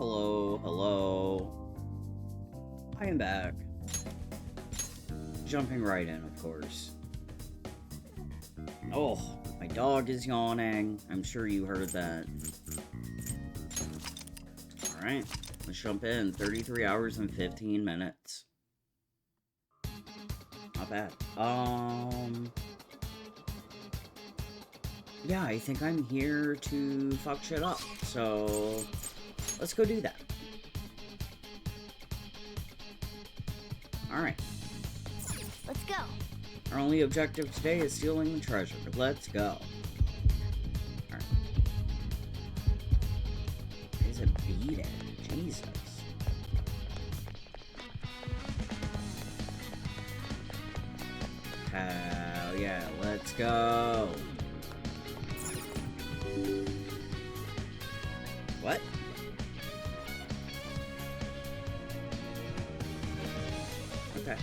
Hello, hello. I am back. Jumping right in, of course. Oh, my dog is yawning. I'm sure you heard that. Alright, let's jump in. 33 hours and 15 minutes. Not bad. Yeah, I think I'm here to fuck shit up. So, let's go do that. Alright. Let's go. Our only objective today is stealing the treasure. Let's go. Alright. Is it beat it? Jesus. Hell yeah, let's go. What? Okay.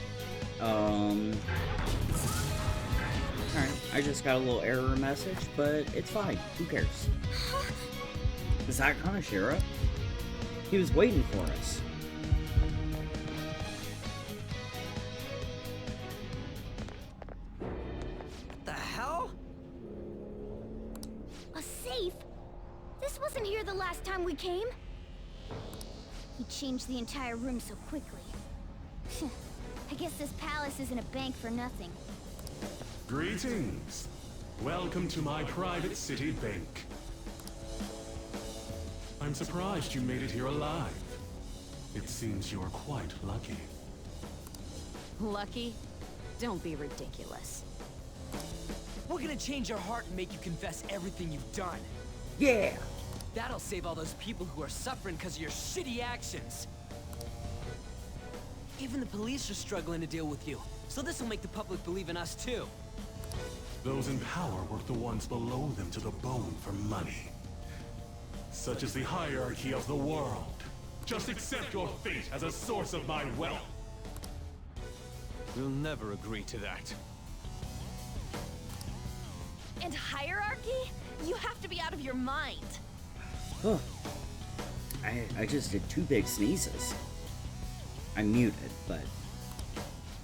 Alright, I just got a little error message, but it's fine. Who cares? Is that Kanashira? He was waiting for us. What the hell? A safe? This wasn't here the last time we came. He changed the entire room so quickly. I guess this palace isn't a bank for nothing. Greetings. Welcome to my private city bank. I'm surprised you made it here alive. It seems you're quite lucky. Lucky? Don't be ridiculous. We're gonna change your heart and make you confess everything you've done. Yeah! That'll save all those people who are suffering because of your shitty actions. Even the police are struggling to deal with you, so this will make the public believe in us too. Those in power work the ones below them to the bone for money. Such is the hierarchy of the world. Just accept your fate as a source of my wealth. We'll never agree to that. And hierarchy? You have to be out of your mind. Huh. I just did 2 big sneezes. I'm muted, but...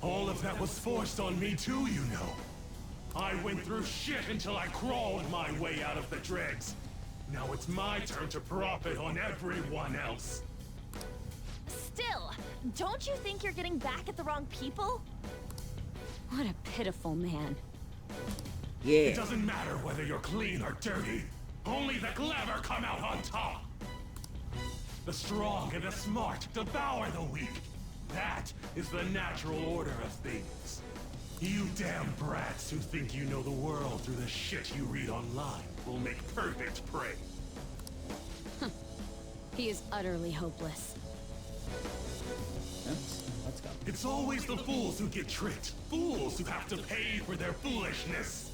All of that was forced on me too, you know. I went through shit until I crawled my way out of the dregs. Now it's my turn to profit on everyone else. Still, don't you think you're getting back at the wrong people? What a pitiful man. Yeah. It doesn't matter whether you're clean or dirty. Only the clever come out on top. The strong and the smart devour the weak. That is the natural order of things. You damn brats who think you know the world through the shit you read online will make perfect prey. He is utterly hopeless. Let's go. It's always the fools who get tricked. Fools who have to pay for their foolishness.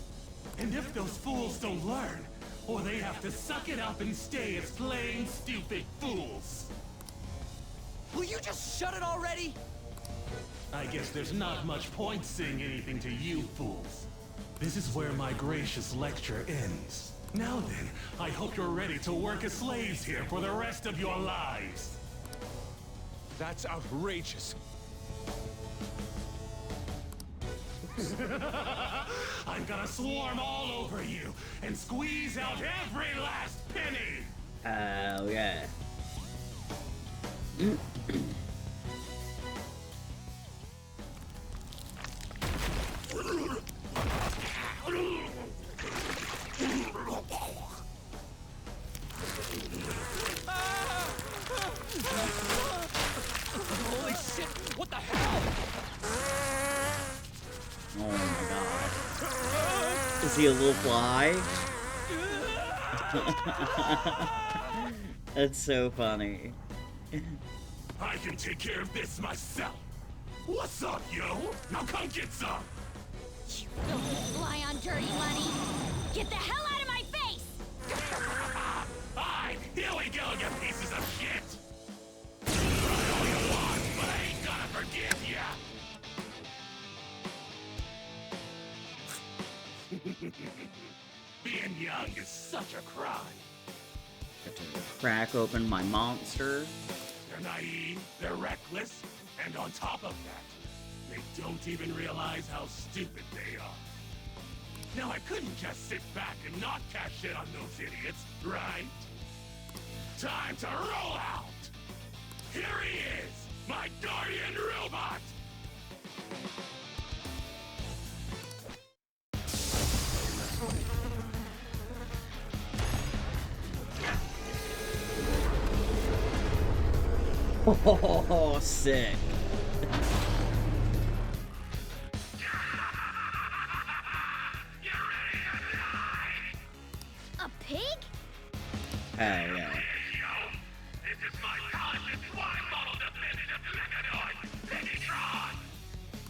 And if those fools don't learn, or they have to suck it up and stay as plain stupid fools. Will you just shut it already? I guess there's not much point saying anything to you fools. This is where my gracious lecture ends. Now then, I hope you're ready to work as slaves here for the rest of your lives. That's outrageous. I'm gonna swarm all over you and squeeze out every last penny! Oh, yeah. Holy shit! What the hell? Oh my god. Is he a little fly? That's so funny. I can take care of this myself. What's up, yo? Now come get some! You filthy fly on dirty money! Get the hell out of my face! Hi! Here we go, you pieces of shit! Run all you want, but I ain't gonna forgive ya! Being young is such a crime. Got to crack open my monster. They're naive, they're reckless, and on top of that, they don't even realize how stupid they are. Now I couldn't just sit back and not catch shit on those idiots, right? Time to roll out! Here he is, my guardian robot! Oh, sick. A pig? Hell yeah. This is my conscious swine model defendant of Mechanoid, Pegatron!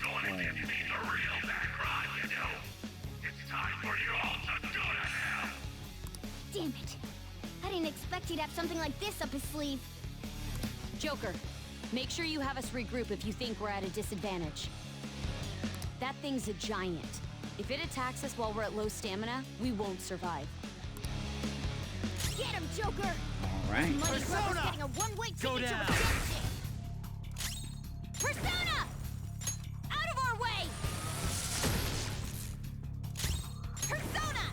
Going against me is a real bad crime, you know. It's time for you all to go to hell! Damn it. I didn't expect he'd have something like this up his sleeve. Joker, make sure you have us regroup if you think we're at a disadvantage. That thing's a giant. If it attacks us while we're at low stamina, we won't survive. Get him, Joker! All right. Money Grubber's getting a one-way ticket Go to down. redemption! Persona! Out of our way! Persona!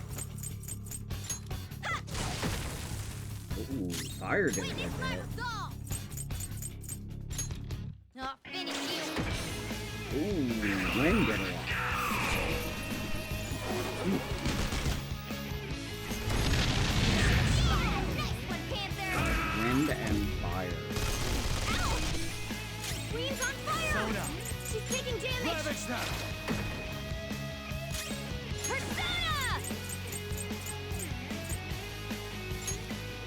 Ha! Ooh, fire damage. Witness my resolve! I'll finish you! Ooh, wind get along. Nice one, Panther! Wind and fire. Ow! Queen's on fire! Persona. She's taking damage! Ravage them! Persona!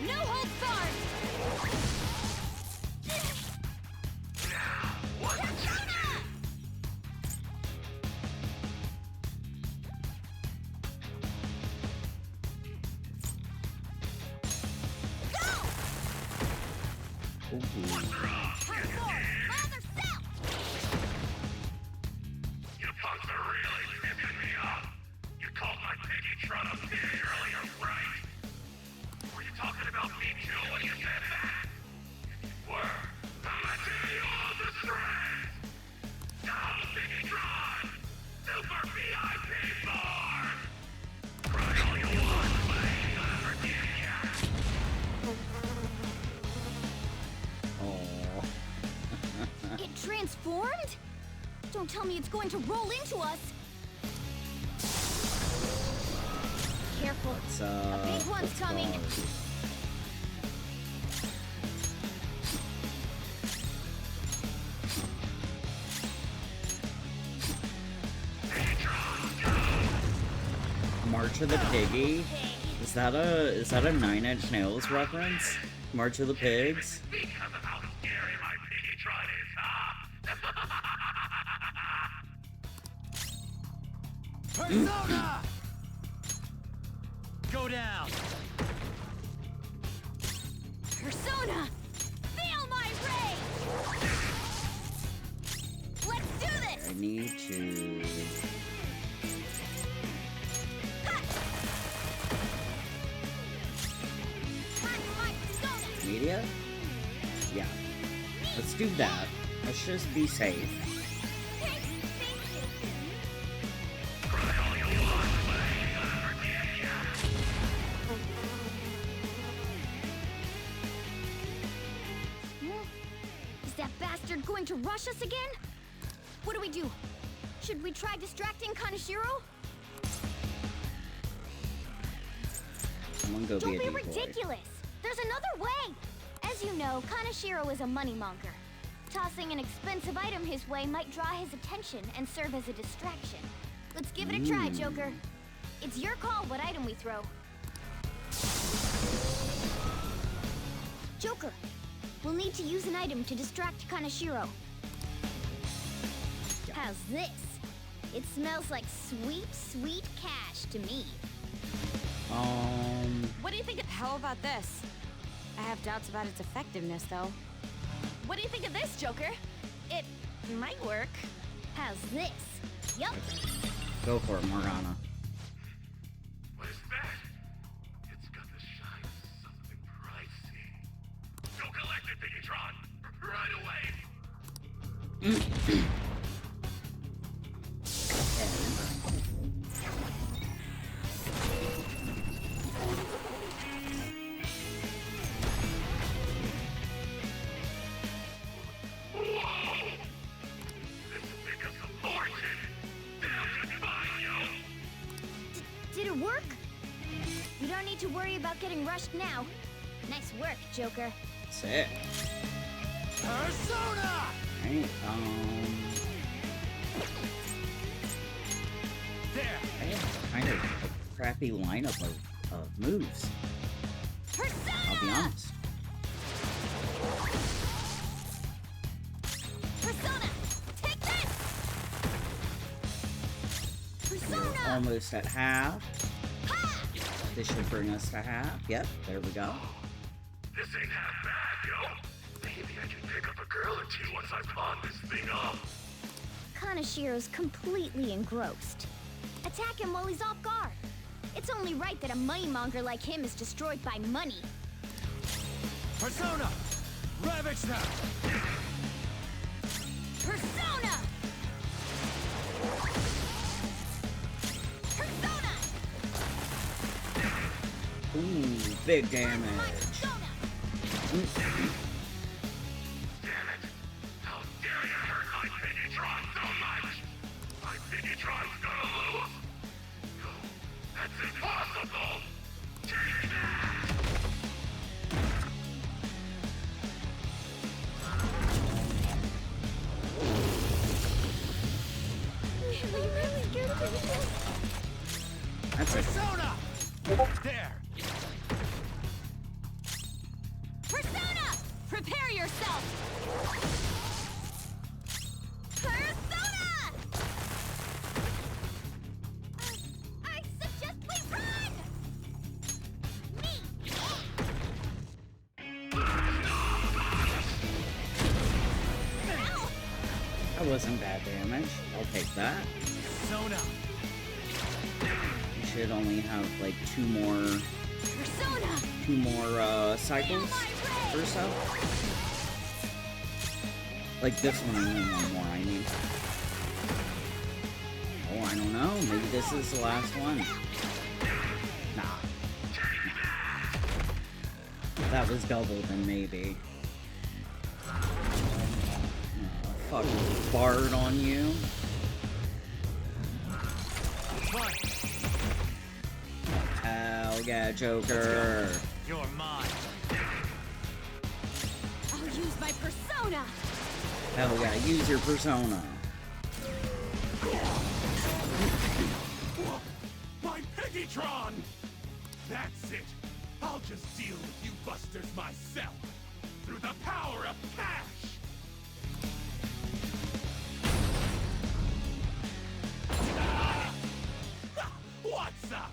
No holds barred! Persona! Go! Ooh. Hardcore! Father South! You punks are really tipping me off. You called my Pegatron a pig earlier, right? Were you talking about me too when you said that? If you were, I'ma tear you all to shreds! Now, Pegatron! Super VIP form! Cry all you want, but I ain't gonna forget ya! Oh. It transformed? Don't tell me it's going to roll into us! Careful. Let's, A big one's let's coming. pause. March of the Piggy? Is that a Nine Inch Nails reference? March of the Pigs? Because of how scary my Pegatron is, huh? Persona! Go down! Persona! Feel my rage! Let's do this! I need to... Ha! Time for my persona! Media? Yeah. Let's do that. Let's just be safe. Thank you! Is that bastard going to rush us again? What do we do? Should we try distracting Kaneshiro? Someone go Don't be a be decoy. ridiculous! There's another way! As you know, Kaneshiro is a moneymonger. Tossing an expensive item his way might draw his attention and serve as a distraction. Let's give it a try, Joker. It's your call what item we throw. Joker, we'll need to use an item to distract Kaneshiro. How's this? It smells like sweet, sweet cash to me. What do you think? How about this? I have doubts about its effectiveness, though. What do you think of this, Joker? It might work. How's this? Yup. Go for it, Morgana. What is that? It's got the shine of something bright. Did it work? You don't need to worry about getting rushed now. Nice work, Joker. Sick. Persona! Right, There! I have kind of a crappy lineup of moves. Persona! I'll be honest. Persona! Take this! Persona! We're almost at half. Ha! This should bring us to half. Yep, there we go. This ain't half bad, yo. Maybe I can pick up a girl or two once I pawn this thing up. Kanashiro's completely engrossed. Attack him while he's off guard. It's only right that a moneymonger like him is destroyed by money. Persona! Ravage them! Persona! Persona! Ooh, big damage. Persona! Damn it. How dare you hurt my Finitron so much? My Finitron's gonna lose. No, that's impossible. Take that! Really scared of this. That's it. Persona! There! Persona! Prepare yourself! Persona! I suggest we run! Me! Ow! That wasn't bad damage. I'll take that. Persona! We should only have like two more cycles or so. Like this one and then one more, I mean. Oh, I don't know. Maybe this is the last one. Nah. That was double, then maybe. Fucking Bard on you. Fine. Hell yeah, Joker. You're mine. I'll use my persona! Hell yeah, use your persona. My Peggytron! That's it. I'll just deal with you busters myself. Through the power of cash! Ah! What's up?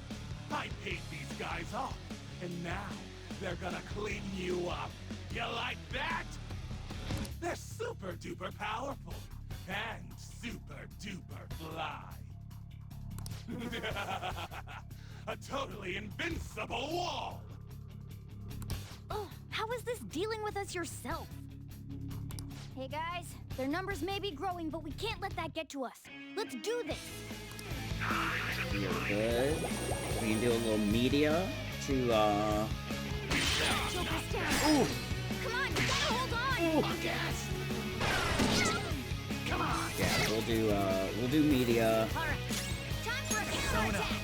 I paid these guys off, and now they're gonna clean you up. You like that? They're super duper powerful and super duper fly. A totally invincible wall! Oh, how is this dealing with us yourself? Hey guys, their numbers may be growing, but we can't let that get to us. Let's do this! You're good. We can do a little media to, Joker's down! Ooh! Come on, you gotta hold on! Come on! Yeah, we'll do media. Alright, time for a Persona. counterattack!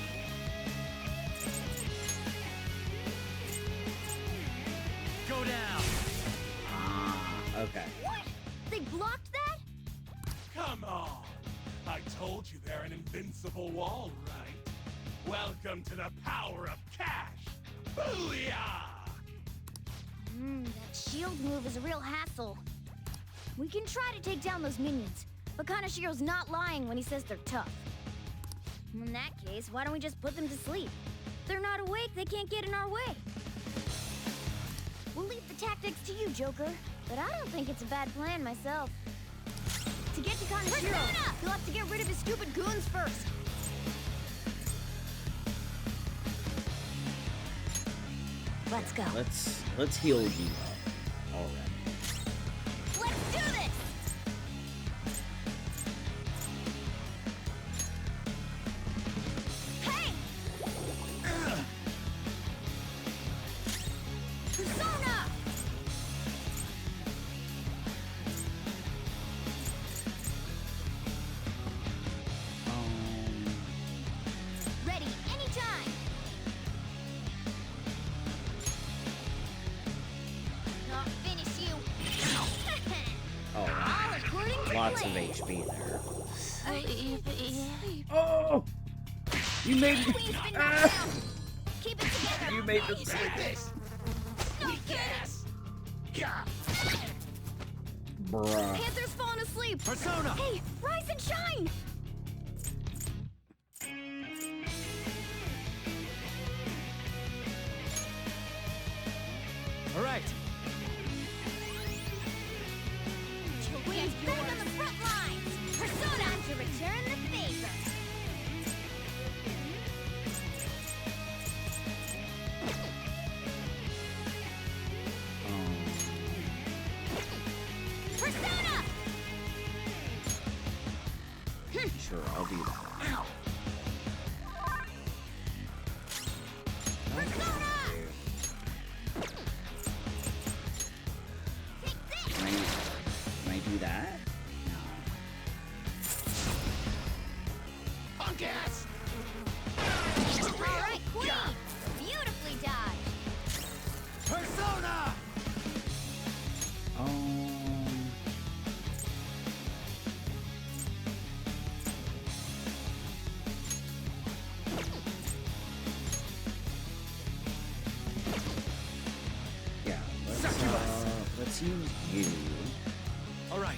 Go down! Ah, okay. What? They blocked that? Come on! I told you they're an invincible wall, right? Welcome to the power of cash! Booyah! That shield move is a real hassle. We can try to take down those minions, but Kanashiro's not lying when he says they're tough. In that case, why don't we just put them to sleep? If they're not awake, they can't get in our way. We'll leave the tactics to you, Joker, but I don't think it's a bad plan myself. To get to Kanashiro, you'll have to get rid of his stupid goons first. Let's go. Let's heal you up already. Let's do this! lots of HP there. Sleepy. Oh! You made me. Queen's been knocked down. Keep it together. You made them sleep. No good. Bruh. Panther's fallen asleep. Persona! Hey, rise and shine. All right. Queen's back on the front lines. Persona to return the favor. Persona! Sure, I'll do that. Persona! Can I do that? Punk ass! Alright, Queen! Beautifully dodged. Persona! Yeah, let's use you. All right.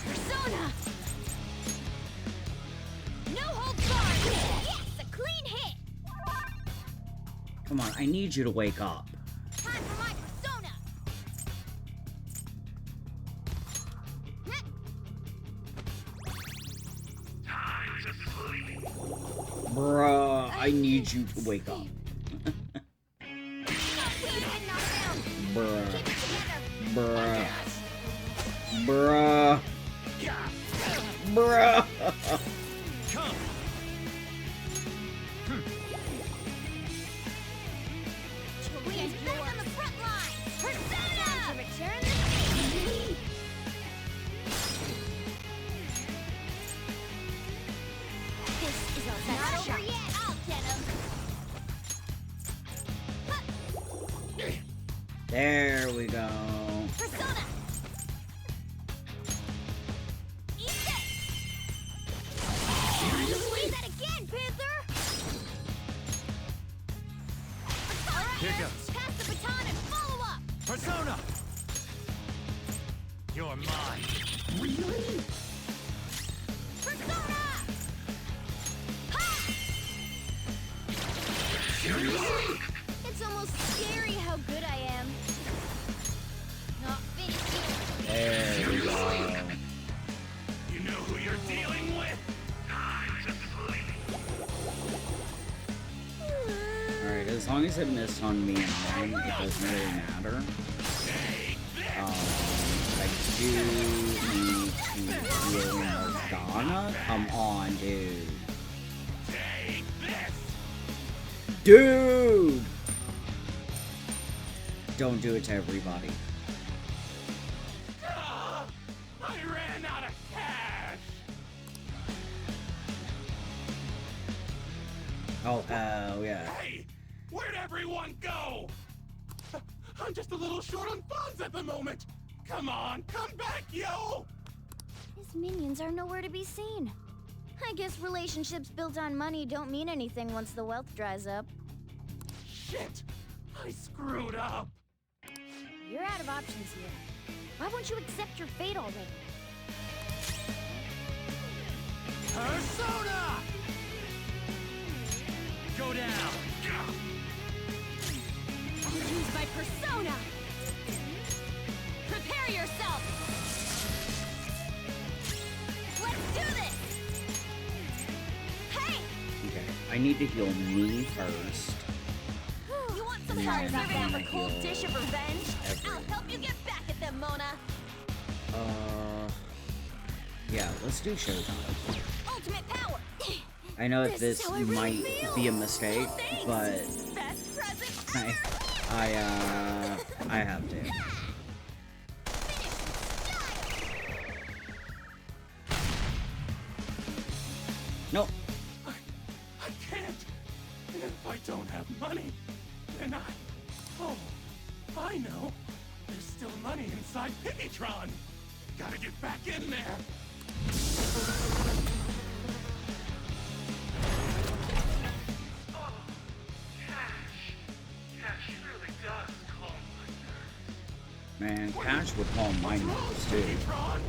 Persona! No holds barred! Yes, a clean hit! Come on, I need you to wake up. Time for my persona! Bruh, I need you to wake up. Queen been knocked down. Bruh. Keep it together. Bruh. Bruh. Bruh. Come! Queen's back on the front line. Persona! To return the favor. This is our not over yet. I'll get him. There we go. Persona! Eat this! Squeeze that again, Panther! Alright, Here goes. pass the baton and follow up! Persona! You're mine. Persona! Ha! It's almost scary how good I am. Not finished yet. There we go. You know who you're dealing with? Time to sleep. Alright, as long as it missed on me and mine, it doesn't really matter. I do need to heal Morgana. Come on, dude. Take this. Dude! Don't do it to everybody. Ah, I ran out of cash. Oh, hell yeah. Hey, where'd everyone go? I'm just a little short on funds at the moment. Come on, come back, yo! His minions are nowhere to be seen. I guess relationships built on money don't mean anything once the wealth dries up. Shit, I screwed up. You're out of options here. Why won't you accept your fate already? Persona! Go down! I'll use my persona! Prepare yourself! Let's do this! Hey! Okay, I need to heal me first. You want some Yeah, help I'm serving up a gonna cold heal dish of revenge? everyone. I'll help you get back at them, Mona! Yeah, let's do showtime. Ultimate power! I know that This is this how I really might feel. be a mistake, Thanks. but Best present I have to. Nope. I can't. If I don't have money, then oh, I know. There's still money inside Piggitron! Gotta get back in there! Oh, Cash. Cash really does calm my nerves. Man, Cash would calm my nerves too. Piggitron?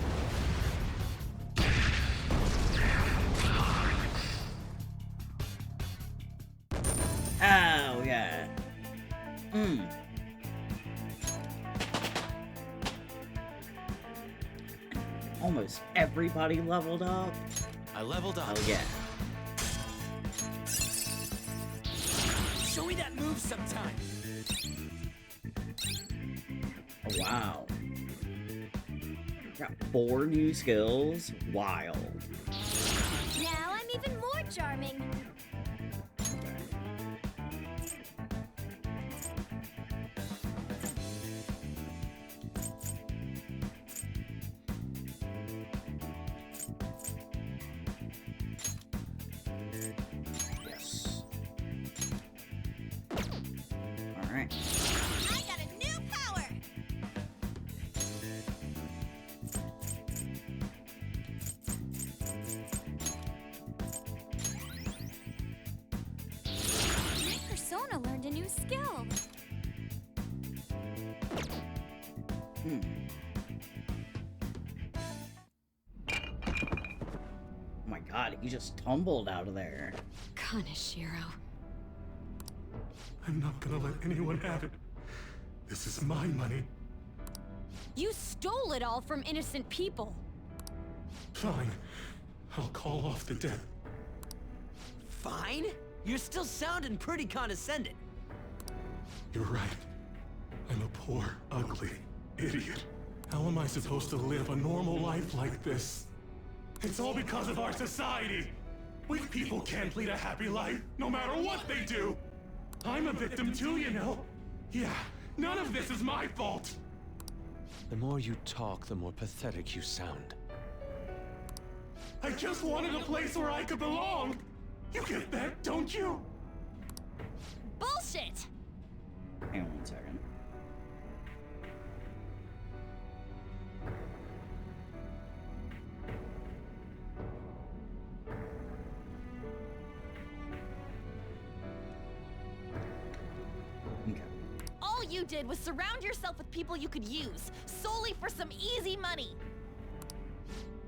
Oh, yeah. Almost everybody leveled up. I leveled up. Oh, yeah. Show me that move sometime. Oh, wow. Got 4 new skills. Wild. Now I'm even more charming. Yes. Alright. I got a new power. My persona learned a new skill. Oh my god, he just tumbled out of there. Kaneshiro. I'm not gonna let anyone have it. This is my money. You stole it all from innocent people. Fine. I'll call off the debt. Fine? You're still sounding pretty condescending. You're right. I'm a poor, ugly idiot. How am I supposed to live a normal life like this? It's all because of our society. Weak people can't lead a happy life, no matter what they do. I'm a victim too, you know. Yeah, none of this is my fault. The more you talk, the more pathetic you sound. I just wanted a place where I could belong. You get that, don't you? Bullshit! Hang on 1 second. Okay. All you did was surround yourself with people you could use, solely for some easy money.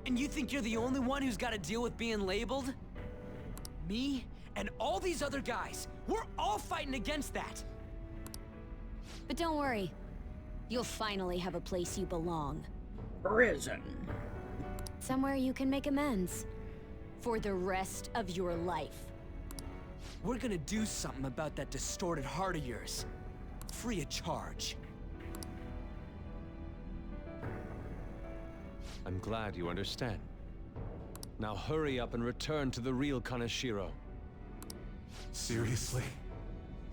And you think you're the only one who's got to deal with being labeled? Me and all these other guys, we're all fighting against that. But don't worry. You'll finally have a place you belong. Prison. Somewhere you can make amends. For the rest of your life. We're gonna do something about that distorted heart of yours. Free of charge. I'm glad you understand. Now hurry up and return to the real Kaneshiro. Seriously?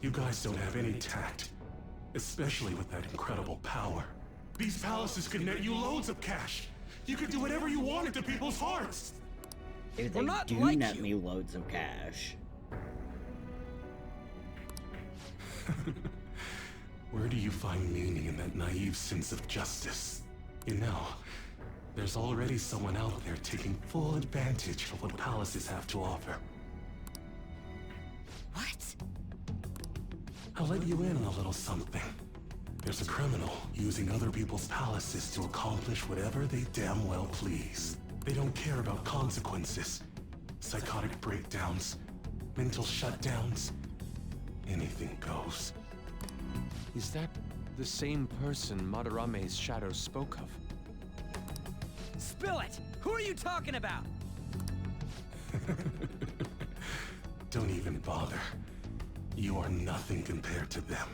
You guys don't have any tact. Especially with that incredible power. These palaces could net you loads of cash. You could do whatever you wanted to people's hearts. If We're they not do like net you. me loads of cash. Where do you find meaning in that naive sense of justice? You know, there's already someone out there taking full advantage of what palaces have to offer. What? I'll let you in on a little something. There's a criminal using other people's palaces to accomplish whatever they damn well please. They don't care about consequences. Psychotic breakdowns, mental shutdowns, anything goes. Is that the same person Madarame's shadow spoke of? Spill it! Who are you talking about? Don't even bother. You are nothing compared to them.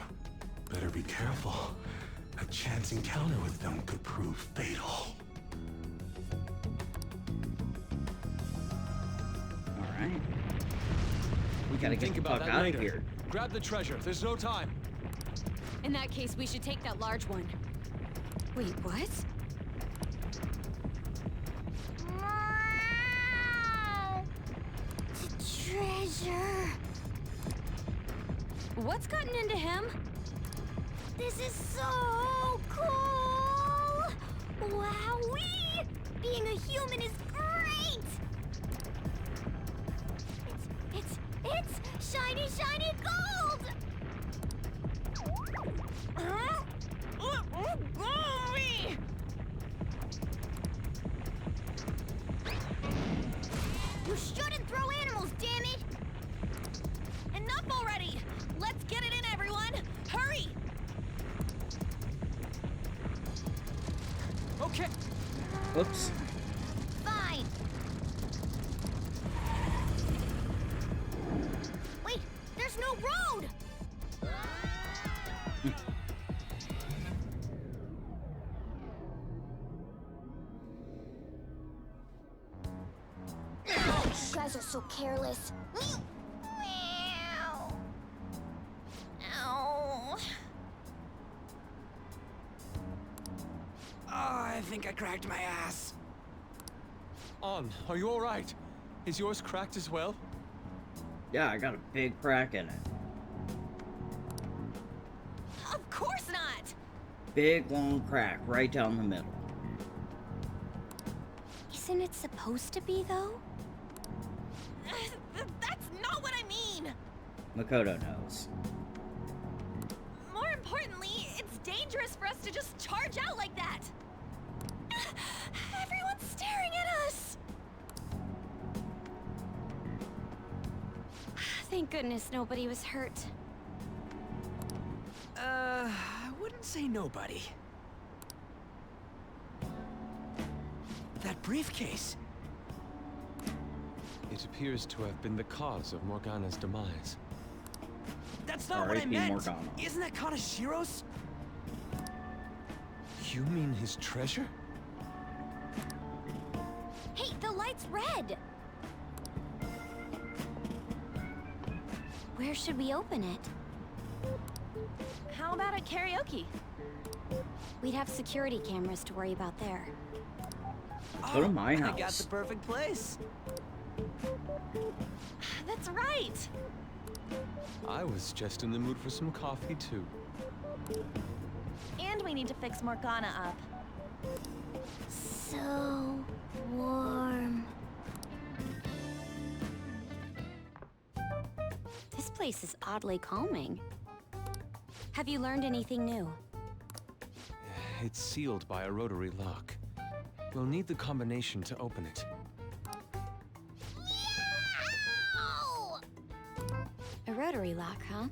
Better be careful. A chance encounter with them could prove fatal. Alright. We gotta get Think the about fuck that out later. of here. Grab the treasure. There's no time. In that case, we should take that large one. Wait, what? Wow! Treasure. What's gotten into him? This is so cool! Wowee! Being a human is great! It's shiny, shiny gold! Huh? Golly! You shouldn't throw animals, damn it! Enough already! Let's get it in, everyone! Hurry! Okay. Oops. Fine. Wait, there's no road! You guys are so careless. Meow. Ow. Oh, I think I cracked my ass. On, are you alright? Is yours cracked as well? Yeah, I got a big crack in it. Of course not! Big long crack right down the middle. Isn't it supposed to be, though? That's not what I mean! Makoto knows. More importantly, it's dangerous for us to just charge out like that! Everyone's staring at us! Thank goodness nobody was hurt. I wouldn't say nobody. That briefcase. It appears to have been the cause of Morgana's demise. That's not what I R.I.P. meant. Morgana. Isn't that Kanashiro's? You mean his treasure? Hey, the light's red! Where should we open it? How about at karaoke? We'd have security cameras to worry about there. Go to my I got house. the perfect place. That's right! I was just in the mood for some coffee too. And we need to fix Morgana up. So warm. This place is oddly calming. Have you learned anything new? It's sealed by a rotary lock. You'll need the combination to open it. Ow! A rotary lock, huh?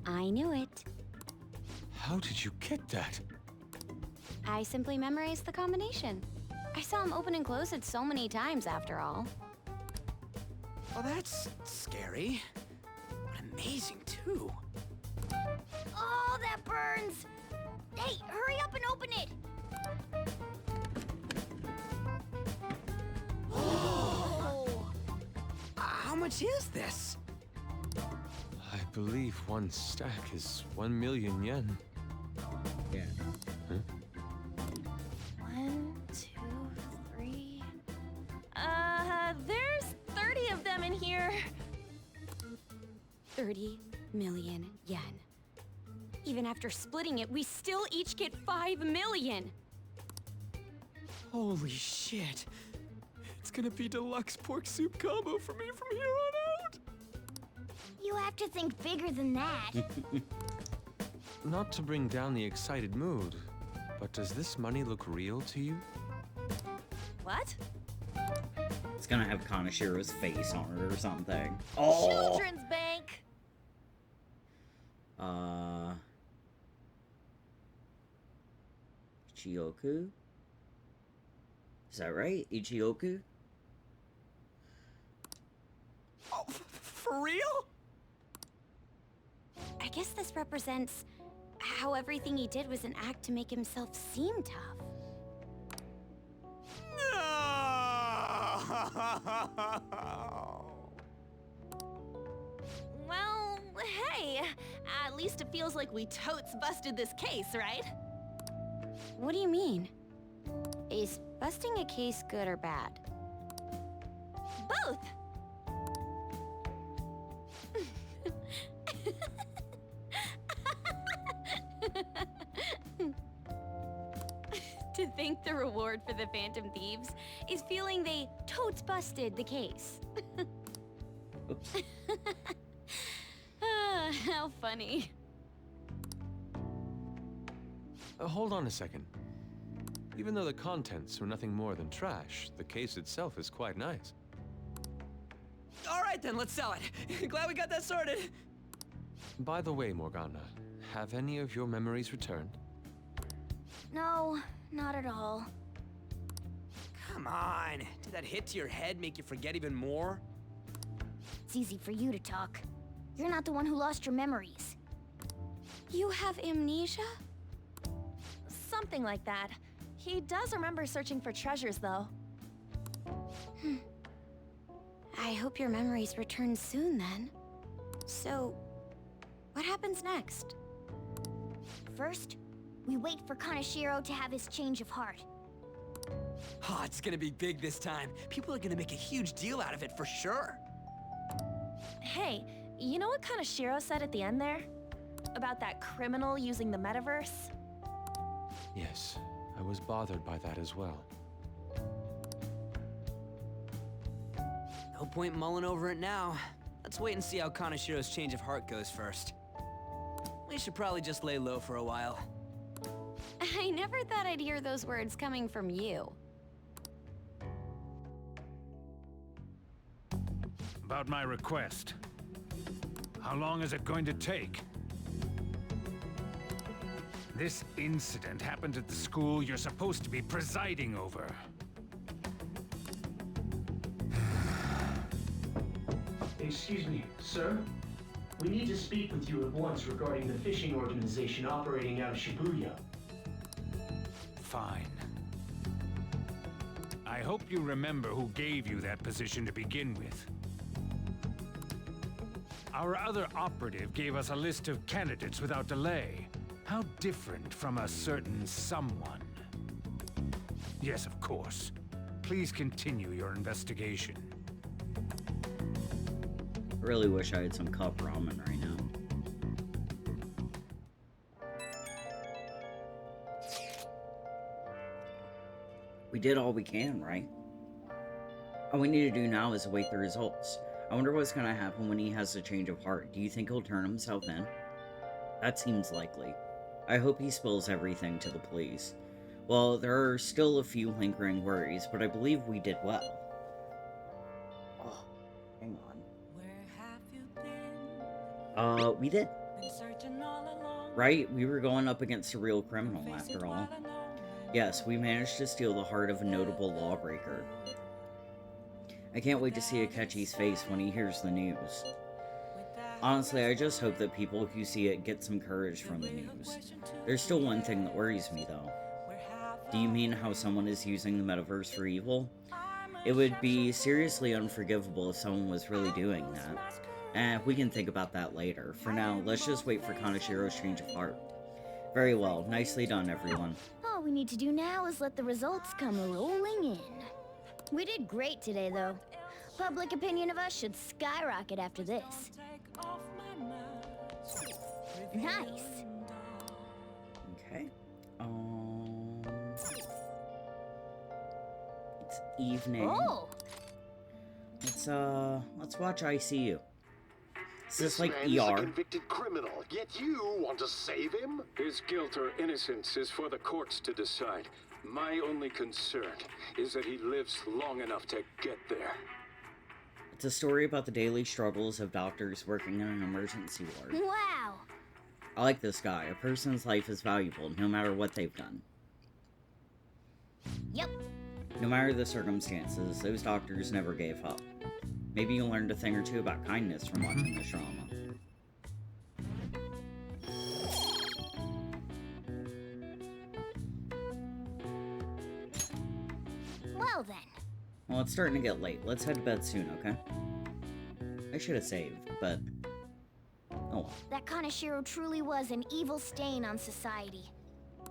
I knew it. How did you get that? I simply memorized the combination. I saw him open and close it so many times after all. Well, that's scary. But amazing, too. Oh, that burns! Hey, hurry up and open it! Oh! How much is this? I believe one stack is 1 million yen. Yeah. 1, 2, 3. There's 30 of them in here. 30 million yen. Even after splitting it, we still each get 5 million. Holy shit. It's gonna be deluxe pork soup combo for me from here on out. You have to think bigger than that. Not to bring down the excited mood, but does this money look real to you? What? It's gonna have Kanashiro's face on it or something. Oh! Children's bank! Ichioku? Is that right? Ichioku? Oh, for real? I guess this represents how everything he did was an act to make himself seem tough. No! Well, hey, at least it feels like we totes busted this case, right? What do you mean? Is busting a case good or bad? Both! To think the reward for the Phantom Thieves is feeling they totes busted the case. Oops. How funny. Hold on a second. Even though the contents were nothing more than trash, the case itself is quite nice. All right then, let's sell it. Glad we got that sorted. By the way, Morgana, have any of your memories returned? No, not at all. Come on. Did that hit to your head make you forget even more? It's easy for you to talk. You're not the one who lost your memories. You have amnesia? Something like that. He does remember searching for treasures, though. I hope your memories return soon, then. So, what happens next? First, we wait for Kaneshiro to have his change of heart. Oh, it's gonna be big this time. People are gonna make a huge deal out of it for sure. Hey, you know what Kaneshiro said at the end there? About that criminal using the metaverse? Yes, I was bothered by that as well. No point mulling over it now. Let's wait and see how Kaneshiro's change of heart goes first. We should probably just lay low for a while. I never thought I'd hear those words coming from you. About my request. How long is it going to take? This incident happened at the school you're supposed to be presiding over. Excuse me, sir? We need to speak with you at once regarding the fishing organization operating out of Shibuya. Fine. I hope you remember who gave you that position to begin with. Our other operative gave us a list of candidates without delay. How different from a certain someone. Yes, of course. Please continue your investigation. I really wish I had some cup ramen right now. We did all we can, right? All we need to do now is await the results. I wonder what's gonna happen when he has a change of heart. Do you think he'll turn himself in? That seems likely. I hope he spills everything to the police. Well, there are still a few lingering worries, but I believe we did well. Oh, hang on. We did. Right? We were going up against a real criminal, after all. Yes, we managed to steal the heart of a notable lawbreaker. I can't wait to see Akechi's face when he hears the news. Honestly, I just hope that people who see it get some courage from the news. There's still one thing that worries me, though. Do you mean how someone is using the metaverse for evil? It would be seriously unforgivable if someone was really doing that. We can think about that later. For now, let's just wait for Kaneshiro's change of heart. Very well. Nicely done, everyone. All we need to do now is let the results come rolling in. We did great today, though. Public opinion of us should skyrocket after this. Nice. Okay. It's evening. Oh! Let's watch ICU. Is this like man is a ER? convicted criminal, yet you want to save him? His guilt or innocence is for the courts to decide. My only concern is that he lives long enough to get there. It's a story about the daily struggles of doctors working in an emergency ward. Wow! I like this guy. A person's life is valuable, no matter what they've done. Yep. No matter the circumstances, those doctors never gave up. Maybe you learned a thing or two about kindness from watching this drama. Well then. Well, it's starting to get late. Let's head to bed soon, okay? I should have saved, but... oh well. That Kaneshiro truly was an evil stain on society.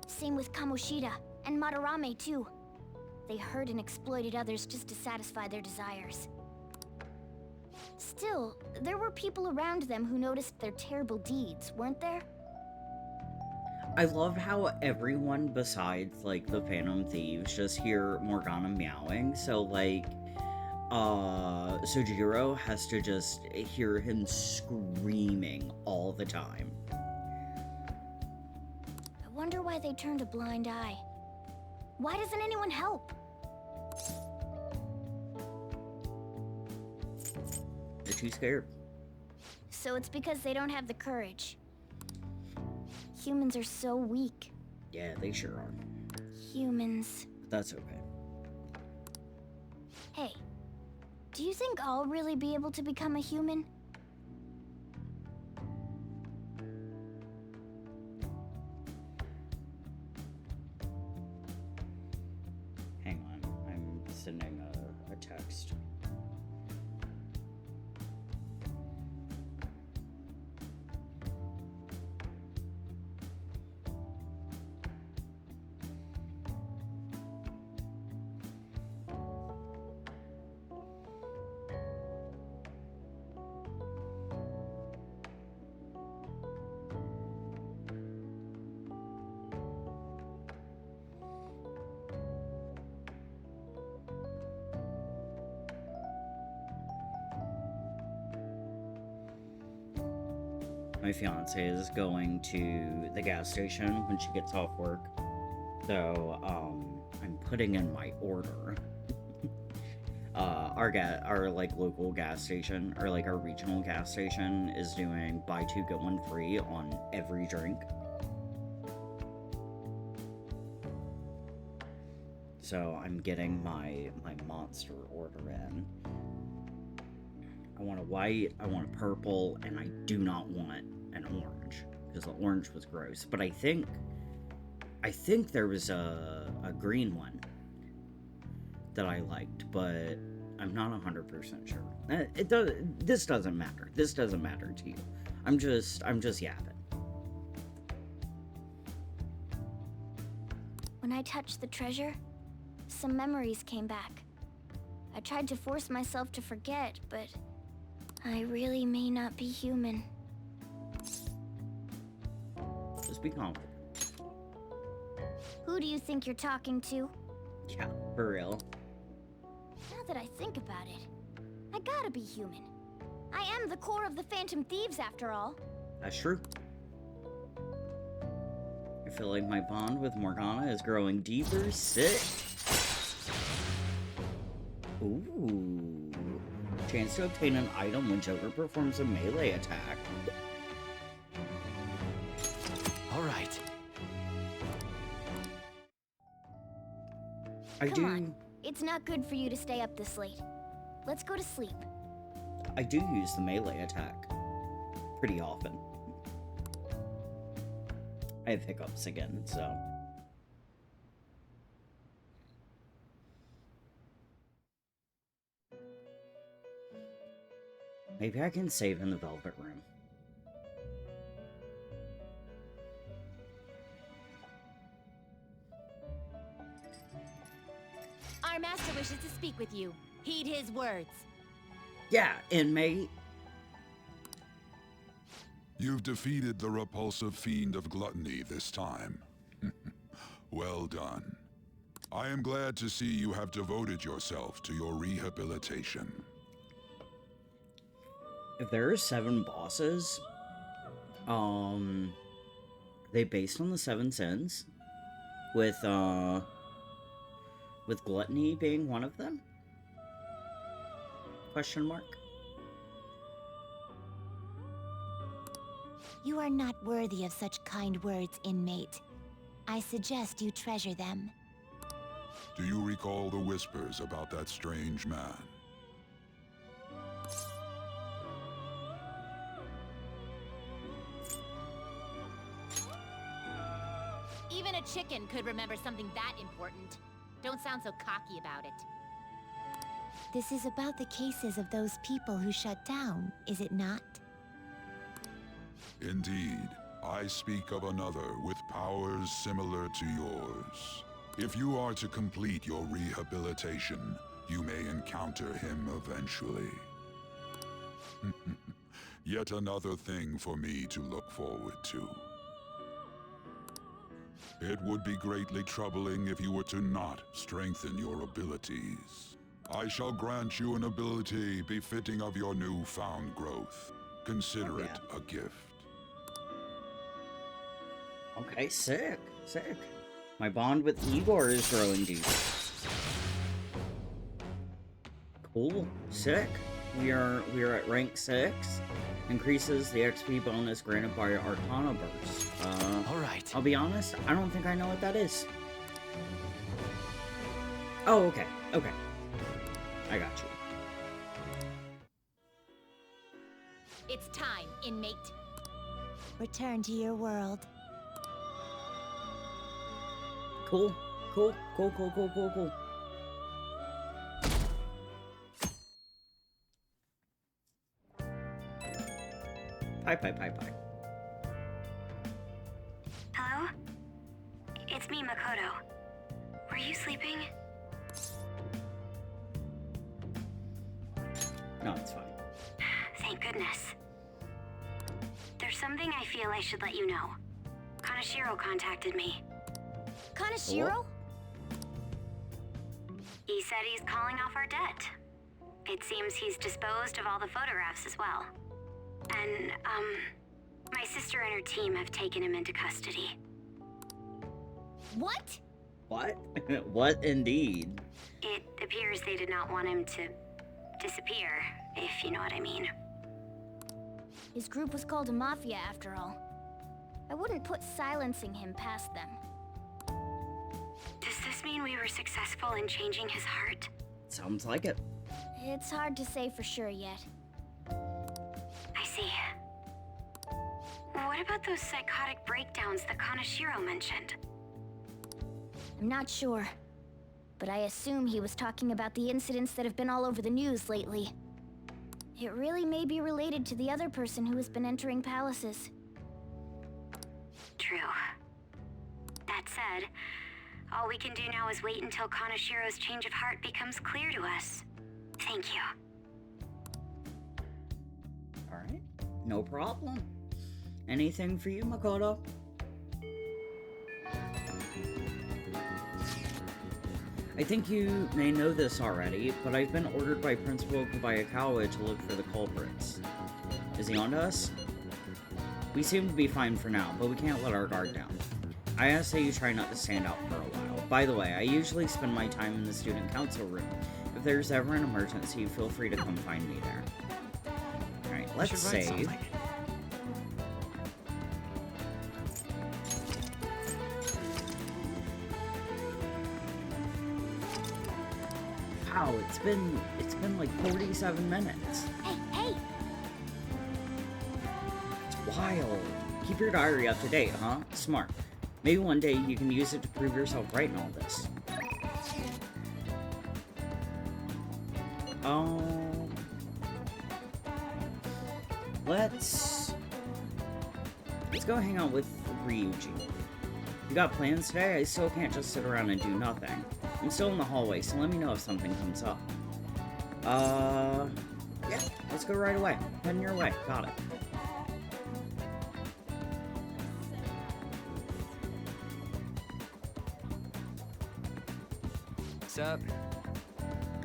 Same with Kamoshida, and Madarame too. They hurt and exploited others just to satisfy their desires. Still, there were people around them who noticed their terrible deeds, weren't there? I love how everyone besides, like, the Phantom Thieves just hear Morgana meowing, so, like, Sojiro has to just hear him screaming all the time. I wonder why they turned a blind eye. Why doesn't anyone help? They're too scared. So it's because they don't have the courage. Humans are so weak. Yeah, they sure are. Humans. But that's okay. Hey, do you think I'll really be able to become a human? Hang on, I'm sending a text. My fiance is going to the gas station when she gets off work. So, I'm putting in my order. Our like local gas station, or like our regional gas station, is doing buy two get one free on every drink. So I'm getting my monster order in. I want a white, I want a purple, and I do not want an orange, because the orange was gross. But I think there was a green one that I liked, but I'm not 100% sure. This doesn't matter. This doesn't matter to you. I'm just yapping. When I touched the treasure, some memories came back. I tried to force myself to forget, but I really may not be human. Just be confident. Who do you think you're talking to? Yeah, for real. Now that I think about it, I gotta be human. I am the core of the Phantom Thieves, after all. That's true. I feel like my bond with Morgana is growing deeper. Sick. Ooh. Chance to obtain an item when Joker performs a melee attack. All right. Come on. It's not good for you to stay up this late. Let's go to sleep. I do use the melee attack pretty often. I have hiccups again, so. Maybe I can save in the Velvet Room. Our master wishes to speak with you. Heed his words. Yeah, inmate. You've defeated the repulsive fiend of gluttony this time. Well done. I am glad to see you have devoted yourself to your rehabilitation. If there are 7 bosses, they based on the 7 sins, with gluttony being one of them? Question mark. You are not worthy of such kind words, inmate. I suggest you treasure them. Do you recall the whispers about that strange man? Even a chicken could remember something that important. Don't sound so cocky about it. This is about the cases of those people who shut down, is it not? Indeed. I speak of another with powers similar to yours. If you are to complete your rehabilitation, you may encounter him eventually. Yet another thing for me to look forward to. It would be greatly troubling if you were to not strengthen your abilities. I shall grant you an ability befitting of your newfound growth. Consider it a gift. Okay, sick. Sick. My bond with Igor is growing deeper. Cool. Sick. We are at rank 6. Increases the XP bonus granted by Arcana Burst. Alright. I'll be honest, I don't think I know what that is. Oh, okay. Okay. I got you. It's time, inmate. Return to your world. Cool. Cool. Cool, cool, cool, cool, cool. Pie. Hello? It's me, Makoto. Were you sleeping? No, it's fine. Thank goodness. There's something I feel I should let you know. Kanashiro contacted me. Kanashiro? He said he's calling off our debt. It seems he's disposed of all the photographs as well. And, my sister and her team have taken him into custody. What? What? What indeed? It appears they did not want him to disappear, if you know what I mean. His group was called a mafia after all. I wouldn't put silencing him past them. Does this mean we were successful in changing his heart? Sounds like it. It's hard to say for sure yet. I see. What about those psychotic breakdowns that Kanashiro mentioned? I'm not sure, but I assume he was talking about the incidents that have been all over the news lately. It really may be related to the other person who has been entering palaces. True. That said, all we can do now is wait until Kanashiro's change of heart becomes clear to us. Thank you. Alright. No problem. Anything for you, Makoto? I think you may know this already, but I've been ordered by Principal Kawakami to look for the culprits. Is he onto us? We seem to be fine for now, but we can't let our guard down. I ask that you try not to stand out for a while. By the way, I usually spend my time in the student council room. If there's ever an emergency, feel free to come find me there. Alright, let's save. Wow, it's been like 47 minutes. Hey! It's wild. Keep your diary up to date, huh? Smart. Maybe one day you can use it to prove yourself right in all this. Let's go hang out with Ryuji. You got plans today? I still can't just sit around and do nothing. I'm still in the hallway, so let me know if something comes up. Yeah, let's go right away. Heading your way. Got it. What's up?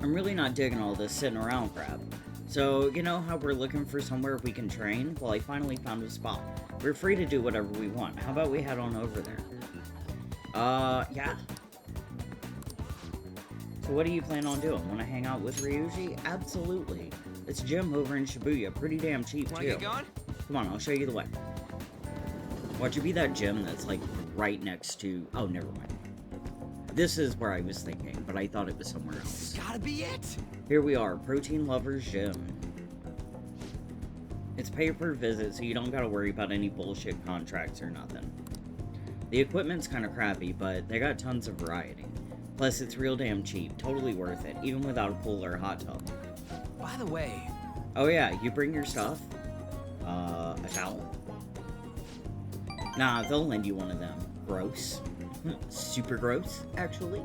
I'm really not digging all this sitting around crap. So, you know how we're looking for somewhere we can train? Well, I finally found a spot. We're free to do whatever we want. How about we head on over there? Yeah. So what do you plan on doing? Want to hang out with Ryuji? Absolutely. It's a gym over in Shibuya. Pretty damn cheap, too. Wanna get going? Come on, I'll show you the way. Watch it be that gym that's, like, right next to... Oh, never mind. This is where I was thinking, but I thought it was somewhere else. This has gotta be it! Here we are, Protein Lovers Gym. It's pay per visit, so you don't gotta worry about any bullshit contracts or nothing. The equipment's kinda crappy, but they got tons of variety. Plus, it's real damn cheap, totally worth it, even without a pool or a hot tub. By the way... Oh yeah, you bring your stuff? A towel? Nah, they'll lend you one of them. Gross. super gross, actually.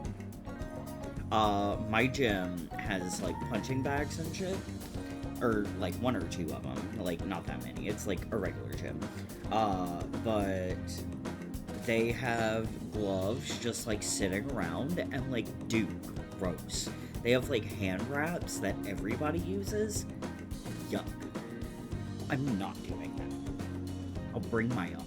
My gym has, like, punching bags and shit. Or, like, 1 or 2 of them. Like, not that many. It's, like, a regular gym. But they have gloves just, like, sitting around. And, like, dude, gross. They have, like, hand wraps that everybody uses. Yuck. I'm not doing that. I'll bring my own.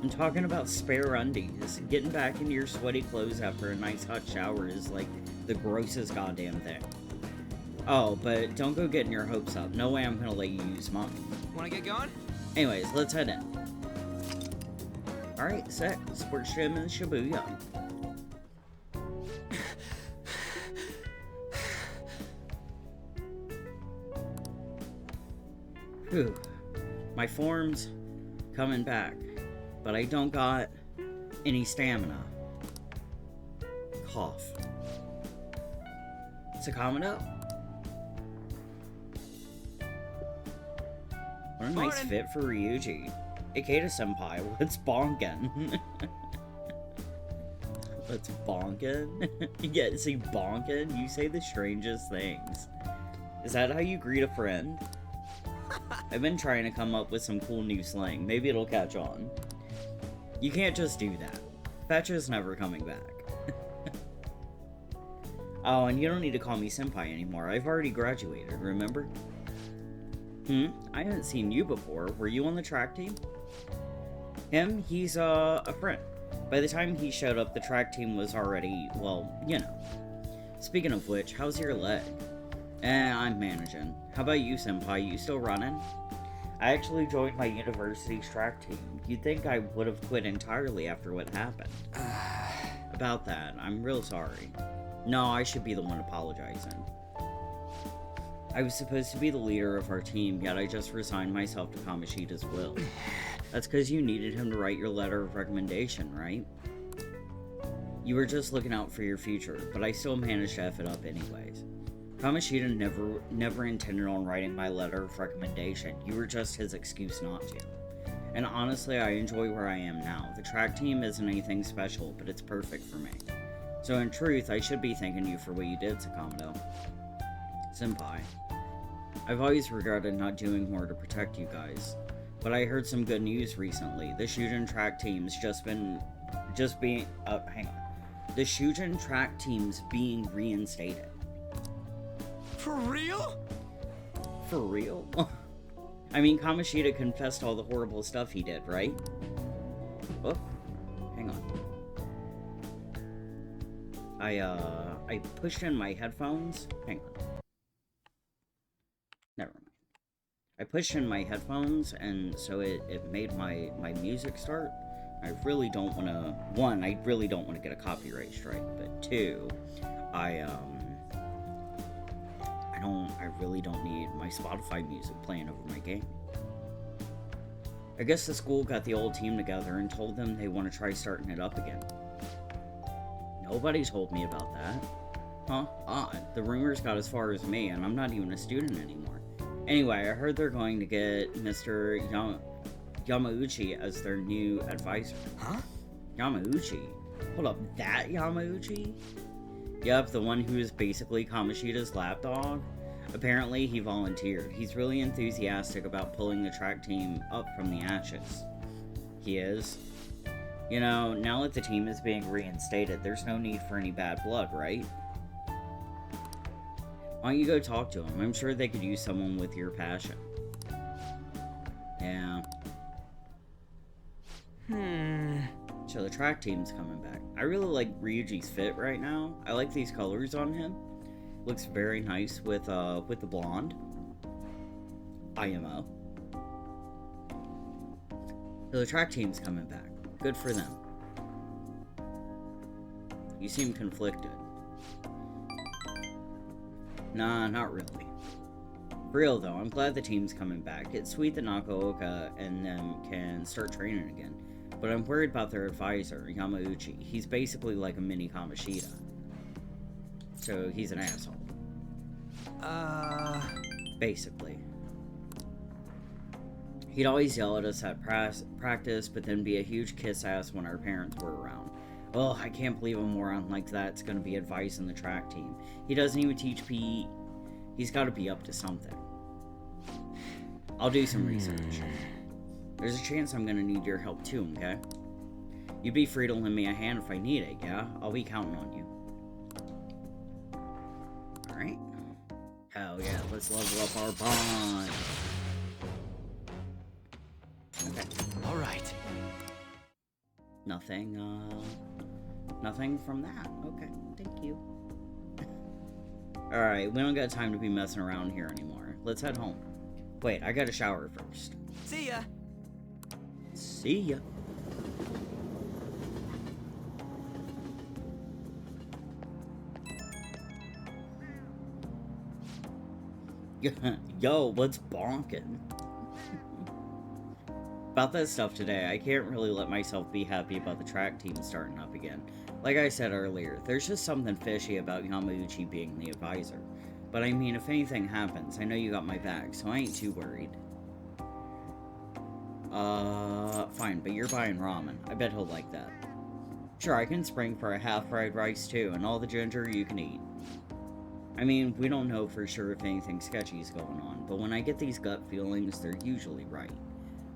I'm talking about spare undies. Getting back into your sweaty clothes after a nice hot shower is, like, the grossest goddamn thing. Oh, but don't go getting your hopes up. No way I'm gonna let you use mine. Wanna get going? Anyways, let's head in. Alright, set. Sports gym in Shibuya. Whew. My form's coming back, but I don't got any stamina. Cough. Sakamoto? What a nice fit for Ryuji. Ikeda-senpai, let's bonkin'. Let's bonkin'? Yeah, see, bonkin'? You say the strangest things. Is that how you greet a friend? I've been trying to come up with some cool new slang. Maybe it'll catch on. You can't just do that. Fetch is never coming back. Oh, and you don't need to call me senpai anymore. I've already graduated, remember? I haven't seen you before. Were you on the track team? Him? He's, a friend. By the time he showed up, the track team was already, well, you know. Speaking of which, how's your leg? I'm managing. How about you, senpai? You still running? I actually joined my university's track team. You'd think I would have quit entirely after what happened. About that, I'm real sorry. No, I should be the one apologizing. I was supposed to be the leader of our team, yet I just resigned myself to Kamoshida's will. That's because you needed him to write your letter of recommendation, right? You were just looking out for your future, but I still managed to F it up anyways. Kamoshida never intended on writing my letter of recommendation. You were just his excuse not to. And honestly, I enjoy where I am now. The track team isn't anything special, but it's perfect for me. So in truth, I should be thanking you for what you did, Sakamoto. Senpai. I've always regretted not doing more to protect you guys. But I heard some good news recently. The Shujin track team's The Shujin track team's being reinstated. For real? For real? I mean, Kamoshida confessed all the horrible stuff he did, right? Oh, hang on. I pushed in my headphones. Hang on. Never mind. I pushed in my headphones, and so it made my music start. I really don't want to... One, I really don't want to get a copyright strike, but two, I really don't need my Spotify music playing over my game. I guess the school got the old team together and told them they want to try starting it up again. Nobody told me about that. Huh? Odd. The rumors got as far as me, and I'm not even a student anymore. Anyway, I heard they're going to get Mr. Yamauchi as their new advisor. Huh? Yamauchi? Hold up, that Yamauchi? Yep, the one who is basically Kamoshida's lapdog. Apparently, he volunteered. He's really enthusiastic about pulling the track team up from the ashes. He is. You know, now that the team is being reinstated, there's no need for any bad blood, right? Why don't you go talk to him? I'm sure they could use someone with your passion. Yeah. So the track team's coming back. I really like Ryuji's fit right now. I like these colors on him. Looks very nice with the blonde. IMO. So the track team's coming back. Good for them. You seem conflicted. Nah, not really. For real though, I'm glad the team's coming back. It's sweet that Nakaoka and them can start training again. But I'm worried about their advisor, Yamauchi. He's basically like a mini Kamoshida. So he's an asshole. Basically. He'd always yell at us at practice, but then be a huge kiss-ass when our parents were around. Oh, I can't believe a moron like that's gonna be advising the track team. He doesn't even teach PE. He's gotta be up to something. I'll do some research. There's a chance I'm gonna need your help too, okay? You'd be free to lend me a hand if I need it, yeah? I'll be counting on you. Alright. Hell yeah, let's level up our bond. Okay. Alright. Nothing from that. Okay, thank you. Alright, we don't got time to be messing around here anymore. Let's head home. Wait, I gotta shower first. See ya. See ya. Yo, what's bonking? About that stuff today, I can't really let myself be happy about the track team starting up again. Like I said earlier, there's just something fishy about Yamauchi being the advisor. But I mean, if anything happens, I know you got my back, so I ain't too worried. Fine, but you're buying ramen. I bet he'll like that. Sure, I can spring for a half-fried rice too, and all the ginger you can eat. I mean, we don't know for sure if anything sketchy is going on, but when I get these gut feelings, they're usually right.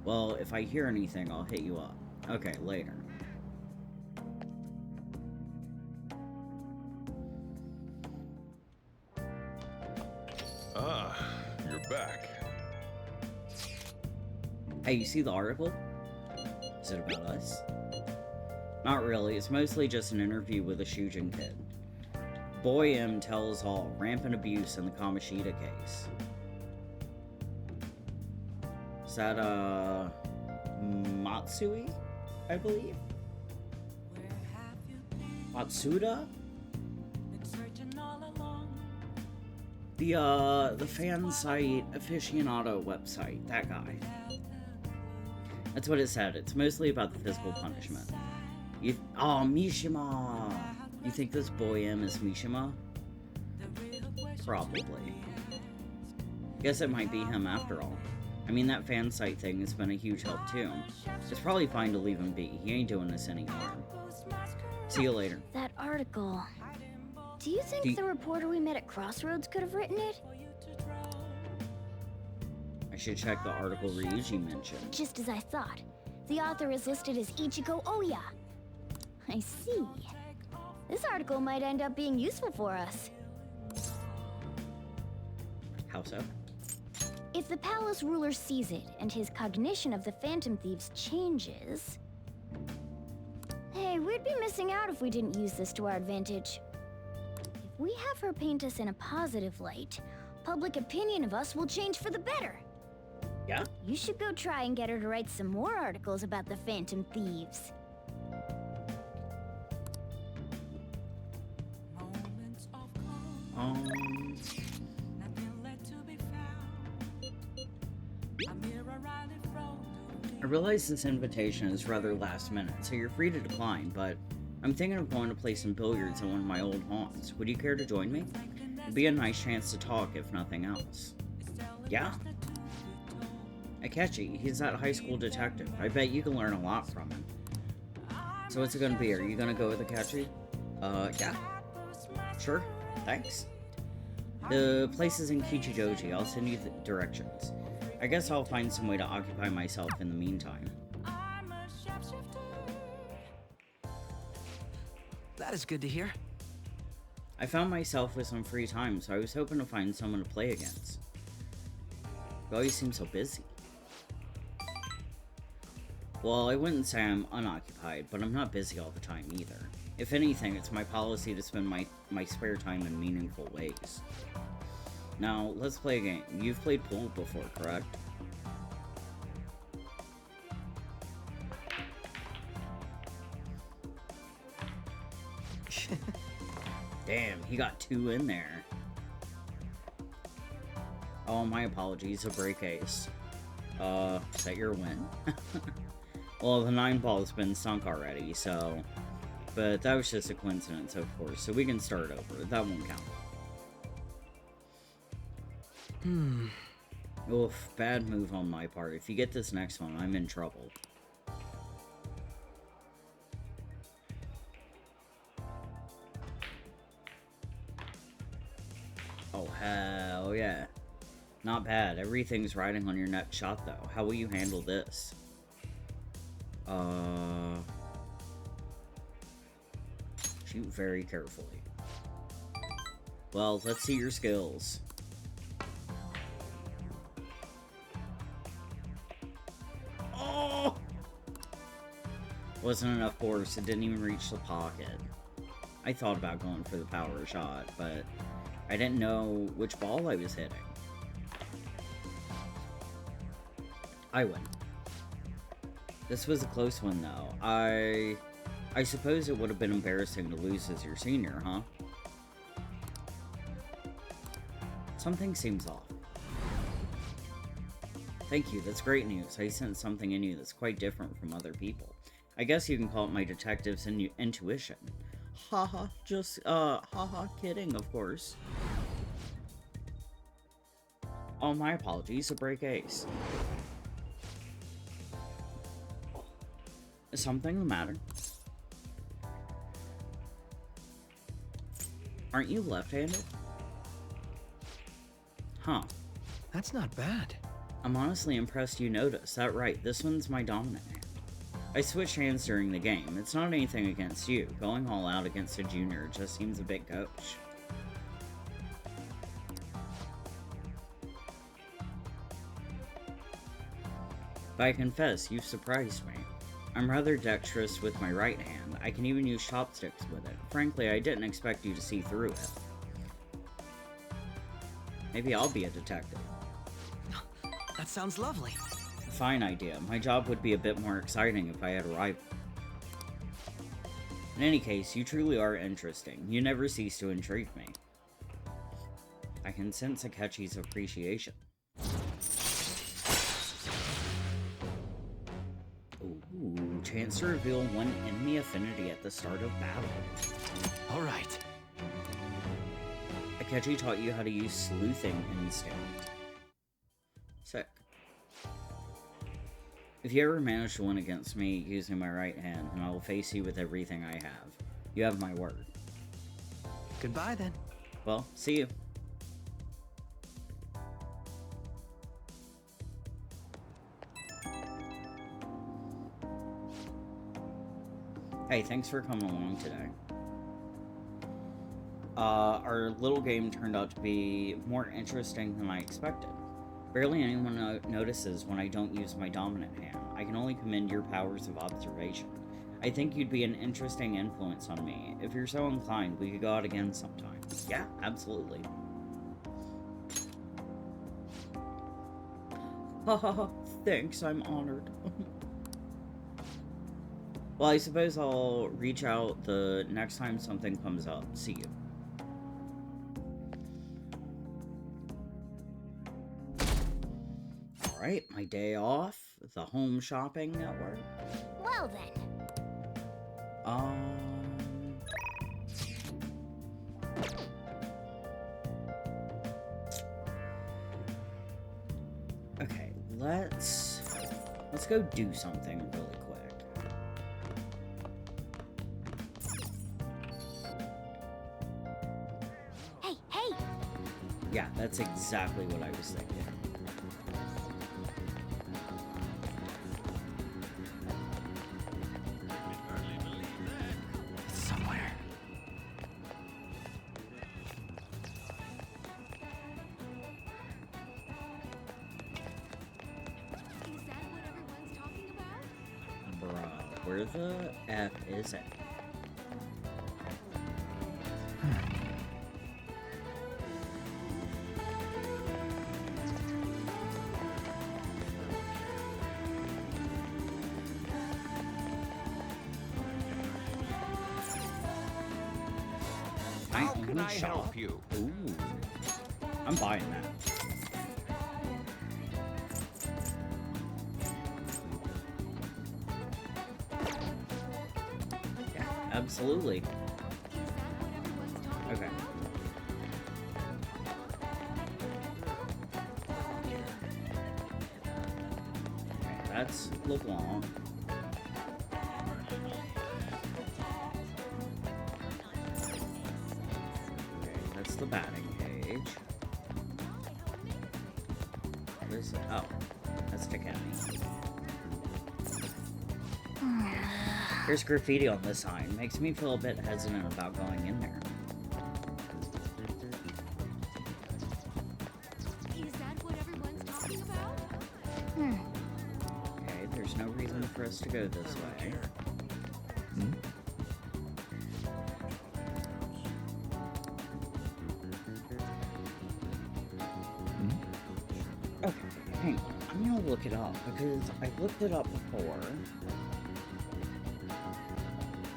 Well, if I hear anything, I'll hit you up. Okay, later. Ah, you're back. Hey, you see the article? Is it about us? Not really, it's mostly just an interview with a Shujin kid. Boy M tells all, rampant abuse in the Kamishita case. Is that, Matsui, I believe? Matsuda? The fan site aficionado website, that guy. That's what it said. It's mostly about the physical punishment. Oh, Mishima! You think this boy M is Mishima? Probably. Guess it might be him after all. I mean, that fan site thing has been a huge help too. It's probably fine to leave him be. He ain't doing us any harm. See you later. That article. Do you think the reporter we met at Crossroads could have written it? I should check the article Ryuji mentioned. Just as I thought. The author is listed as Ichigo Oya. I see. This article might end up being useful for us. How so? If the palace ruler sees it and his cognition of the Phantom Thieves changes... Hey, we'd be missing out if we didn't use this to our advantage. If we have her paint us in a positive light, public opinion of us will change for the better. Yeah? You should go try and get her to write some more articles about the Phantom Thieves. I realize this invitation is rather last minute, so you're free to decline, but I'm thinking of going to play some billiards at one of my old haunts. Would you care to join me? It'd be a nice chance to talk, if nothing else. Yeah? Akechi, he's that high school detective. I bet you can learn a lot from him. So what's it gonna be? Are you gonna go with Akechi? Yeah. Sure. Thanks. The place is in Kichidoji. I'll send you the directions. I guess I'll find some way to occupy myself in the meantime. That is good to hear. I found myself with some free time, so I was hoping to find someone to play against. You always seem so busy. Well, I wouldn't say I'm unoccupied, but I'm not busy all the time either. If anything, it's my policy to spend my spare time in meaningful ways. Now, let's play a game. You've played pool before, correct? Damn, he got 2 in there. Oh, my apologies, a break ace. Is that your win? Well, the 9 ball's been sunk already, so... But that was just a coincidence, of course, so we can start over. That won't count. Oof, bad move on my part. If you get this next one, I'm in trouble. Oh, hell yeah. Not bad. Everything's riding on your next shot, though. How will you handle this? Shoot very carefully. Well, let's see your skills. Oh! Wasn't enough force. It didn't even reach the pocket. I thought about going for the power shot, but I didn't know which ball I was hitting. I win. This was a close one, though. I suppose it would have been embarrassing to lose as your senior, huh? Something seems off. Thank you, that's great news. I sense something in you that's quite different from other people. I guess you can call it my detective's intuition. Haha, just, haha, kidding, of course. Oh, my apologies, a break ace. Is something the matter? Aren't you left-handed? Huh. That's not bad. I'm honestly impressed you noticed. That right, this one's my dominant hand. I switched hands during the game. It's not anything against you. Going all out against a junior just seems a bit gauche. But I confess, you've surprised me. I'm rather dexterous with my right hand. I can even use chopsticks with it. Frankly, I didn't expect you to see through it. Maybe I'll be a detective. That sounds lovely. Fine idea. My job would be a bit more exciting if I had a rival. In any case, you truly are interesting. You never cease to intrigue me. I can sense Akechi's appreciation. Ooh, chance to reveal one enemy affinity at the start of battle. Alright. Akechi taught you how to use sleuthing instinct. Sick. If you ever manage to win against me using my right hand, then I will face you with everything I have. You have my word. Goodbye, then. Well, see you. Hey, thanks for coming along today. Our little game turned out to be more interesting than I expected. Barely anyone notices when I don't use my dominant hand. I can only commend your powers of observation. I think you'd be an interesting influence on me. If you're so inclined, we could go out again sometime. Yeah, absolutely. Haha, thanks, I'm honored. Well, I suppose I'll reach out the next time something comes up. See you. Alright, my day off. The home shopping network. Well then. Okay, let's go do something really quick. Hey! Yeah, that's exactly what I was thinking. Somewhere. Is that what everyone's talking about? Bruh, where the F is it? How can I help you? Ooh, I'm buying that. Yeah, absolutely. Okay. LeBlanc. Okay, that's the batting cage. What is it? Oh, that's Kawakami. There's graffiti on the sign. Makes me feel a bit hesitant about going in there. Is that what everyone's talking about? Okay, there's no reason for us to go this way. Okay, hang on. I'm gonna look it up because I looked it up before.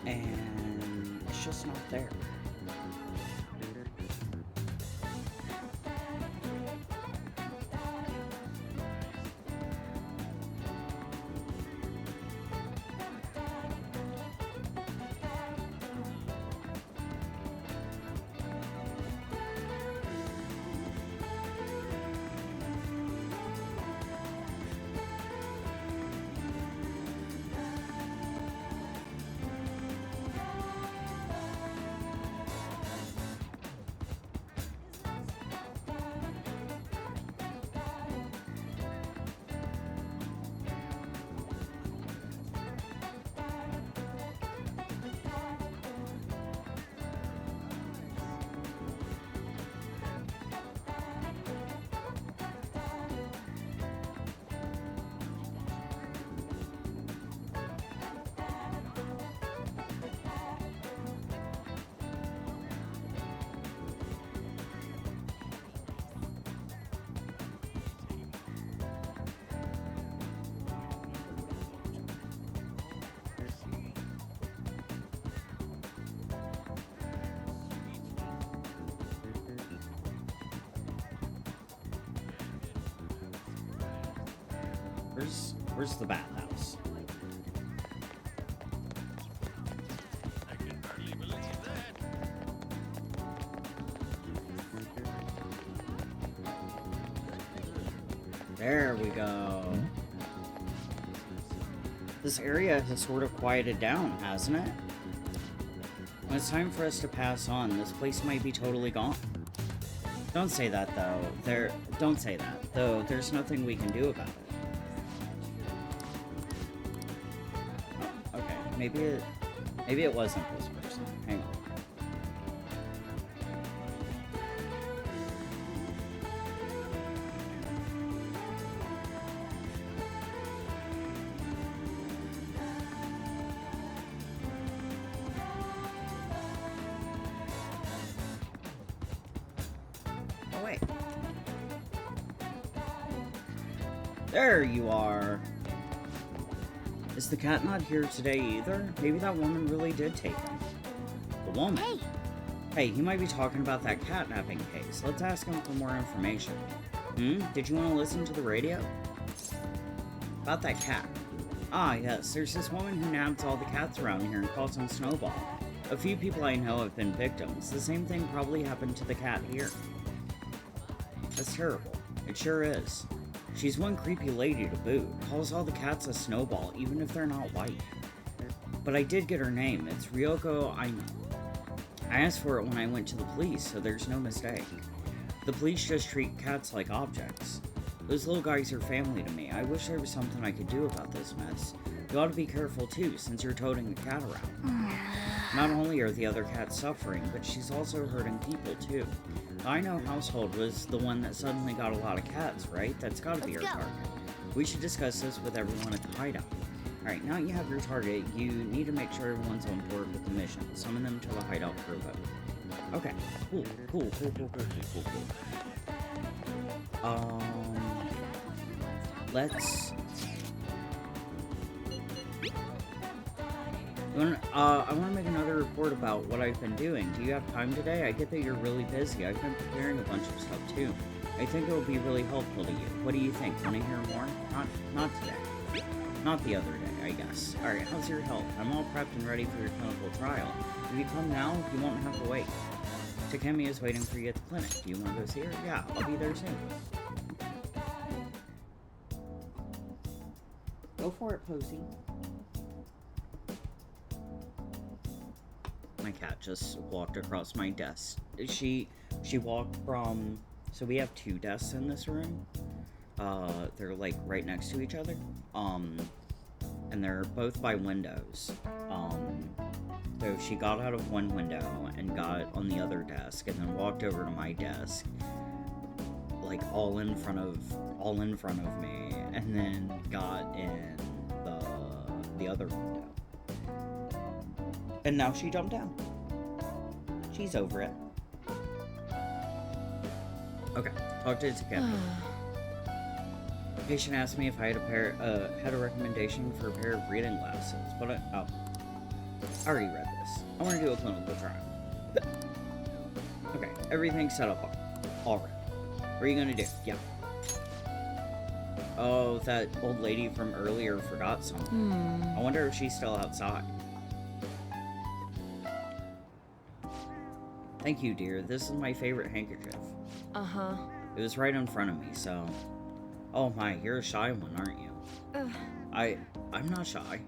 And it's just not there. Where's the bathhouse? I can hardly believe that. There we go. This area has sort of quieted down, hasn't it? When it's time for us to pass on, this place might be totally gone. Don't say that, though. Don't say that, though. There's nothing we can do about it. Oh, okay. Maybe it wasn't this person. Hang on. Oh, wait. There you are. Is the cat not here today either? Maybe that woman really did take him. The woman? Hey! Hey, he might be talking about that catnapping case. Let's ask him for more information. Did you want to listen to the radio? About that cat. Ah, yes, there's this woman who naps all the cats around here and calls them Snowball. A few people I know have been victims. The same thing probably happened to the cat here. That's terrible. It sure is. She's one creepy lady to boot. Calls all the cats a Snowball, even if they're not white. But I did get her name. It's Ryoko Aino. I asked for it when I went to the police, so there's no mistake. The police just treat cats like objects. Those little guys are family to me. I wish there was something I could do about this mess. You ought to be careful too, since you're toting the cat around. Not only are the other cats suffering, but she's also hurting people too. The Aino household was the one that suddenly got a lot of cats, right? That's gotta be our target. We should discuss this with everyone at the hideout. Alright, now you have your target, you need to make sure everyone's on board with the mission. Summon them to the hideout for a vote. Okay, cool. Let's... I want to make another report about what I've been doing. Do you have time today? I get that you're really busy. I've been preparing a bunch of stuff too. I think it will be really helpful to you. What do you think? Want to hear more? Not today. Not the other day, I guess. Alright, how's your health? I'm all prepped and ready for your clinical trial. If you come now, you won't have to wait. Takemi is waiting for you at the clinic. Do you want to go see her? Yeah, I'll be there soon. Go for it, Posey. My cat just walked across my desk. She walked from... So we have 2 desks in this room. They're like right next to each other. And they're both by windows. So she got out of one window and got on the other desk and then walked over to my desk. Like all in front of me, and then got in the other window. And now she jumped down. She's over it. Okay, talk to Takemi. Patient asked me if I had a recommendation for a pair of reading glasses, but I already read this. I want to do a clinical trial. Okay, everything's set up already. What are you gonna do? Yeah. Oh, that old lady from earlier forgot something. I wonder if she's still outside. Thank you, dear. This is my favorite handkerchief. Uh-huh. It was right in front of me, so... Oh my, you're a shy one, aren't you? I'm not shy.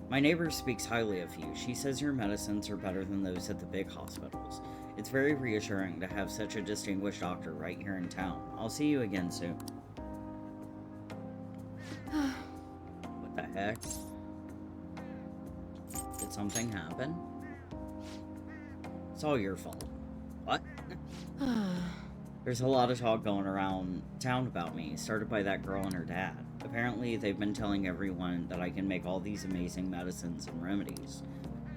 My neighbor speaks highly of you. She says your medicines are better than those at the big hospitals. It's very reassuring to have such a distinguished doctor right here in town. I'll see you again soon. What the heck? Did something happen? It's all your fault. What? There's a lot of talk going around town about me, started by that girl and her dad. Apparently, they've been telling everyone that I can make all these amazing medicines and remedies.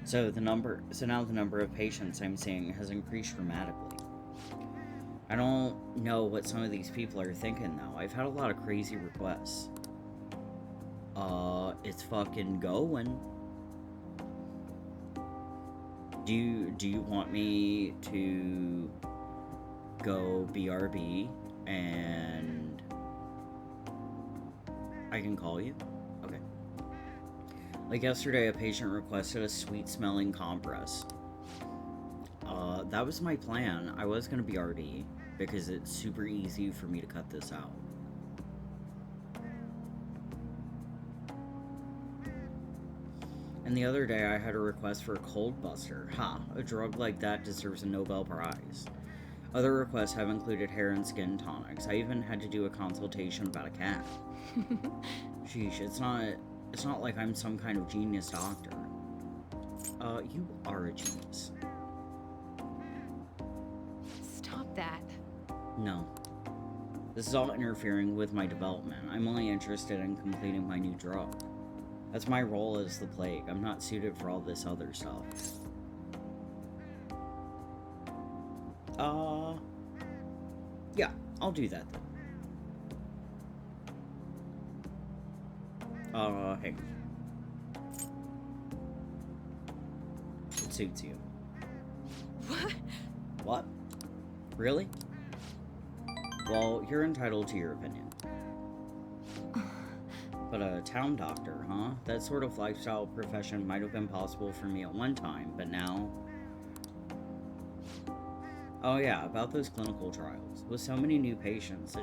So now the number of patients I'm seeing has increased dramatically. I don't know what some of these people are thinking though. I've had a lot of crazy requests. It's fucking going. Do you want me to go BRB and I can call you? Okay. Like yesterday, a patient requested a sweet-smelling compress. That was my plan. I was gonna BRB because it's super easy for me to cut this out. And the other day, I had a request for a cold buster. Ha, a drug like that deserves a Nobel Prize. Other requests have included hair and skin tonics. I even had to do a consultation about a cat. Sheesh, it's not like I'm some kind of genius doctor. You are a genius. Stop that. No. This is all interfering with my development. I'm only interested in completing my new drug. That's my role as the plague. I'm not suited for all this other stuff. Yeah, I'll do that then. Hey. It suits you. What? What? Really? Well, you're entitled to your opinion. But a town doctor, huh? That sort of lifestyle profession might have been possible for me at one time, but now... Oh yeah, about those clinical trials. With so many new patients,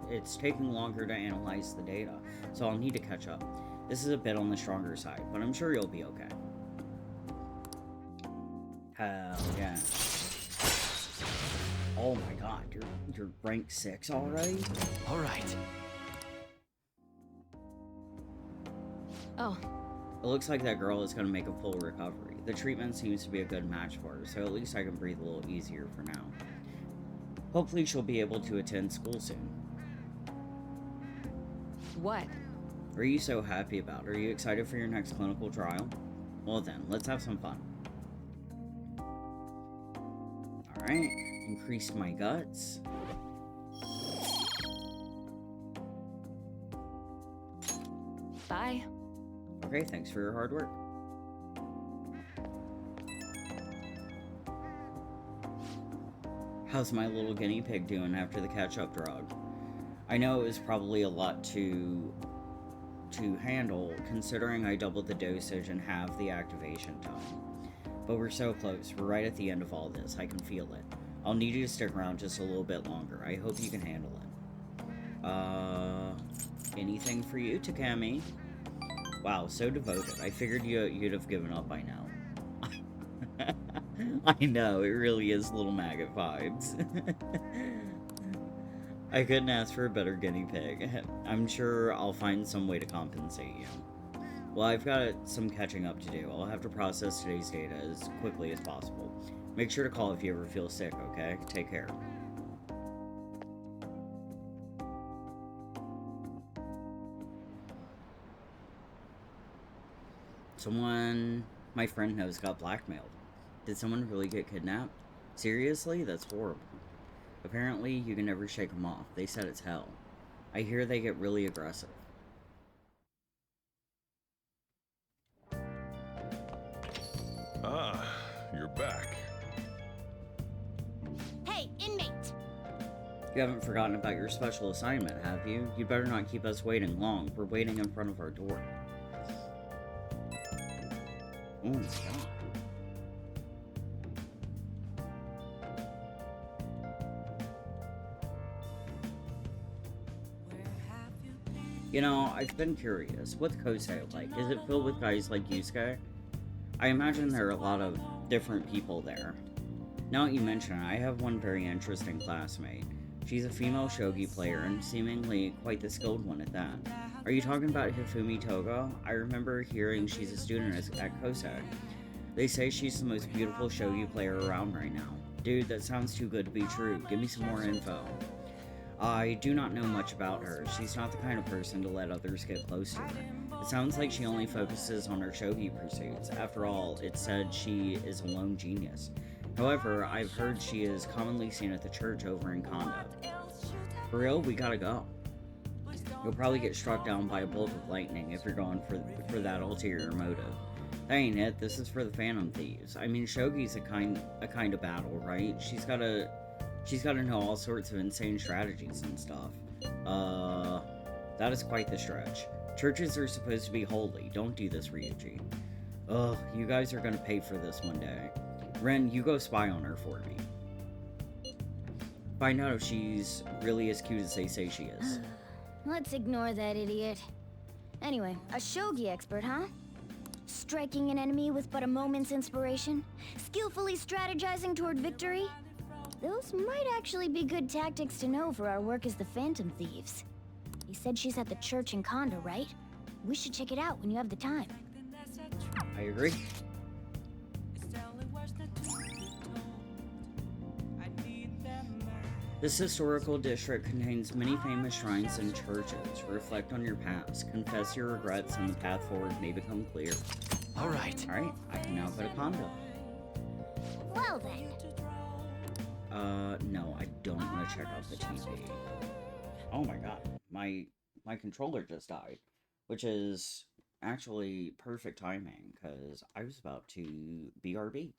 it's taking longer to analyze the data, so I'll need to catch up. This is a bit on the stronger side, but I'm sure you'll be okay. Hell yeah. Oh my god, you're rank 6 already? Alright. Oh. It looks like that girl is going to make a full recovery. The treatment seems to be a good match for her, so at least I can breathe a little easier for now. Hopefully she'll be able to attend school soon. What? What are you so happy about? Are you excited for your next clinical trial? Well then, let's have some fun. Alright, increased my guts. Bye. Okay, thanks for your hard work. How's my little guinea pig doing after the catch-up drug? I know it was probably a lot to handle, considering I doubled the dosage and halved the activation time. But we're so close. We're right at the end of all this. I can feel it. I'll need you to stick around just a little bit longer. I hope you can handle it. Anything for you, Takemi? Wow, so devoted. I figured you'd have given up by now. I know, it really is little maggot vibes. I couldn't ask for a better guinea pig. I'm sure I'll find some way to compensate you. Well, I've got some catching up to do. I'll have to process today's data as quickly as possible. Make sure to call if you ever feel sick, okay? Take care. Someone my friend knows got blackmailed. Did someone really get kidnapped? Seriously? That's horrible. Apparently, you can never shake them off. They said it's hell. I hear they get really aggressive. Ah, you're back. Hey, inmate! You haven't forgotten about your special assignment, have you? You better not keep us waiting long. We're waiting in front of our door. Oh my god. You know, I've been curious. What's Kosei like? Is it filled with guys like Yusuke? I imagine there are a lot of different people there. Now that you mention it, I have one very interesting classmate. She's a female shogi player and seemingly quite the skilled one at that. Are you talking about Hifumi Toga? I remember hearing she's a student at Kosei. They say she's the most beautiful shogi player around right now. Dude, that sounds too good to be true. Give me some more info. I do not know much about her. She's not the kind of person to let others get close to her. It sounds like she only focuses on her shogi pursuits. After all, it said she is a lone genius. However, I've heard she is commonly seen at the church over in Kondo. For real, we gotta go. You'll probably get struck down by a bolt of lightning if you're going for that ulterior motive. That ain't it. This is for the Phantom Thieves. I mean, shogi's a kind of battle, right? She's gotta know all sorts of insane strategies and stuff. That is quite the stretch. Churches are supposed to be holy. Don't do this, Ryuji. Ugh, you guys are gonna pay for this one day. Ren, you go spy on her for me. Find out if she's really as cute as they say she is. Let's ignore that idiot. Anyway, a shogi expert, huh? Striking an enemy with but a moment's inspiration? Skillfully strategizing toward victory? Those might actually be good tactics to know for our work as the Phantom Thieves. You said she's at the church in Kondo, right? We should check it out when you have the time. I agree. This historical district contains many famous shrines and churches. Reflect on your past, confess your regrets, and the path forward may become clear. Alright, I can now go to Kondo. Well then. No, I don't want to check out the TV. Oh my god, my controller just died, which is actually perfect timing, because I was about to BRB.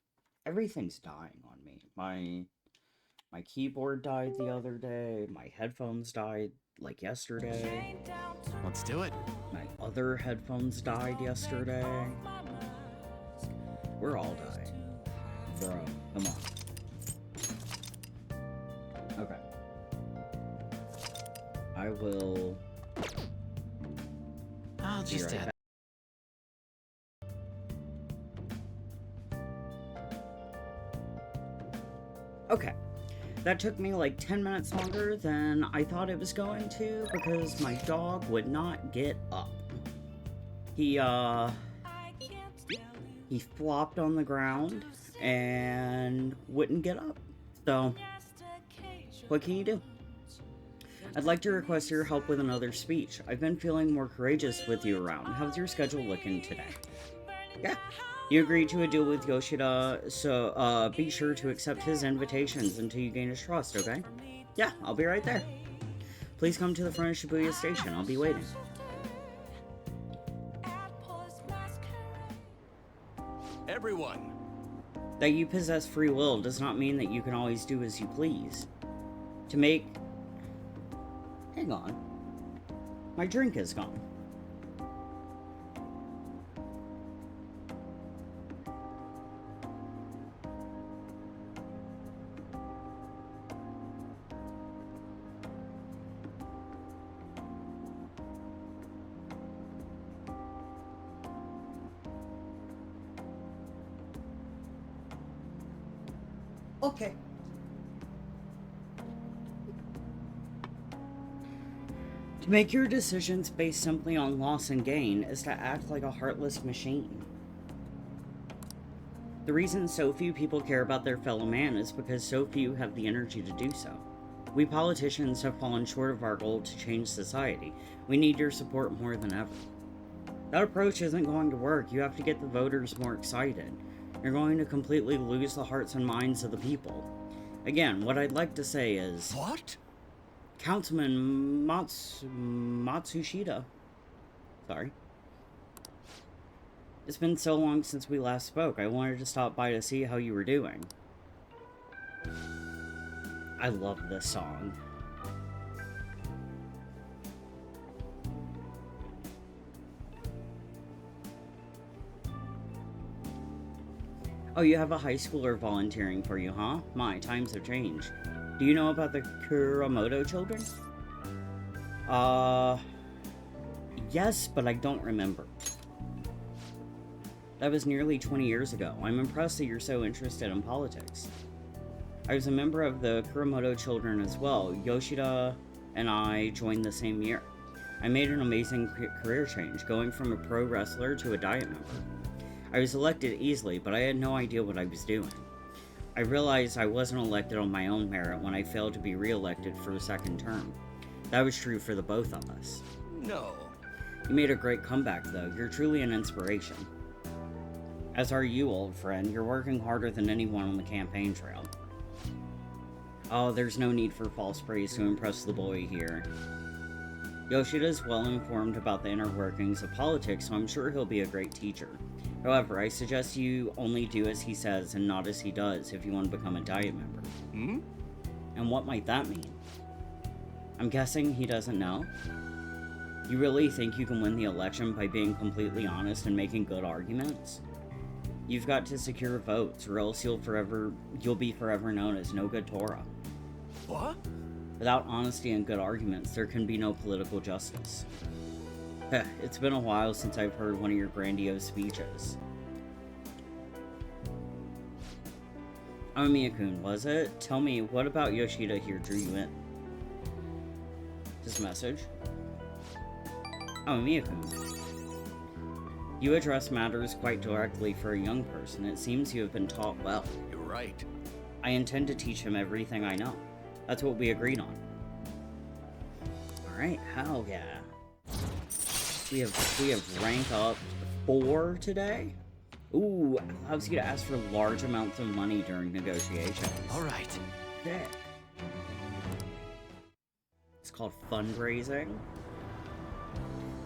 Everything's dying on me. My keyboard died the other day, my headphones died, like, yesterday. let's do it. My other headphones died yesterday. We're all dying. Bro, come on. Okay. I will... I'll just right add. back. Okay. That took me like 10 minutes longer than I thought it was going to because my dog would not get up. He flopped on the ground and wouldn't get up. So, what can you do? I'd like to request your help with another speech. I've been feeling more courageous with you around. How's your schedule looking today? Yeah. You agreed to a deal with Yoshida, so be sure to accept his invitations until you gain his trust, okay? Yeah, I'll be right there. Please come to the front of Shibuya Station. I'll be waiting. Everyone! That you possess free will does not mean that you can always do as you please. To make... Hang on. My drink is gone. Okay. To make your decisions based simply on loss and gain is to act like a heartless machine. The reason so few people care about their fellow man is because so few have the energy to do so. We politicians have fallen short of our goal to change society. We need your support more than ever. That approach isn't going to work. You have to get the voters more excited. You're going to completely lose the hearts and minds of the people. Again, what I'd like to say is... What? Councilman Matsushita. Sorry. It's been so long since we last spoke. I wanted to stop by to see how you were doing. I love this song. Oh, you have a high schooler volunteering for you, huh? My, times have changed. Do you know about the Kuramoto children? Yes, but I don't remember. That was nearly 20 years ago. I'm impressed that you're so interested in politics. I was a member of the Kuramoto children as well. Yoshida and I joined the same year. I made an amazing career change, going from a pro wrestler to a diet member. I was elected easily, but I had no idea what I was doing. I realized I wasn't elected on my own merit when I failed to be re-elected for a second term. That was true for the both of us. No. You made a great comeback, though. You're truly an inspiration. As are you, old friend. You're working harder than anyone on the campaign trail. Oh, there's no need for false praise to impress the boy here. Yoshida is well informed about the inner workings of politics, so I'm sure he'll be a great teacher. However, I suggest you only do as he says and not as he does if you want to become a diet member. Hmm? And what might that mean? I'm guessing he doesn't know? You really think you can win the election by being completely honest and making good arguments? You've got to secure votes, or else you'll be forever known as no good Torah. What? Without honesty and good arguments, there can be no political justice. It's been a while since I've heard one of your grandiose speeches. Amamiya-kun, was it? Tell me, what about Yoshida here drew you in? This message? Amamiya-kun. You address matters quite directly for a young person. It seems you have been taught well. You're right. I intend to teach him everything I know. That's what we agreed on. Alright, hell yeah. We have rank up 4 today. Ooh, allows you to ask for large amounts of money during negotiations. Alright. Sick. It's called fundraising.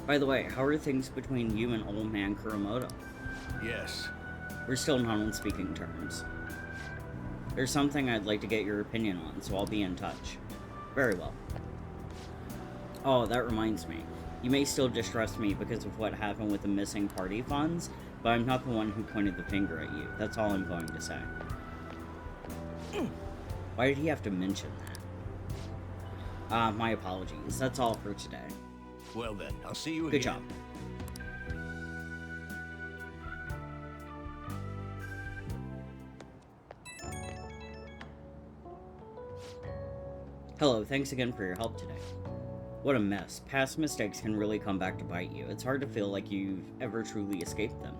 By the way, how are things between you and old man Kuramoto? Yes. We're still not on speaking terms. There's something I'd like to get your opinion on, so I'll be in touch. Very well. Oh, that reminds me. You may still distrust me because of what happened with the missing party funds, but I'm not the one who pointed the finger at you. That's all I'm going to say. Why did he have to mention that? My apologies. That's all for today. Well then, I'll see you Good again. job. Hello, thanks again for your help today. What a mess. Past mistakes can really come back to bite you. It's hard to feel like you've ever truly escaped them.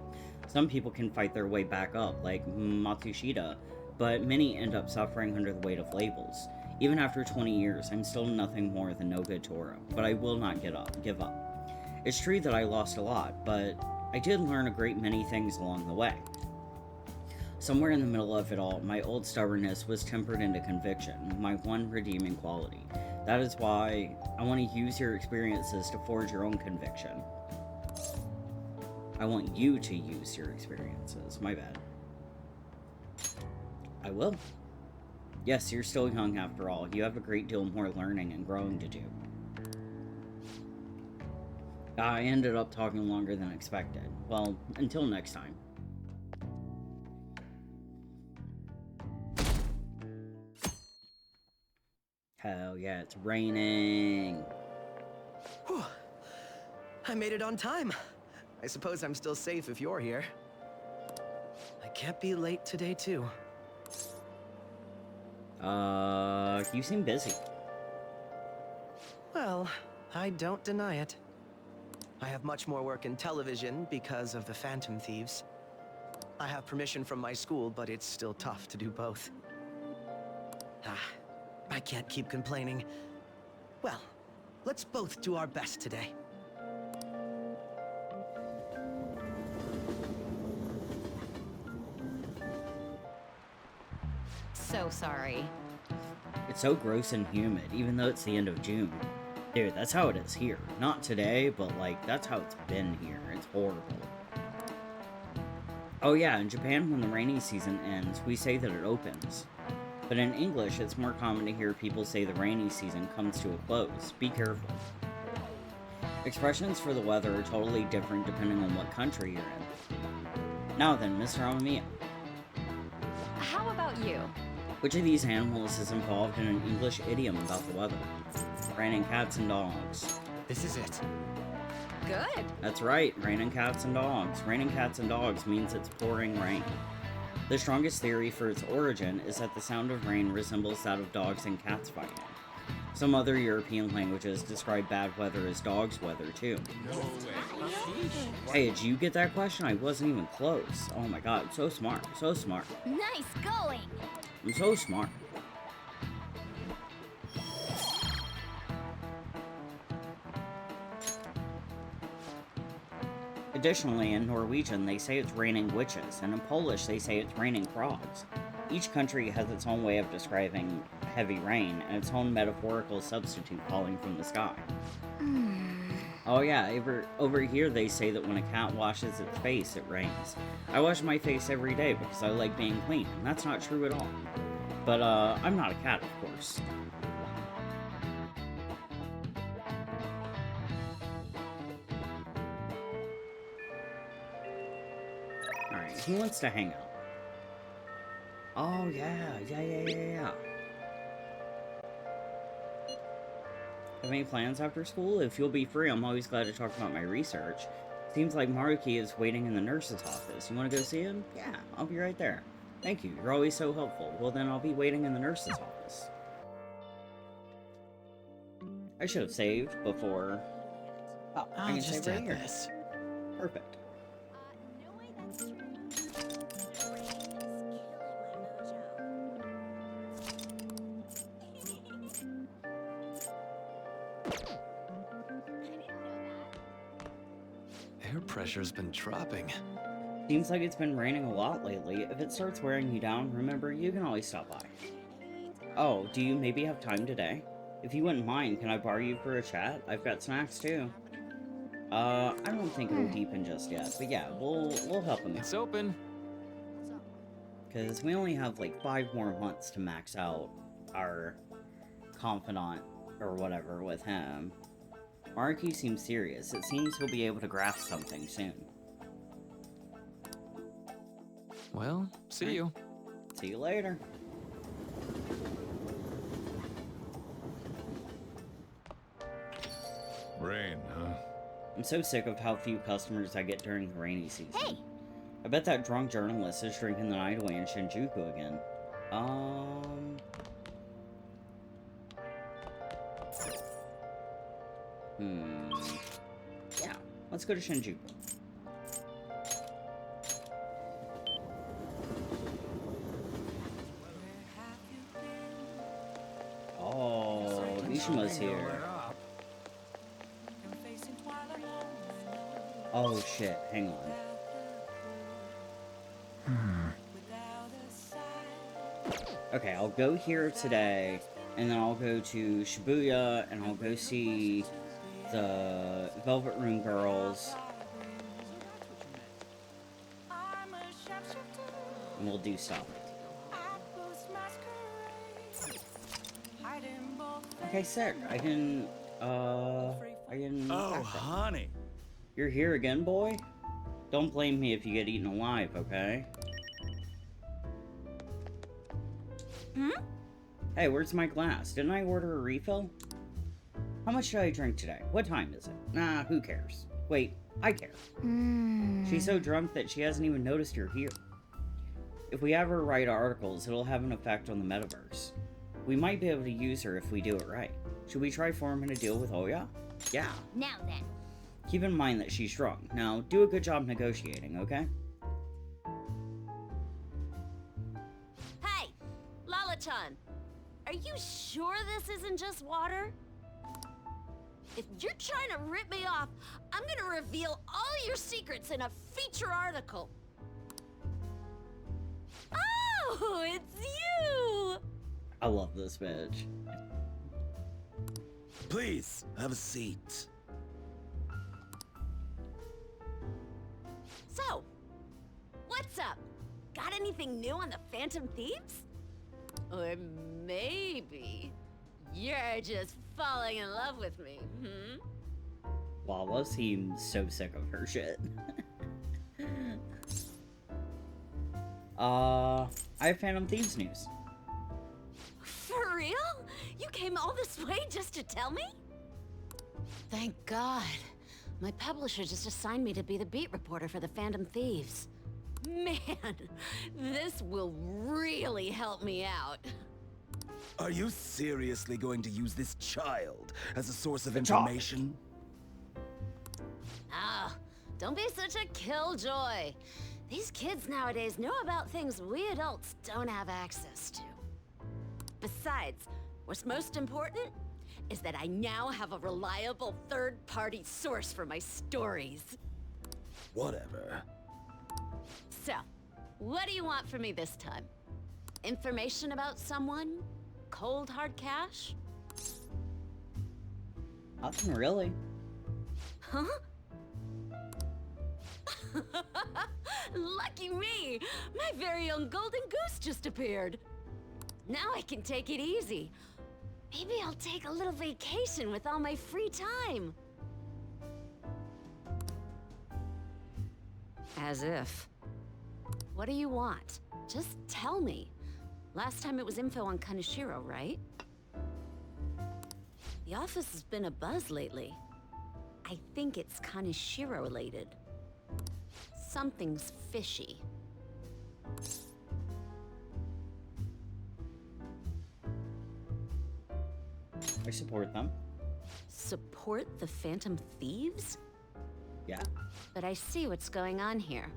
Some people can fight their way back up, like Matsushita, but many end up suffering under the weight of labels. Even after 20 years, I'm still nothing more than no good Toro, but I will not give up. It's true that I lost a lot, but I did learn a great many things along the way. Somewhere in the middle of it all, my old stubbornness was tempered into conviction, my one redeeming quality. That is why I want to use your experiences to forge your own conviction. I want you to use your experiences. My bad. I will. Yes, you're still young after all. You have a great deal more learning and growing to do. I ended up talking longer than expected. Well, until next time. Hell yeah, it's raining. Whew. I made it on time. I suppose I'm still safe if you're here. I can't be late today, too. You seem busy. Well, I don't deny it. I have much more work in television because of the Phantom Thieves. I have permission from my school, but it's still tough to do both. I can't keep complaining. Well, let's both do our best today. So sorry. It's so gross and humid, even though it's the end of June. Dude, that's how it is here. Not today, but like, that's how it's been here. It's horrible. Oh yeah, in Japan, when the rainy season ends, we say that it opens. But in English, it's more common to hear people say the rainy season comes to a close. Be careful. Expressions for the weather are totally different depending on what country you're in. Now then, Mr. Amamiya. How about you? Which of these animals is involved in an English idiom about the weather? Raining cats and dogs. This is it. Good. That's right, raining cats and dogs. Raining cats and dogs means it's pouring rain. The strongest theory for its origin is that the sound of rain resembles that of dogs and cats fighting. Some other European languages describe bad weather as dog's weather, too. No way. Hey, did you get that question? I wasn't even close. Oh my god, so smart, so smart. Nice going! I'm so smart. Additionally, in Norwegian, they say it's raining witches, and in Polish, they say it's raining frogs. Each country has its own way of describing heavy rain, and its own metaphorical substitute falling from the sky. Oh yeah, over here they say that when a cat washes its face, it rains. I wash my face every day because I like being clean, and that's not true at all. But, I'm not a cat, of course. Alright, who wants to hang out? Oh, yeah. Have any plans after school? If you'll be free, I'm always glad to talk about my research. Seems like Maruki is waiting in the nurse's office. You want to go see him? Yeah, I'll be right there. Thank you, you're always so helpful. Well then, I'll be waiting in the nurse's office. I should have saved before... Oh, I can save right here. Perfect. Air pressure's been dropping. Seems like it's been raining a lot lately. If it starts wearing you down, remember, you can always stop by. Oh, do you maybe have time today? If you wouldn't mind, can I borrow you for a chat? I've got snacks too. I don't think it'll deepen just yet, but yeah, we'll help him. It's open. Because we only have like 5 more months to max out our confidant or whatever with him. Maruki seems serious. It seems he'll be able to grasp something soon. Well, see you. See you later. Rain, huh? I'm so sick of how few customers I get during the rainy season. Hey! I bet that drunk journalist is drinking the night away in Shinjuku again. Yeah, let's go to Shinjuku. Oh, Mishima's here. Oh shit, hang on. Okay, I'll go here today, and then I'll go to Shibuya, and I'll go see the Velvet Room girls. And we'll do stuff. Okay, sick. I can. Oh, honey. You're here again, boy? Don't blame me if you get eaten alive, okay? Hey, where's my glass? Didn't I order a refill? How much should I drink today? What time is it? Nah, who cares? Wait, I care. She's so drunk that she hasn't even noticed you're here. If we have her write articles, it'll have an effect on the metaverse. We might be able to use her if we do it right. Should we try forming a deal with Oya? Yeah. Now then. Keep in mind that she's strong. Now, do a good job negotiating, okay? Hey, Lala-chan, are you sure this isn't just water? If you're trying to rip me off, I'm gonna reveal all your secrets in a feature article. Oh, it's you! I love this bitch. Please, have a seat. So, what's up? Got anything new on the Phantom Thieves? Or maybe you're just falling in love with me, Lala seems so sick of her shit. I have Phantom Thieves news. For real? You came all this way just to tell me? Thank God. My publisher just assigned me to be the beat reporter for the Phantom Thieves. Man, this will really help me out. Are you seriously going to use this child as a source of information? Ah, don't be such a killjoy. These kids nowadays know about things we adults don't have access to. Besides, what's most important is that I now have a reliable third-party source for my stories. Whatever. So, what do you want from me this time? Information about someone? Cold hard cash? Nothing really. Huh? Lucky me! My very own golden goose just appeared. Now I can take it easy. Maybe I'll take a little vacation with all my free time. As if. What do you want? Just tell me. Last time it was info on Kaneshiro, right? The office has been a buzz lately. I think it's Kaneshiro related. Something's fishy. I support them. Support the Phantom Thieves? Yeah. But I see what's going on here.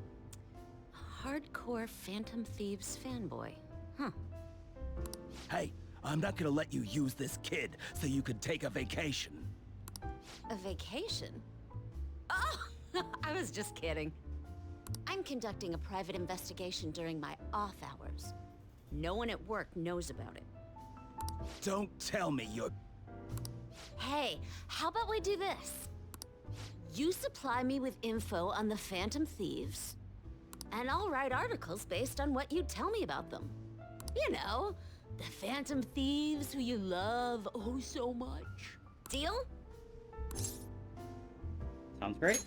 A hardcore Phantom Thieves fanboy. Huh. Hey, I'm not gonna let you use this kid so you could take a vacation. A vacation? Oh, I was just kidding. I'm conducting a private investigation during my off hours. No one at work knows about it. Don't tell me you're... Hey, how about we do this? You supply me with info on the Phantom Thieves, and I'll write articles based on what you tell me about them. You know, the Phantom Thieves who you love oh so much. Deal? Sounds great.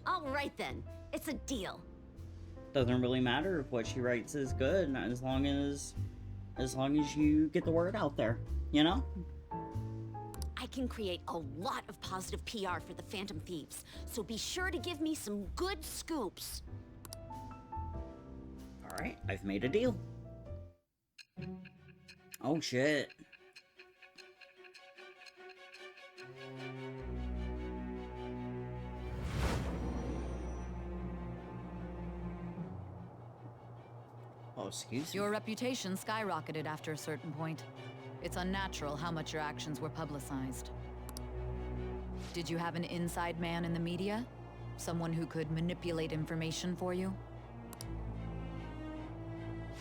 All right then, it's a deal. Doesn't really matter if what she writes is good, as long as you get the word out there, you know? I can create a lot of positive PR for the Phantom Thieves, so be sure to give me some good scoops. Alright, I've made a deal. Oh shit. Oh, excuse me. Your reputation skyrocketed after a certain point. It's unnatural how much your actions were publicized. Did you have an inside man in the media? Someone who could manipulate information for you?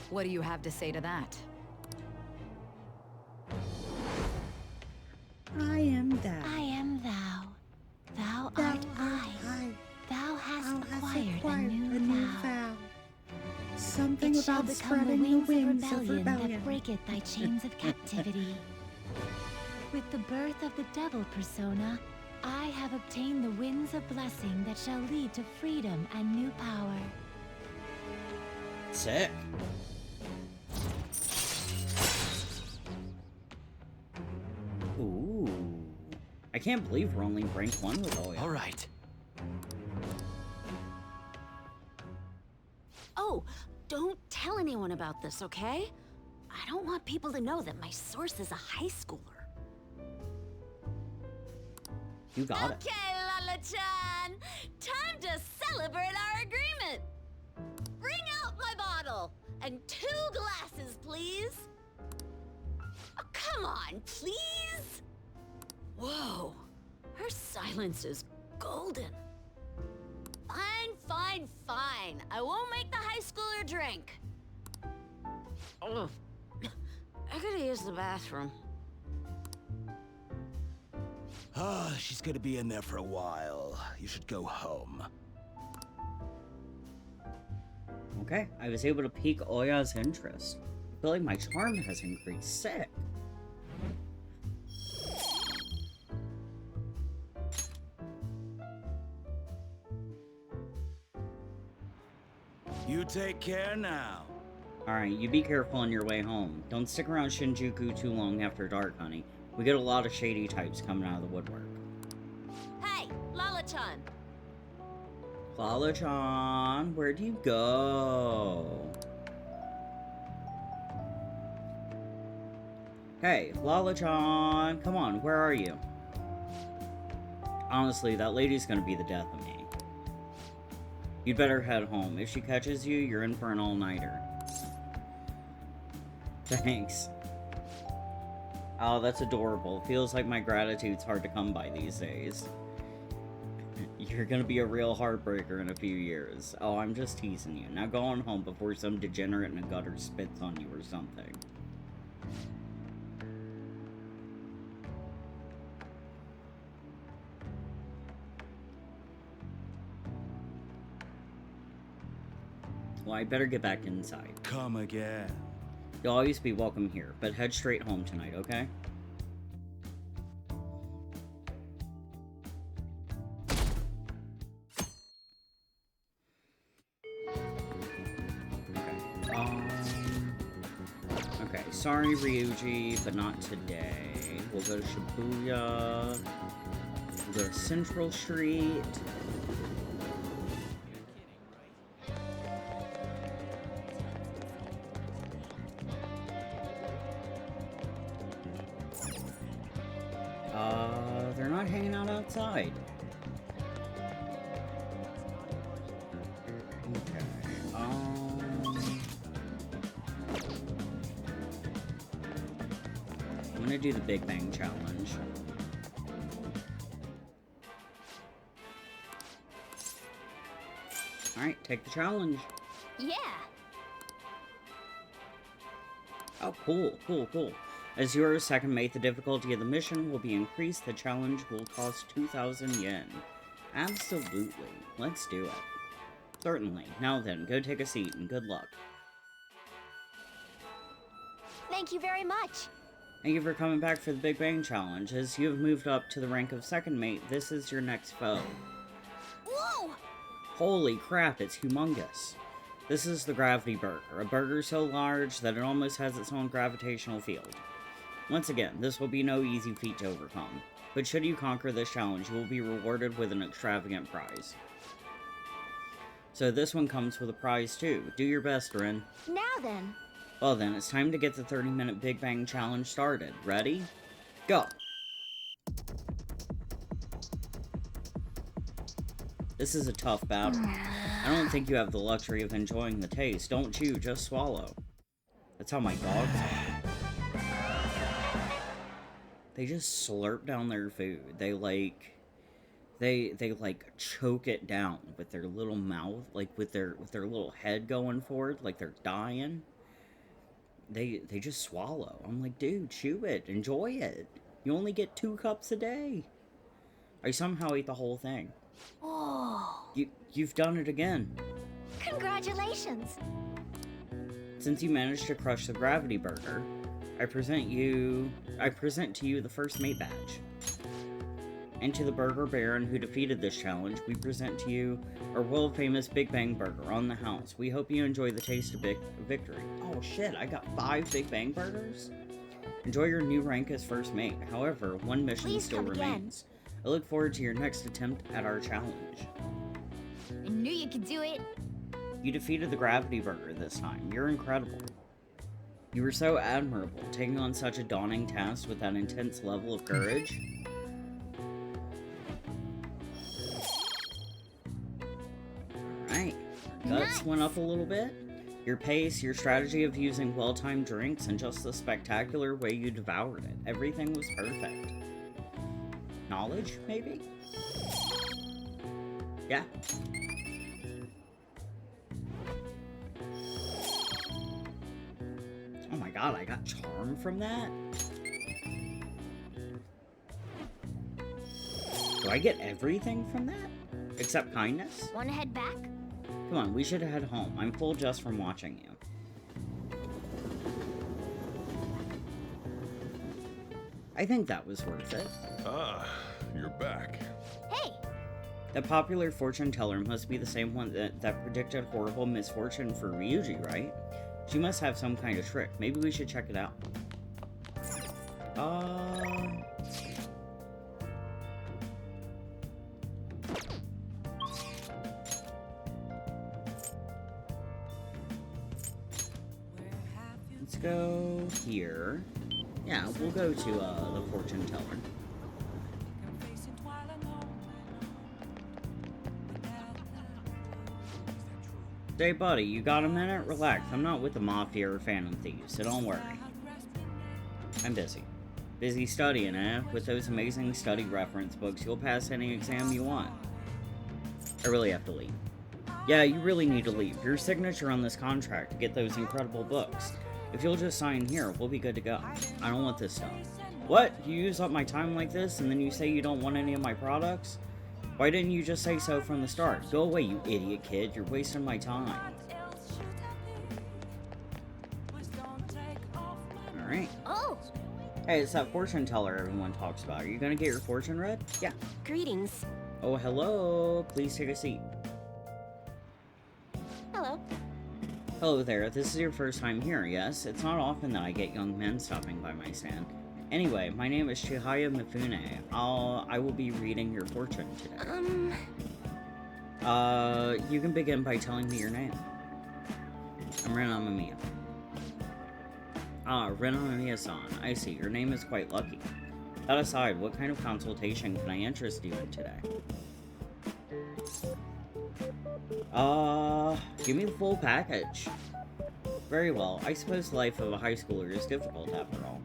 What do you have to say to that? I am thou. I am thou. Thou art I. Thou hast acquired a new vow. Something It shall about become the spreading wings the of wings of rebellion that rebellion. breaketh thy chains of captivity. With the birth of the devil persona, I have obtained the winds of blessing that shall lead to freedom and new power. Sick. Ooh. I can't believe we're only rank 1 with Oya. Alright. Oh, don't tell anyone about this, okay? I don't want people to know that my source is a high schooler. You got it. Okay, Lala-chan! Time to celebrate our agreement! Bring out my bottle! And 2 glasses, please! Oh, come on, please! Whoa, her silence is golden. Fine, fine, fine. I won't make the high schooler drink. Oh, I gotta use the bathroom. Ah, she's gonna be in there for a while. You should go home. Okay, I was able to pique Oya's interest. I feel like my charm has increased. Sick. You take care now. Alright, you be careful on your way home. Don't stick around Shinjuku too long after dark, honey. We get a lot of shady types coming out of the woodwork. Hey, Lala-chan! Lala-chan, where'd you go? Hey, Lala-chan, come on, where are you? Honestly, that lady's gonna be the death of me. You'd better head home. If she catches you, you're in for an all-nighter. Thanks. Oh, that's adorable. Feels like my gratitude's hard to come by these days. You're gonna be a real heartbreaker in a few years. Oh, I'm just teasing you. Now go on home before some degenerate in a gutter spits on you or something. Well, I better get back inside. Come again. You'll always be welcome here, but head straight home tonight, okay? Okay, sorry Ryuji, but not today. We'll go to Shibuya. We'll go to Central Street. They're not hanging out outside. Okay, I'm gonna do the Big Bang Challenge. Alright, take the challenge. Yeah. Oh, cool, cool, cool. As your second mate, the difficulty of the mission will be increased. The challenge will cost 2,000 yen. Absolutely. Let's do it. Certainly. Now then, go take a seat and good luck. Thank you very much. Thank you for coming back for the Big Bang Challenge. As you have moved up to the rank of second mate, this is your next foe. Whoa! Holy crap, it's humongous. This is the Gravity Burger, a burger so large that it almost has its own gravitational field. Once again, this will be no easy feat to overcome, but should you conquer this challenge, you will be rewarded with an extravagant prize. So this one comes with a prize too. Do your best, Rin. Now then. Well then, it's time to get the 30-minute Big Bang Challenge started. Ready? Go! This is a tough battle. I don't think you have the luxury of enjoying the taste. Don't chew, just swallow. That's how my dogs are. They just slurp down their food. They choke it down with their little mouth, like with their little head going forward, like they're dying. They just swallow. I'm like, dude, chew it, enjoy it. You only get 2 cups a day. I somehow ate the whole thing. Oh. You've done it again. Congratulations. Since you managed to crush the Gravity Burger, I present to you the first mate badge. And to the Burger Baron who defeated this challenge, we present to you our world-famous Big Bang Burger on the house. We hope you enjoy the taste of victory. Oh shit, I got 5 Big Bang Burgers? Enjoy your new rank as first mate. However, one mission still remains. I look forward to your next attempt at our challenge. I knew you could do it. You defeated the Gravity Burger this time. You're incredible. You were so admirable, taking on such a daunting task with that intense level of courage. Alright. Guts went up a little bit. Your pace, your strategy of using well-timed drinks, and just the spectacular way you devoured it. Everything was perfect. Knowledge, maybe? Yeah. Oh my god, I got charm from that? Do I get everything from that? Except kindness? Wanna head back? Come on, we should head home. I'm full just from watching you. I think that was worth it. Ah, you're back. Hey! The popular fortune teller must be the same one that predicted horrible misfortune for Ryuji, right? She must have some kind of trick. Maybe we should check it out. Let's go here. Yeah, we'll go to the fortune teller. Hey buddy, you got a minute? Relax, I'm not with the Mafia or Phantom Thieves, so don't worry. I'm busy. Busy studying, eh? With those amazing study reference books, you'll pass any exam you want. I really have to leave. Yeah, you really need to leave. Your signature on this contract to get those incredible books. If you'll just sign here, we'll be good to go. I don't want this stuff. What? You use up my time like this, and then you say you don't want any of my products? Why didn't you just say so from the start? Go away, you idiot kid. You're wasting my time. Alright. Oh! Hey, it's that fortune teller everyone talks about. Are you gonna get your fortune read? Yeah. Greetings. Oh, hello. Please take a seat. Hello. Hello there. This is your first time here, yes? It's not often that I get young men stopping by my stand. Anyway, my name is Chihaya Mifune. I will be reading your fortune today. You can begin by telling me your name. I'm Renan Mamiya. Ah, Renan Mamiya-san. I see. Your name is quite lucky. That aside, what kind of consultation can I interest you in today? Give me the full package. Very well. I suppose the life of a high schooler is difficult after all.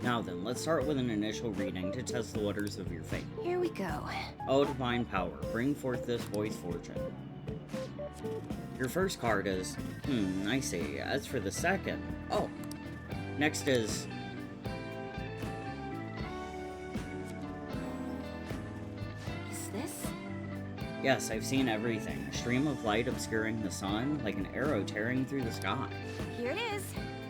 Now then, let's start with an initial reading to test the waters of your faith. Here we go. O divine power, bring forth this boy's fortune. Your first card is... I see. As for the second... Oh! Next is... Is this? Yes, I've seen everything. A stream of light obscuring the sun, like an arrow tearing through the sky. Here it is.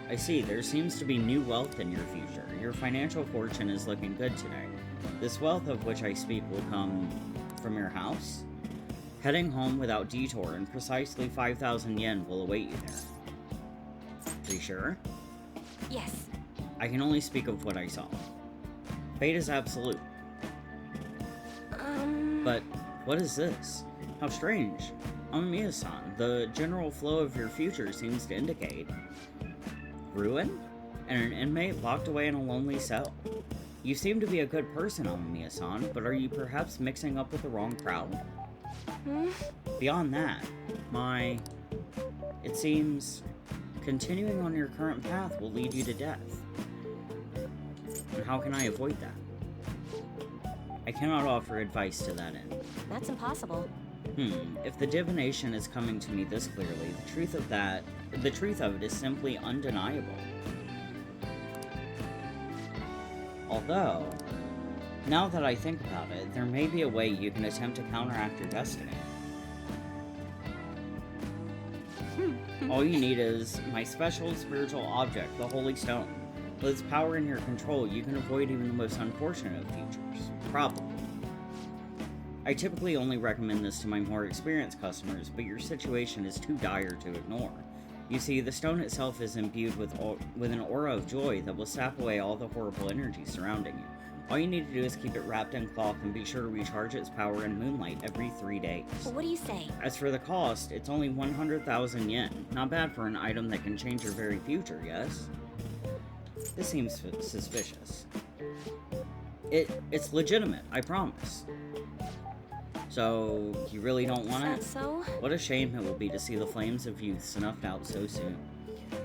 I see. There seems to be new wealth in your future. Your financial fortune is looking good today. This wealth of which I speak will come from your house. Heading home without detour and precisely 5,000 yen will await you there. Are you sure? Yes. I can only speak of what I saw. Fate is absolute. But what is this? How strange. Amamiya-san, the general flow of your future seems to indicate ruin? And an inmate locked away in a lonely cell. You seem to be a good person, Amamiya-san, but are you perhaps mixing up with the wrong crowd? Beyond that, it seems continuing on your current path will lead you to death. And how can I avoid that? I cannot offer advice to that end. That's impossible. If the divination is coming to me this clearly, the truth of it is simply undeniable. Although, now that I think about it, there may be a way you can attempt to counteract your destiny. All you need is my special spiritual object, the Holy Stone. With its power in your control, you can avoid even the most unfortunate of futures. Probably. I typically only recommend this to my more experienced customers, but your situation is too dire to ignore. You see, the stone itself is imbued with an aura of joy that will sap away all the horrible energy surrounding you. All you need to do is keep it wrapped in cloth and be sure to recharge its power in moonlight every 3 days. What do you say? As for the cost, it's only 100,000 yen. Not bad for an item that can change your very future, yes? This seems suspicious. It's legitimate, I promise. So, you really don't want it? Is that so? What a shame it will be to see the flames of youth snuffed out so soon.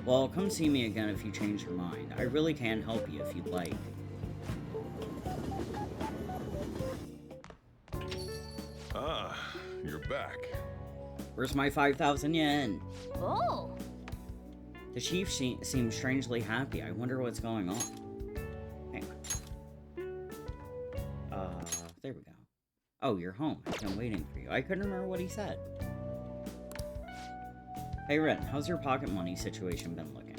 Well, come see me again if you change your mind. I really can help you if you'd like. Ah, you're back. Where's my 5,000 yen? Oh! The chief seems strangely happy. I wonder what's going on. Hang on. There we go. Oh, you're home. I've been waiting for you. I couldn't remember what he said. Hey, Ren, how's your pocket money situation been looking?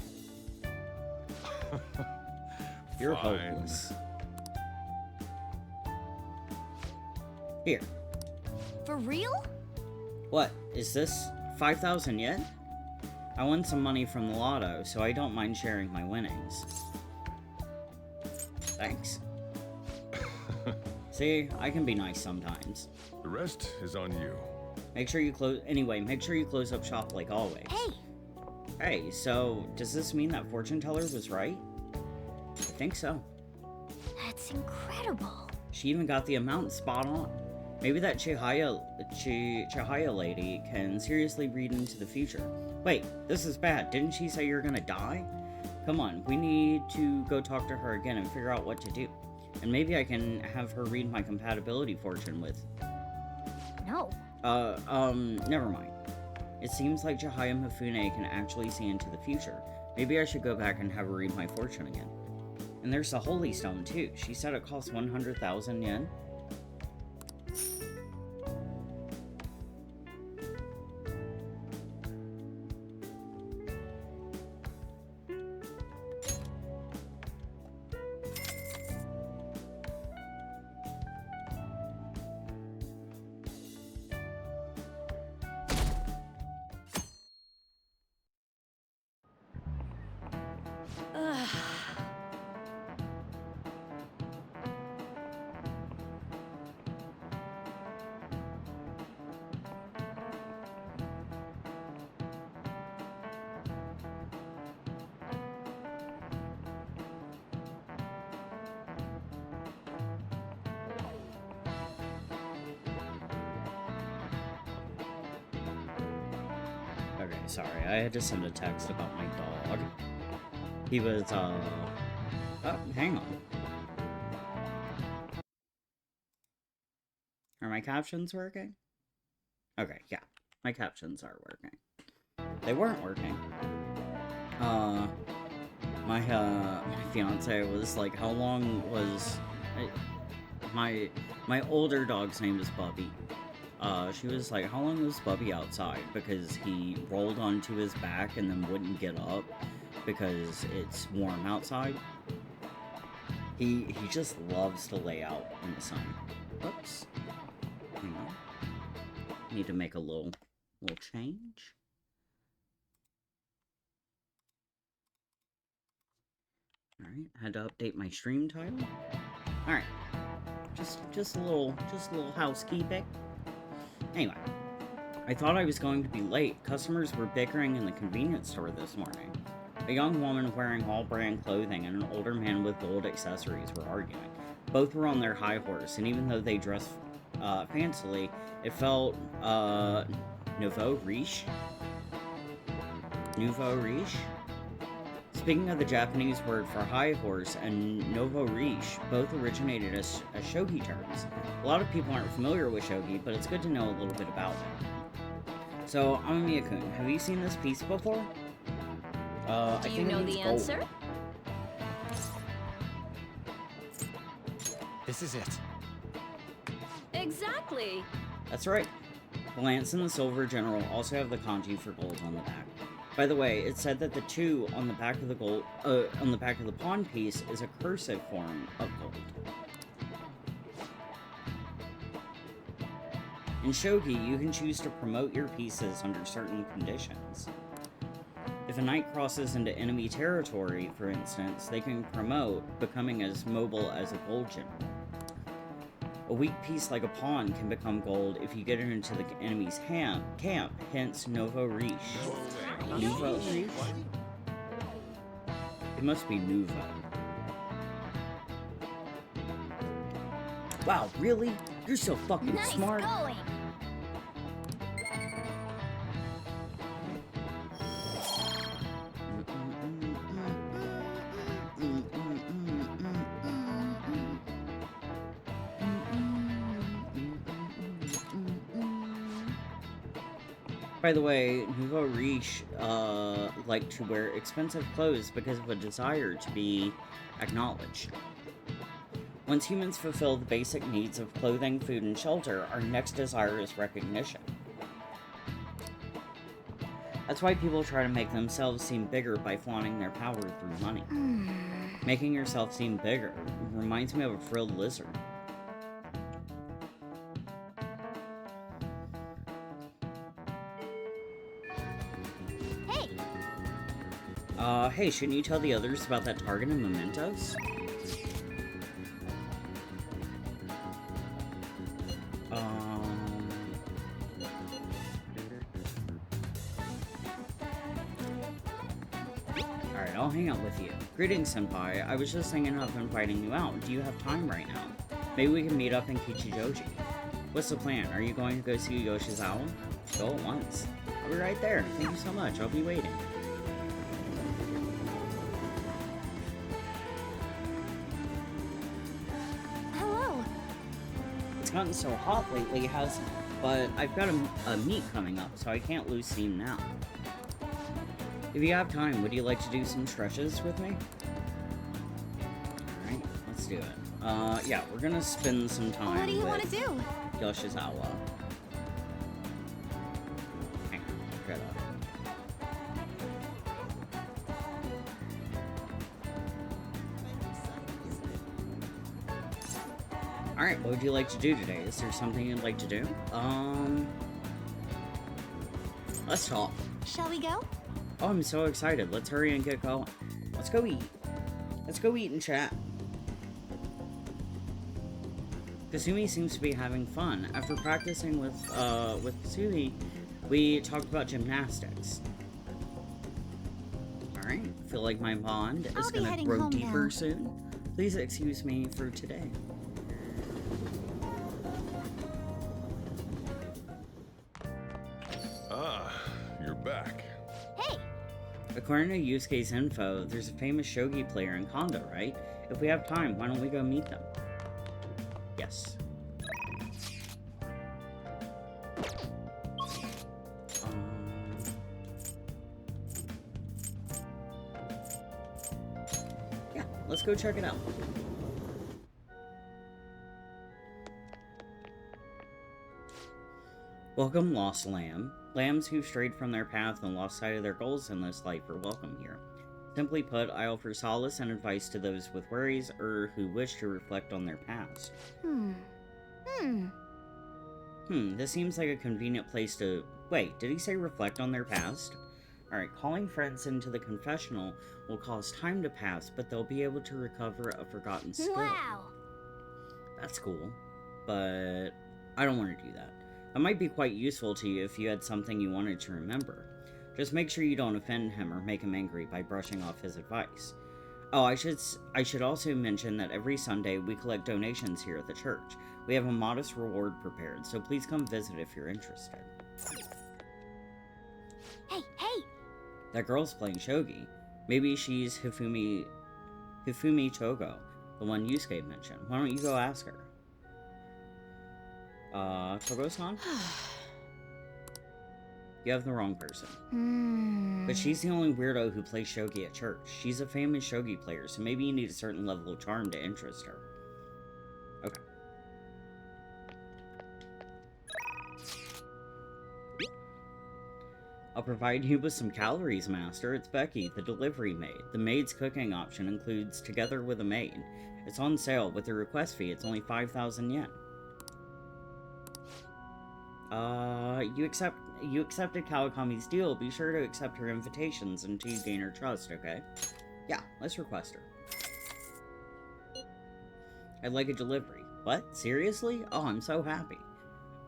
You're Fine. hopeless. Here. For real? What? Is this 5,000 yen? I won some money from the lotto, so I don't mind sharing my winnings. Thanks. See, I can be nice sometimes. The rest is on you. Make sure you close up shop like always. Hey! Hey, so does this mean that fortune teller was right? I think so. That's incredible. She even got the amount spot on. Maybe that Chihaya lady can seriously read into the future. Wait, this is bad. Didn't she say you're gonna die? Come on, we need to go talk to her again and figure out what to do. And maybe I can have her read my compatibility fortune with... No. Never mind. It seems like Chihaya Mifune can actually see into the future. Maybe I should go back and have her read my fortune again. And there's the Holy Stone, too. She said it costs 100,000 yen. Okay, sorry, I had to send a text about my dog. He was, oh, hang on. Are my captions working? Okay, yeah, my captions are working. They weren't working. My fiance was like, how long was... My older dog's name is Bubby. She was like, how long was Bubby outside? Because he rolled onto his back and then wouldn't get up because it's warm outside. He just loves to lay out in the sun. Whoops. Hang on. Need to make a little change. Alright, had to update my stream title. Alright. Just a little housekeeping. Anyway, I thought I was going to be late. Customers were bickering in the convenience store this morning. A young woman wearing all-brand clothing and an older man with gold accessories were arguing. Both were on their high horse, and even though they dressed fancily, it felt nouveau riche. Nouveau riche? Speaking of the Japanese word for high horse and nouveau riche, both originated as shogi terms. A lot of people aren't familiar with shogi, but it's good to know a little bit about it. So, Amamiya-kun, have you seen this piece before? Do you know the answer? This is it. Exactly. That's right. The lance and the silver general also have the kanji for gold on the back. By the way, it said that the 2 on the back of the pawn piece is a cursive form of gold. In shogi, you can choose to promote your pieces under certain conditions. If a knight crosses into enemy territory, for instance, they can promote, becoming as mobile as a gold gem. A weak piece like a pawn can become gold if you get it into the enemy's camp, hence Nouveau Riche. Nouveau Riche? It must be Nouveau. Wow, really? You're so fucking smart. Going. By the way, Nouveau Riche like to wear expensive clothes because of a desire to be acknowledged. Once humans fulfill the basic needs of clothing, food, and shelter, our next desire is recognition. That's why people try to make themselves seem bigger by flaunting their power through money. Making yourself seem bigger reminds me of a frilled lizard. Hey, shouldn't you tell the others about that target and mementos? Alright, I'll hang out with you. Greetings, Senpai. I was just hanging up and inviting you out. Do you have time right now? Maybe we can meet up in Kichijoji. What's the plan? Are you going to go see Yoshizawa? Go at once. I'll be right there. Thank you so much. I'll be waiting. Gotten so hot lately, hasn't it? But I've got a meet coming up, so I can't lose steam now. If you have time, would you like to do some stretches with me? Alright, let's do it. Yeah, we're gonna spend some time What do you want to do? Yoshizawa. Hang on, get up. Alright, what would you like to do today? Is there something you'd like to do? Let's talk. Shall we go? Oh, I'm so excited. Let's hurry and get going. Let's go eat. Let's go eat and chat. Kasumi seems to be having fun. After practicing with Kasumi, we talked about gymnastics. Alright, feel like my bond is gonna grow deeper soon. Please excuse me for today. You're back. Hey! According to Yusuke's info, there's a famous shogi player in Kondo, right? If we have time, why don't we go meet them? Yes. Yeah, let's go check it out. Welcome, lost lamb. Lambs who've strayed from their path and lost sight of their goals in this life are welcome here. Simply put, I offer solace and advice to those with worries or who wish to reflect on their past. This seems like a convenient place to... Wait, did he say reflect on their past? Alright, calling friends into the confessional will cause time to pass, but they'll be able to recover a forgotten skill. Wow! That's cool, but I don't want to do that. That might be quite useful to you if you had something you wanted to remember. Just make sure you don't offend him or make him angry by brushing off his advice. Oh, I should also mention that every Sunday we collect donations here at the church. We have a modest reward prepared, so please come visit if you're interested. Hey! That girl's playing shogi. Maybe she's Hifumi Togo, the one Yusuke mentioned. Why don't you go ask her? Togo-san? You have the wrong person. But she's the only weirdo who plays shogi at church. She's a famous shogi player, so maybe you need a certain level of charm to interest her. Okay. I'll provide you with some calories, Master. It's Becky, the delivery maid. The maid's cooking option includes Together with a Maid. It's on sale. With the request fee, it's only 5,000 yen. You accepted Kawakami's deal. Be sure to accept her invitations until you gain her trust, okay? Yeah, let's request her. I'd like a delivery. What? Seriously? Oh, I'm so happy.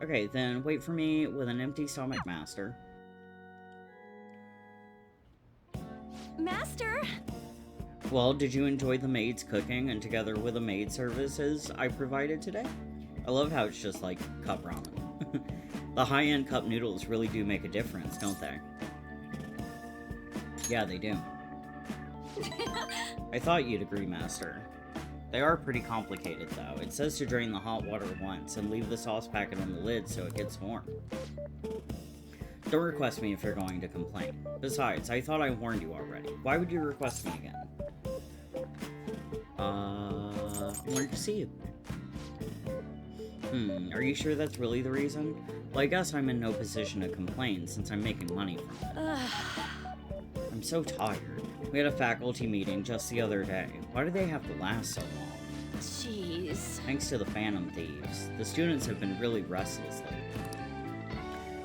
Okay, then wait for me with an empty stomach, Master. Master! Well, did you enjoy the maid's cooking and together with the maid services I provided today? I love how it's just like cup ramen. The high-end cup noodles really do make a difference, don't they? Yeah, they do. I thought you'd agree, Master. They are pretty complicated, though. It says to drain the hot water once and leave the sauce packet on the lid so it gets warm. Don't request me if you're going to complain. Besides, I thought I warned you already. Why would you request me again? I wanted to see you. Are you sure that's really the reason? Well, I guess I'm in no position to complain since I'm making money from it. I'm so tired. We had a faculty meeting just the other day. Why do they have to last so long? Jeez. Thanks to the Phantom Thieves, the students have been really restless lately.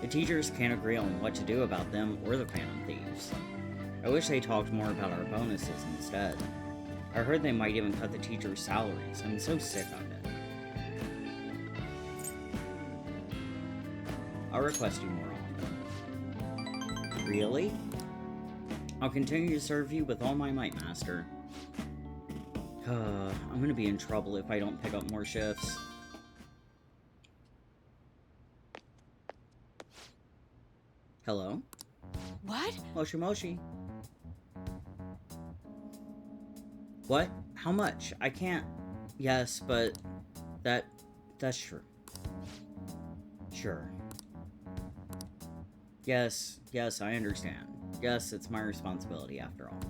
The teachers can't agree on what to do about them or the Phantom Thieves. I wish they talked more about our bonuses instead. I heard they might even cut the teachers' salaries. I'm so sick of it. I'll request you more often. Really? I'll continue to serve you with all my might, Master. I'm gonna be in trouble if I don't pick up more shifts. Hello? What? Moshi Moshi. What? How much? I can't... Yes, but... That's true. Sure. Yes, I understand. Yes, it's my responsibility after all.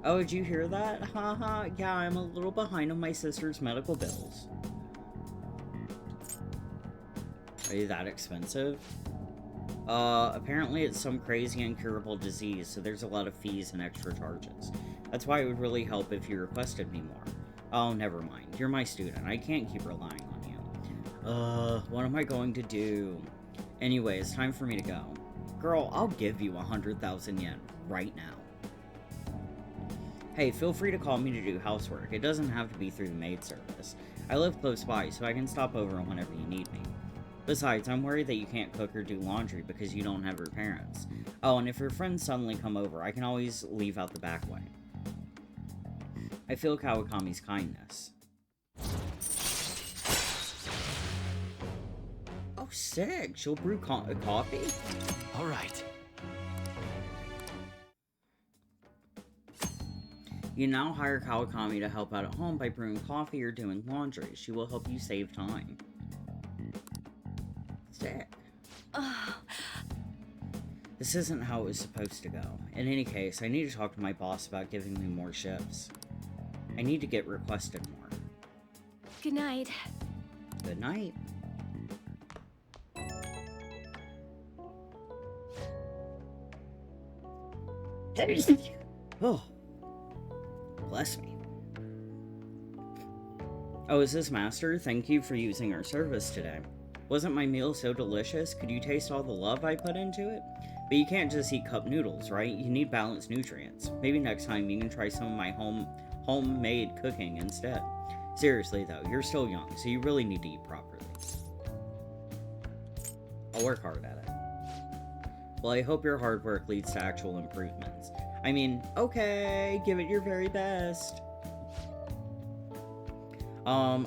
Oh, did you hear that? Haha, yeah, I'm a little behind on my sister's medical bills. Are they that expensive? Apparently it's some crazy incurable disease, so there's a lot of fees and extra charges. That's why it would really help if you requested me more. Oh, never mind. You're my student. I can't keep relying on you. What am I going to do? Anyway, it's time for me to go. Girl, I'll give you 100,000 yen right now. Hey, feel free to call me to do housework. It doesn't have to be through the maid service. I live close by, so I can stop over whenever you need me. Besides, I'm worried that you can't cook or do laundry because you don't have your parents. Oh, and if your friends suddenly come over, I can always leave out the back way. I feel Kawakami's kindness. Oh, sick! She'll brew coffee? Alright. You now hire Kawakami to help out at home by brewing coffee or doing laundry. She will help you save time. Sick. This isn't how it was supposed to go. In any case, I need to talk to my boss about giving me more shifts. I need to get requested more. Good night. Good night. Oh. Bless me. Oh, is this Master? Thank you for using our service today. Wasn't my meal so delicious? Could you taste all the love I put into it? But you can't just eat cup noodles, right? You need balanced nutrients. Maybe next time you can try some of my homemade cooking instead. Seriously though, you're still young, so you really need to eat properly. I'll work hard at it. Well, I hope your hard work leads to actual improvements. I mean, okay, give it your very best.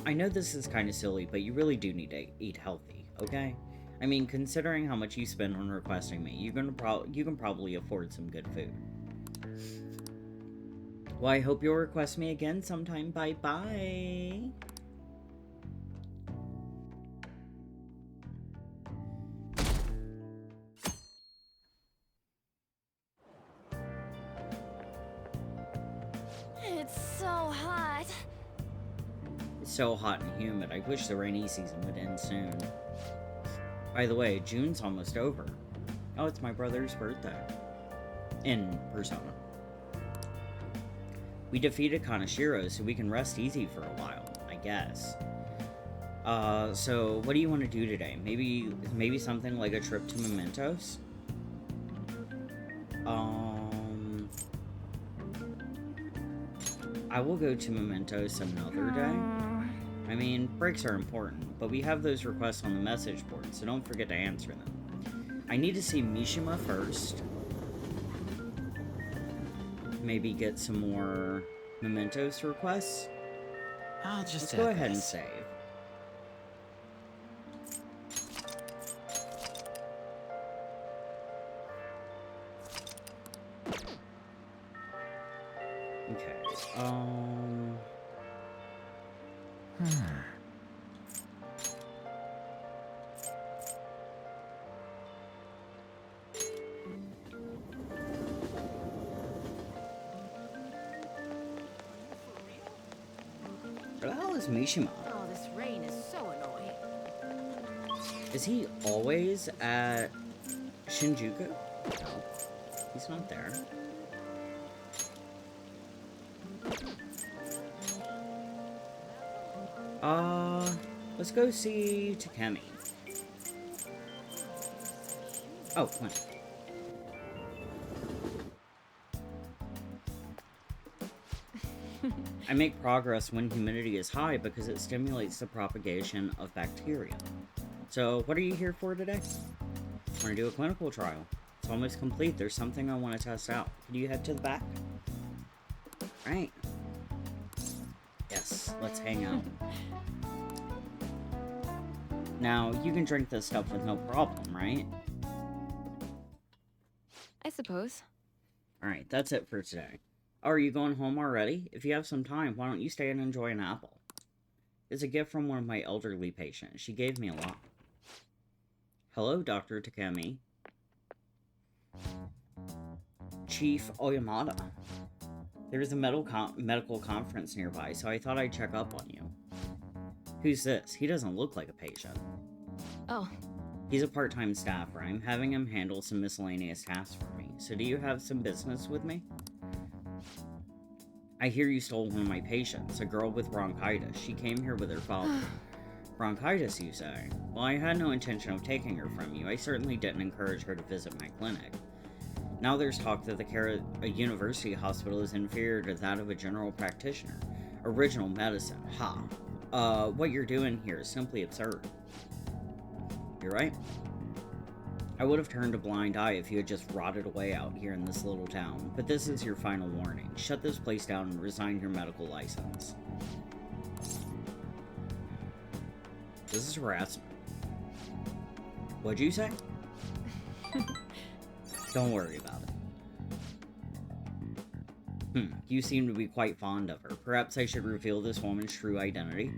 I know this is kind of silly, but you really do need to eat healthy, okay? I mean, considering how much you spend on requesting me, you can probably afford some good food. Well, I hope you'll request me again sometime. Bye-bye. It's so hot. It's so hot and humid. I wish the rainy season would end soon. By the way, June's almost over. Oh, it's my brother's birthday. In Persona. We defeated Kaneshiro, so we can rest easy for a while, I guess. So what do you want to do today? Maybe something like a trip to Mementos? I will go to Mementos another day. I mean, breaks are important, but we have those requests on the message board, so don't forget to answer them. I need to see Mishima first. Maybe get some more Mementos requests. I'll just Let's go ahead and save. Okay, Where the hell is Mishima? Oh, this rain is so annoying. Is he always at Shinjuku? No, he's not there. Let's go see Takemi. Oh, come on. I make progress when humidity is high because it stimulates the propagation of bacteria. So, what are you here for today? I want to do a clinical trial. It's almost complete. There's something I want to test out. Can you head to the back? Right. Yes, let's hang out. Now, you can drink this stuff with no problem, right? I suppose. Alright, that's it for today. Oh, are you going home already? If you have some time, why don't you stay and enjoy an apple? It's a gift from one of my elderly patients. She gave me a lot. Hello, Dr. Takemi. Chief Oyamada. There's a medical conference nearby, so I thought I'd check up on you. Who's this? He doesn't look like a patient. Oh. He's a part-time staffer. I'm having him handle some miscellaneous tasks for me. So do you have some business with me? I hear you stole one of my patients, a girl with bronchitis. She came here with her father. Bronchitis, you say? Well, I had no intention of taking her from you. I certainly didn't encourage her to visit my clinic. Now there's talk that the care at a university hospital is inferior to that of a general practitioner. Original medicine. Ha. What you're doing here is simply absurd. You're right. I would have turned a blind eye if you had just rotted away out here in this little town, but this is your final warning. Shut this place down and resign your medical license. This is harassment. What'd you say? Don't worry about it. You seem to be quite fond of her. Perhaps I should reveal this woman's true identity?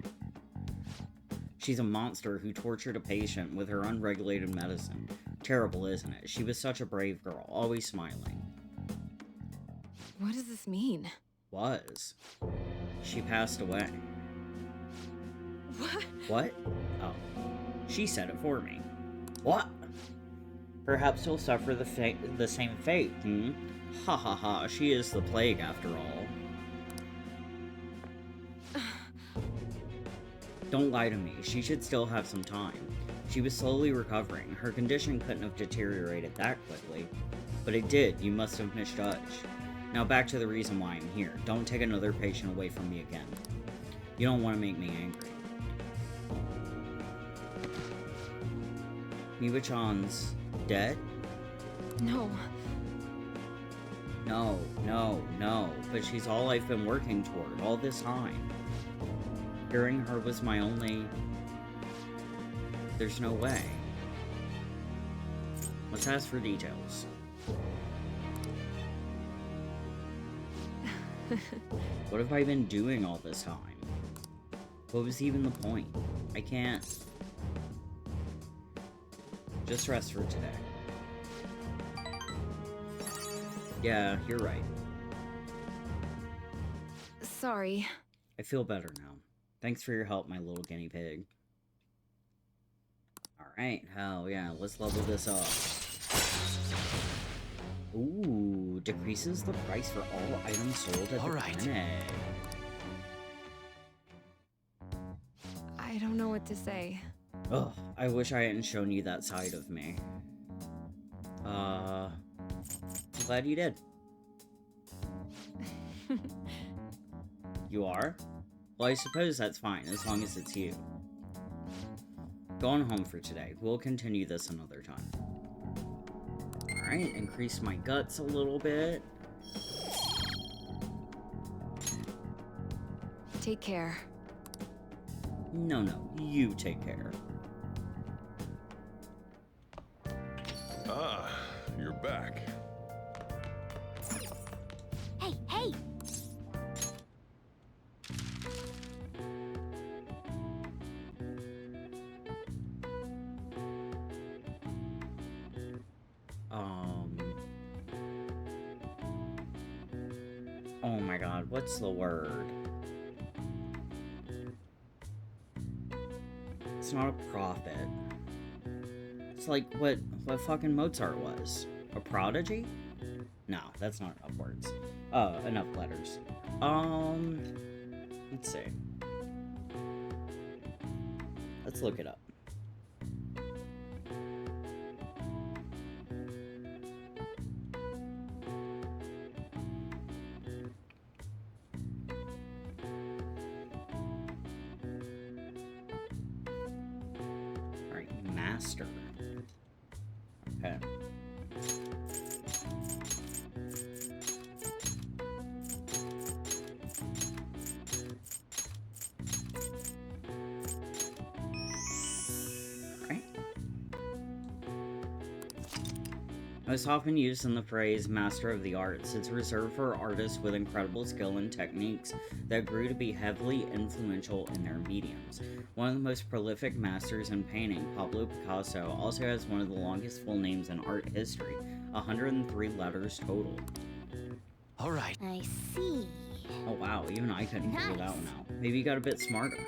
She's a monster who tortured a patient with her unregulated medicine. Terrible, isn't it? She was such a brave girl, always smiling. What does this mean? Was. She passed away. What? What? Oh. She said it for me. What? Perhaps you'll suffer the same fate, Ha ha ha, she is the plague after all. Don't lie to me, she should still have some time. She was slowly recovering. Her condition couldn't have deteriorated that quickly. But it did, you must have misjudged. Now back to the reason why I'm here. Don't take another patient away from me again. You don't want to make me angry. Miwa-chan's dead? No. No, no, no. But she's all I've been working toward all this time. Hearing her was my only... There's no way. Let's ask for details. What have I been doing all this time? What was even the point? I can't... Just rest for today. Yeah, you're right. Sorry. I feel better now. Thanks for your help, my little guinea pig. Alright, hell yeah, let's level this up. Ooh, decreases the price for all items sold at the clinic. I don't know what to say. Ugh, I wish I hadn't shown you that side of me. I'm glad you did. You are? Well, I suppose that's fine, as long as it's you. Going home for today. We'll continue this another time. Alright, increase my guts a little bit. Take care. No, you take care. Ah, you're back. Hey, hey! Oh my god, what's the word? It's not a prophet. It's like what fucking Mozart was. A prodigy? No, that's not enough words. Enough letters. Let's see. Let's look it up. Master. Okay. Right. Most often used in the phrase Master of the Arts, it's reserved for artists with incredible skill and techniques that grew to be heavily influential in their mediums. One of the most prolific masters in painting, Pablo Picasso, also has one of the longest full names in art history, 103 letters total. Alright. I see. Oh wow, even I couldn't figure that one out. Maybe you got a bit smarter.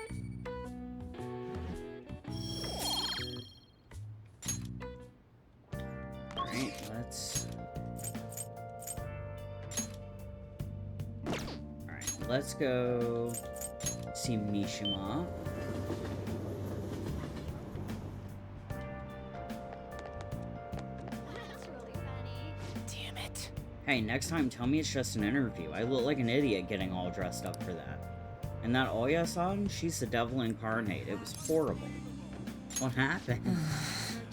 Alright, let's go see Mishima. Damn it. Hey, next time tell me it's just an interview. I look like an idiot getting all dressed up for that. And that Oya-san, she's the devil incarnate. It was horrible. What happened?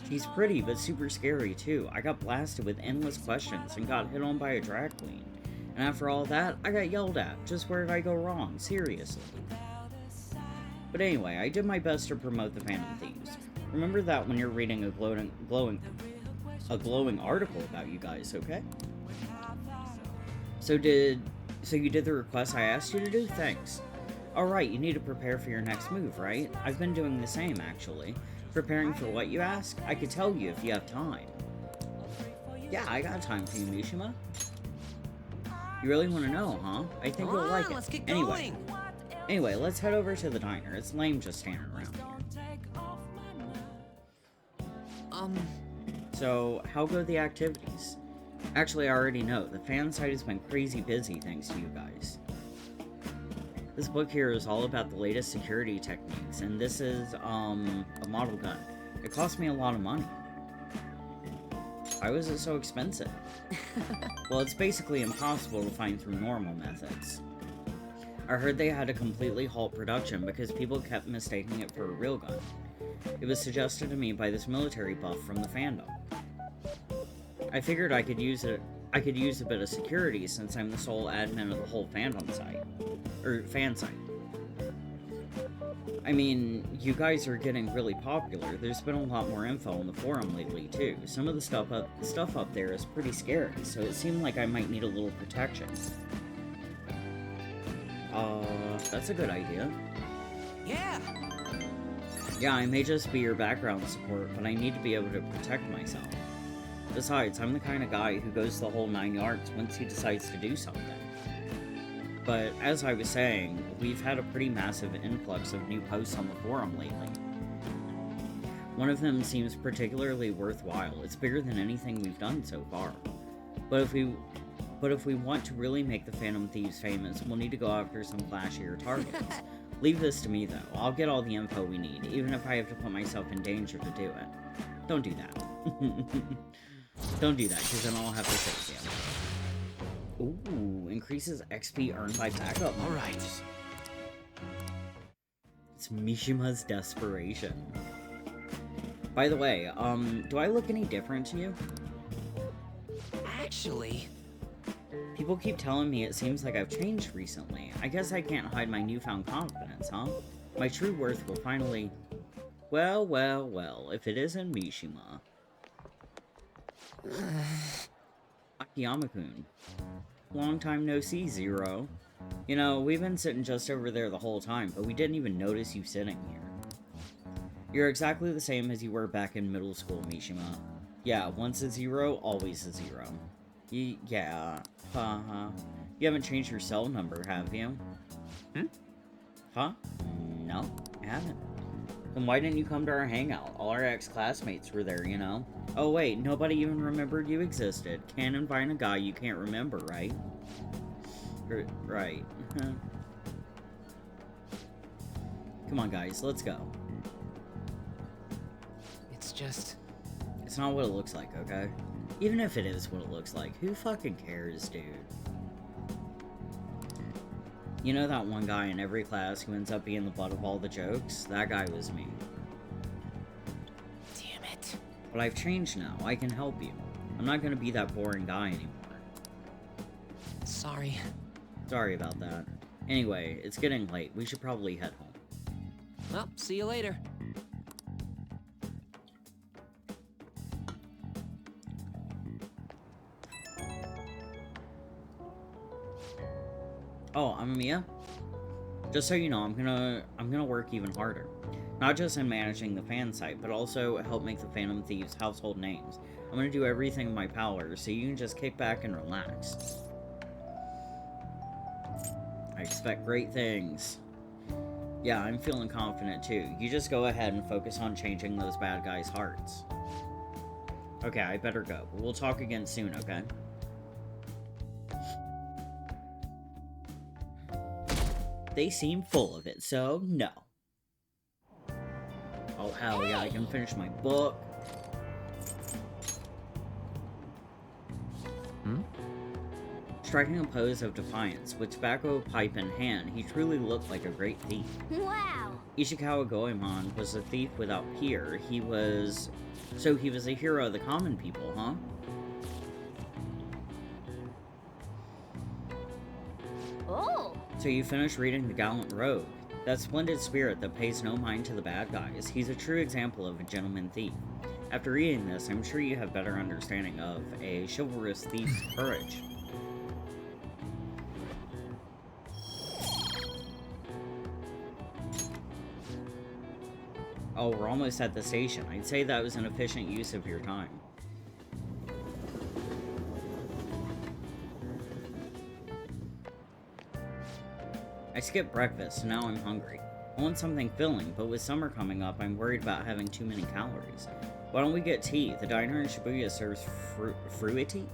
She's pretty, but super scary too. I got blasted with endless questions and got hit on by a drag queen. And after all that, I got yelled at. Just where did I go wrong? Seriously. But anyway, I did my best to promote the Phantom Thieves. Remember that when you're reading a glowing article about you guys, okay? So you did the request I asked you to do? Thanks. Alright, you need to prepare for your next move, right? I've been doing the same, actually. Preparing for what you ask? I could tell you if you have time. Yeah, I got time for you, Mishima. You really want to know, huh? I think you'll like it. Let's get Anyway, let's head over to the diner. It's lame just standing around here. So, how go the activities? Actually, I already know. The fan site has been crazy busy thanks to you guys. This book here is all about the latest security techniques, and this is, a model gun. It cost me a lot of money. Why was it so expensive? Well, it's basically impossible to find through normal methods. I heard they had to completely halt production because people kept mistaking it for a real gun. It was suggested to me by this military buff from the fandom. I figured I could use a bit of security since I'm the sole admin of the whole fandom site. Or fan site. I mean, you guys are getting really popular. There's been a lot more info on the forum lately, too. Some of the stuff up there is pretty scary, so it seemed like I might need a little protection. That's a good idea. Yeah! Yeah, I may just be your background support, but I need to be able to protect myself. Besides, I'm the kind of guy who goes the whole 9 yards once he decides to do something. But, as I was saying, we've had a pretty massive influx of new posts on the forum lately. One of them seems particularly worthwhile. It's bigger than anything we've done so far. But if we want to really make the Phantom Thieves famous, we'll need to go after some flashier targets. Leave this to me, though. I'll get all the info we need, even if I have to put myself in danger to do it. Don't do that. Don't do that, because then I'll have to save you. Ooh, increases XP earned by backup. Alright. It's Mishima's desperation. By the way, do I look any different to you? Actually... People keep telling me it seems like I've changed recently. I guess I can't hide my newfound confidence, huh? My true worth will finally... Well, well, well, if it isn't Mishima. Akiyama-kun. Long time no see, Zero. You know, we've been sitting just over there the whole time, but we didn't even notice you sitting here. You're exactly the same as you were back in middle school, Mishima. Yeah, once a zero, always a zero. Yeah, haha. You haven't changed your cell number, have you? Huh? No, I haven't. Then why didn't you come to our hangout? All our ex-classmates were there, you know? Oh wait, nobody even remembered you existed. Can't invite a guy you can't remember, right? Right. Come on, guys, let's go. It's just... It's not what it looks like, okay? Even if it is what it looks like, who fucking cares, dude? You know that one guy in every class who ends up being the butt of all the jokes? That guy was me. Damn it. But I've changed now. I can help you. I'm not gonna be that boring guy anymore. Sorry. Sorry about that. Anyway, it's getting late. We should probably head home. Well, see you later. Oh, I'm Mia? Just so you know, I'm gonna work even harder. Not just in managing the fan site, but also help make the Phantom Thieves household names. I'm gonna do everything in my power, so you can just kick back and relax. I expect great things. Yeah, I'm feeling confident too. You just go ahead and focus on changing those bad guys' hearts. Okay, I better go. But we'll talk again soon, okay? They seem full of it, so no. Oh, hell yeah, I can finish my book. Striking a pose of defiance, with tobacco pipe in hand, he truly looked like a great thief. Wow! Ishikawa Goemon was a thief without peer. He was a hero of the common people, huh? Oh! So you finished reading The Gallant Rogue. That splendid spirit that pays no mind to the bad guys. He's a true example of a gentleman thief. After reading this, I'm sure you have better understanding of a chivalrous thief's courage. Oh, we're almost at the station. I'd say that was an efficient use of your time. I skipped breakfast, so now I'm hungry. I want something filling, but with summer coming up, I'm worried about having too many calories. Why don't we get tea? The diner in Shibuya serves fruity?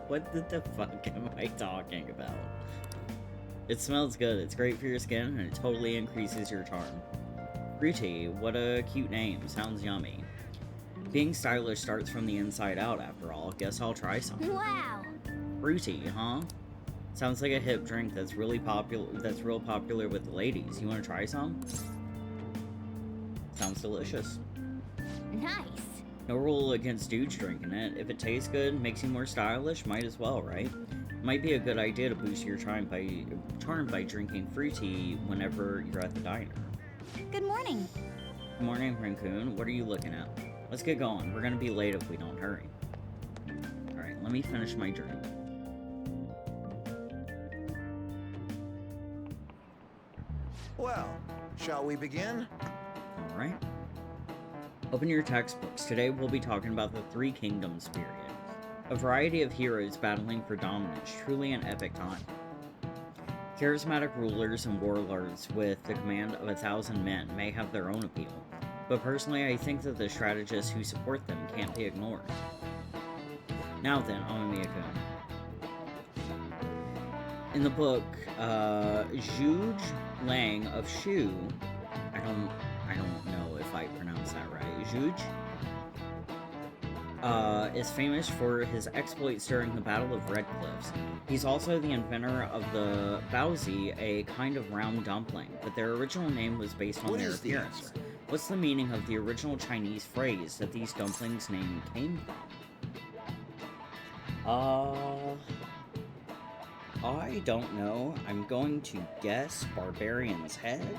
What the fuck am I talking about? It smells good, it's great for your skin, and it totally increases your charm. Fruity, what a cute name, sounds yummy. Being stylish starts from the inside out, after all. Guess I'll try some. Wow! Fruity, huh? Sounds like a hip drink that's real popular with the ladies. You want to try some? Sounds delicious. Nice! No rule against dudes drinking it. If it tastes good, makes you more stylish, might as well, right? Might be a good idea to boost your charm by drinking fruity whenever you're at the diner. Good morning. Good morning, Raccoon. What are you looking at? Let's get going. We're gonna be late if we don't hurry. Alright, let me finish my drink. Well, shall we begin? Alright. Open your textbooks. Today we'll be talking about the Three Kingdoms period. A variety of heroes battling for dominance, truly an epic time. Charismatic rulers and warlords with the command of 1,000 men may have their own appeal, but personally I think that the strategists who support them can't be ignored. Now then, Amamiya-kun. in the book, Zhuge Liang of Shu, I don't know if I pronounce that right, Zhuge, is famous for his exploits during the Battle of Red Cliffs. He's also the inventor of the baozi, a kind of round dumpling, but their original name was based on their appearance. What's the meaning of the original Chinese phrase that these dumplings' name came from? I don't know. I'm going to guess Barbarian's Head.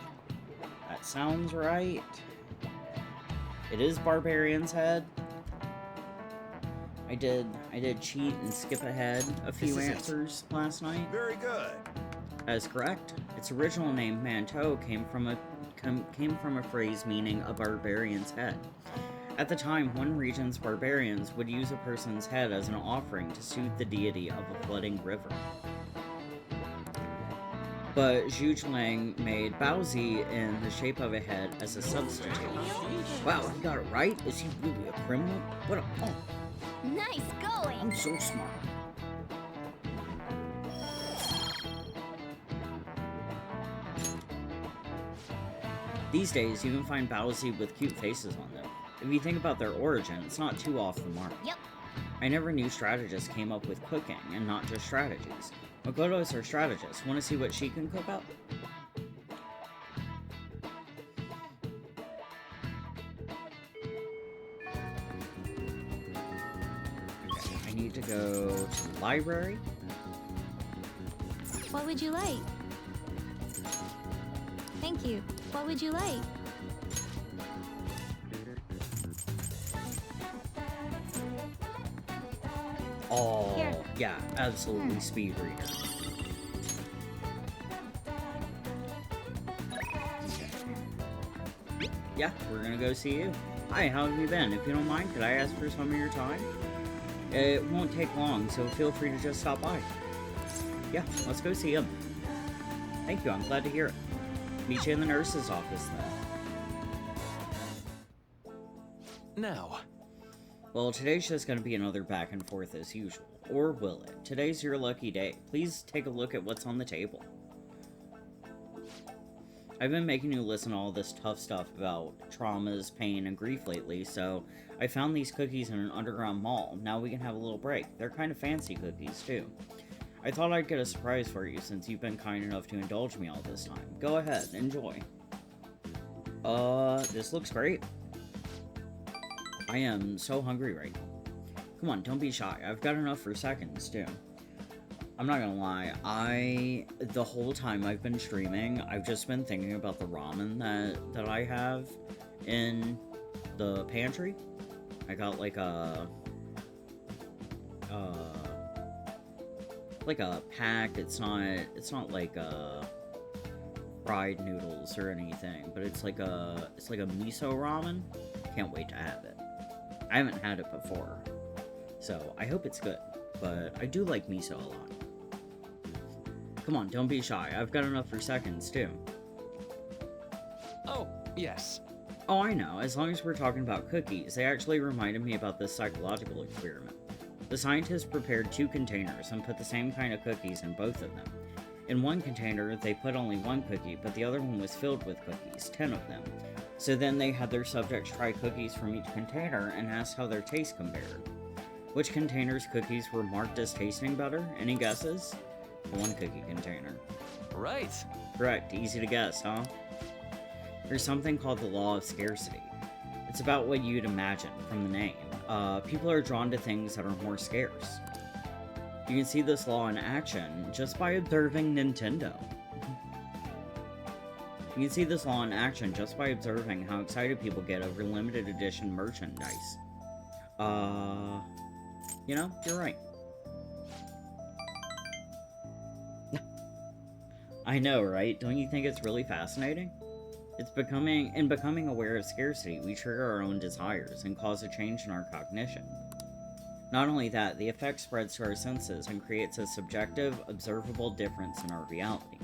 That sounds right. It is Barbarian's Head. I did cheat and skip ahead a few answers last night. Very good. That is correct. Its original name, Mantou, came from a phrase meaning a barbarian's head. At the time, one region's barbarians would use a person's head as an offering to soothe the deity of a flooding river. But Zhuge Liang made baozi in the shape of a head as a substitute. Wow, he got it right? Is he really a criminal? What a punk. Nice going! I'm so smart. These days, you can find baozi with cute faces on them. If you think about their origin, it's not too off the mark. Yep. I never knew strategists came up with cooking, and not just strategies. Makoto's our strategist. Want to see what she can cook up? Okay, I need to go to the library. What would you like? Thank you. What would you like? Oh, Here. yeah, absolutely speed reader. Yeah, we're gonna go see you. Hi, how have you been? If you don't mind, could I ask for some of your time? It won't take long, so feel free to just stop by. Yeah, let's go see him. Thank you, I'm glad to hear it. Meet you in the nurse's office, then. Now. Well, today's just gonna be another back and forth as usual. Or will it? Today's your lucky day. Please take a look at what's on the table. I've been making you listen to all this tough stuff about traumas, pain, and grief lately, so I found these cookies in an underground mall. Now we can have a little break. They're kind of fancy cookies, too. I thought I'd get a surprise for you since you've been kind enough to indulge me all this time. Go ahead, enjoy. This looks great. I am so hungry right now. Come on, don't be shy. I've got enough for seconds, too. I'm not gonna lie, the whole time I've been streaming, I've just been thinking about the ramen that I have in the pantry. I got like a pack. It's not like fried noodles or anything, but it's like a miso ramen. Can't wait to have it. I haven't had it before, so I hope it's good, but I do like miso a lot. Come on, don't be shy. I've got enough for seconds, too. Oh, yes. Oh, I know. As long as we're talking about cookies, they actually reminded me about this psychological experiment. The scientists prepared 2 containers and put the same kind of cookies in both of them. In one container, they put only 1 cookie, but the other one was filled with cookies, 10 of them. So then they had their subjects try cookies from each container and asked how their taste compared. Which container's cookies were marked as tasting better? Any guesses? The 1 cookie container. Right. Correct. Easy to guess, huh? There's something called the law of scarcity. It's about what you'd imagine from the name. People are drawn to things that are more scarce. You can see this law in action just by observing Nintendo. You can see this law in action just by observing how excited people get over limited edition merchandise. You know, you're right. I know, right? Don't you think it's really fascinating? In becoming aware of scarcity, we trigger our own desires and cause a change in our cognition. Not only that, the effect spreads to our senses and creates a subjective, observable difference in our reality.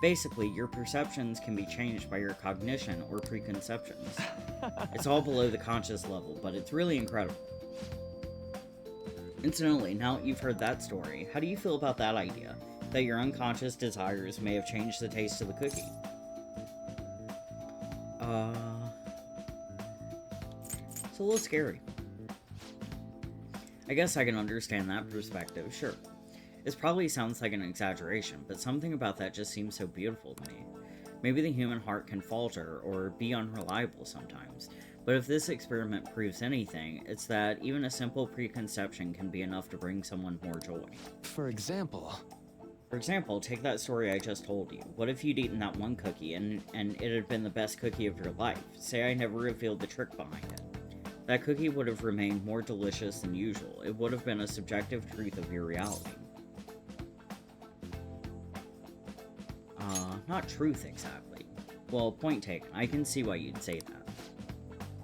Basically, your perceptions can be changed by your cognition or preconceptions. It's all below the conscious level, but it's really incredible. Incidentally, now that you've heard that story, how do you feel about that idea? that your unconscious desires may have changed the taste of the cookie. It's a little scary. I guess I can understand that perspective, sure. This probably sounds like an exaggeration, but something about that just seems so beautiful to me. Maybe the human heart can falter or be unreliable sometimes, but if this experiment proves anything, it's that even a simple preconception can be enough to bring someone more joy. For example, take that story I just told you. What if you'd eaten that one cookie and it had been the best cookie of your life? Say I never revealed the trick behind it. That cookie would have remained more delicious than usual. It would have been a subjective truth of your reality. Not truth exactly. Well, point taken. I can see why you'd say that.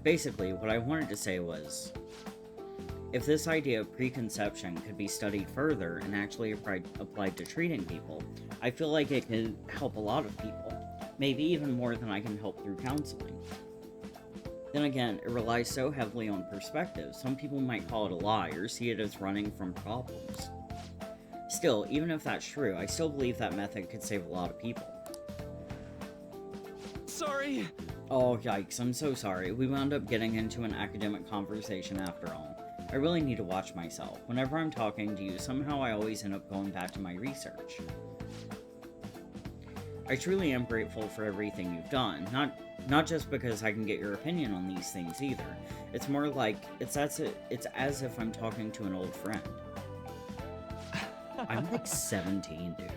Basically, what I wanted to say was, if this idea of preconception could be studied further and actually applied to treating people, I feel like it could help a lot of people. Maybe even more than I can help through counseling. Then again, it relies so heavily on perspective, some people might call it a lie or see it as running from problems. Still, even if that's true, I still believe that method could save a lot of people. Sorry! Oh, yikes, I'm so sorry. We wound up getting into an academic conversation after all. I really need to watch myself. Whenever I'm talking to you, somehow I always end up going back to my research. I truly am grateful for everything you've done, not just because I can get your opinion on these things either. It's more like, it's as if I'm talking to an old friend. I'm like 17, dude.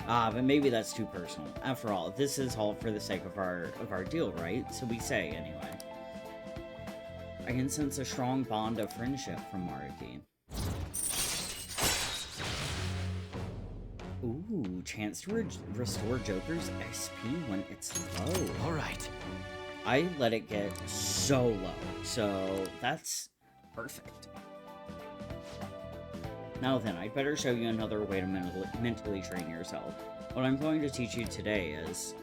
But maybe that's too personal. After all, this is all for the sake of our deal, right? So we say, anyway. I can sense a strong bond of friendship from Maruki. Ooh, chance to restore Joker's SP when it's low. Alright. I let it get so low, so that's perfect. Now then, I'd better show you another way to mentally train yourself. What I'm going to teach you today is...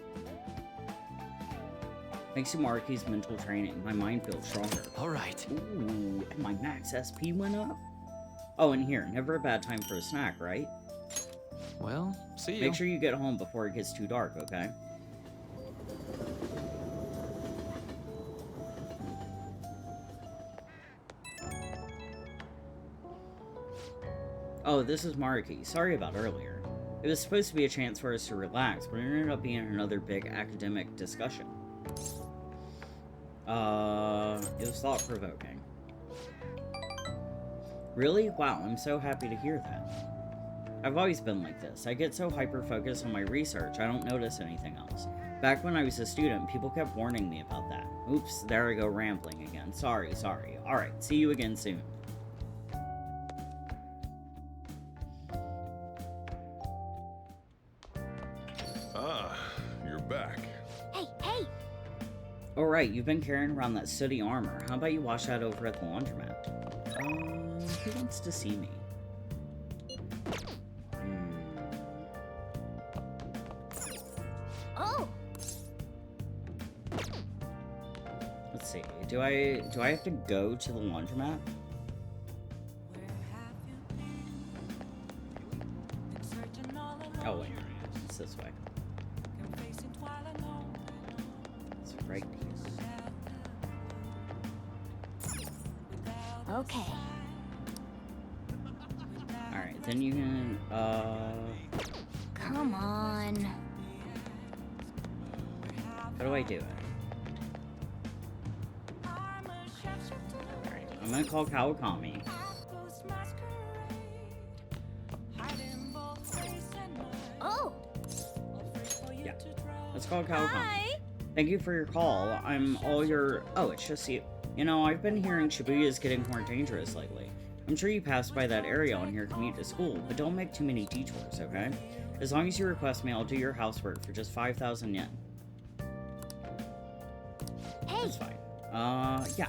Thanks to Maruki's mental training, my mind feels stronger. Alright. Ooh, and my max SP went up. Oh, and here, never a bad time for a snack, right? Well, see you. Make sure you get home before it gets too dark, okay? Oh, this is Maruki. Sorry about earlier. It was supposed to be a chance for us to relax, but it ended up being another big academic discussion. It was thought-provoking. Really? Wow, I'm so happy to hear that. I've always been like this. I get so hyper-focused on my research, I don't notice anything else. Back when I was a student, people kept warning me about that. Oops, there I go rambling again. Sorry. Alright, see you again soon. You're back. Hey! Alright, you've been carrying around that sooty armor. How about you wash that over at the laundromat? Who wants to see me? Oh! Let's see. Do I have to go to the laundromat? Oh wait, it's this way. It's right here. Okay. Alright, then you can, Come on. how do I do it? Alright, I'm gonna call Kawakami. Oh! Yeah. Let's call Kawakami. Hi! Thank you for your call. I'm all your... Oh, it's just you. You know, I've been hearing Shibuya is getting more dangerous lately. I'm sure you passed by that area on your commute to school, but don't make too many detours, okay? As long as you request me, I'll do your housework for just 5,000 yen. Hey! That's fine. Yeah.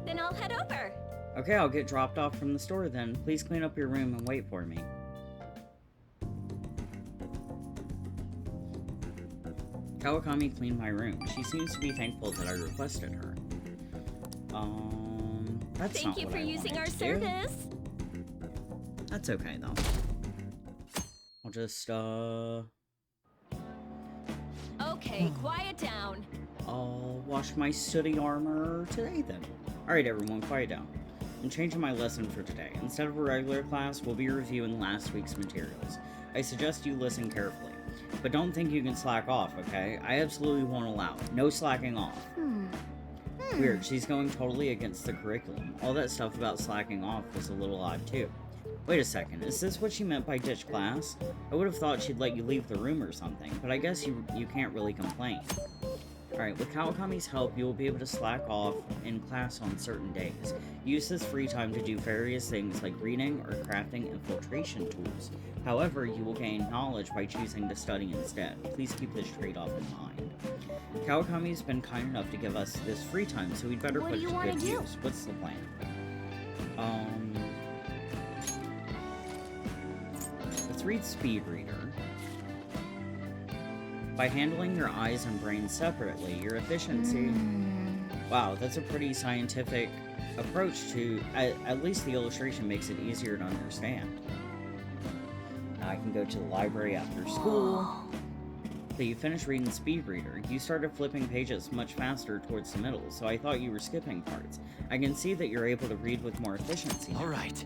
Then I'll head over. Okay, I'll get dropped off from the store then. Please clean up your room and wait for me. Kawakami cleaned my room. She seems to be thankful that I requested her. That's Thank not you what for I using wanted our to do. service. That's okay, though. I'll just, Okay, quiet down. I'll wash my sooty armor today, then. Alright, everyone, quiet down. I'm changing my lesson for today. Instead of a regular class, we'll be reviewing last week's materials. I suggest you listen carefully. But don't think you can slack off, okay? I absolutely won't allow it. No slacking off. Weird, she's going totally against the curriculum. All that stuff about slacking off was a little odd, too. Wait a second, is this what she meant by ditch class? I would have thought she'd let you leave the room or something, but I guess you can't really complain. Alright, with Kawakami's help, you will be able to slack off in class on certain days. Use this free time to do various things like reading or crafting infiltration tools. However, you will gain knowledge by choosing to study instead. Please keep this trade-off in mind. Kawakami's been kind enough to give us this free time, so we'd better put it to good use. What's the plan? Let's read Speed Reader. By handling your eyes and brain separately, your efficiency... Wow, that's a pretty scientific approach to... At least the illustration makes it easier to understand. Now I can go to the library after school. So you finished reading Speed Reader. You started flipping pages much faster towards the middle, so I thought you were skipping parts. I can see that you're able to read with more efficiency. Alright.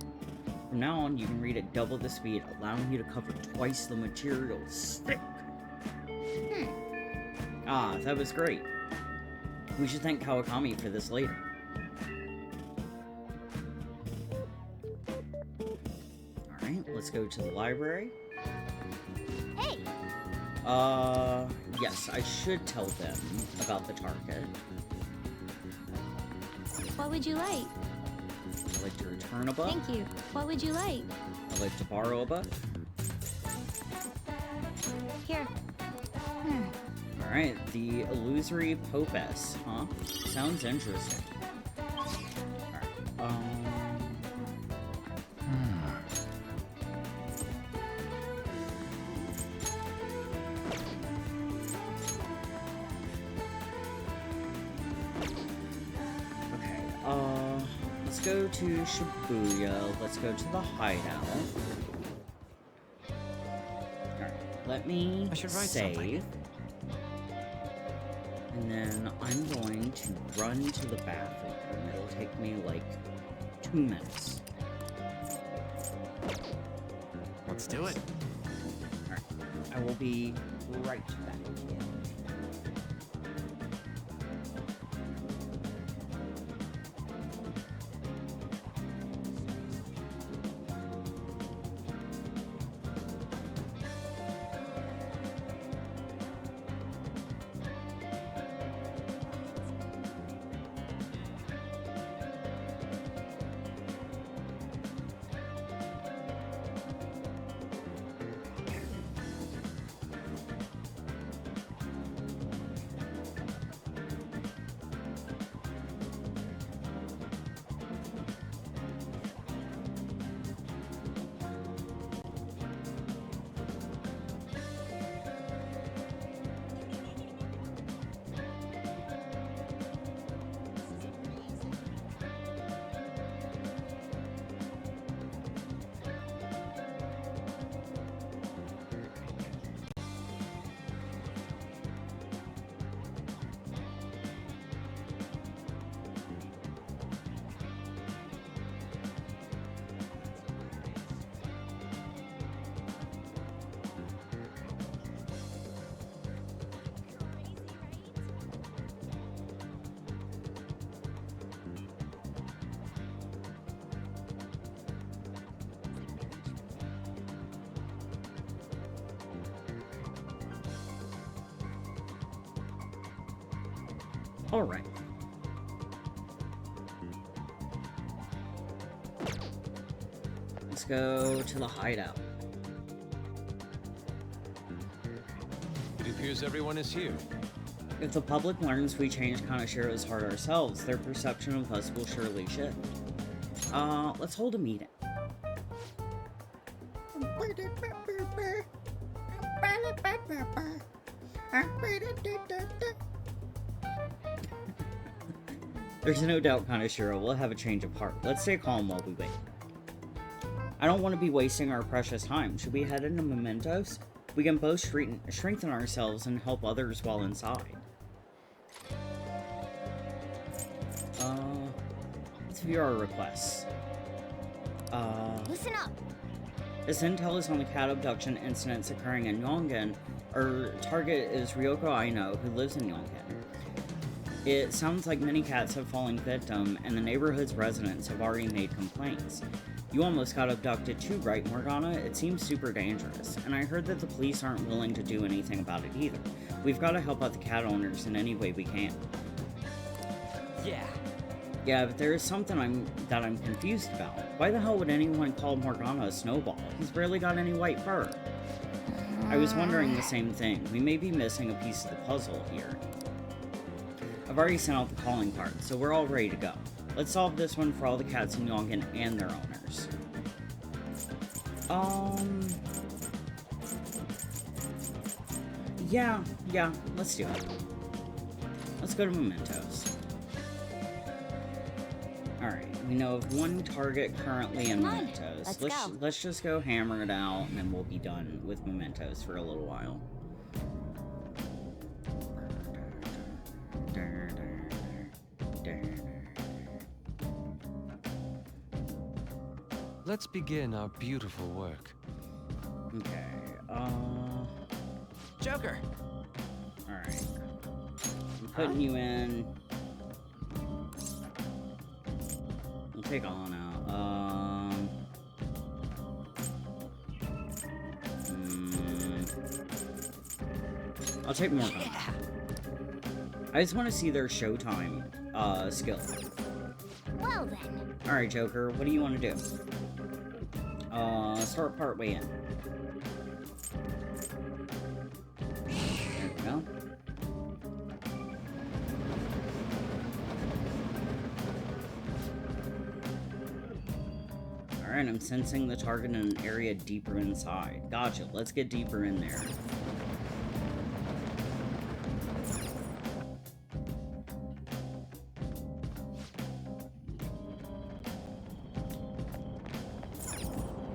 From now on, you can read at double the speed, allowing you to cover twice the material. Stick! Ah, that was great. We should thank Kawakami for this later. Alright, let's go to the library. Hey! Yes, I should tell them about the target. What would you like? I'd like to return a book. Thank you. What would you like? I'd like to borrow a book. Here. Alright, the illusory Popes, huh? Sounds interesting. Alright, let's go to Shibuya. Let's go to the hideout. Alright, let me save. And then I'm going to run to the bathroom. It'll take me like 2 minutes. Let's do it. Alright, I will be right back. Alright. Let's go to the hideout. It appears everyone is here. If the public learns we changed Kanashiro's heart ourselves, their perception of us will surely shift. Let's hold a meeting. There's no doubt Kaneshiro will have a change of heart. Let's stay calm while we wait. I don't want to be wasting our precious time. Should we head into Mementos? We can both strengthen ourselves and help others while inside. Let's view our requests. Listen up. This intel is on the cat abduction incidents occurring in Yongen. Our target is Ryoko Aino, who lives in Yongen. It sounds like many cats have fallen victim, and the neighborhood's residents have already made complaints. You almost got abducted too, right, Morgana? It seems super dangerous, and I heard that the police aren't willing to do anything about it either. We've got to help out the cat owners in any way we can. Yeah. Yeah, but there is something that I'm confused about. Why the hell would anyone call Morgana a snowball? He's barely got any white fur. I was wondering the same thing. We may be missing a piece of the puzzle here. I've already sent out the calling card, so we're all ready to go. Let's solve this one for all the cats in Yongen and their owners. Yeah, let's do it. Let's go to Mementos. Alright, we know of one target currently in Mementos. Let's just go hammer it out, and then we'll be done with Mementos for a little while. Let's begin our beautiful work. Okay, Joker! Alright. I'm putting you in. We'll take on out. I'll take more. Yeah. I just want to see their showtime skill. Well then. Alright, Joker, what do you want to do? Start part way in. There we go. Alright, I'm sensing the target in an area deeper inside. Gotcha, let's get deeper in there.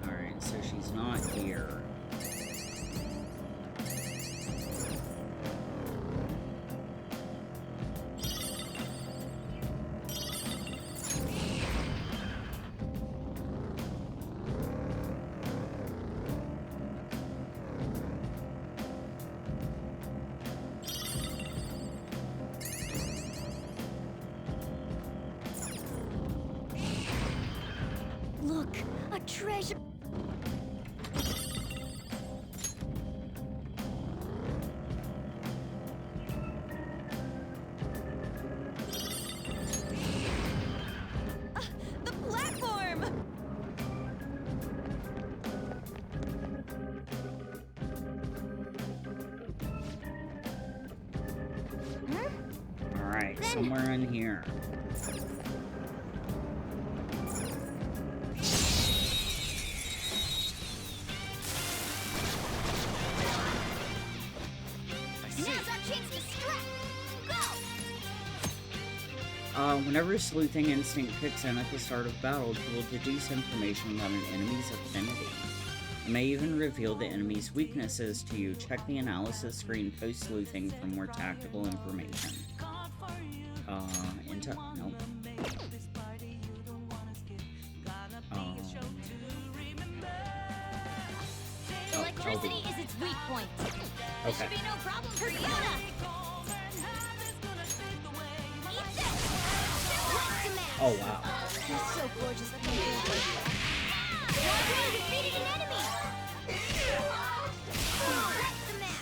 Alright, so she's not here. Look, a treasure. The platform! Alright, somewhere in here. Now's our chance to strike. Go! Whenever sleuthing instinct kicks in at the start of battle, you will deduce information about an enemy's affinity. It may even reveal the enemy's weaknesses to you. Check the analysis screen post-sleuthing for more tactical information. Nope. Electricity is its weak point. This Okay. should be no problem for Fiona. Eat this! Oh, wow. He's so gorgeous looking. He defeated an enemy!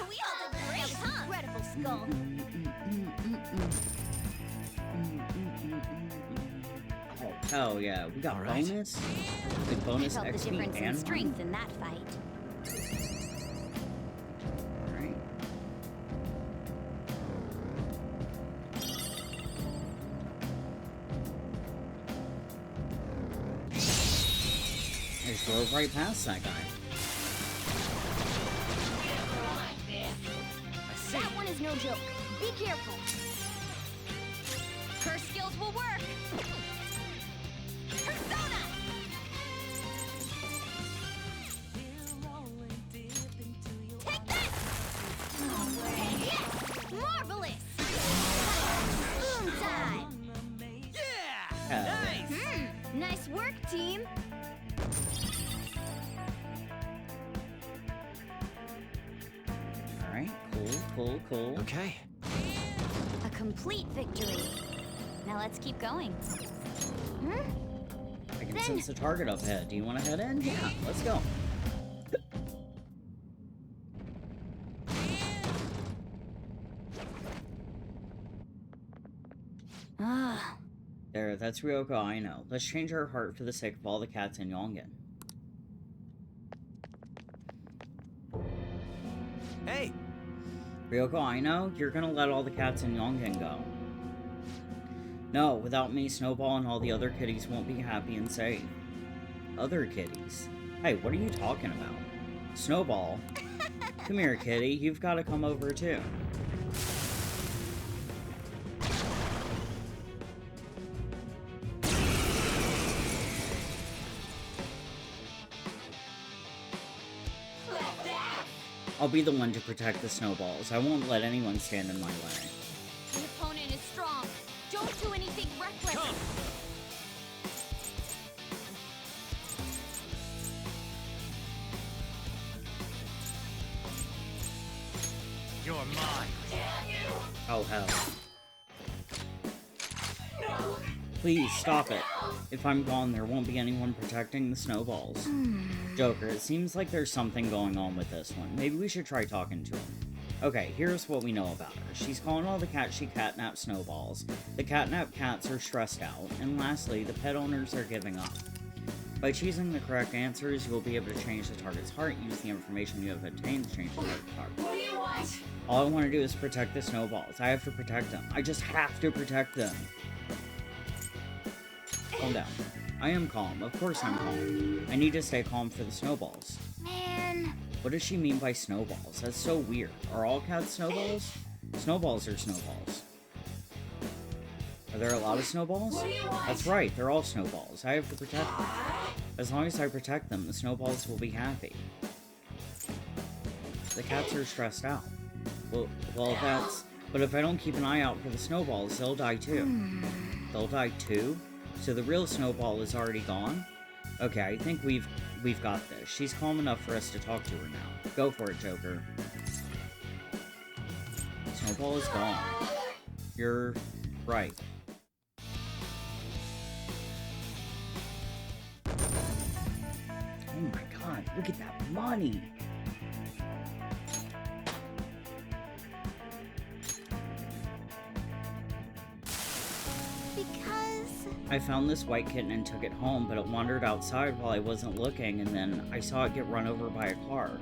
We all did great, huh? Incredible skull. Oh, hell yeah. We got bonus? The bonus Felt the XP difference in and strength in that fight. Alright. I just drove right past that guy. That one is no joke. Be careful. Curse skill skills will work! Persona! Take this! Yes! Marvelous! Boom time! Nice! Nice work, team! Alright, cool. Okay. A complete victory. Now let's keep going. I can sense the target up ahead. Do you want to head in? Yeah, let's go. There, that's Ryoko, I know. Let's change our heart for the sake of all the cats in Yongen. Hey! Ryoko, I know. You're gonna let all the cats in Yongen go. No, without me, Snowball and all the other kitties won't be happy and safe. Other kitties? Hey, what are you talking about? Snowball? Come here, kitty. You've got to come over, too. I'll be the one to protect the snowballs. I won't let anyone stand in my way. The opponent is strong. Don't do anything reckless. Come. You're mine. Oh, hell. Please, stop it. If I'm gone, there won't be anyone protecting the snowballs. Joker, it seems like there's something going on with this one. Maybe we should try talking to him. Okay, here's what we know about her. She's calling all the cats she catnapped snowballs. The catnapped cats are stressed out. And lastly, the pet owners are giving up. By choosing the correct answers, you will be able to change the target's heart. Use the information you have obtained to change the target's heart. What do you want? All I want to do is protect the snowballs. I have to protect them. I just have to protect them. Calm down. I am calm. Of course I'm calm. I need to stay calm for the snowballs. Man. What does she mean by snowballs? That's so weird. Are all cats snowballs? Snowballs are snowballs. Are there a lot of snowballs? That's right, they're all snowballs. I have to protect them. As long as I protect them, the snowballs will be happy. The cats are stressed out. Well, that's... But if I don't keep an eye out for the snowballs, they'll die too. They'll die too? So the real snowball is already gone? Okay, I think we've got this. She's calm enough for us to talk to her now. Go for it, Joker. Snowball is gone. You're right. Oh my god, look at that money! I found this white kitten and took it home, but it wandered outside while I wasn't looking, and then I saw it get run over by a car.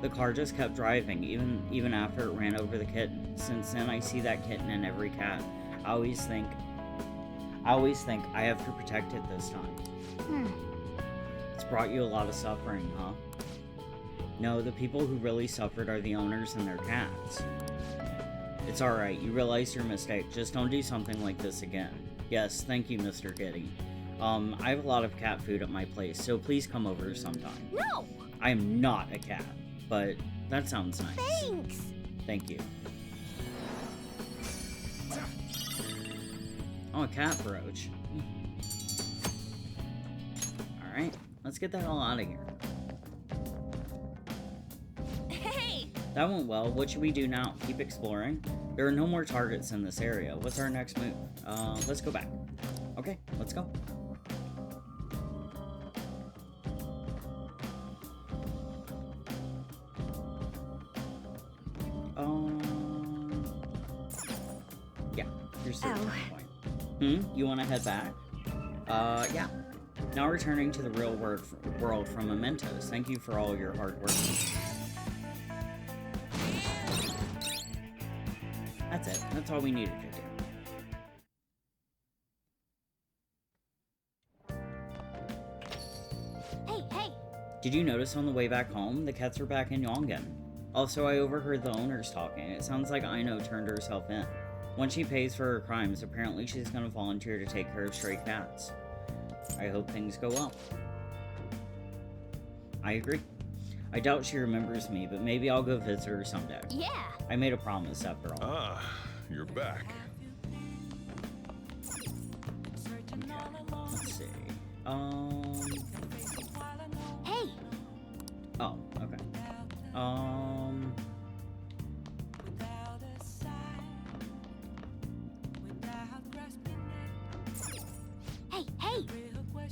The car just kept driving, even after it ran over the kitten. Since then, I see that kitten in every cat. I always think I have to protect it this time. It's brought you a lot of suffering, huh? No, the people who really suffered are the owners and their cats. It's alright, you realized your mistake. Just don't do something like this again. Yes, thank you, Mr. Kitty. I have a lot of cat food at my place, so please come over sometime. No! I am not a cat, but that sounds nice. Thanks! Thank you. Oh, a cat brooch. Alright, let's get that all out of here. Hey! That went well. What should we do now? Keep exploring? There are no more targets in this area. What's our next move? Let's go back. Okay, let's go. Yeah, you're still at that point. You want to head back? Yeah. Now returning to the real world from Mementos. Thank you for all your hard work. That's it. That's all we needed to do. Hey! Did you notice on the way back home, the cats are back in Yongen? Also, I overheard the owners talking. It sounds like Aino turned herself in. Once she pays for her crimes, apparently she's gonna volunteer to take care of stray cats. I hope things go well. I agree. I doubt she remembers me, but maybe I'll go visit her someday. Yeah. I made a promise after all. Ah, you're back. Let's see. Hey. Oh, okay. Hey.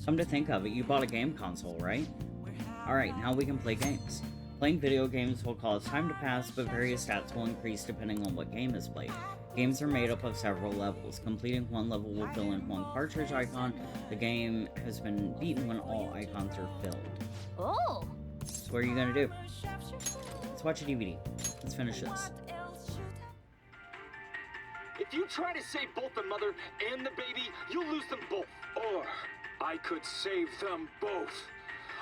Come to think of it, you bought a game console, right? Alright, now we can play games. Playing video games will cause time to pass, but various stats will increase depending on what game is played. Games are made up of several levels. Completing one level will fill in one cartridge icon. The game has been beaten when all icons are filled. Oh! So what are you gonna do? Let's watch a DVD. Let's finish this. If you try to save both the mother and the baby, you'll lose them both. Or I could save them both.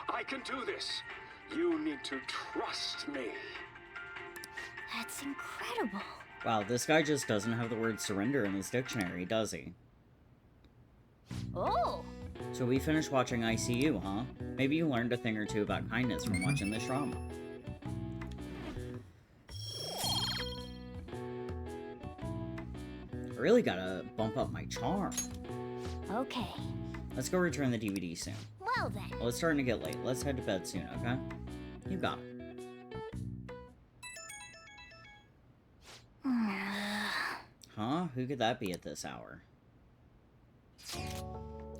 I can do this. You need to trust me. That's incredible. Wow, this guy just doesn't have the word surrender in his dictionary, does he? Oh! So we finished watching ICU, huh? Maybe you learned a thing or two about kindness from watching this drama. I really gotta bump up my charm. Okay. Let's go return the DVD soon. Well then. Well, it's starting to get late. Let's head to bed soon, okay? You got it. Huh? Who could that be at this hour?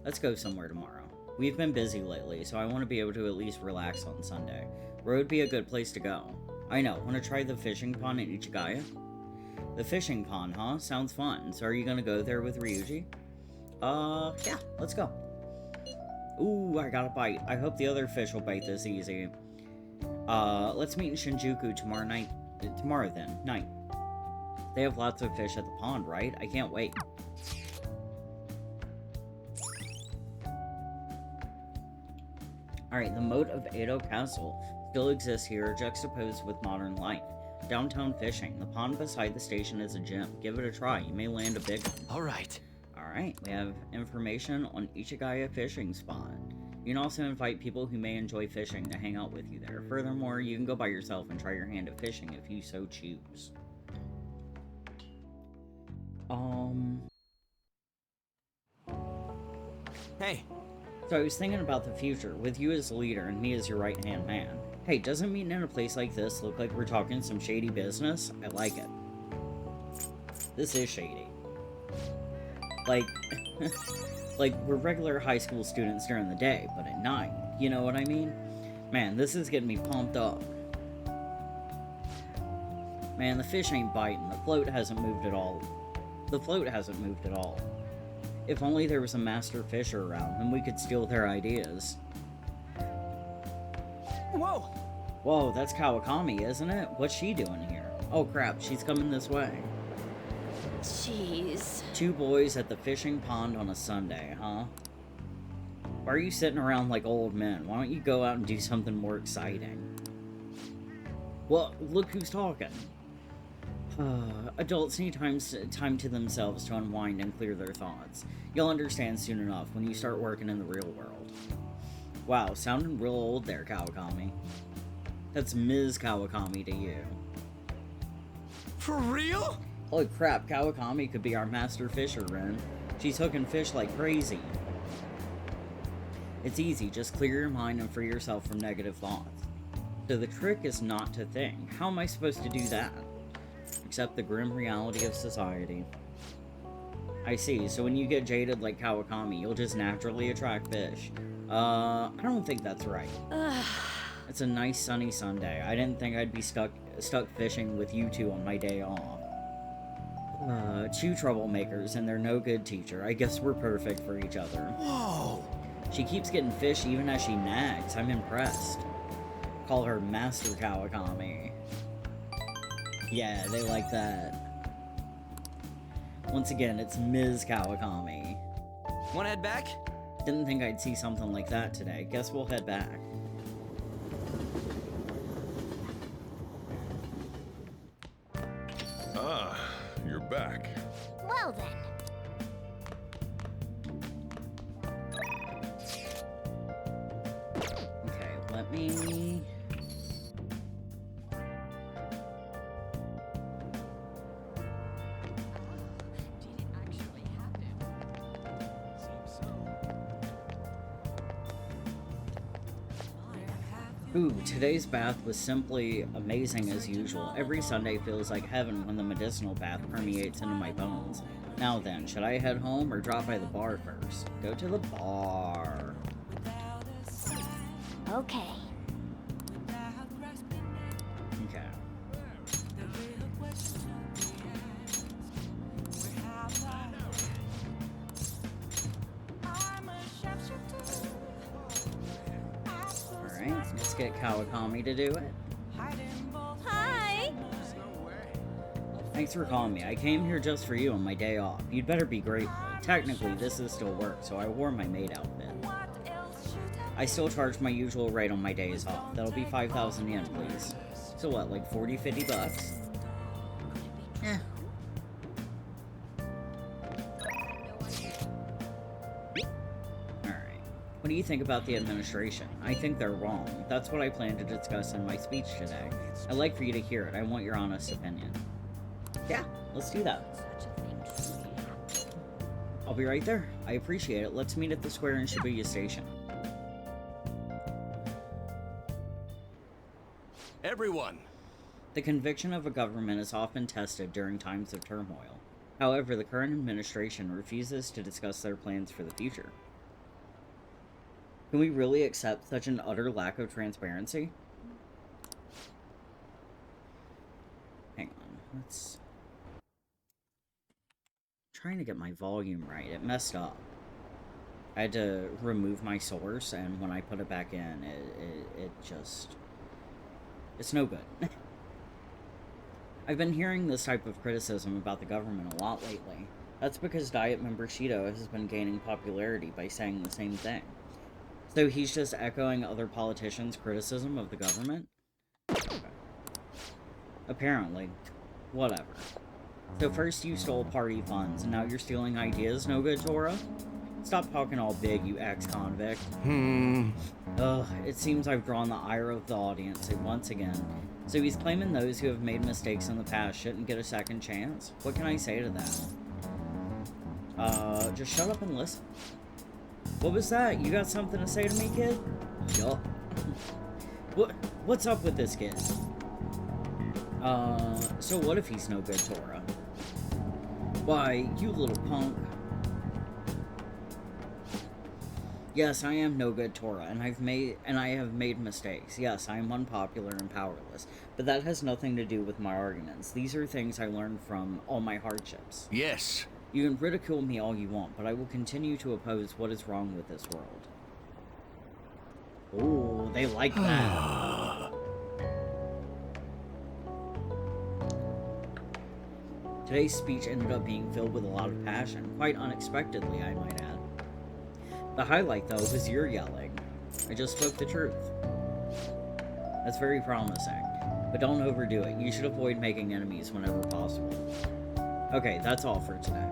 Let's go somewhere tomorrow. We've been busy lately, so I want to be able to at least relax on Sunday. Where would be a good place to go? I know, want to try the fishing pond in Ichigaya? The fishing pond, huh? Sounds fun. So are you gonna go there with Ryuji? Yeah, let's go. Ooh, I got a bite. I hope the other fish will bite this easy. Let's meet in Shinjuku tomorrow night. Tomorrow then, night. They have lots of fish at the pond, right? I can't wait. Alright, the moat of Edo Castle still exists here, juxtaposed with modern life. Downtown fishing. The pond beside the station is a gym. Give it a try. You may land a big one. Alright. Alright, we have information on Ichigaya fishing spot. You can also invite people who may enjoy fishing to hang out with you there. Furthermore, you can go by yourself and try your hand at fishing if you so choose. Hey. So I was thinking about the future, with you as the leader and me as your right-hand man. Hey, doesn't meeting in a place like this look like we're talking some shady business? I like it. This is shady. Like, like we're regular high school students during the day, but at night, you know what I mean? Man, this is getting me pumped up. Man, the fish ain't biting. The float hasn't moved at all. The float hasn't moved at all. If only there was a master fisher around, and we could steal their ideas. Whoa! Whoa, that's Kawakami, isn't it? What's she doing here? Oh crap, she's coming this way. Jeez. Two boys at the fishing pond on a Sunday, huh? Why are you sitting around like old men? Why don't you go out and do something more exciting? Well, look who's talking. Adults need time to themselves to unwind and clear their thoughts. You'll understand soon enough when you start working in the real world. Wow, sounding real old there, Kawakami. That's Ms. Kawakami to you. For real? Holy crap, Kawakami could be our master fisher, Ren. She's hooking fish like crazy. It's easy, just clear your mind and free yourself from negative thoughts. So the trick is not to think. How am I supposed to do that? Accept the grim reality of society. I see, so when you get jaded like Kawakami, you'll just naturally attract fish. I don't think that's right. It's a nice sunny Sunday. I didn't think I'd be stuck fishing with you two on my day off. Two troublemakers and their no good teacher. I guess we're perfect for each other. Whoa! She keeps getting fish even as she nags. I'm impressed. Call her Master Kawakami. Yeah, they like that. Once again, it's Ms. Kawakami. Wanna head back? Didn't think I'd see something like that today. Guess we'll head back. Ah, you're back. Well then. Okay, let me... Ooh, today's bath was simply amazing as usual. Every Sunday feels like heaven when the medicinal bath permeates into my bones. Now then, should I head home or drop by the bar first? Go to the bar. Okay. Okay. Alright, let's get Kawakami to do it. Hi! Thanks for calling me. I came here just for you on my day off. You'd better be grateful. Technically, this is still work, so I wore my maid outfit. I still charge my usual rate on my days off. That'll be 5,000 yen, please. So what, like 40, 50 bucks? Eh. Alright. What do you think about the administration? I think they're wrong. That's what I plan to discuss in my speech today. I'd like for you to hear it. I want your honest opinion. Yeah, let's do that. I'll be right there. I appreciate it. Let's meet at the square in Shibuya Station. Everyone! The conviction of a government is often tested during times of turmoil. However, the current administration refuses to discuss their plans for the future. Can we really accept such an utter lack of transparency? Hang on, let's... trying to get my volume right. It messed up. I had to remove my source, and when I put it back in, it just... it's no good. I've been hearing this type of criticism about the government a lot lately. That's because Diet member Shido has been gaining popularity by saying the same thing. So he's just echoing other politicians' criticism of the government? Okay. Apparently. Whatever. So first you stole party funds, and now you're stealing ideas, no good, Tora? Stop talking all big, you ex-convict. Ugh, it seems I've drawn the ire of the audience once again. So he's claiming those who have made mistakes in the past shouldn't get a second chance? What can I say to that? Just shut up and listen. What was that? You got something to say to me, kid? Yup. What's up with this kid? So what if he's no good, Tora? Why, you little punk. Yes, I am no good, Tora, and I have made mistakes. Yes, I am unpopular and powerless, but that has nothing to do with my arguments. These are things I learned from all my hardships. Yes. You can ridicule me all you want, but I will continue to oppose what is wrong with this world. Ooh, they like that. Today's speech ended up being filled with a lot of passion, quite unexpectedly, I might add. The highlight, though, was your yelling. I just spoke the truth. That's very promising, but don't overdo it. You should avoid making enemies whenever possible. Okay, that's all for today.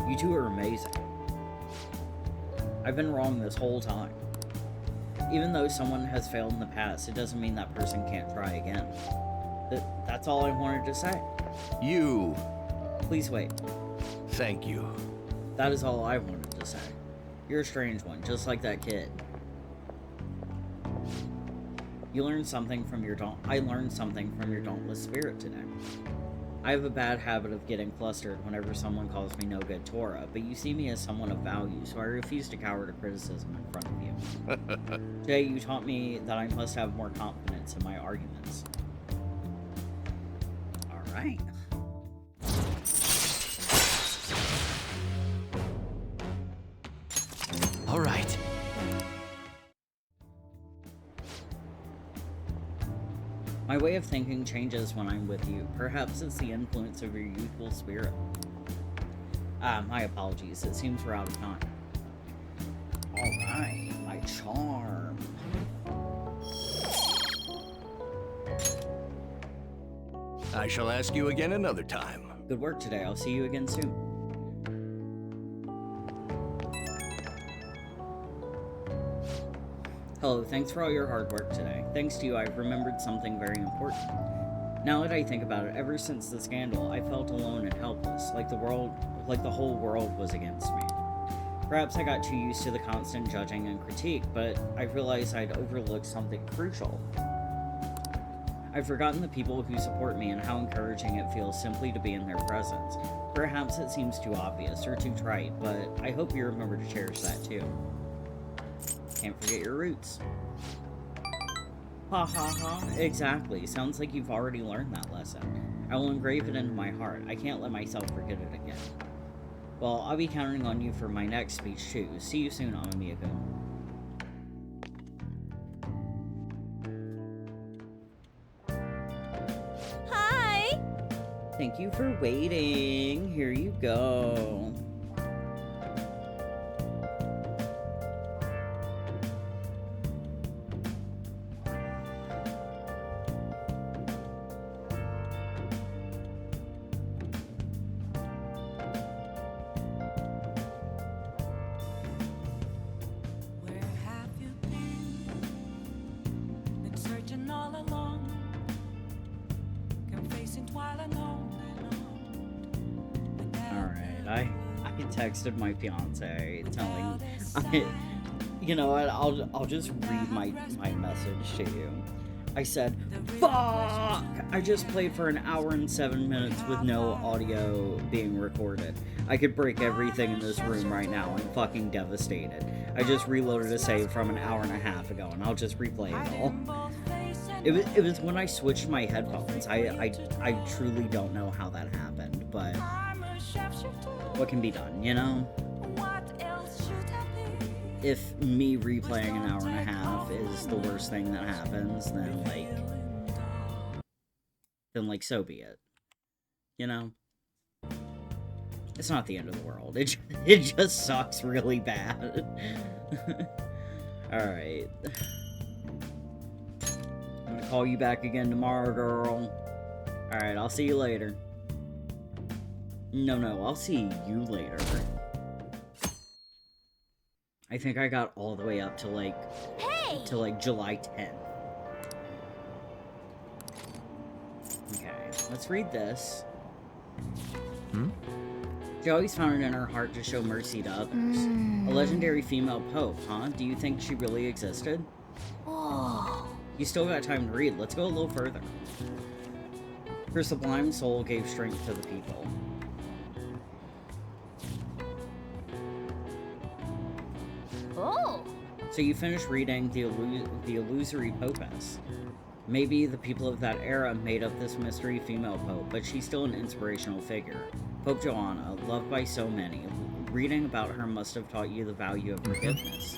You two are amazing. I've been wrong this whole time. Even though someone has failed in the past, it doesn't mean that person can't try again. That's all I wanted to say. You. Please wait. Thank you. That is all I wanted to say. You're a strange one, just like that kid. I learned something from your dauntless spirit today. I have a bad habit of getting flustered whenever someone calls me no good Tora, but you see me as someone of value, so I refuse to cower to criticism in front of you. Today you taught me that I must have more confidence in my arguments. Alright. All right. My way of thinking changes when I'm with you. Perhaps it's the influence of your youthful spirit. My apologies. It seems we're out of time. Alright, my charm. I shall ask you again another time. Good work today. I'll see you again soon. Hello, thanks for all your hard work today. Thanks to you, I've remembered something very important. Now that I think about it, ever since the scandal, I felt alone and helpless, like the whole world was against me. Perhaps I got too used to the constant judging and critique, but I realized I'd overlooked something crucial. I've forgotten the people who support me and how encouraging it feels simply to be in their presence. Perhaps it seems too obvious or too trite, but I hope you remember to cherish that too. Can't forget your roots. Ha ha ha, exactly. Sounds like you've already learned that lesson. I will engrave it into my heart. I can't let myself forget it again. Well, I'll be counting on you for my next speech too. See you soon, Amamiya-kun. Hi! Thank you for waiting. Here you go. Texted my fiance telling, you know what, I'll just read my message to you. I said, fuck! I just played for an hour and 7 minutes with no audio being recorded. I could break everything in this room right now. I'm fucking devastated. I just reloaded a save from an hour and a half ago, and I'll just replay it all. It was when I switched my headphones. I truly don't know how that happened, but what can be done, you know? If me replaying an hour and a half is the worst thing that happens, then so be it. You know? It's not the end of the world. It just sucks really bad. Alright. I'm gonna call you back again tomorrow, girl. Alright, I'll see you later. No, I'll see you later. I think I got all the way up to July 10th. Okay, let's read this. She always found it in her heart to show mercy to others. A legendary female pope, huh? Do you think she really existed? Whoa. You still got time to read. Let's go a little further. Her sublime soul gave strength to the people. Oh. So you finished reading the illusory popess. Maybe the people of that era made up this mystery female pope, but she's still an inspirational figure. Pope Joanna, loved by so many. Reading about her must have taught you the value of forgiveness.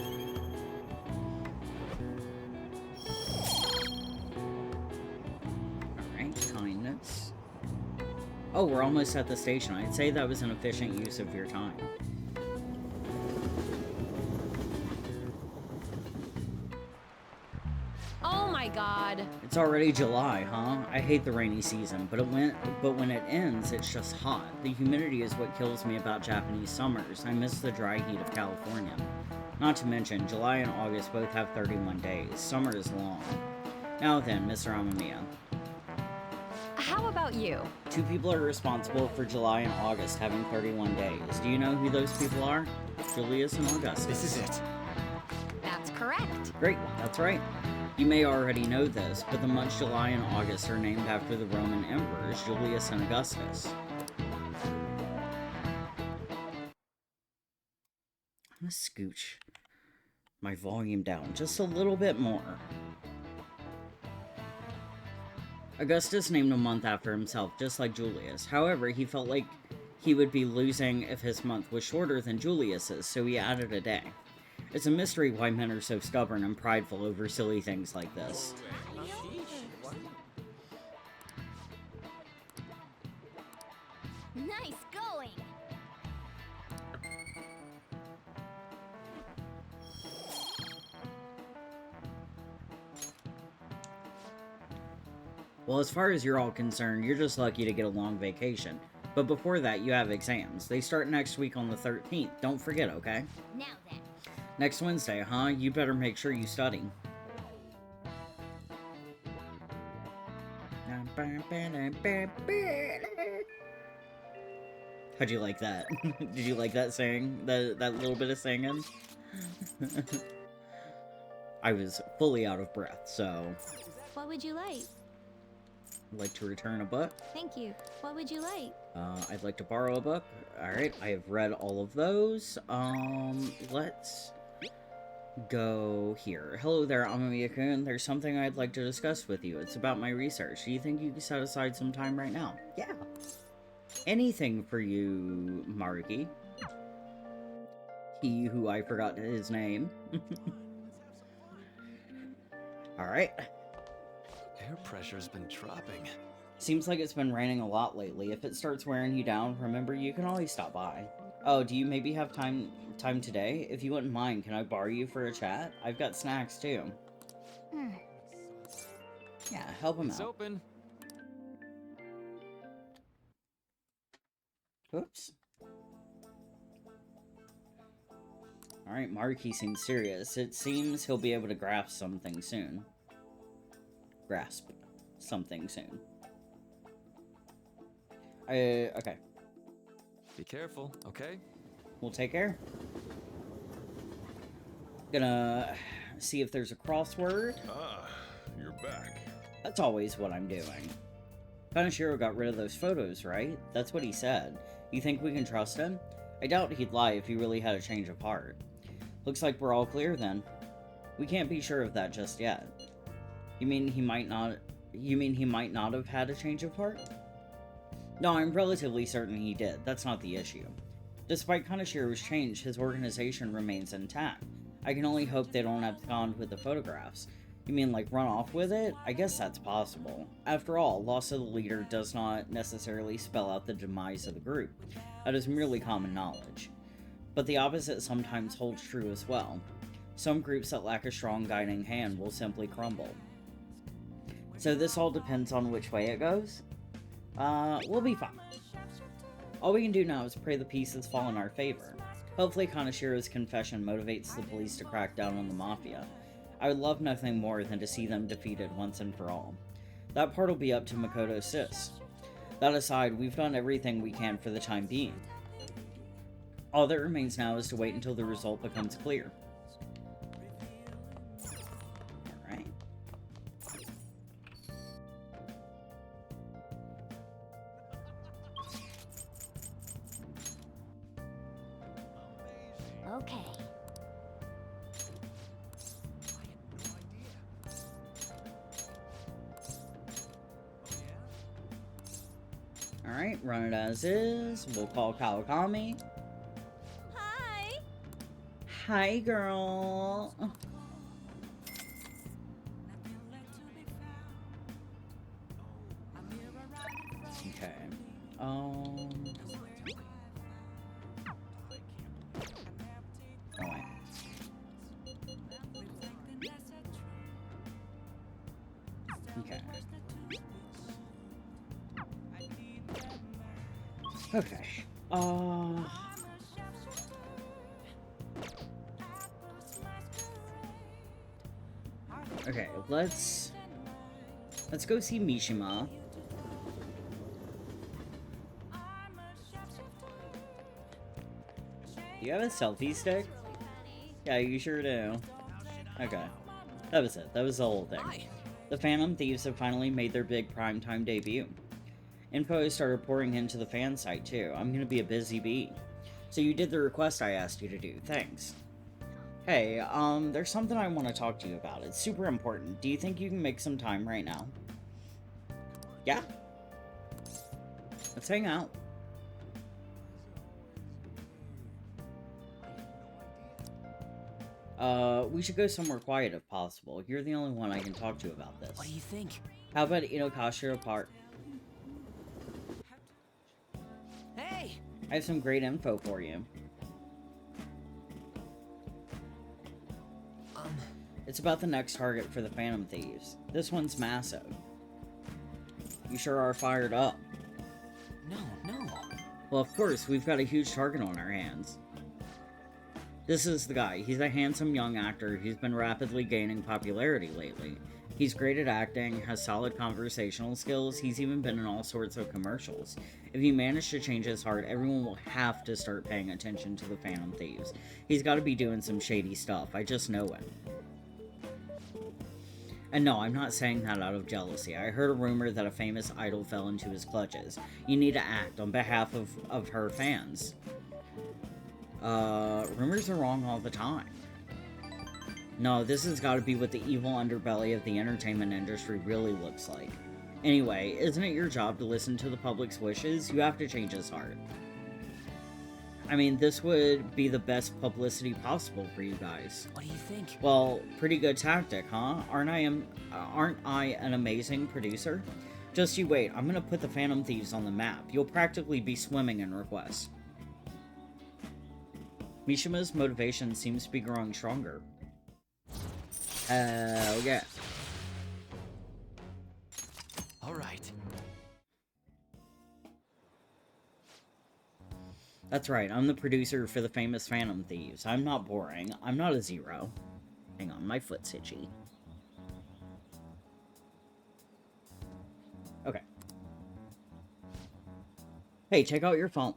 Alright, kindness. Oh, we're almost at the station. I'd say that was an efficient use of your time. Oh my god. It's already July, huh? I hate the rainy season, but when it ends, it's just hot. The humidity is what kills me about Japanese summers. I miss the dry heat of California. Not to mention, July and August both have 31 days. Summer is long. Now then, Mr. Amamiya. How about you? 2 people are responsible for July and August having 31 days. Do you know who those people are? Julius and Augustus. This is it. That's correct. Great, that's right. You may already know this, but the months July and August are named after the Roman emperors, Julius and Augustus. I'm gonna scooch my volume down just a little bit more. Augustus named a month after himself, just like Julius. However, he felt like he would be losing if his month was shorter than Julius's, so he added a day. It's a mystery why men are so stubborn and prideful over silly things like this. Nice going. Well, as far as you're all concerned, you're just lucky to get a long vacation. But before that, you have exams. They start next week on the 13th. Don't forget, okay? Now then. Next Wednesday, huh? You better make sure you study. How'd you like that? Did you like that sing? That little bit of singing? I was fully out of breath, so... What would you like? I'd like to return a book. Thank you. What would you like? I'd like to borrow a book. Alright, I have read all of those. Let's go here. Hello there, Amamiya-kun. There's something I'd like to discuss with you. It's about my research. Do you think you can set aside some time right now? Yeah. Anything for you, Maruki. He who I forgot his name. Alright. Air pressure's been dropping. Seems like it's been raining a lot lately. If it starts wearing you down, remember you can always stop by. Oh, do you maybe have time today? If you wouldn't mind, can I borrow you for a chat? I've got snacks too. Yeah, help him out. It's open. Oops. Alright, Maruki seems serious. It seems he'll be able to grasp something soon. Okay. Be careful, okay? We'll take care. Gonna see if there's a crossword. Ah, you're back. That's always what I'm doing. Kaneshiro got rid of those photos, right? That's what he said. You think we can trust him? I doubt he'd lie if he really had a change of heart. Looks like we're all clear then. We can't be sure of that just yet. You mean he might not have had a change of heart? No, I'm relatively certain he did. That's not the issue. Despite Kaneshiro's change, his organization remains intact. I can only hope they don't abscond with the photographs. You mean like run off with it? I guess that's possible. After all, loss of the leader does not necessarily spell out the demise of the group. That is merely common knowledge. But the opposite sometimes holds true as well. Some groups that lack a strong guiding hand will simply crumble. So this all depends on which way it goes? We'll be fine. All we can do now is pray the pieces fall in our favor. Hopefully Kaneshiro's confession motivates the police to crack down on the Mafia. I would love nothing more than to see them defeated once and for all. That part will be up to Makoto Sis. That aside, we've done everything we can for the time being. All that remains now is to wait until the result becomes clear. Alright. Okay. Alright, run it as is. We'll call Kawakami. Hi! Hi, girl. Okay. Oh, wait. Okay. Okay. Okay, let's go see Mishima. Do you have a selfie stick? Yeah, you sure do. Okay. That was it. That was the whole thing. The Phantom Thieves have finally made their big primetime debut. Info has started pouring into the fan site too. I'm gonna be a busy bee. So you did the request I asked you to do. Thanks. Hey, there's something I want to talk to you about. It's super important. Do you think you can make some time right now? Yeah? Let's hang out. We should go somewhere quiet if possible. You're the only one I can talk to about this. What do you think? How about Inokashira Park? Hey! I have some great info for you. Um, It's about the next target for the Phantom Thieves. This one's massive. You sure are fired up. No. Well, of course, we've got a huge target on our hands. This is the guy. He's a handsome young actor who's been rapidly gaining popularity lately. He's great at acting, has solid conversational skills, he's even been in all sorts of commercials. If you manage to change his heart, everyone will have to start paying attention to the Phantom Thieves. He's got to be doing some shady stuff, I just know him. And no, I'm not saying that out of jealousy. I heard a rumor that a famous idol fell into his clutches. You need to act on behalf of her fans. Rumors are wrong all the time. No, this has got to be what the evil underbelly of the entertainment industry really looks like. Anyway, isn't it your job to listen to the public's wishes? You have to change his heart. I mean, this would be the best publicity possible for you guys. What do you think? Well, pretty good tactic, huh? Aren't I an amazing producer? Just you wait, I'm gonna put the Phantom Thieves on the map. You'll practically be swimming in requests. Mishima's motivation seems to be growing stronger. Hell yeah. Alright. That's right, I'm the producer for the famous Phantom Thieves. I'm not boring. I'm not a zero. Hang on, my foot's itchy. Okay. Hey, check out your phone.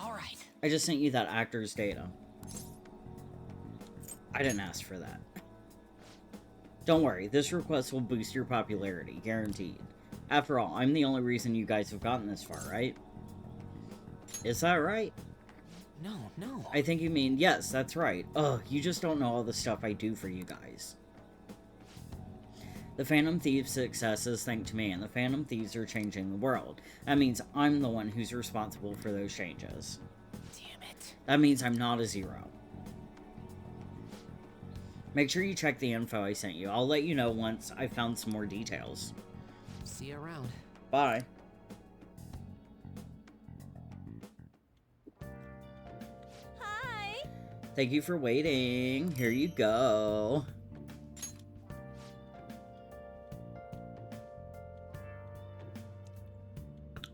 Alright. I just sent you that actor's data. I didn't ask for that. Don't worry, this request will boost your popularity, guaranteed. After all, I'm the only reason you guys have gotten this far, right? Is that right? No. I think you mean, yes, that's right. Ugh, you just don't know all the stuff I do for you guys. The Phantom Thieves' success is thanks to me, and the Phantom Thieves are changing the world. That means I'm the one who's responsible for those changes. Damn it. That means I'm not a zero. Make sure you check the info I sent you. I'll let you know once I've found some more details. See you around. Bye. Hi. Thank you for waiting. Here you go.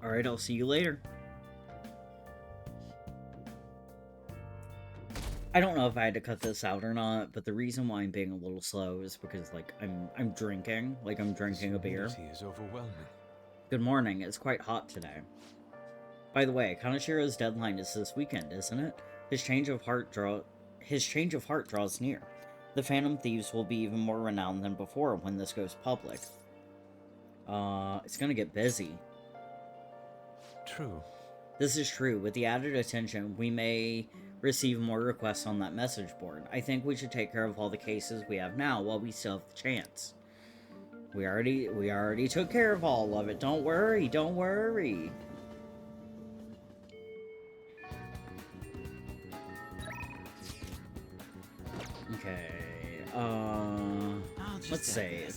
Alright, I'll see you later. I don't know if I had to cut this out or not, but the reason why I'm being a little slow is because, like, I'm drinking. Like, I'm drinking a beer. Is overwhelming. Good morning. It's quite hot today. By the way, Kanashiro's deadline is this weekend, isn't it? His change of heart draws near. The Phantom Thieves will be even more renowned than before when this goes public. It's gonna get busy. True. This is true. With the added attention, we may receive more requests on that message board. I think we should take care of all the cases we have now while we still have the chance. We already took care of all of it. Don't worry, don't worry. Okay, let's save.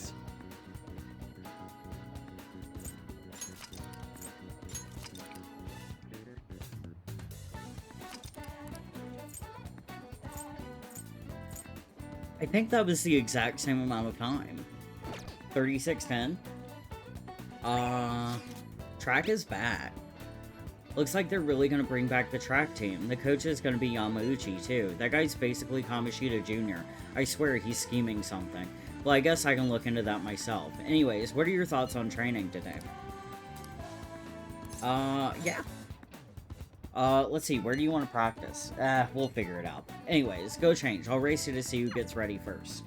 I think that was the exact same amount of time. 36:10. Track is back. Looks like they're really gonna bring back the track team. The coach is gonna be Yamauchi, too. That guy's basically Kamoshida Jr. I swear he's scheming something. Well, I guess I can look into that myself. Anyways, what are your thoughts on training today? Yeah. Let's see, where do you want to practice? We'll figure it out. Anyways, go change. I'll race you to see who gets ready first.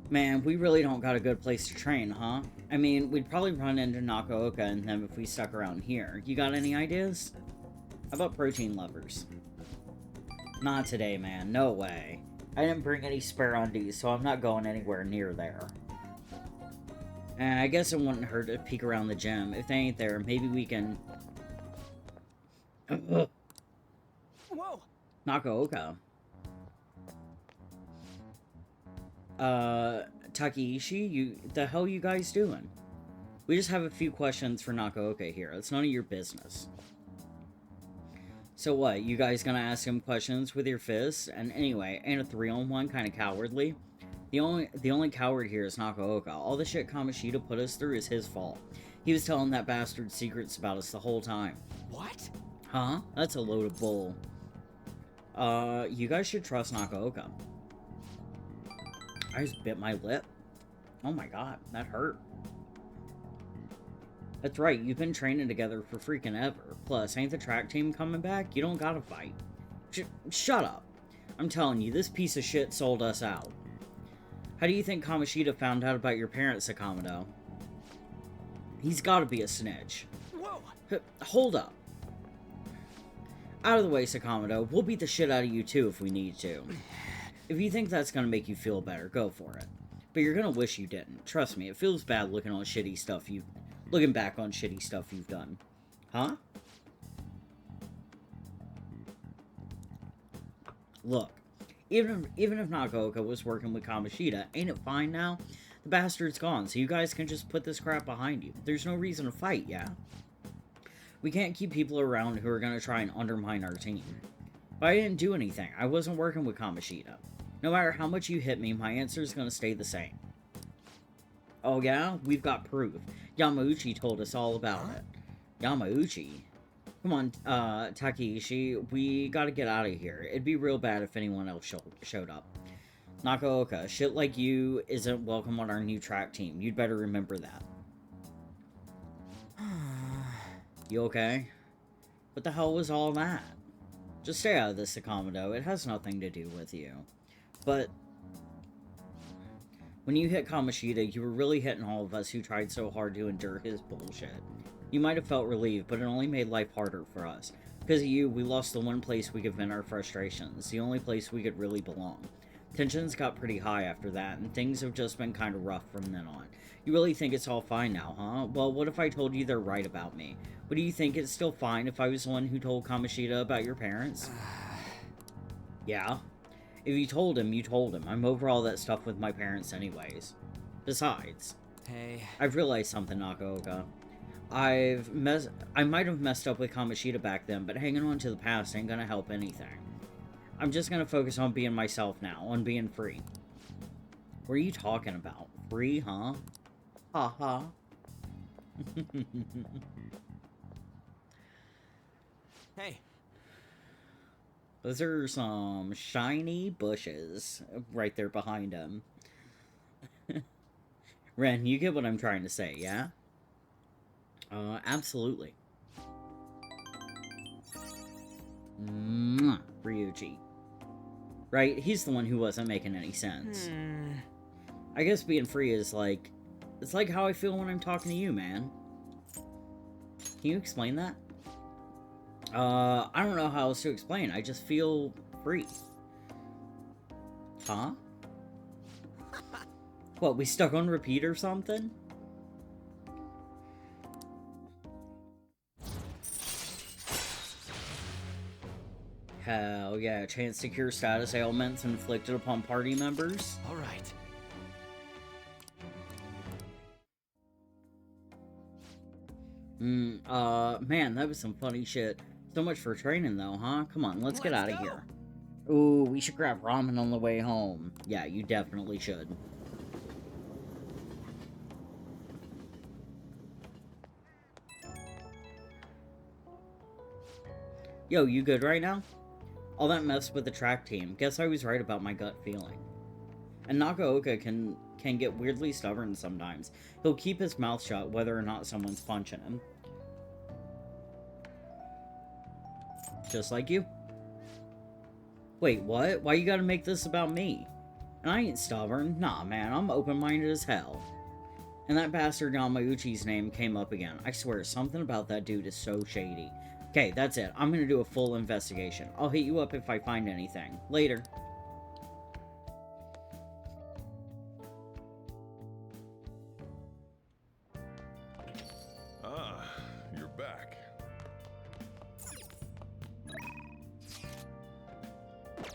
Man, we really don't got a good place to train, huh? I mean, we'd probably run into Nakaoka and them if we stuck around here. You got any ideas? How about protein lovers? Not today, man. No way. I didn't bring any spare undies, so I'm not going anywhere near there. And I guess it wouldn't hurt to peek around the gym. If they ain't there, maybe we can... Whoa! Nakaoka. Takeishi, the hell you guys doing? We just have a few questions for Nakaoka here. It's none of your business. So what, you guys gonna ask him questions with your fists? And anyway, ain't a 3-on-1 kind of cowardly? The only coward here is Nakaoka. All the shit Kamoshida put us through is his fault. He was telling that bastard secrets about us the whole time. What? Huh? That's a load of bull. You guys should trust Nakaoka. I just bit my lip. Oh my god, that hurt. That's right, you've been training together for freaking ever. Plus, ain't the track team coming back? You don't gotta fight. Shut up. I'm telling you, this piece of shit sold us out. How do you think Kamoshida found out about your parents, Sakamoto? He's gotta be a snitch. Whoa! Hold up. Out of the way, Sakamoto. We'll beat the shit out of you too if we need to. If you think that's gonna make you feel better, go for it. But you're gonna wish you didn't. Trust me, it feels bad looking back on shitty stuff you've done. Huh? Look, even if Nakaoka was working with Kamoshida, ain't it fine now? The bastard's gone, so you guys can just put this crap behind you. There's no reason to fight, yeah? We can't keep people around who are gonna try and undermine our team. But I didn't do anything. I wasn't working with Kamoshida. No matter how much you hit me, my answer is gonna stay the same. Oh yeah? We've got proof. Yamauchi told us all about it. Yamauchi? Come on, Takeshi, we gotta get out of here. It'd be real bad if anyone else showed up. Nakaoka, shit like you isn't welcome on our new track team. You'd better remember that. You okay? What the hell was all that? Just stay out of this, Sakamoto. It has nothing to do with you. But when you hit Kamoshida, you were really hitting all of us who tried so hard to endure his bullshit. You might have felt relieved, but it only made life harder for us. Because of you, we lost the one place we could vent our frustrations, the only place we could really belong. Tensions got pretty high after that, and things have just been kind of rough from then on. You really think it's all fine now, huh? Well, what if I told you they're right about me? Would you think it's still fine if I was the one who told Kamoshida about your parents? Yeah? If you told him, you told him. I'm over all that stuff with my parents anyways. Besides, hey, I've realized something, Nakaoka. I might have messed up with Kamoshida back then, but hanging on to the past ain't gonna help anything. I'm just gonna focus on being myself now, on being free. What are you talking about? Free, huh? Ha ha. Hey. Those are some shiny bushes right there behind him. Ren, you get what I'm trying to say, yeah? Absolutely. Mwah, Ryuji. Right? He's the one who wasn't making any sense. I guess being free is like... It's like how I feel when I'm talking to you, man. Can you explain that? I don't know how else to explain. I just feel free. Huh? What, we stuck on repeat or something? Hell yeah, chance to cure status ailments inflicted upon party members. Alright. Man, that was some funny shit. So much for training though, huh? Come on, let's get out of here. Ooh, we should grab ramen on the way home. Yeah, you definitely should. Yo, you good right now? All that mess with the track team. Guess I was right about my gut feeling. And Nakaoka can get weirdly stubborn sometimes. He'll keep his mouth shut whether or not someone's punching him. Just like you. Wait, what? Why you gotta make this about me? And I ain't stubborn. Nah, man, I'm open-minded as hell. And that bastard Yamauchi's name came up again. I swear, something about that dude is so shady. Okay, that's it. I'm gonna do a full investigation. I'll hit you up if I find anything. Later. Ah, you're back.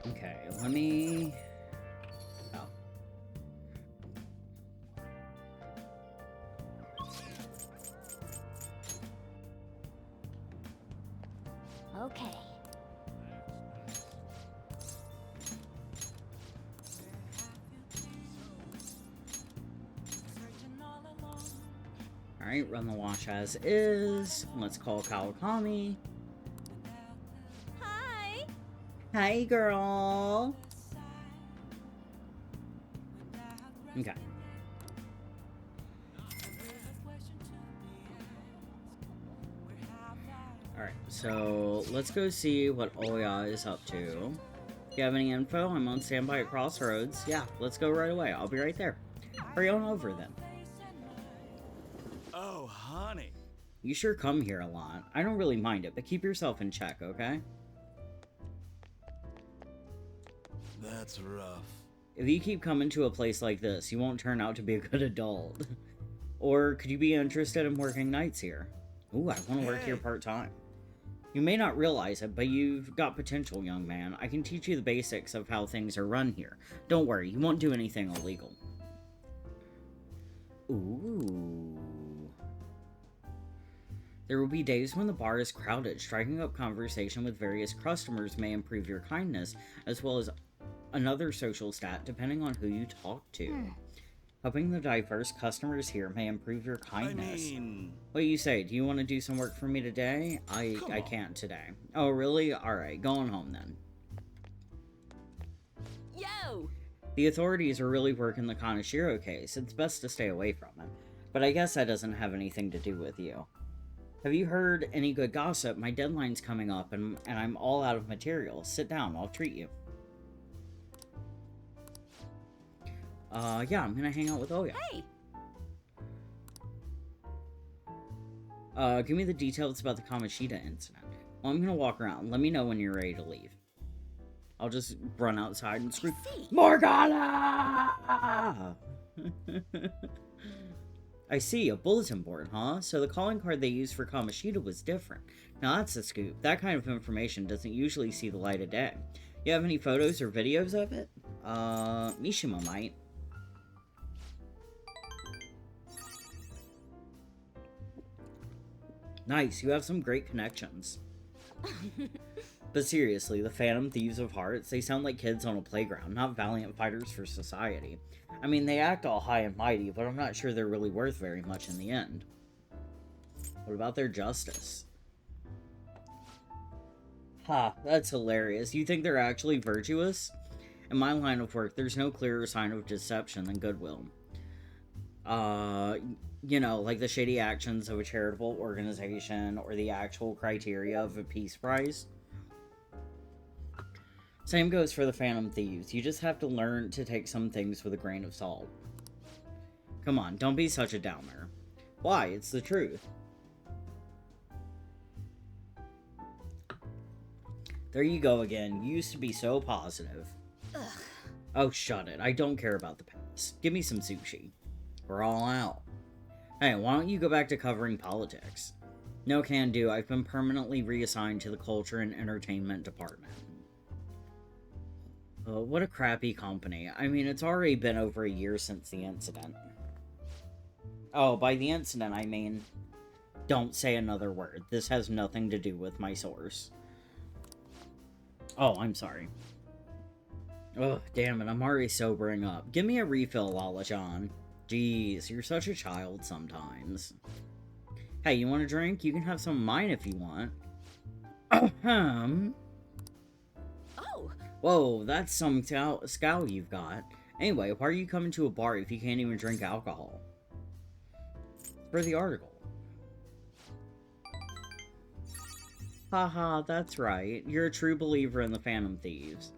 Okay, let me... Oh. Okay, Alright, run the wash as is. Let's call Kawakami. Hi! Hi, girl! Okay. Alright, so let's go see what Oya is up to. If you have any info, I'm on standby at Crossroads. Yeah, let's go right away. I'll be right there. Hurry on over then. Oh, honey. You sure come here a lot. I don't really mind it, but keep yourself in check, okay? That's rough. If you keep coming to a place like this, you won't turn out to be a good adult. Or could you be interested in working nights here? Ooh, I want to work here part-time. You may not realize it, but you've got potential, young man. I can teach you the basics of how things are run here. Don't worry, you won't do anything illegal. Ooh. There will be days when the bar is crowded. Striking up conversation with various customers may improve your kindness, as well as another social stat, depending on who you talk to. Helping the diverse customers here may improve your kindness. I mean... What do you say? Do you want to do some work for me today? I can't today. Oh, really? Alright, going home then. Yo! The authorities are really working the Kaneshiro case. It's best to stay away from it. But I guess that doesn't have anything to do with you. Have you heard any good gossip? My deadline's coming up and I'm all out of material. Sit down, I'll treat you. Yeah, I'm gonna hang out with Oya. Hey! Give me the details about the Kamoshida incident. Well, I'm gonna walk around. Let me know when you're ready to leave. I'll just run outside and scream, Morgana! I see, a bulletin board, huh? So the calling card they used for Kamoshida was different. Now that's a scoop. That kind of information doesn't usually see the light of day. You have any photos or videos of it? Mishima might. Nice, you have some great connections. But seriously, the Phantom Thieves of Hearts, they sound like kids on a playground, not valiant fighters for society. I mean, they act all high and mighty, but I'm not sure they're really worth very much in the end. What about their justice? Ha, that's hilarious. You think they're actually virtuous? In my line of work, there's no clearer sign of deception than goodwill. You know, like the shady actions of a charitable organization or the actual criteria of a peace prize. Same goes for the Phantom Thieves. You just have to learn to take some things with a grain of salt. Come on, don't be such a downer. Why? It's the truth. There you go again. You used to be so positive. Ugh. Oh, shut it. I don't care about the past. Give me some sushi. We're all out. Hey, why don't you go back to covering politics? No can do. I've been permanently reassigned to the culture and entertainment department. What a crappy company. I mean, it's already been over a year since the incident. Oh, by the incident, I mean, don't say another word. This has nothing to do with my source. Oh, I'm sorry. Ugh, damn it, I'm already sobering up. Give me a refill, Lala-chan. Jeez, you're such a child sometimes. Hey, you want a drink? You can have some of mine if you want. Ahem. Oh! Whoa, that's some scowl you've got. Anyway, why are you coming to a bar if you can't even drink alcohol? For the article. Haha, that's right. You're a true believer in the Phantom Thieves.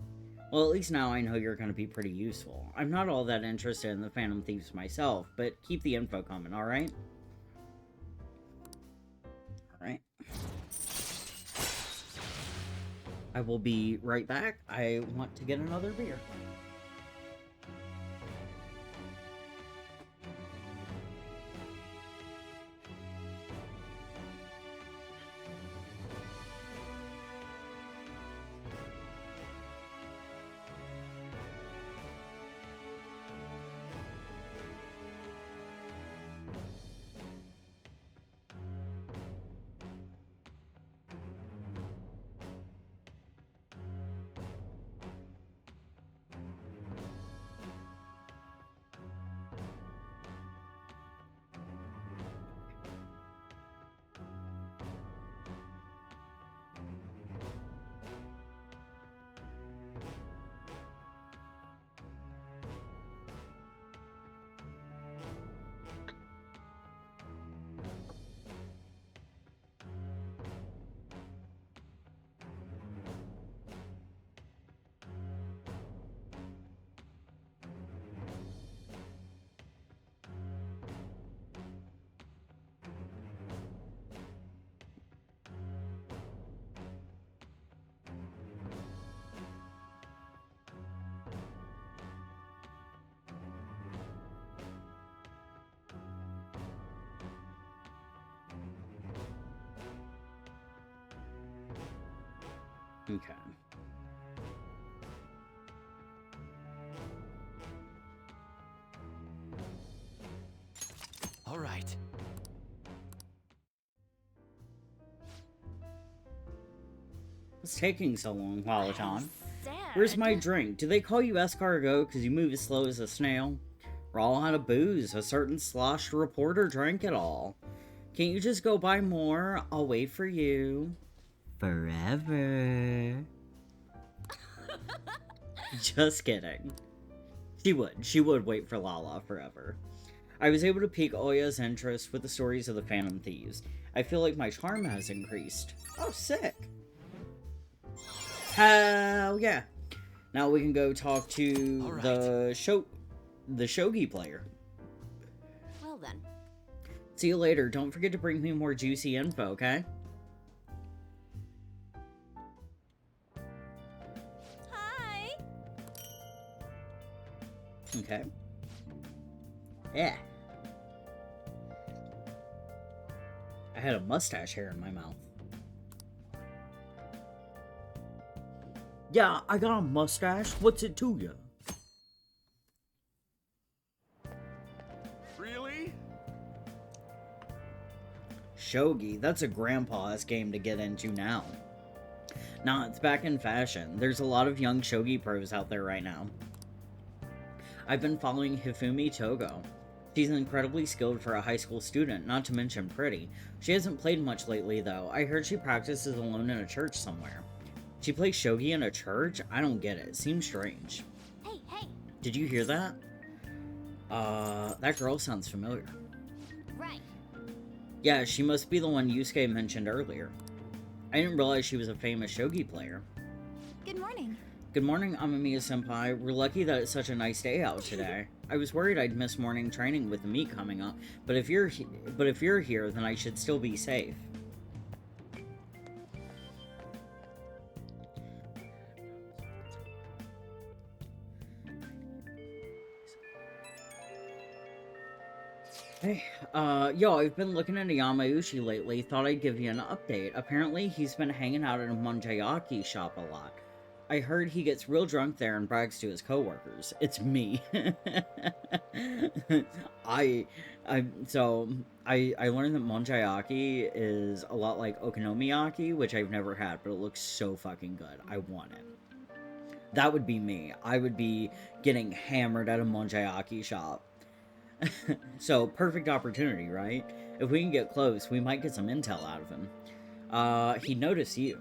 Well, at least now I know you're going to be pretty useful. I'm not all that interested in the Phantom Thieves myself, but keep the info coming, alright? Alright. I will be right back. I want to get another beer. Okay. All right. What's taking so long, Peloton? Sad. Where's my drink? Do they call you escargot because you move as slow as a snail? We're all out of booze. A certain sloshed reporter drank it all. Can't you just go buy more? I'll wait for you. Forever. Just kidding. She would wait for Lala forever. I was able to pique Oya's interest with the stories of the Phantom Thieves. I feel like my charm has increased. Oh, sick. Hell yeah. Now we can go talk to right. the shogi player. Well then. See you later. Don't forget to bring me more juicy info, okay? Hi. Okay. Yeah. I had a mustache hair in my mouth. Yeah, I got a mustache. What's it to you? Really? Shogi, that's a grandpa's game to get into now. Nah, it's back in fashion. There's a lot of young shogi pros out there right now. I've been following Hifumi Togo. She's incredibly skilled for a high school student, not to mention pretty. She hasn't played much lately, though. I heard she practices alone in a church somewhere. She plays shogi in a church? I don't get it. Seems strange. Hey, hey. Did you hear that? That girl sounds familiar. Right. Yeah, she must be the one Yusuke mentioned earlier. I didn't realize she was a famous shogi player. Good morning. Good morning, Amamiya-senpai. We're lucky that it's such a nice day out today. I was worried I'd miss morning training with the meet coming up, but if you're here, then I should still be safe. Hey, yo, I've been looking into Yamauchi lately. Thought I'd give you an update. Apparently, he's been hanging out at a Monjayaki shop a lot. I heard he gets real drunk there and brags to his coworkers. It's me. I learned that Monjayaki is a lot like Okonomiyaki, which I've never had, but it looks so fucking good. I want it. That would be me. I would be getting hammered at a Monjayaki shop. So, perfect opportunity, right? If we can get close, we might get some intel out of him. He'd notice you.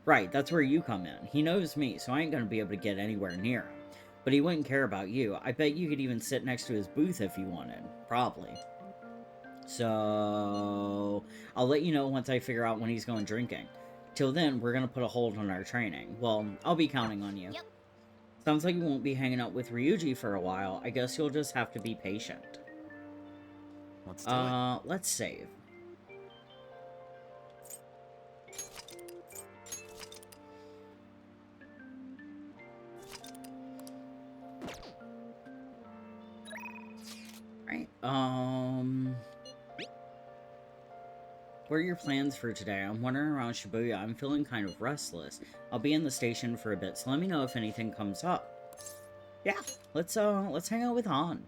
Right, that's where you come in. He knows me, so I ain't gonna be able to get anywhere near him. But he wouldn't care about you. I bet you could even sit next to his booth if you wanted. Probably. So, I'll let you know once I figure out when he's going drinking. Till then, we're gonna put a hold on our training. Well, I'll be counting on you. Yep. Sounds like you won't be hanging out with Ryuji for a while. I guess you'll just have to be patient. Let's do it. Let's save. Right, what are your plans for today? I'm wandering around Shibuya. I'm feeling kind of restless. I'll be in the station for a bit, so let me know if anything comes up. Yeah, let's hang out with Han.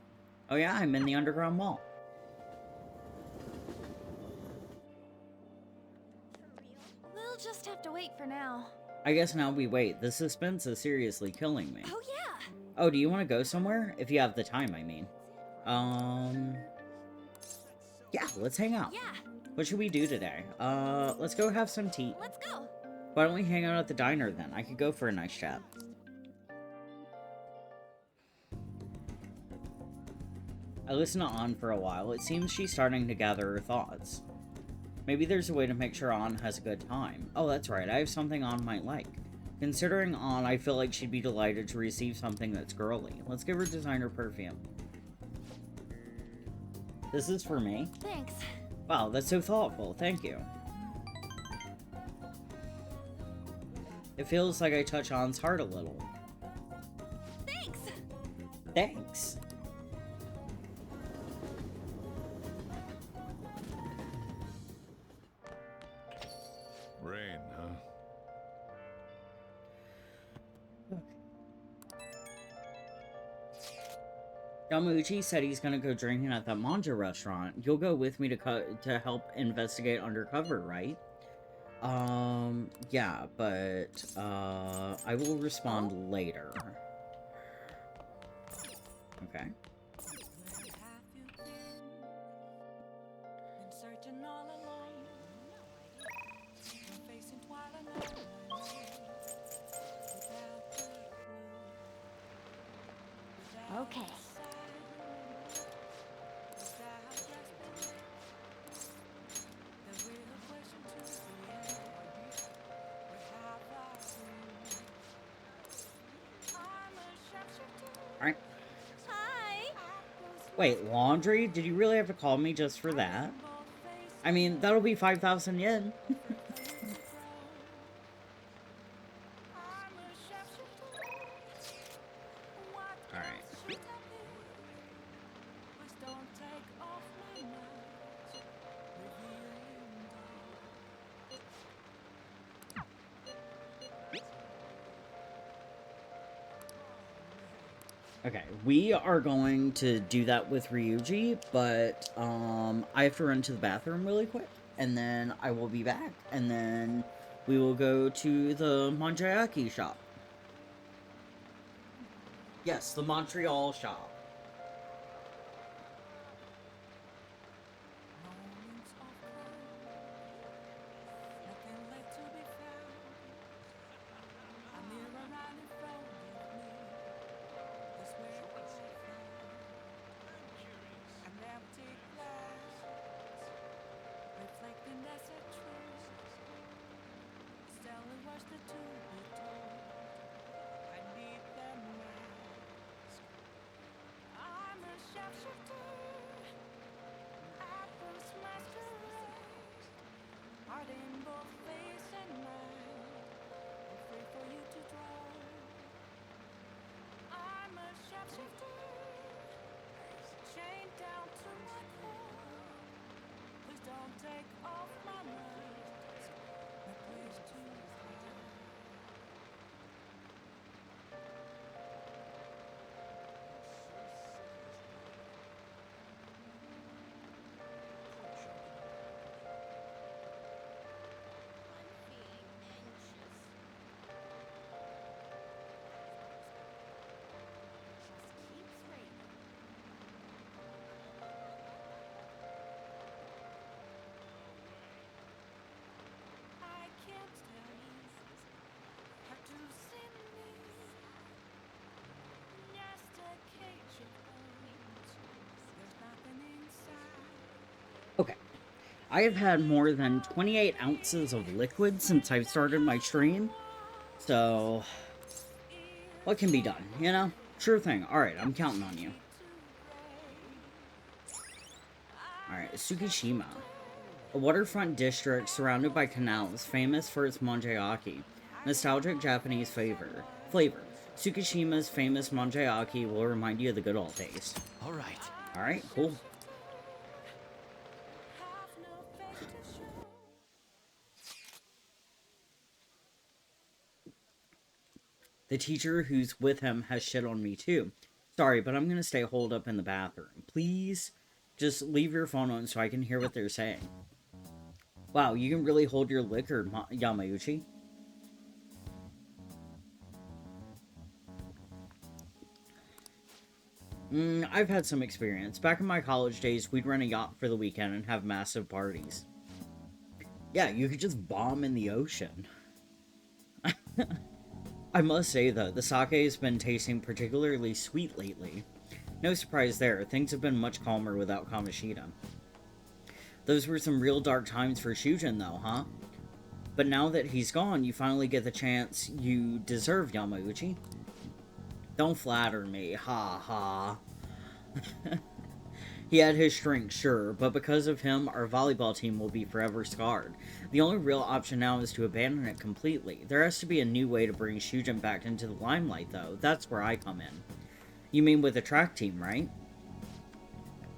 Oh yeah, I'm in the underground mall. We'll just have to wait for now. I guess now we wait. The suspense is seriously killing me. Oh yeah. Oh, do you want to go somewhere? If you have the time, I mean. Yeah, let's hang out. Yeah. What should we do today? Let's go have some tea. Let's go. Why don't we hang out at the diner then? I could go for a nice chat. I listened to An for a while. It seems she's starting to gather her thoughts. Maybe there's a way to make sure An has a good time. Oh, that's right. I have something An might like. Considering An, I feel like she'd be delighted to receive something that's girly. Let's give her designer perfume. This is for me? Thanks. Wow, that's so thoughtful. Thank you. It feels like I touch An's heart a little. Thanks. Thanks. Rain, huh? Yamauchi said he's gonna go drinking at that manja restaurant. You'll go with me to help investigate undercover, right? Yeah, but, I will respond later. Okay. Okay. Alright. Hi! Wait, laundry? Did you really have to call me just for that? I mean, that'll be 5,000 yen. Alright. Okay, we are going to do that with Ryuji, but I have to run to the bathroom really quick, and then I will be back, and then we will go to the Manjayaki shop. Yes, the Montreal shop. Okay, I have had more than 28 ounces of liquid since I've started my stream, so what can be done, you know? Sure thing. Alright, I'm counting on you. Alright, Tsukishima. A waterfront district surrounded by canals, famous for its manjayaki. Nostalgic Japanese flavor. Tsukishima's famous manjayaki will remind you of the good old days. Alright, cool. The teacher who's with him has shit on me too. Sorry, but I'm gonna stay holed up in the bathroom. Please, just leave your phone on so I can hear what they're saying. Wow, you can really hold your liquor, Yamauchi. I've had some experience. Back in my college days, we'd rent a yacht for the weekend and have massive parties. Yeah, you could just bomb in the ocean. I must say, though, the sake has been tasting particularly sweet lately. No surprise there, things have been much calmer without Kamoshida. Those were some real dark times for Shujin, though, huh? But now that he's gone, you finally get the chance you deserve, Yamauchi. Don't flatter me, ha ha. He had his strength, sure, but because of him, our volleyball team will be forever scarred. The only real option now is to abandon it completely. There has to be a new way to bring Shujin back into the limelight, though. That's where I come in. You mean with the track team, right?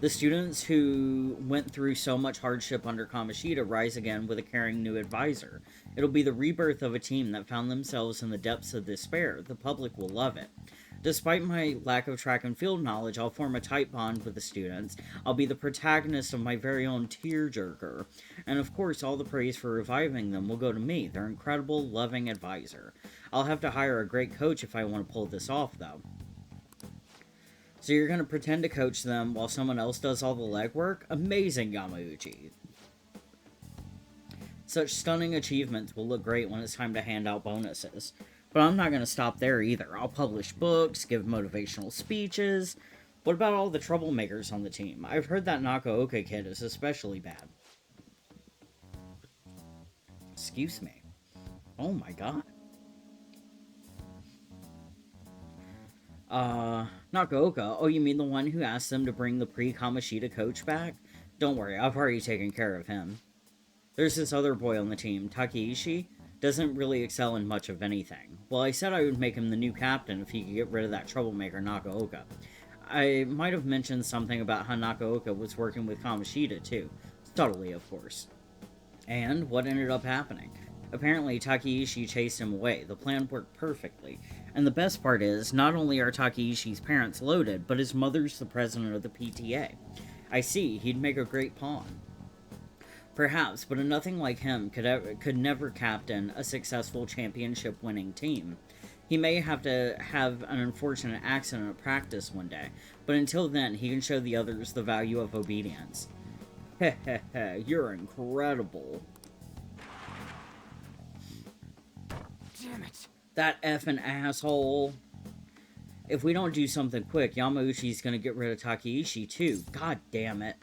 The students who went through so much hardship under Kamoshida rise again with a caring new advisor. It'll be the rebirth of a team that found themselves in the depths of despair. The public will love it. Despite my lack of track and field knowledge, I'll form a tight bond with the students. I'll be the protagonist of my very own tearjerker. And of course, all the praise for reviving them will go to me, their incredible, loving advisor. I'll have to hire a great coach if I want to pull this off, though. So you're going to pretend to coach them while someone else does all the legwork? Amazing, Yamauchi. Such stunning achievements will look great when it's time to hand out bonuses. But I'm not going to stop there either. I'll publish books, give motivational speeches. What about all the troublemakers on the team? I've heard that Nakaoka kid is especially bad. Excuse me. Oh my god. Nakaoka? Oh, you mean the one who asked them to bring the pre-Kamishita coach back? Don't worry, I've already taken care of him. There's this other boy on the team, Takeishi. Doesn't really excel in much of anything. Well, I said I would make him the new captain if he could get rid of that troublemaker Nakaoka. I might have mentioned something about how Nakaoka was working with Kamishita, too. Subtly, of course. And what ended up happening? Apparently, Takeishi chased him away. The plan worked perfectly. And the best part is, not only are Takeishi's parents loaded, but his mother's the president of the PTA. I see, he'd make a great pawn. Perhaps, but nothing like him could never captain a successful championship-winning team. He may have to have an unfortunate accident at practice one day, but until then, he can show the others the value of obedience. Heh, you're incredible. Damn it. That effing asshole. If we don't do something quick, Yamauchi's gonna get rid of Takeishi too. God damn it.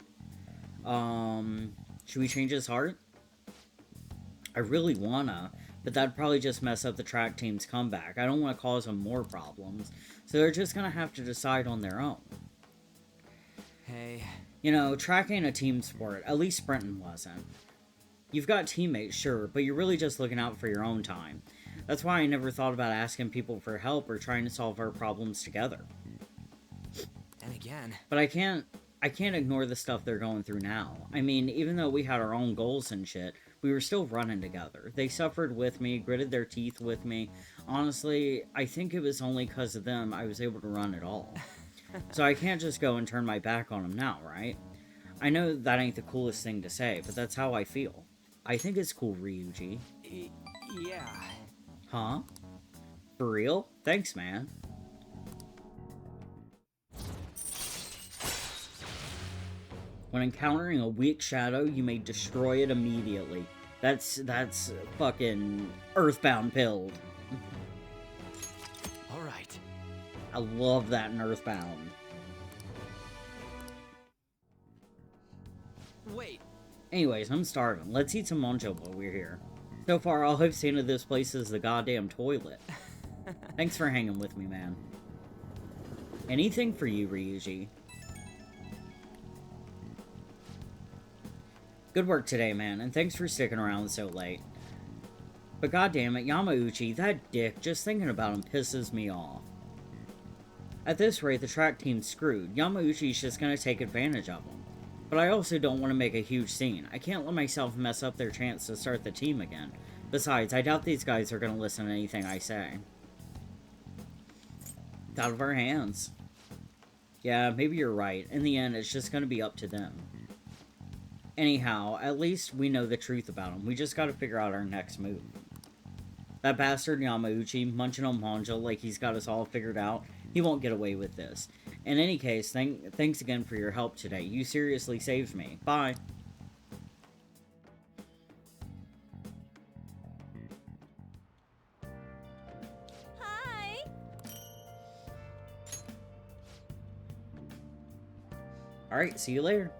Should we change his heart? I really wanna, but that'd probably just mess up the track team's comeback. I don't want to cause them more problems, so they're just gonna have to decide on their own. Hey. You know, track ain't a team sport. At least sprinting wasn't. You've got teammates, sure, but you're really just looking out for your own time. That's why I never thought about asking people for help or trying to solve our problems together. And again. But I can't ignore the stuff they're going through now. I mean, even though we had our own goals and shit, we were still running together. They suffered with me, gritted their teeth with me. Honestly, I think it was only because of them I was able to run at all. So I can't just go and turn my back on them now, right? I know that ain't the coolest thing to say, but that's how I feel. I think it's cool, Ryuji. Yeah. Huh? For real? Thanks, man. When encountering a weak shadow, you may destroy it immediately. That's fucking Earthbound pilled. Alright. I love that in Earthbound. Wait. Anyways, I'm starving. Let's eat some manjo while we're here. So far, all I've seen of this place is the goddamn toilet. Thanks for hanging with me, man. Anything for you, Ryuji. Good work today, man, and thanks for sticking around so late. But goddammit, Yamauchi, that dick, just thinking about him pisses me off. At this rate, the track team's screwed. Yamauchi's just gonna take advantage of him. But I also don't want to make a huge scene. I can't let myself mess up their chance to start the team again. Besides, I doubt these guys are gonna listen to anything I say. It's out of our hands. Yeah, maybe you're right. In the end, it's just gonna be up to them. Anyhow, at least we know the truth about him. We just gotta figure out our next move. That bastard Yamauchi, munching on Manja like he's got us all figured out, he won't get away with this. In any case, thanks again for your help today. You seriously saved me. Bye. Hi. Alright, see you later.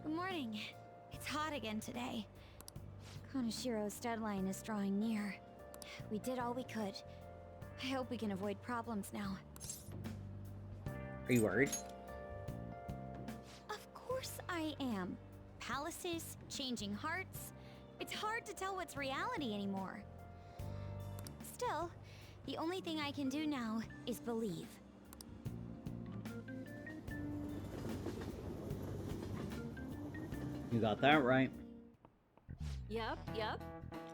Good morning. It's hot again today. Kanashiro's deadline is drawing near. We did all we could. I hope we can avoid problems now. Are you worried? Of course I am. Palaces, changing hearts. It's hard to tell what's reality anymore. Still, the only thing I can do now is believe. You got that right. Yep.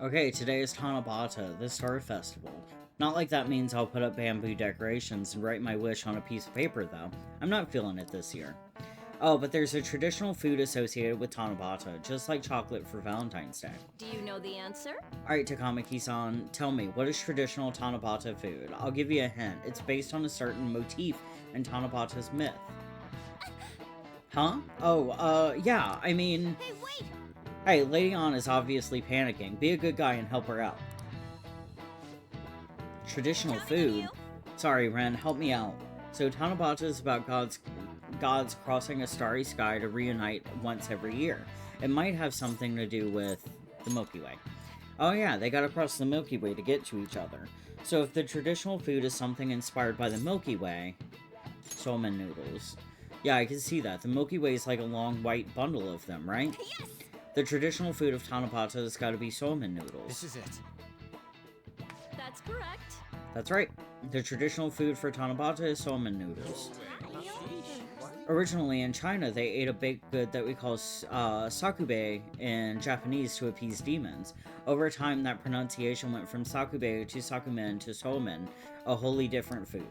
Okay, today is Tanabata, the Star Festival. Not like that means I'll put up bamboo decorations and write my wish on a piece of paper, though. I'm not feeling it this year. Oh, but there's a traditional food associated with Tanabata, just like chocolate for Valentine's Day. Do you know the answer? Alright, Takamaki-san, tell me, what is traditional Tanabata food? I'll give you a hint. It's based on a certain motif in Tanabata's myth. Huh? Oh, yeah, I mean... Hey, wait! Hey, Lady Ann is obviously panicking. Be a good guy and help her out. Traditional food? Sorry, Ren, help me out. So Tanabata is about gods crossing a starry sky to reunite once every year. It might have something to do with the Milky Way. Oh yeah, they gotta cross the Milky Way to get to each other. So if the traditional food is something inspired by the Milky Way... Somen noodles. Yeah, I can see that. The Milky Way is like a long white bundle of them, right? Yes! The traditional food of Tanabata has gotta be somen noodles. This is it. That's correct. That's right. The traditional food for Tanabata is somen noodles. Originally in China, they ate a baked good that we call sakube in Japanese to appease demons. Over time, that pronunciation went from sakube to sakumen to somen, a wholly different food.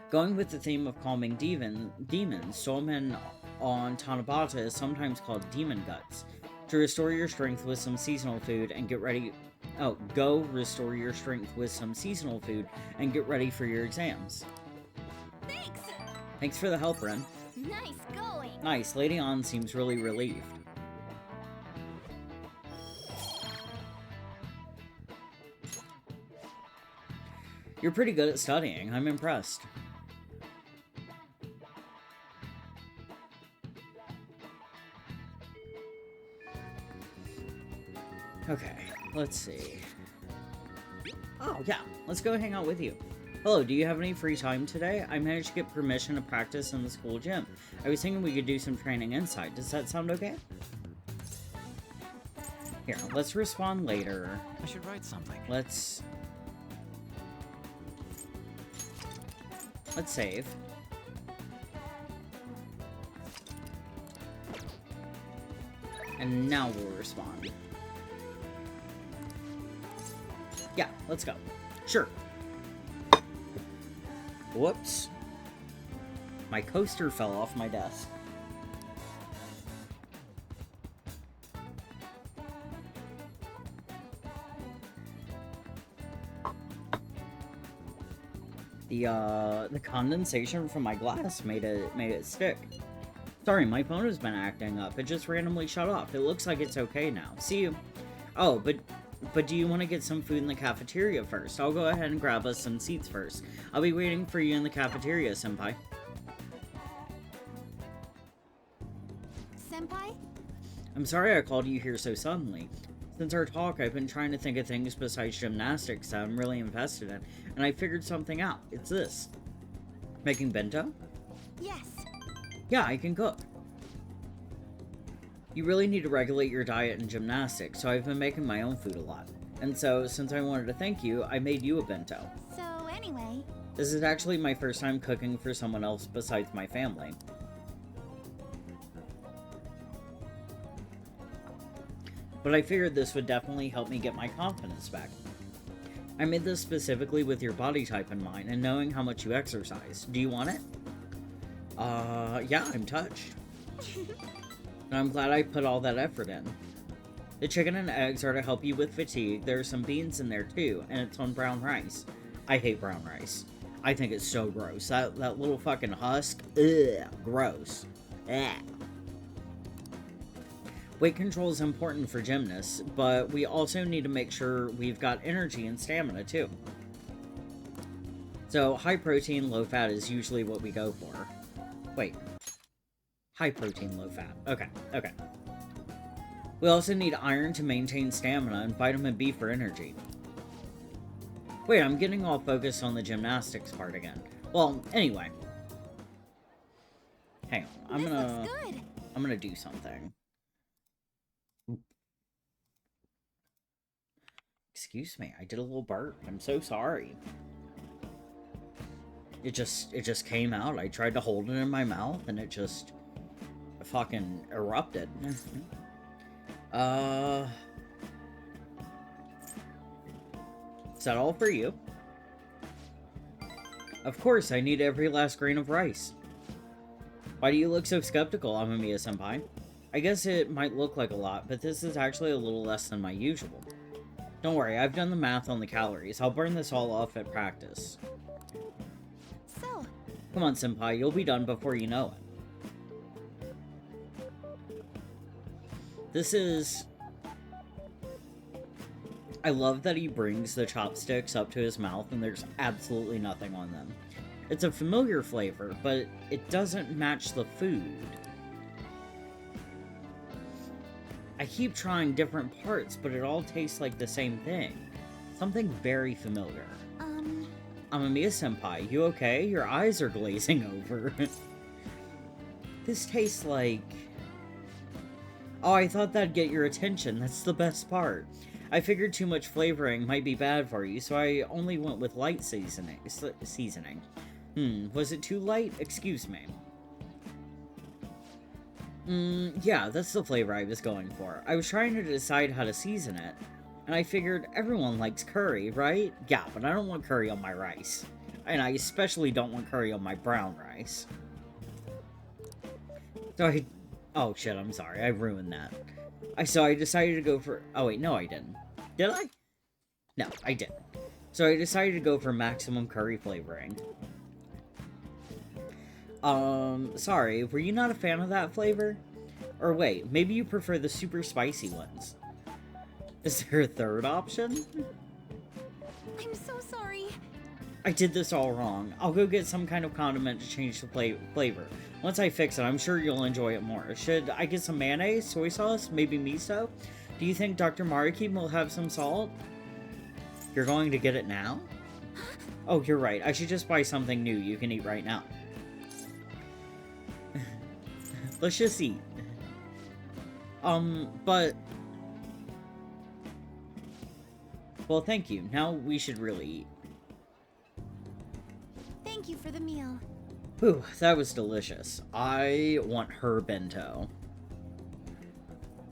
Going with the theme of calming demons, somen on Tanabata is sometimes called demon guts. To restore your strength with some seasonal food and get ready... Oh, go restore your strength with some seasonal food and get ready for your exams. Thanks! Thanks for the help, Ren. Nice going! Nice, Lady Ann seems really relieved. You're pretty good at studying, I'm impressed. Okay, let's see. Oh, yeah, let's go hang out with you. Hello, do you have any free time today? I managed to get permission to practice in the school gym. I was thinking we could do some training inside. Does that sound okay? Here, let's respond later. I should write something. Let's save. And now we'll respond. Yeah, let's go. Sure. Whoops. My coaster fell off my desk. The condensation from my glass made it stick. Sorry, my phone has been acting up. It just randomly shut off. It looks like it's okay now. See you. Oh, but do you want to get some food in the cafeteria first? I'll go ahead and grab us some seats first. I'll be waiting for you in the cafeteria, Senpai. Senpai? I'm sorry I called you here so suddenly. Since our talk, I've been trying to think of things besides gymnastics that I'm really invested in, and I figured something out. It's this. Making bento? Yes. Yeah, I can cook. You really need to regulate your diet and gymnastics, so I've been making my own food a lot. And so, since I wanted to thank you, I made you a bento. So, anyway... This is actually my first time cooking for someone else besides my family. But I figured this would definitely help me get my confidence back. I made this specifically with your body type in mind and knowing how much you exercise. Do you want it? Yeah, I'm touched. And I'm glad I put all that effort in. The chicken and eggs are to help you with fatigue. There are some beans in there too, and it's on brown rice. I hate brown rice. I think it's so gross. That little fucking husk, ugh, gross. Ugh. Weight control is important for gymnasts, but we also need to make sure we've got energy and stamina too. So high protein, low fat is usually what we go for. Wait. High protein, low fat. Okay, okay. We also need iron to maintain stamina and vitamin B for energy. Wait, I'm getting all focused on the gymnastics part again. Well, anyway. Hang on, I'm gonna do something. Excuse me, I did a little burp. I'm so sorry. It just came out. I tried to hold it in my mouth and it just... fucking erupted. Is that all for you? Of course, I need every last grain of rice. Why do you look so skeptical, Amamiya-senpai? I guess it might look like a lot, but this is actually a little less than my usual. Don't worry, I've done the math on the calories. I'll burn this all off at practice. So... Come on, senpai, you'll be done before you know it. This is... I love that he brings the chopsticks up to his mouth and there's absolutely nothing on them. It's a familiar flavor, but it doesn't match the food. I keep trying different parts, but it all tastes like the same thing. Something very familiar. Amamiya-senpai, you okay? Your eyes are glazing over. This tastes like... Oh, I thought that'd get your attention. That's the best part. I figured too much flavoring might be bad for you, so I only went with light seasoning. Was it too light? Excuse me. Yeah, that's the flavor I was going for. I was trying to decide how to season it, and I figured everyone likes curry, right? Yeah, but I don't want curry on my rice. And I especially don't want curry on my brown rice. So oh shit, I'm sorry, I ruined that. So I decided to go for... Oh wait, no I didn't. Did I? No, I didn't. So I decided to go for maximum curry flavoring. Sorry, were you not a fan of that flavor? Or wait, maybe you prefer the super spicy ones. Is there a third option? I'm so sorry. I did this all wrong. I'll go get some kind of condiment to change the flavor. Once I fix it, I'm sure you'll enjoy it more. Should I get some mayonnaise, soy sauce, maybe miso? Do you think Dr. Mariki will have some salt? You're going to get it now? Oh, you're right. I should just buy something new you can eat right now. Let's just eat. But... Well, thank you. Now we should really eat. Thank you for the meal. Whew, that was delicious. I want her bento.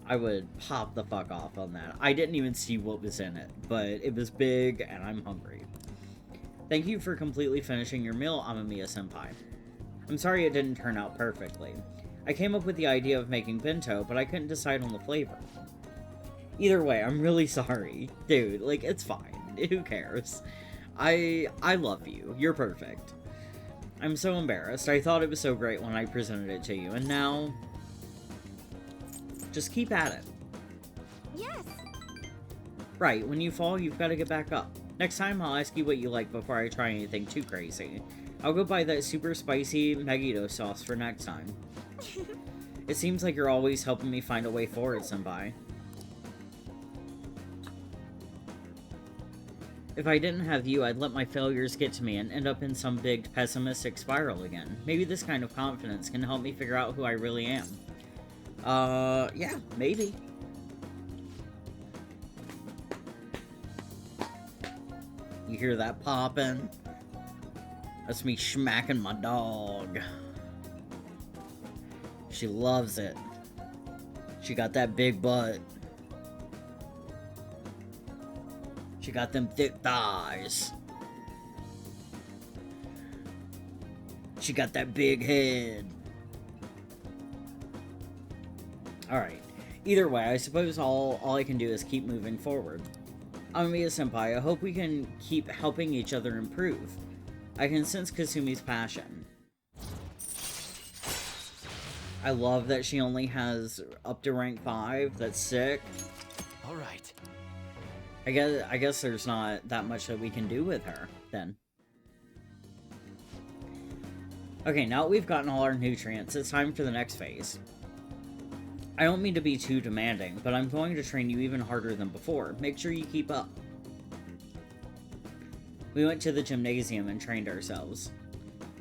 I would pop the fuck off on that. I didn't even see what was in it, but it was big and I'm hungry. Thank you for completely finishing your meal, Amamiya-senpai. I'm sorry it didn't turn out perfectly. I came up with the idea of making bento, but I couldn't decide on the flavor. Either way, I'm really sorry. Dude, like, it's fine. Who cares? I love you. You're perfect. I'm so embarrassed. I thought it was so great when I presented it to you, and now... Just keep at it. Yes. Right, when you fall, you've got to get back up. Next time, I'll ask you what you like before I try anything too crazy. I'll go buy that super spicy Megiddo sauce for next time. It seems like you're always helping me find a way forward, senpai. If I didn't have you, I'd let my failures get to me and end up in some big pessimistic spiral again. Maybe this kind of confidence can help me figure out who I really am. Yeah, maybe. You hear that popping? That's me smacking my dog. She loves it. She got that big butt. She got them thick thighs. She got that big head. Alright. Either way, I suppose all I can do is keep moving forward. Amamiya-senpai, I hope we can keep helping each other improve. I can sense Kasumi's passion. I love that she only has up to rank 5. That's sick. Alright. I guess there's not that much that we can do with her, then. Okay, now that we've gotten all our nutrients, it's time for the next phase. I don't mean to be too demanding, but I'm going to train you even harder than before. Make sure you keep up. We went to the gymnasium and trained ourselves.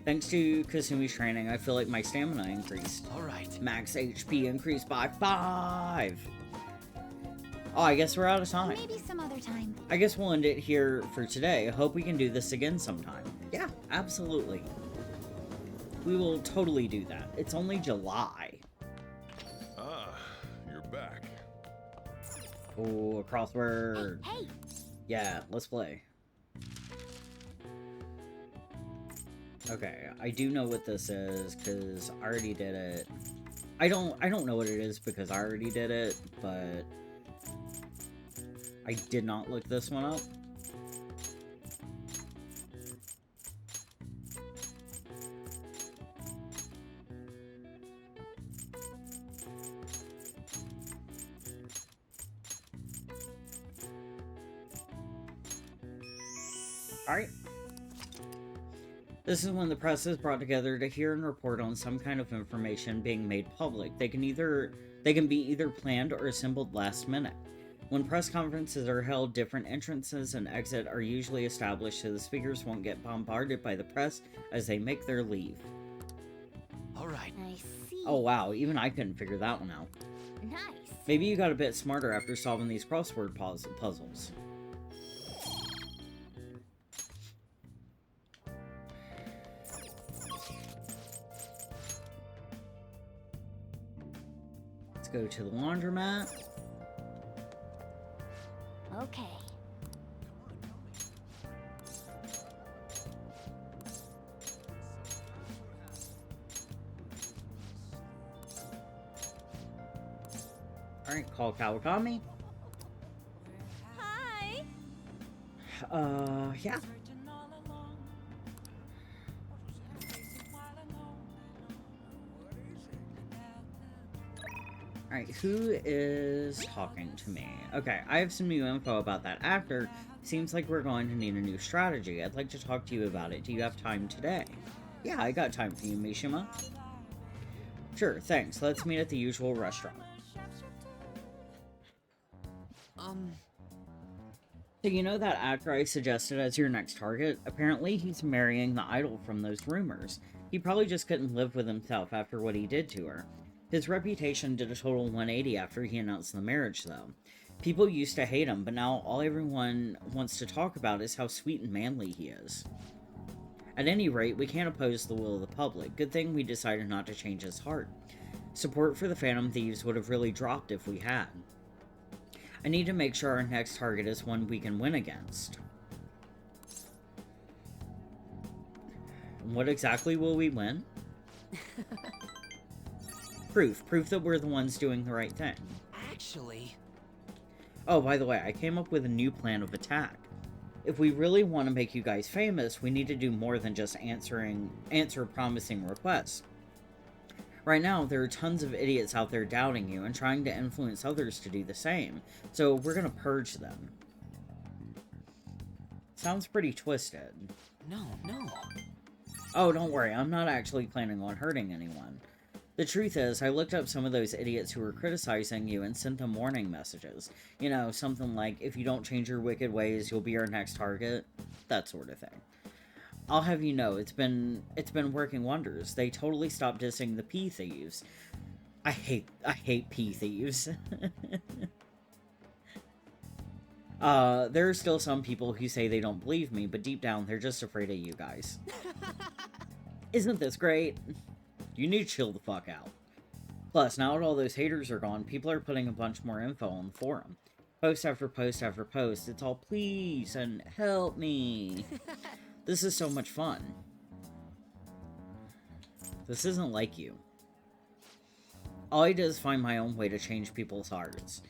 Thanks to Kasumi's training, I feel like my stamina increased. Alright. Max HP increased by 5! Oh, I guess we're out of time. Maybe some other time. I guess we'll end it here for today. I hope we can do this again sometime. Yeah, absolutely. We will totally do that. It's only July. Oh, a crossword. Hey! Yeah, let's play. Okay, I do know what this is, because I already did it. I don't know what it is because I already did it, but I did not look this one up. Alright. This is when the press is brought together to hear and report on some kind of information being made public. They can be either planned or assembled last minute. When press conferences are held, different entrances and exit are usually established so the speakers won't get bombarded by the press as they make their leave. Alright. I see. Oh wow, even I couldn't figure that one out. Nice. Maybe you got a bit smarter after solving these crossword puzzles. Let's go to the laundromat. Okay. Alright, call Kawakami. Hi! Yeah. Alright, who is talking to me? Okay, I have some new info about that actor. Seems like we're going to need a new strategy. I'd like to talk to you about it. Do you have time today? Yeah, I got time for you, Mishima. Sure, thanks. Let's meet at the usual restaurant. So you know that actor I suggested as your next target? Apparently he's marrying the idol from those rumors. He probably just couldn't live with himself after what he did to her. His reputation did a total 180 after he announced the marriage, though. People used to hate him, but now all everyone wants to talk about is how sweet and manly he is. At any rate, we can't oppose the will of the public. Good thing we decided not to change his heart. Support for the Phantom Thieves would have really dropped if we had. I need to make sure our next target is one we can win against. What exactly will we win? Proof that we're the ones doing the right thing. Actually... Oh, by the way, I came up with a new plan of attack. If we really want to make you guys famous, we need to do more than just answer promising requests. Right now, there are tons of idiots out there doubting you and trying to influence others to do the same, so we're gonna purge them. Sounds pretty twisted. No. Oh, don't worry, I'm not actually planning on hurting anyone. The truth is, I looked up some of those idiots who were criticizing you and sent them warning messages. You know, something like, if you don't change your wicked ways, you'll be our next target. That sort of thing. I'll have you know, it's been working wonders. They totally stopped dissing the pea thieves. I hate pea thieves. There are still some people who say they don't believe me, but deep down, they're just afraid of you guys. Isn't this great? You need to chill the fuck out. Plus, now that all those haters are gone, people are putting a bunch more info on the forum. Post after post after post, it's all please and help me. This is so much fun. This isn't like you. All I do is find my own way to change people's hearts.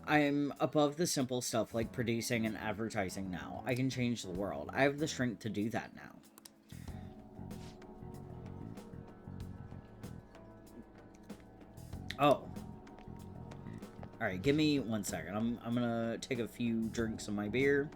I'm above the simple stuff like producing and advertising now. I can change the world. I have the strength to do that now. Oh. Alright, give me 1 second. I'm gonna take a few drinks of my beer.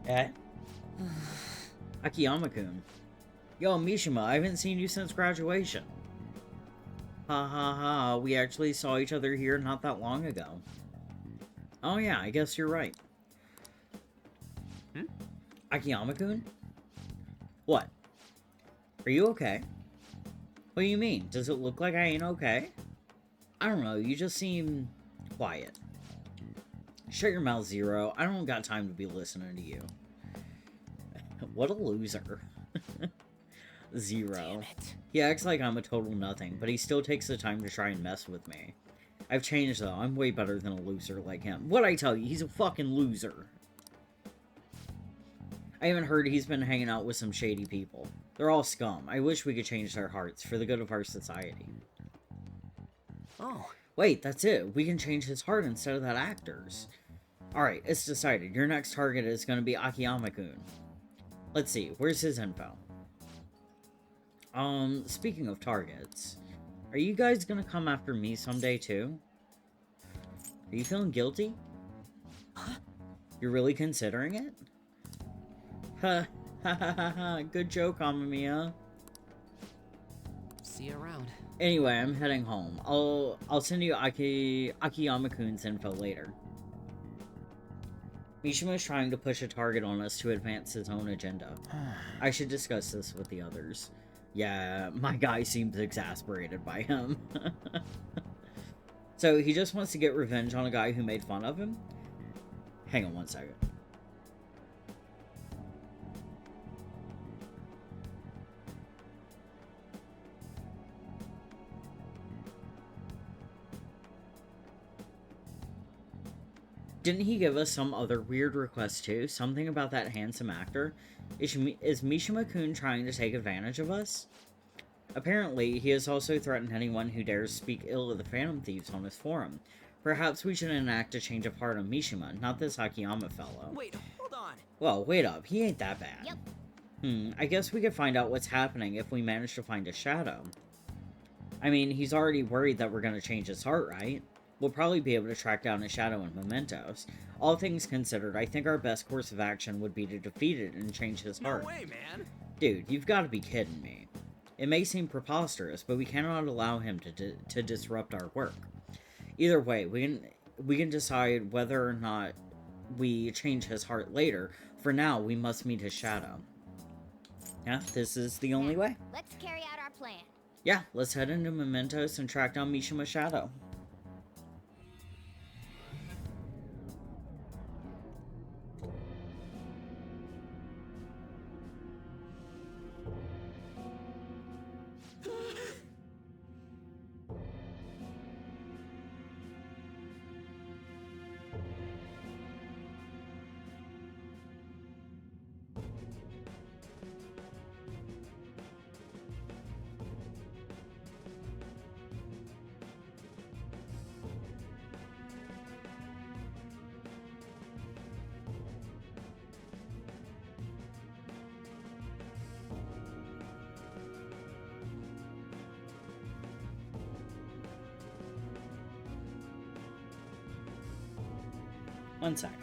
Eh? Akiyama-kun. Yo, Mishima, I haven't seen you since graduation. Ha ha ha, we actually saw each other here not that long ago. Oh yeah, I guess you're right. Akiyama-kun? What? Are you okay? What do you mean? Does it look like I ain't okay? I don't know, you just seem quiet. Shut your mouth, Zero. I don't got time to be listening to you. What a loser. Zero. He acts like I'm a total nothing, but he still takes the time to try and mess with me. I've changed though. I'm way better than a loser like him. What'd I tell you? He's a fucking loser. I haven't heard he's been hanging out with some shady people. They're all scum. I wish we could change their hearts for the good of our society. Oh. Wait, that's it. We can change his heart instead of that actor's. Alright, it's decided. Your next target is going to be Akiyama-kun. Let's see. Where's his info? Speaking of targets, are you guys going to come after me someday too? Are you feeling guilty? You're really considering it? Ha ha ha ha ha. Good joke, Amamiya. See you around. Anyway, I'm heading home. I'll send you Akiyama-kun's info later. Mishima's trying to push a target on us to advance his own agenda. I should discuss this with the others. Yeah, my guy seems exasperated by him. So, he just wants to get revenge on a guy who made fun of him? Hang on one second. Didn't he give us some other weird request too? Something about that handsome actor? Is Mishima-kun trying to take advantage of us? Apparently, he has also threatened anyone who dares speak ill of the Phantom Thieves on his forum. Perhaps we should enact a change of heart on Mishima, not this Akiyama fellow. Wait, hold on. Well, wait up. He ain't that bad. Yep. I guess we could find out what's happening if we manage to find a shadow. I mean, he's already worried that we're going to change his heart, right? We'll probably be able to track down a shadow in mementos. All things considered, I think our best course of action would be to defeat it and change his heart. No way, man. Dude, you've got to be kidding me. It may seem preposterous, but we cannot allow him to disrupt our work. Either way, we can decide whether or not we change his heart later. For now, we must meet his shadow. Yeah, this is the only way. Let's carry out our plan. Yeah, let's head into mementos and track down Mishima's shadow. One second.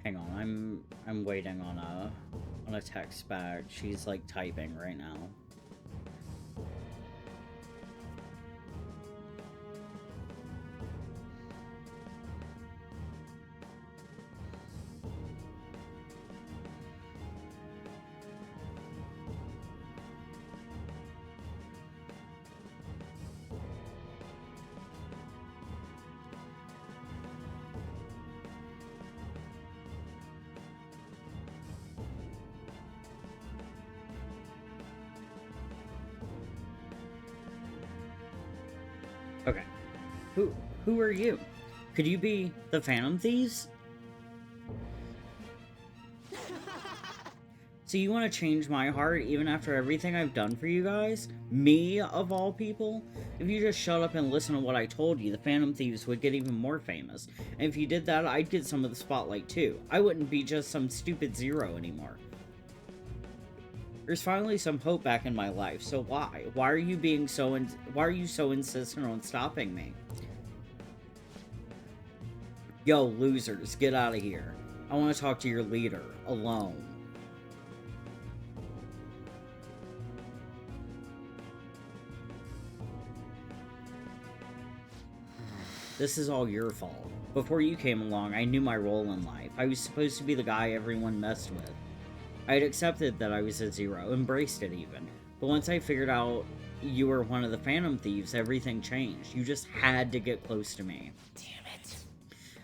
Hang on, I'm waiting on a text back. She's like typing right now. Okay. Who are you? Could you be the Phantom Thieves? So you want to change my heart even after everything I've done for you guys? Me, of all people? If you just shut up and listen to what I told you, the Phantom Thieves would get even more famous. And if you did that, I'd get some of the spotlight too. I wouldn't be just some stupid Zero anymore. There's finally some hope back in my life, so why? Why are you so insistent on stopping me? Yo, losers, get out of here. I want to talk to your leader, alone. This is all your fault. Before you came along, I knew my role in life. I was supposed to be the guy everyone messed with. I had accepted that I was a zero, embraced it even. But once I figured out you were one of the Phantom Thieves, everything changed. You just had to get close to me. Damn it.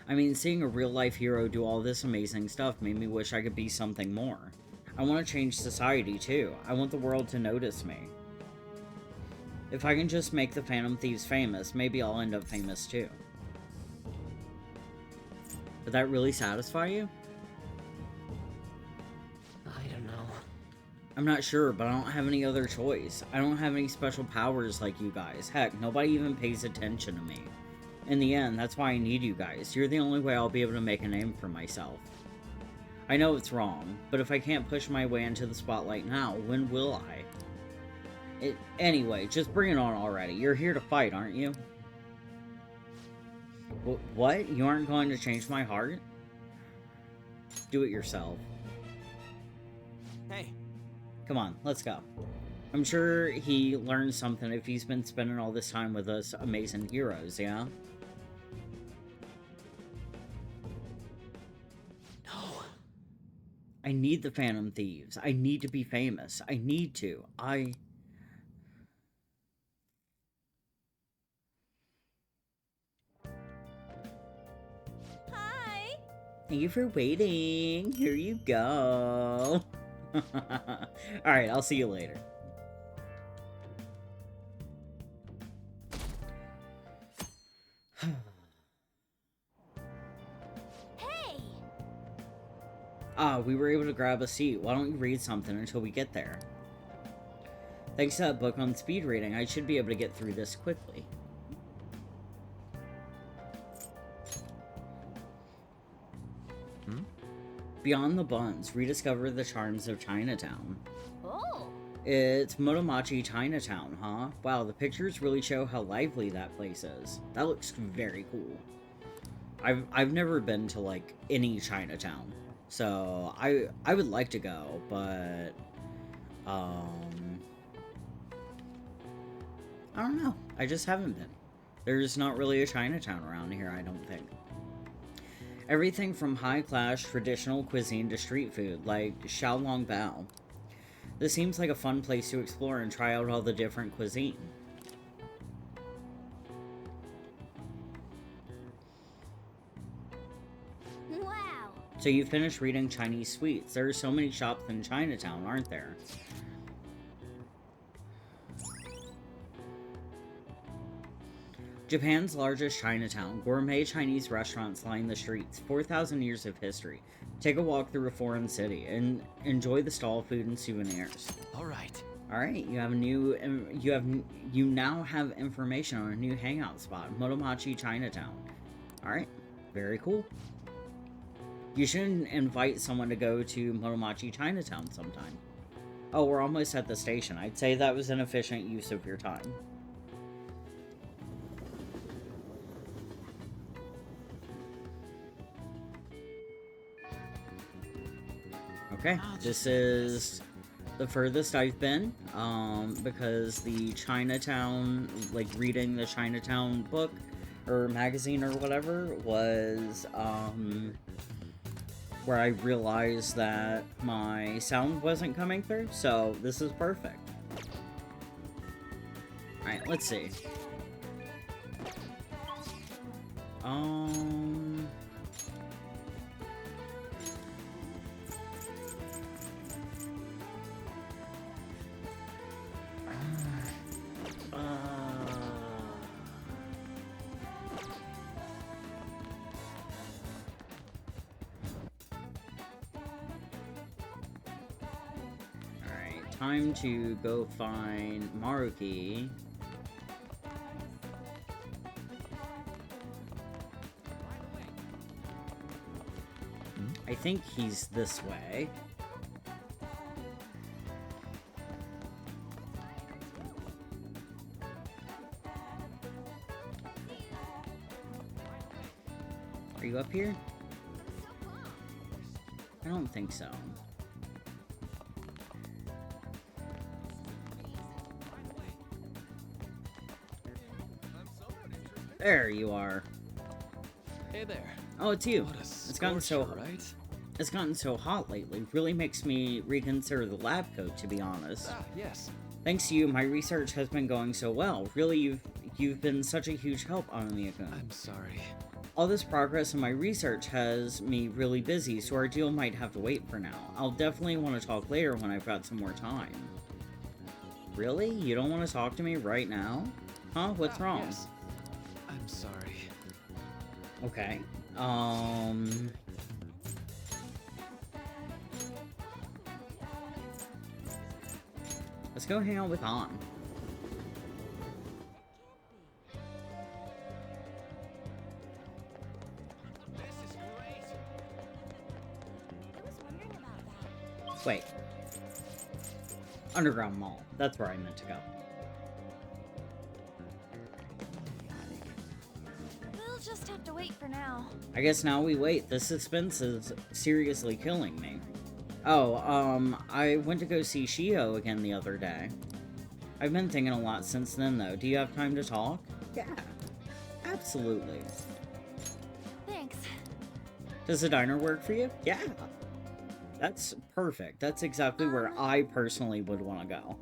I mean, seeing a real-life hero do all this amazing stuff made me wish I could be something more. I want to change society, too. I want the world to notice me. If I can just make the Phantom Thieves famous, maybe I'll end up famous, too. Would that really satisfy you? I don't know. I'm not sure, but I don't have any other choice. I don't have any special powers like you guys. Heck, nobody even pays attention to me. In the end, that's why I need you guys. You're the only way I'll be able to make a name for myself. I know it's wrong, but if I can't push my way into the spotlight now, when will I? Anyway, just bring it on already. You're here to fight, aren't you? What? You aren't going to change my heart? Do it yourself. Hey. Come on, let's go. I'm sure he learned something if he's been spending all this time with us amazing heroes, yeah? No. I need the Phantom Thieves. I need to be famous. I need to. Hi. Thank you for waiting. Here you go. Alright, I'll see you later. Hey! We were able to grab a seat. Why don't you read something until we get there? Thanks to that book on speed reading, I should be able to get through this quickly. Beyond the Buns, rediscover the charms of Chinatown. Oh! It's Motomachi Chinatown, huh? Wow, the pictures really show how lively that place is. That looks very cool. I've never been to, like, any Chinatown. So, I would like to go, but... I don't know. I just haven't been. There's not really a Chinatown around here, I don't think. Everything from high-class traditional cuisine to street food, like Xiaolongbao. This seems like a fun place to explore and try out all the different cuisine. Wow! So you finished reading Chinese sweets. There are so many shops in Chinatown, aren't there? Japan's largest Chinatown. Gourmet Chinese restaurants line the streets. 4,000 years of history. Take a walk through a foreign city and enjoy the stall food and souvenirs. All right. All right, you now have information on a new hangout spot, Motomachi Chinatown. All right, very cool. You should invite someone to go to Motomachi Chinatown sometime. Oh, we're almost at the station. I'd say that was an efficient use of your time. Okay, this is the furthest I've been, because the Chinatown, like reading the Chinatown book, or magazine or whatever, was, where I realized that my sound wasn't coming through, so this is perfect. Alright, let's see. Time to go find Maruki. I think he's this way. Are you up here? I don't think so. There you are. Hey there. Oh, it's you. What a It's gotten so scorcher, right? It's gotten so hot lately. Really makes me reconsider the lab coat, to be honest. Ah, yes. Thanks to you, my research has been going so well. Really, you've been such a huge help, Anami-kun. I'm sorry. All this progress in my research has me really busy, so our deal might have to wait for now. I'll definitely want to talk later when I've got some more time. Really? You don't want to talk to me right now? Huh? What's wrong? Yes. I'm sorry. Okay. Let's go hang out with An. Wait. Underground Mall. That's where I meant to go. We'll just have to wait for now. I guess now we wait. The suspense is seriously killing me. Oh, I went to go see Shio again the other day. I've been thinking a lot since then, though. Do you have time to talk? Yeah. Absolutely. Thanks. Does the diner work for you? Yeah. That's perfect. That's exactly where I personally would want to go.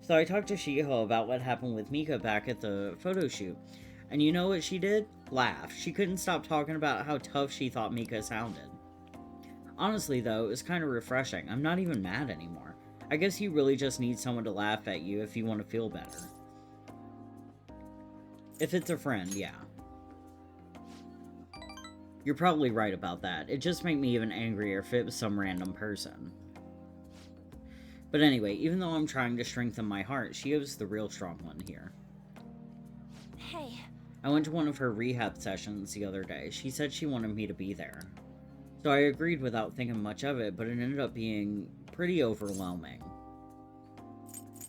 So I talked to Shio about what happened with Mika back at the photo shoot. And you know what she did? Laugh. She couldn't stop talking about how tough she thought Mika sounded. Honestly, though, it was kind of refreshing. I'm not even mad anymore. I guess you really just need someone to laugh at you if you want to feel better. If it's a friend, yeah. You're probably right about that. It just made me even angrier if it was some random person. But anyway, even though I'm trying to strengthen my heart, Shio's the real strong one here. Hey. I went to one of her rehab sessions the other day. She said she wanted me to be there. So I agreed without thinking much of it, but it ended up being pretty overwhelming.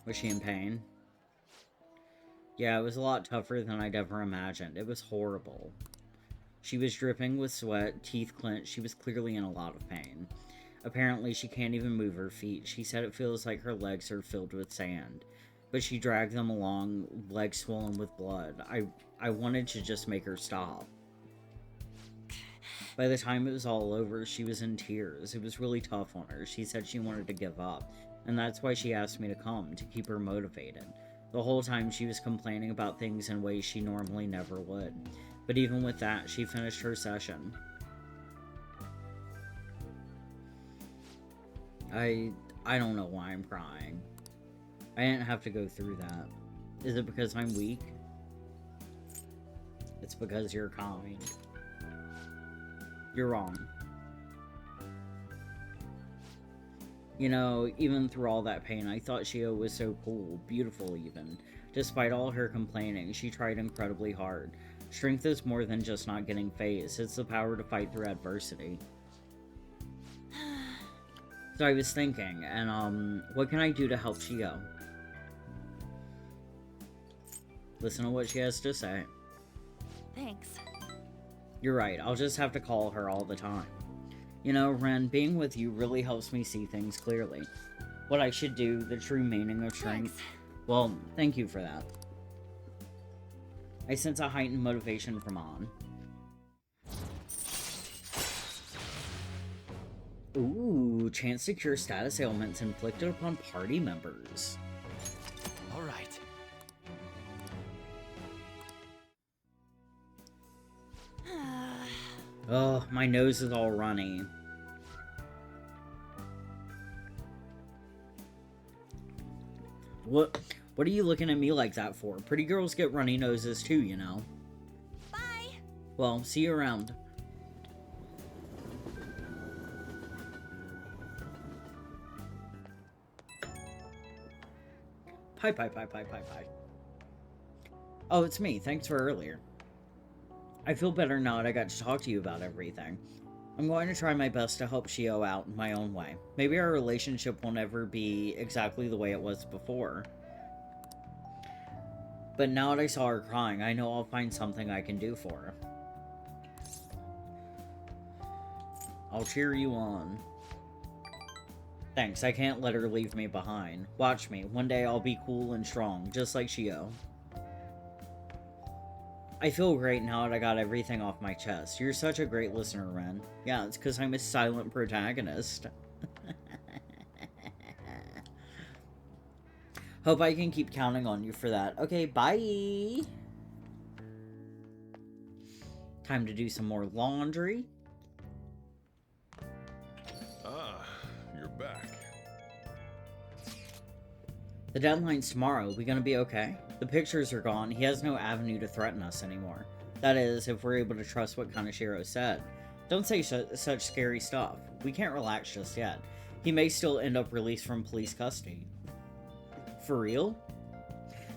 Was she in pain? Yeah, it was a lot tougher than I'd ever imagined. It was horrible. She was dripping with sweat, teeth clenched. She was clearly in a lot of pain. Apparently, she can't even move her feet. She said it feels like her legs are filled with sand. But she dragged them along, legs swollen with blood. I wanted to just make her stop. By the time it was all over, she was in tears. It was really tough on her. She said she wanted to give up, and that's why she asked me to come, to keep her motivated. The whole time she was complaining about things in ways she normally never would. But even with that, she finished her session. I don't know why I'm crying. I didn't have to go through that. Is it because I'm weak? It's because you're kind. You're wrong. You know, even through all that pain, I thought Shio was so cool, beautiful even. Despite all her complaining, she tried incredibly hard. Strength is more than just not getting phased, it's the power to fight through adversity. So I was thinking, and what can I do to help Shio? Listen to what she has to say. Thanks. You're right, I'll just have to call her all the time. You know, Ren, being with you really helps me see things clearly. What I should do, the true meaning of strength. Thanks. Well, thank you for that. I sense a heightened motivation from An. Ooh, chance to cure status ailments inflicted upon party members. All right. Oh, my nose is all runny. What are you looking at me like that for? Pretty girls get runny noses too, you know. Bye. Well, see you around. Pie. Oh, it's me. Thanks for earlier. I feel better now that I got to talk to you about everything. I'm going to try my best to help Shio out in my own way. Maybe our relationship will never be exactly the way it was before. But now that I saw her crying, I know I'll find something I can do for her. I'll cheer you on. Thanks, I can't let her leave me behind. Watch me, one day I'll be cool and strong, just like Shio. I feel great now that I got everything off my chest. You're such a great listener, Ren. Yeah, it's because I'm a silent protagonist. Hope I can keep counting on you for that. Okay, bye! Time to do some more laundry. Ah, you're back. The deadline's tomorrow. We gonna be okay? The pictures are gone. He has no avenue to threaten us anymore. That is, if we're able to trust what Kaneshiro said. Don't say such scary stuff. We can't relax just yet. He may still end up released from police custody. For real?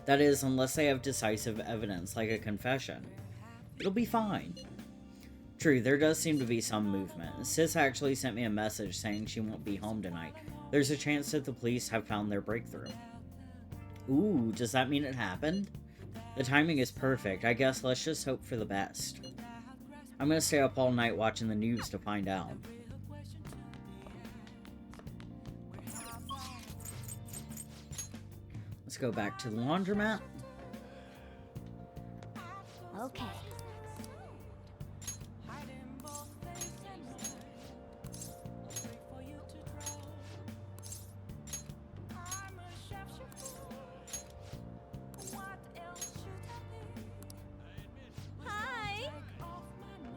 That is, unless they have decisive evidence, like a confession. It'll be fine. True, there does seem to be some movement. Sis actually sent me a message saying she won't be home tonight. There's a chance that the police have found their breakthrough. Ooh, does that mean it happened? The timing is perfect. I guess let's just hope for the best. I'm gonna stay up all night watching the news to find out. Let's go back to the laundromat. Okay. Hi!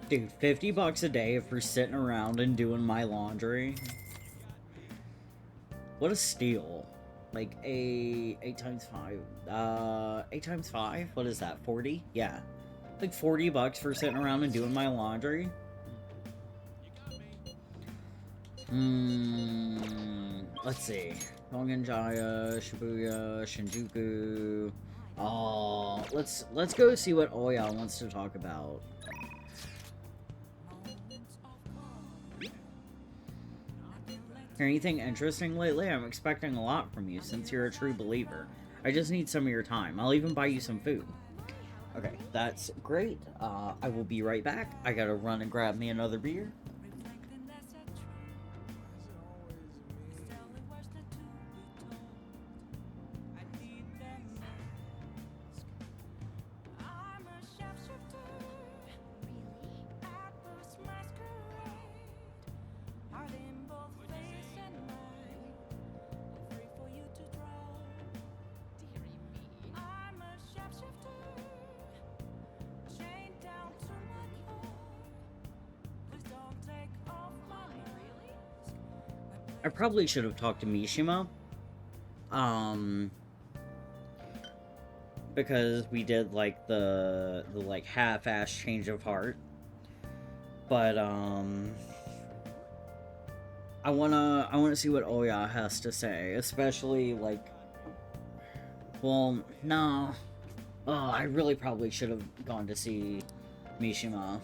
Dude, $50 a day if we're sitting around and doing my laundry. What a steal. Like, 8 times 5. 8 times 5? What is that, 40? Yeah. Like, $40 for sitting around and doing my laundry? Let's see. Gongenjaya, Shibuya, Shinjuku. Oh, let's go see what Oya wants to talk about. Hear anything interesting lately? I'm expecting a lot from you since you're a true believer. I just need some of your time. I'll even buy you some food. Okay, that's great. I will be right back. I gotta run and grab me another beer. I probably should have talked to Mishima. Because we did, like, the like, half-ass change of heart. But, I wanna see what Oya has to say. Especially, like... Well, no. Oh, I really probably should have gone to see Mishima.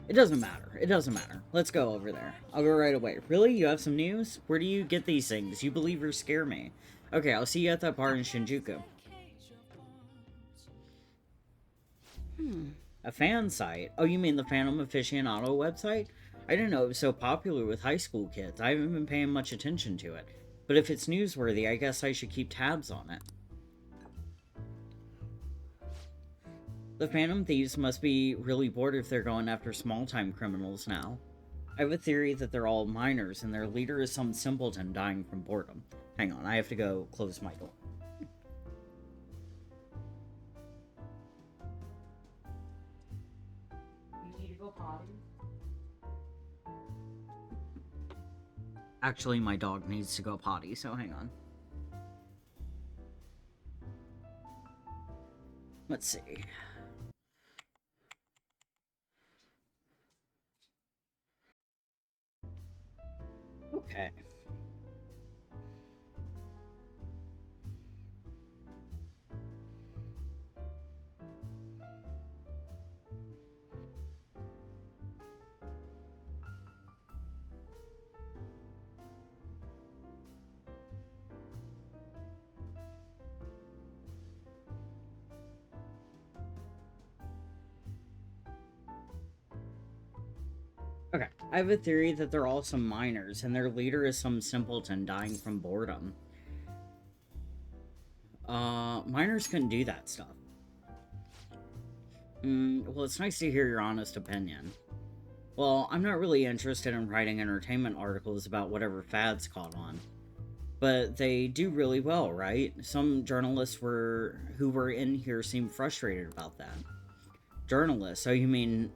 It doesn't matter. It doesn't matter. Let's go over there. I'll go right away. Really? You have some news? Where do you get these things? You believers scare me. Okay, I'll see you at that bar in Shinjuku. A fan site? Oh, you mean the Phantom Aficionado website? I didn't know it was so popular with high school kids. I haven't been paying much attention to it. But if it's newsworthy, I guess I should keep tabs on it. The Phantom Thieves must be really bored if they're going after small-time criminals now. I have a theory that they're all minors, and their leader is some simpleton dying from boredom. Hang on, I have to go close my door. You need to go potty? Actually, my dog needs to go potty, so hang on. Let's see. Okay. Okay, I have a theory that they're all some minors, and their leader is some simpleton dying from boredom. Minors couldn't do that stuff. Well, it's nice to hear your honest opinion. Well, I'm not really interested in writing entertainment articles about whatever fads caught on. But they do really well, right? Some journalists who were in here seemed frustrated about that. Journalists? So you mean,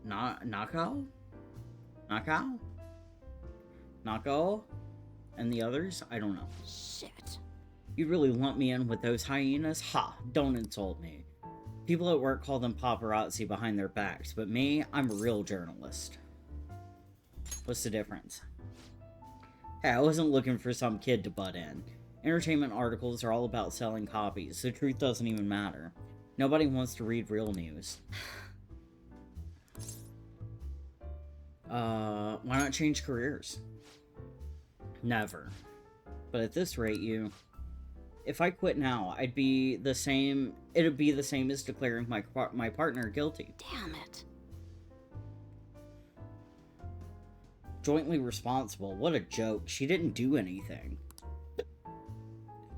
Nakao? And the others? I don't know. Shit. You really lump me in with those hyenas? Ha! Don't insult me. People at work call them paparazzi behind their backs, but me, I'm a real journalist. What's the difference? Hey, I wasn't looking for some kid to butt in. Entertainment articles are all about selling copies. The truth doesn't even matter. Nobody wants to read real news. Why not change careers? Never. But at this rate, if I quit now, it'd be the same as declaring my partner guilty. Damn it. Jointly responsible. What a joke. She didn't do anything.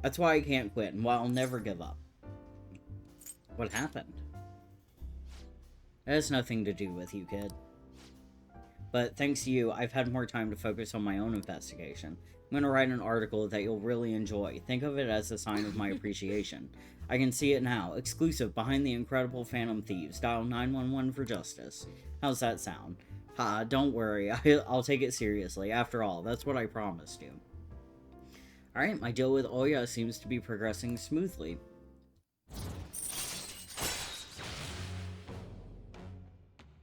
That's why I can't quit, and why I'll never give up. What happened? It has nothing to do with you, kid. But thanks to you, I've had more time to focus on my own investigation. I'm gonna write an article that you'll really enjoy. Think of it as a sign of my appreciation. I can see it now. Exclusive behind the incredible Phantom Thieves. Dial 911 for justice. How's that sound? Ha, don't worry. I'll take it seriously. After all, that's what I promised you. Alright, my deal with Oya seems to be progressing smoothly.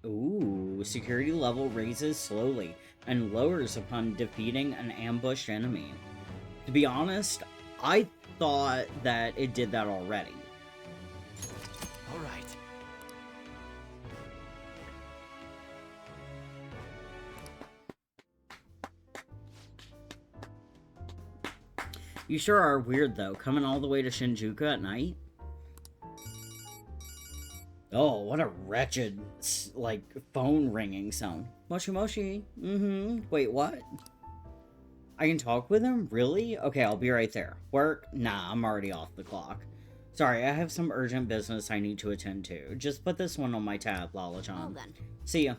Ooh, security level raises slowly and lowers upon defeating an ambushed enemy. To be honest, I thought that it did that already. All right. You sure are weird, though, coming all the way to Shinjuku at night. Oh, what a wretched, like, phone ringing sound. Moshi moshi. Wait, what? I can talk with him? Really? Okay, I'll be right there. Work? Nah, I'm already off the clock. Sorry, I have some urgent business I need to attend to. Just put this one on my tab, Lala-chan. Well then. See ya.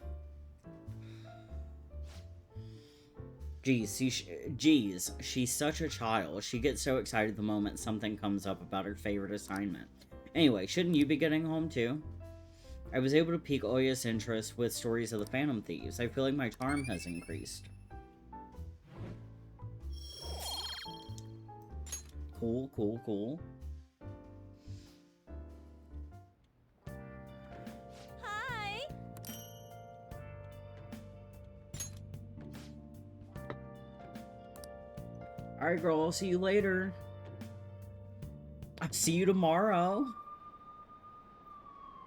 Geez, she's such a child. She gets so excited the moment something comes up about her favorite assignment. Anyway, shouldn't you be getting home too? I was able to pique Oya's interest with stories of the Phantom Thieves. I feel like my charm has increased. Cool, cool, cool. Hi! Alright, girl, I'll see you later. I'll see you tomorrow.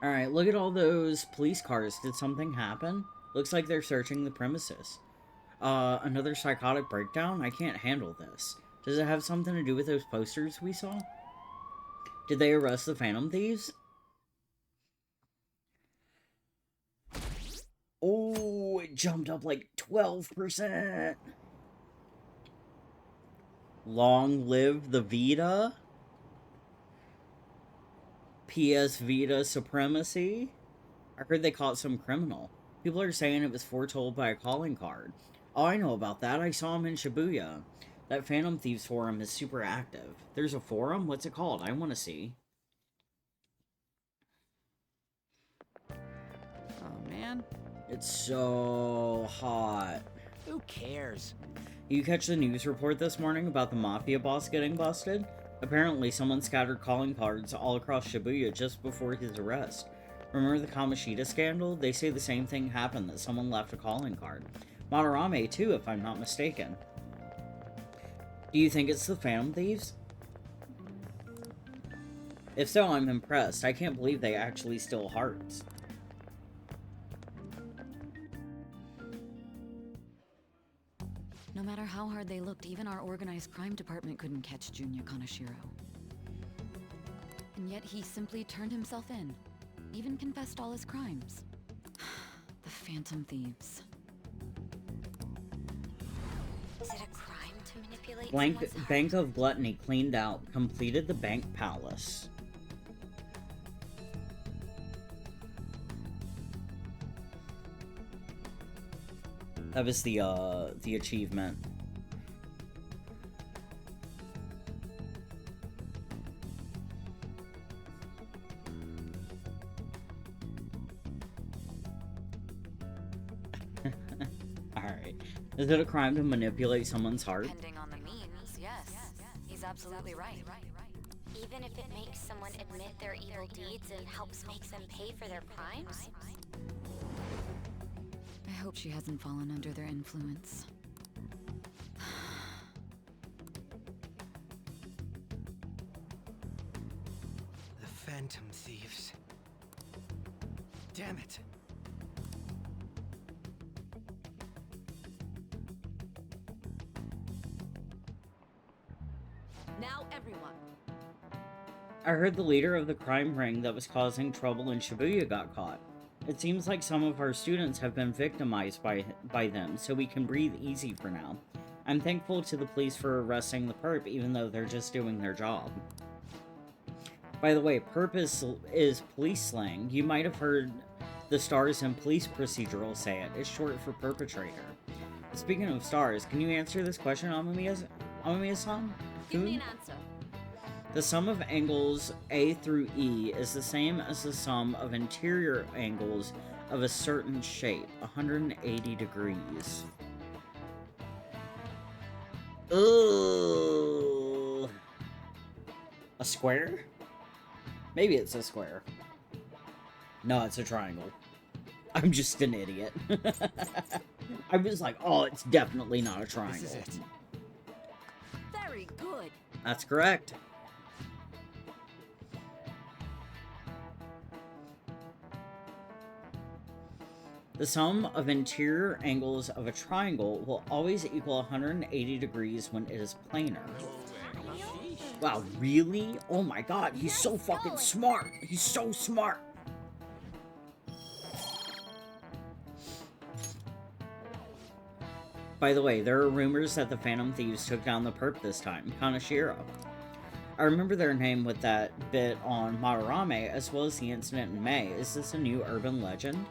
Alright, look at all those police cars. Did something happen? Looks like they're searching the premises. Another psychotic breakdown? I can't handle this. Does it have something to do with those posters we saw? Did they arrest the Phantom Thieves? Oh, it jumped up like 12%. Long live the Vita. PS Vita supremacy? I heard they caught some criminal. People are saying it was foretold by a calling card. Oh, I know about that. I saw him in Shibuya. That Phantom Thieves forum is super active. There's a forum? What's it called? I want to see. Oh, man. It's so hot. Who cares? You catch the news report this morning about the mafia boss getting busted? Apparently, someone scattered calling cards all across Shibuya just before his arrest. Remember the Kamoshida scandal? They say the same thing happened, that someone left a calling card. Madarame, too, if I'm not mistaken. Do you think it's the Phantom Thieves? If so, I'm impressed. I can't believe they actually steal hearts. No matter how hard they looked, even our organized crime department couldn't catch Junya Kaneshiro. And yet he simply turned himself in. Even confessed all his crimes. The Phantom Thieves. Is it a crime to manipulate someone's heart? Bank of Gluttony cleaned out. Completed the bank palace. That was the achievement. Alright. Is it a crime to manipulate someone's heart? Depending on the means, yes. He's absolutely right. Even if it makes someone admit their evil deeds and helps make them pay for their crimes? I hope she hasn't fallen under their influence. The Phantom Thieves. Damn it. Now everyone. I heard the leader of the crime ring that was causing trouble in Shibuya got caught. It seems like some of our students have been victimized by them, so we can breathe easy for now. I'm thankful to the police for arresting the perp, even though they're just doing their job. By the way, perp is police slang. You might have heard the stars in police procedural say it. It's short for perpetrator. Speaking of stars, can you answer this question, Amamiya-san? Give me an answer. The sum of angles A through E is the same as the sum of interior angles of a certain shape, 180 degrees. Ugh. A square? Maybe it's a square. No, it's a triangle. I'm just an idiot. I was like, oh, it's definitely not a triangle. This is it. Very good. That's correct. The sum of interior angles of a triangle will always equal 180 degrees when it is planar. Wow, really? Oh my god, he's so fucking smart! He's so smart! By the way, there are rumors that the Phantom Thieves took down the perp this time, Kaneshiro. I remember their name with that bit on Madarame, as well as the incident in May. Is this a new urban legend?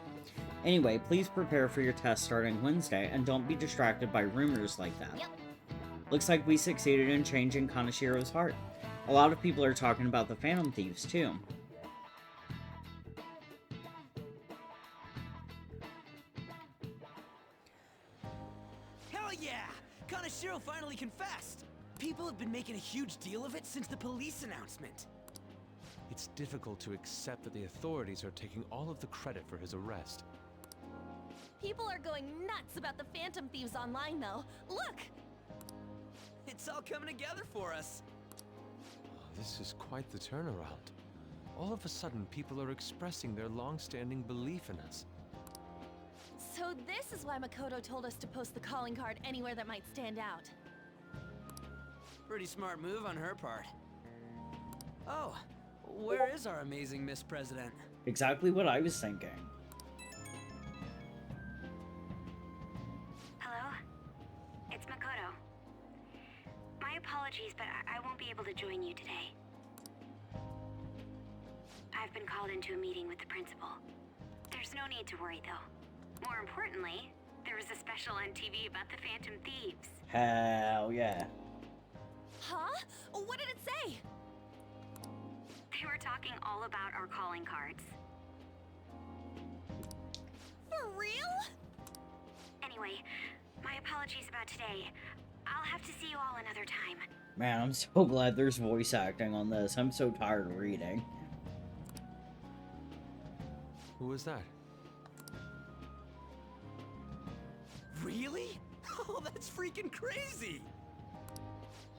Anyway, please prepare for your test starting Wednesday, and don't be distracted by rumors like that. Yep. Looks like we succeeded in changing Kaneshiro's heart. A lot of people are talking about the Phantom Thieves, too. Hell yeah! Kaneshiro finally confessed! People have been making a huge deal of it since the police announcement. It's difficult to accept that the authorities are taking all of the credit for his arrest. People are going nuts about the Phantom Thieves online, though. Look! It's all coming together for us. Oh, this is quite the turnaround. All of a sudden, people are expressing their long-standing belief in us. So this is why Makoto told us to post the calling card anywhere that might stand out. Pretty smart move on her part. Oh, where is our amazing Miss President? Exactly what I was thinking. Hello? It's Makoto. My apologies, but I won't be able to join you today. I've been called into a meeting with the principal. There's no need to worry, though. More importantly, there was a special on TV about the Phantom Thieves. Hell yeah. Huh? What did it say? They were talking all about our calling cards. For real? Anyway, my apologies about today. I'll have to see you all another time. Man, I'm so glad there's voice acting on this. I'm so tired of reading. Who was that? Really? Oh, that's freaking crazy!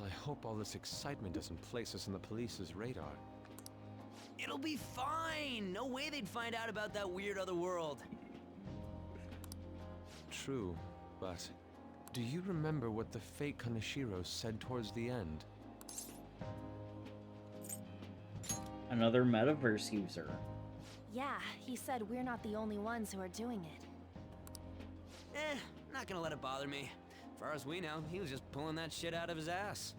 I hope all this excitement doesn't place us on the police's radar. It'll be fine! No way they'd find out about that weird other world. True, but do you remember what the fake Kaneshiro said towards the end? Another metaverse user. Yeah, he said we're not the only ones who are doing it. Not gonna let it bother me. As far as we know, he was just pulling that shit out of his ass.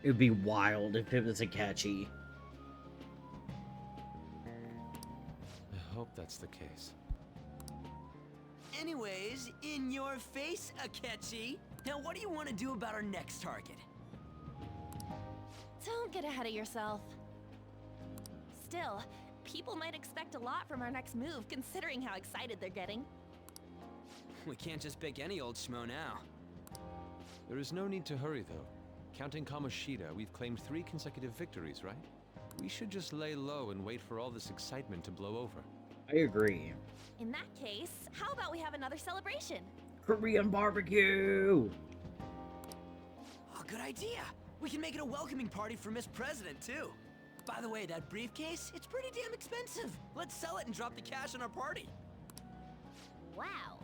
It would be wild if it was a catchy. I hope that's the case. Anyways, in your face, Akechi. Now, what do you want to do about our next target? Don't get ahead of yourself. Still, people might expect a lot from our next move, considering how excited they're getting. We can't just pick any old schmo now. There is no need to hurry, though. Counting Kamoshida, we've claimed 3 consecutive victories, right? We should just lay low and wait for all this excitement to blow over. I agree. In that case, how about we have another celebration? Korean barbecue! Oh, good idea. We can make it a welcoming party for Miss President, too. By the way, that briefcase, it's pretty damn expensive. Let's sell it and drop the cash on our party. Wow.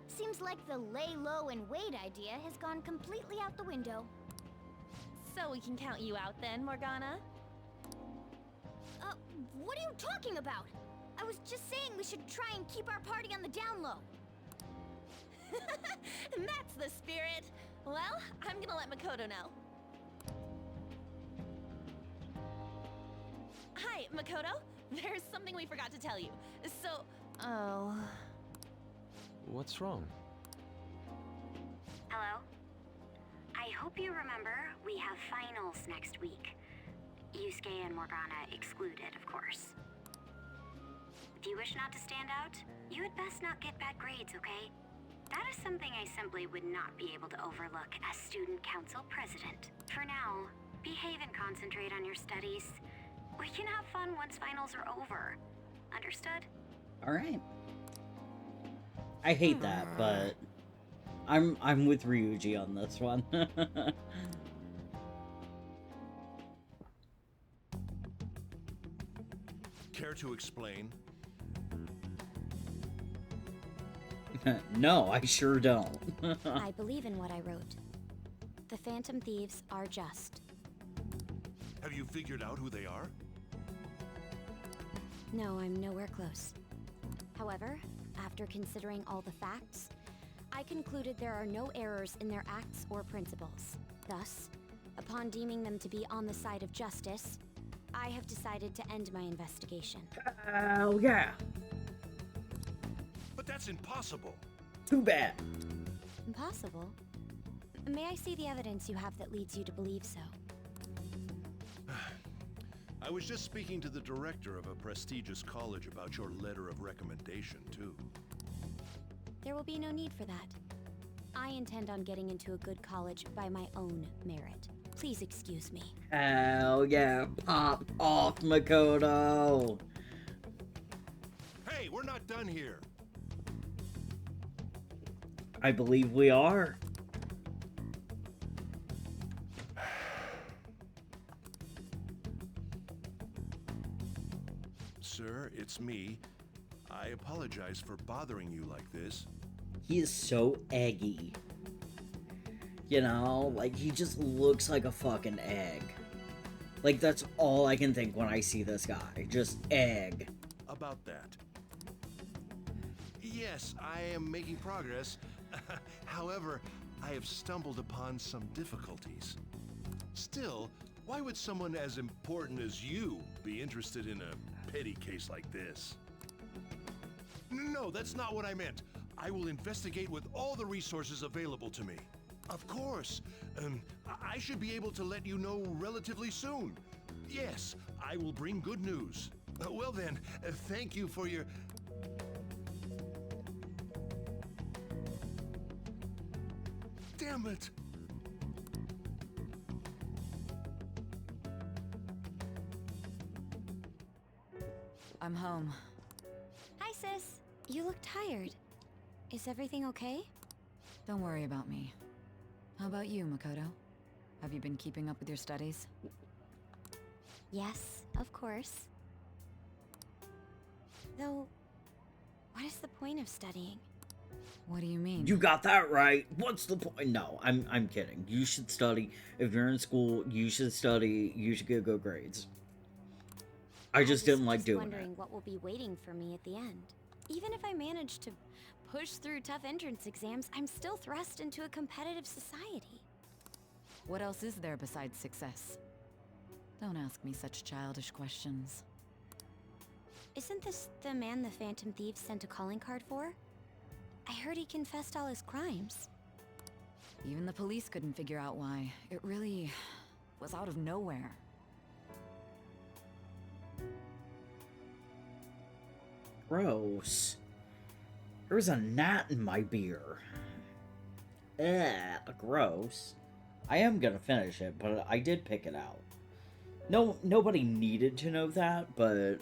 Seems like the lay low and wait idea has gone completely out the window. So we can count you out then, Morgana? What are you talking about? I was just saying we should try and keep our party on the down low. That's the spirit. Well, I'm gonna let Makoto know. Hi, Makoto. There's something we forgot to tell you. Oh. What's wrong? Hello? I hope you remember we have finals next week. Yusuke and Morgana excluded, of course. If you wish not to stand out, you had best not get bad grades, okay? That is something I simply would not be able to overlook as student council president. For now, behave and concentrate on your studies. We can have fun once finals are over. Understood? Alright. I hate that, but I'm with Ryuji on this one. Care to explain? No, I sure don't. I believe in what I wrote. The Phantom Thieves are just. Have you figured out who they are? No, I'm nowhere close. However, after considering all the facts, I concluded there are no errors in their acts or principles. Thus, upon deeming them to be on the side of justice, I have decided to end my investigation. Oh, yeah. But that's impossible. Too bad. Impossible? May I see the evidence you have that leads you to believe so? I was just speaking to the director of a prestigious college about your letter of recommendation, too. There will be no need for that. I intend on getting into a good college by my own merit. Please excuse me. Hell yeah, pop off, Makoto! Hey, we're not done here. I believe we are. Sir, it's me. I apologize for bothering you like this. He is so eggy. You know, like, he just looks like a fucking egg. Like, that's all I can think when I see this guy. Just egg. About that. Yes, I am making progress. However, I have stumbled upon some difficulties. Still, why would someone as important as you be interested in a petty case like this? No, that's not what I meant. I will investigate with all the resources available to me. Of course. I should be able to let you know relatively soon. Yes, I will bring good news. Well then, thank you for your... Damn it! I'm home. Hi, sis. You look tired. Is everything okay? Don't worry about me. How about you, Makoto? Have you been keeping up with your studies? Yes, of course. Though, what is the point of studying? What do you mean? You got that right. What's the point? No, I'm kidding. You should study. If you're in school, you should study. You should get good grades. I just didn't like doing wondering what will be waiting for me at the end. Even if I manage to push through tough entrance exams, I'm still thrust into a competitive society. What else is there besides success? Don't ask me such childish questions. Isn't this the man the Phantom Thieves sent a calling card for? I heard he confessed all his crimes. Even the police couldn't figure out why. It really was out of nowhere. Gross. There's a gnat in my beer. Ugh, gross. I am gonna finish it, but I did pick it out. No, nobody needed to know that, but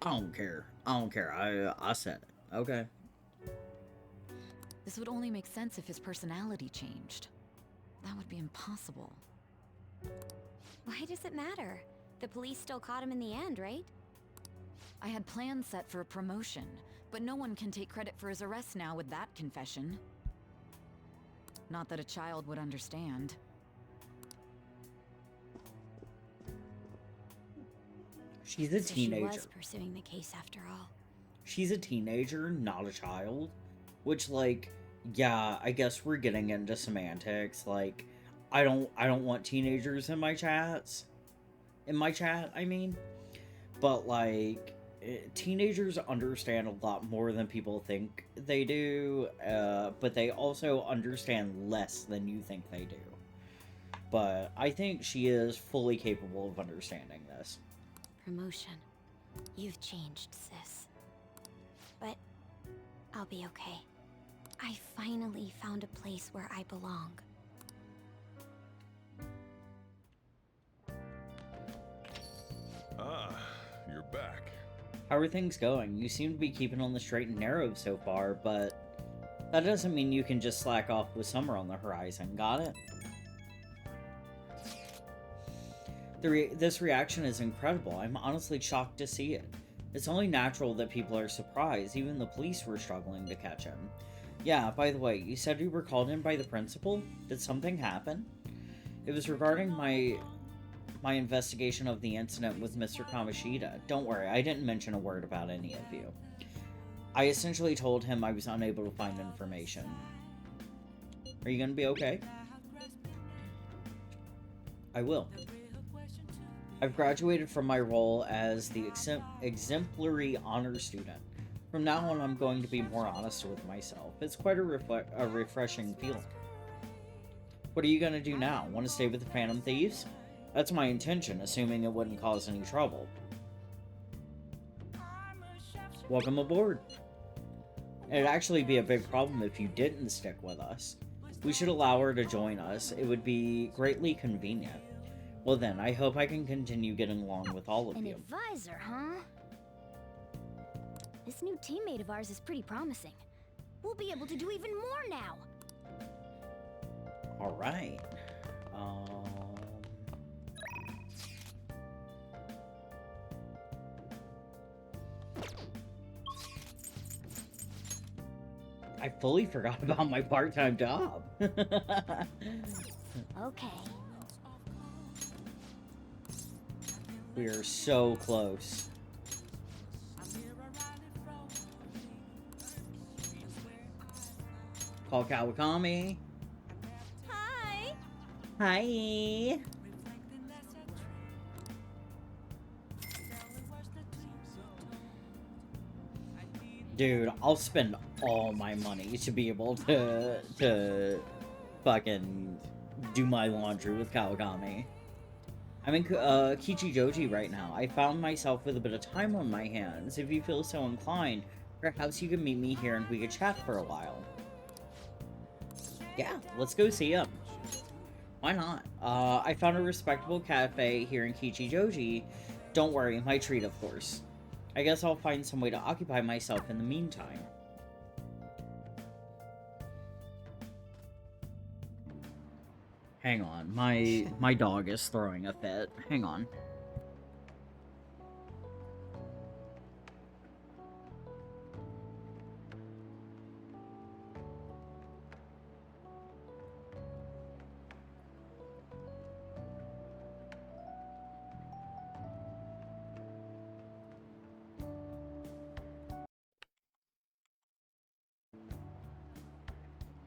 I don't care. I don't care. I said it. Okay. This would only make sense if his personality changed. That would be impossible. Why does it matter? The police still caught him in the end, right? I had plans set for a promotion, but no one can take credit for his arrest now with that confession. Not that a child would understand. She's a teenager. She was pursuing the case after all. She's a teenager, not a child. Which, like, yeah, I guess we're getting into semantics. Like, I don't want teenagers in my chats. In my chat, I mean. But, like, teenagers understand a lot more than people think they do. But they also understand less than you think they do. But I think she is fully capable of understanding this. Promotion. You've changed, sis. But I'll be okay. I finally found a place where I belong. Ah, you're back. How are things going? You seem to be keeping on the straight and narrow so far, but that doesn't mean you can just slack off with summer on the horizon, got it? This reaction is incredible. I'm honestly shocked to see it. It's only natural that people are surprised. Even the police were struggling to catch him. Yeah, by the way, you said you were called in by the principal? Did something happen? It was regarding my investigation of the incident with Mr. Kamishita. Don't worry, I didn't mention a word about any of you. I essentially told him I was unable to find information. Are you gonna be okay? I will. I've graduated from my role as the exemplary honor student. From now on, I'm going to be more honest with myself. It's quite a refreshing feeling. What are you going to do now? Want to stay with the Phantom Thieves? That's my intention, assuming it wouldn't cause any trouble. Welcome aboard. It'd actually be a big problem if you didn't stick with us. We should allow her to join us. It would be greatly convenient. Well then, I hope I can continue getting along with all of you. An advisor, huh? This new teammate of ours is pretty promising. We'll be able to do even more now. Alright. I fully forgot about my part-time job. Okay. We are so close. Call Kawakami. Hi. Hi. Dude, I'll spend all my money to be able to fucking do my laundry with Kawakami. I'm in Kichijoji right now. I found myself with a bit of time on my hands. If you feel so inclined, perhaps you can meet me here and we could chat for a while. Yeah, let's go see him. Why not? I found a respectable cafe here in Kichijoji. Don't worry, my treat, of course. I guess I'll find some way to occupy myself in the meantime. Hang on, my dog is throwing a fit. Hang on.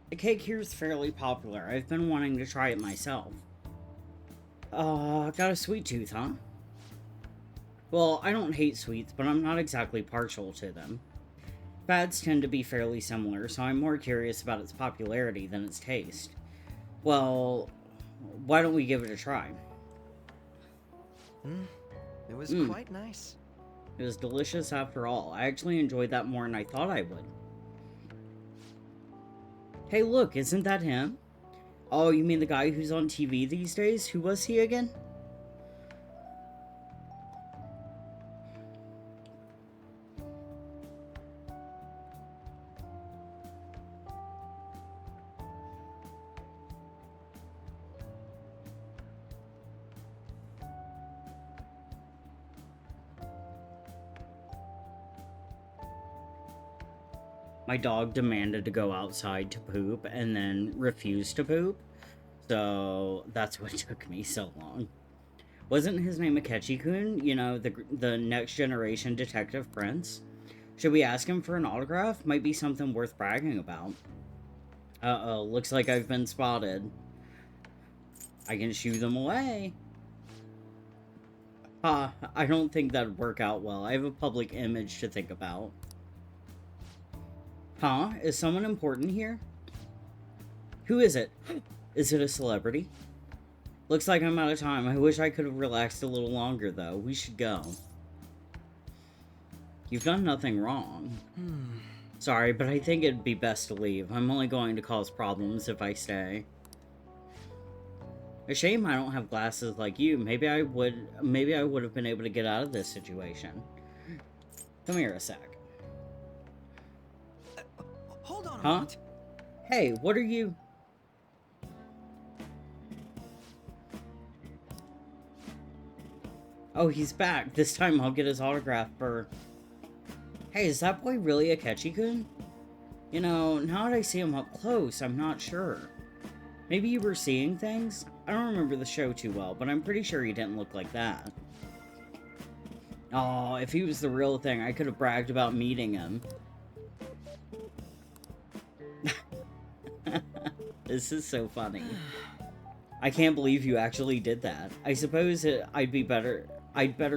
The cake here is fairly popular. I've been wanting to try it myself. Got a sweet tooth, huh? Well, I don't hate sweets, but I'm not exactly partial to them. Fads tend to be fairly similar, so I'm more curious about its popularity than its taste. Well, why don't we give it a try? It was quite nice. It was delicious after all. I actually enjoyed that more than I thought I would. Hey, look, isn't that him? Oh, you mean the guy who's on TV these days? Who was he again? My dog demanded to go outside to poop and then refused to poop. So that's what took me so long. Wasn't his name Akechi-kun? You know, the next generation detective prince? Should we ask him for an autograph? Might be something worth bragging about. Uh-oh, looks like I've been spotted. I can shoo them away. I don't think that'd work out well. I have a public image to think about. Huh? Is someone important here? Who is it? Is it a celebrity? Looks like I'm out of time. I wish I could have relaxed a little longer, though. We should go. You've done nothing wrong. Sorry, but I think it'd be best to leave. I'm only going to cause problems if I stay. A shame I don't have glasses like you. Maybe I would have been able to get out of this situation. Come here a sec. Hold on a Huh? moment. Hey, what are you... Oh, he's back. This time I'll get his autograph for... Hey, is that boy really Akechi-kun? You know, now that I see him up close, I'm not sure. Maybe you were seeing things? I don't remember the show too well, but I'm pretty sure he didn't look like that. Oh, if he was the real thing, I could have bragged about meeting him. This is so funny. I can't believe you actually did that. I suppose I'd better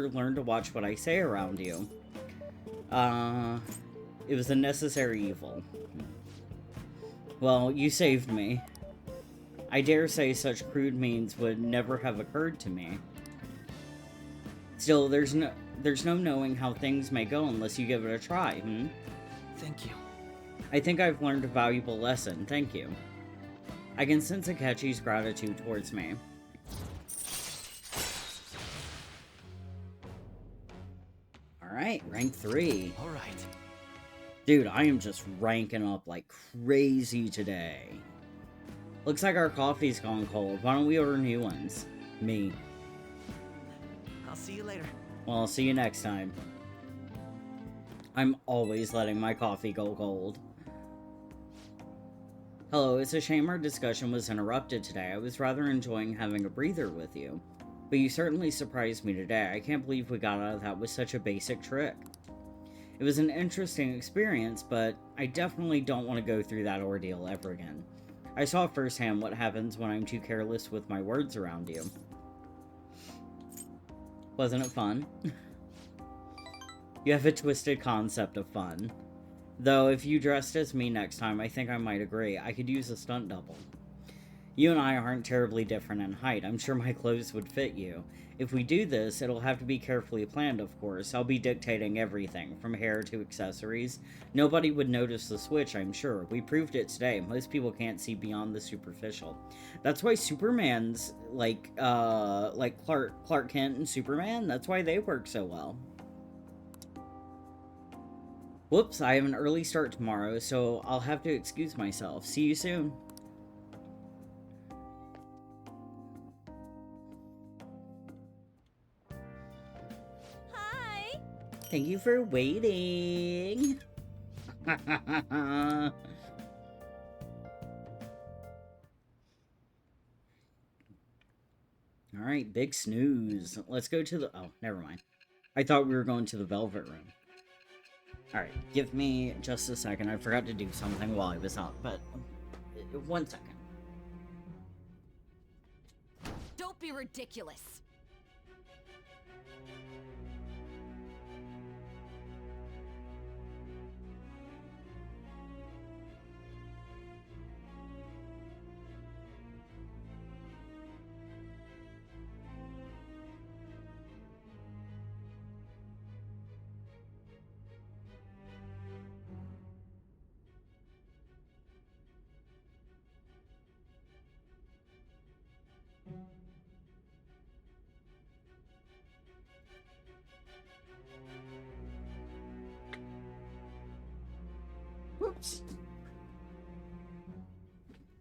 learn to watch what I say around you. It was a necessary evil. Well, you saved me. I dare say such crude means would never have occurred to me. Still, there's no knowing how things may go unless you give it a try, Thank you. I think I've learned a valuable lesson, thank you. I can sense Akechi's gratitude towards me. Alright, rank 3. Alright. Dude, I am just ranking up like crazy today. Looks like our coffee's gone cold. Why don't we order new ones? Me. I'll see you later. Well, I'll see you next time. I'm always letting my coffee go cold. Hello, it's a shame our discussion was interrupted today. I was rather enjoying having a breather with you. But you certainly surprised me today. I can't believe we got out of that with such a basic trick. It was an interesting experience, but I definitely don't want to go through that ordeal ever again. I saw firsthand what happens when I'm too careless with my words around you. Wasn't it fun? You have a twisted concept of fun. Though, if you dressed as me next time, I think I might agree. I could use a stunt double. You and I aren't terribly different in height. I'm sure my clothes would fit you. If we do this, it'll have to be carefully planned, of course. I'll be dictating everything, from hair to accessories. Nobody would notice the switch, I'm sure. We proved it today. Most people can't see beyond the superficial. That's why Superman's, like Clark Kent and Superman, that's why they work so well. Whoops, I have an early start tomorrow, so I'll have to excuse myself. See you soon. Hi! Thank you for waiting. Alright, big snooze. Let's go to the... Oh, never mind. I thought we were going to the Velvet Room. Alright, give me just a second. I forgot to do something while I was up, but... 1 second. Don't be ridiculous. hearts.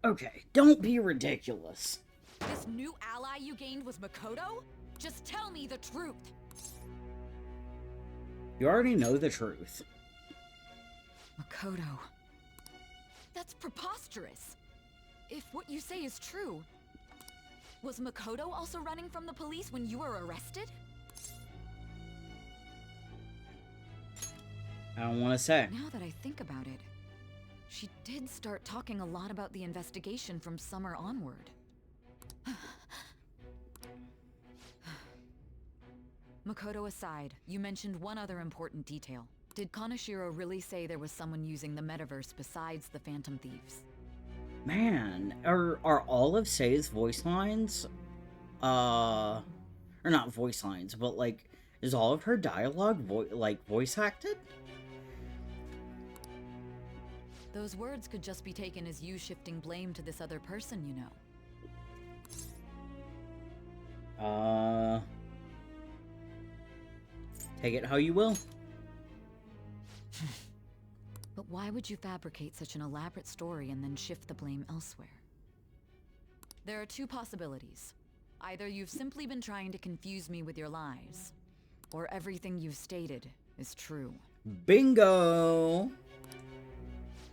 Okay, don't be ridiculous. This new ally you gained was Makoto? Just tell me the truth. You already know the truth. Makoto. That's preposterous. If what you say is true, was Makoto also running from the police when you were arrested? I don't want to say. Now that I think about it, she did start talking a lot about the investigation from summer onward. Makoto aside, you mentioned one other important detail. Did Kaneshiro really say there was someone using the metaverse besides the Phantom Thieves? Man, are all of Sei's voice lines, or not voice lines, but like, is all of her dialogue voice acted? Those words could just be taken as you shifting blame to this other person, you know. Take it how you will. But why would you fabricate such an elaborate story and then shift the blame elsewhere? There are two possibilities. Either you've simply been trying to confuse me with your lies, or everything you've stated is true. Bingo!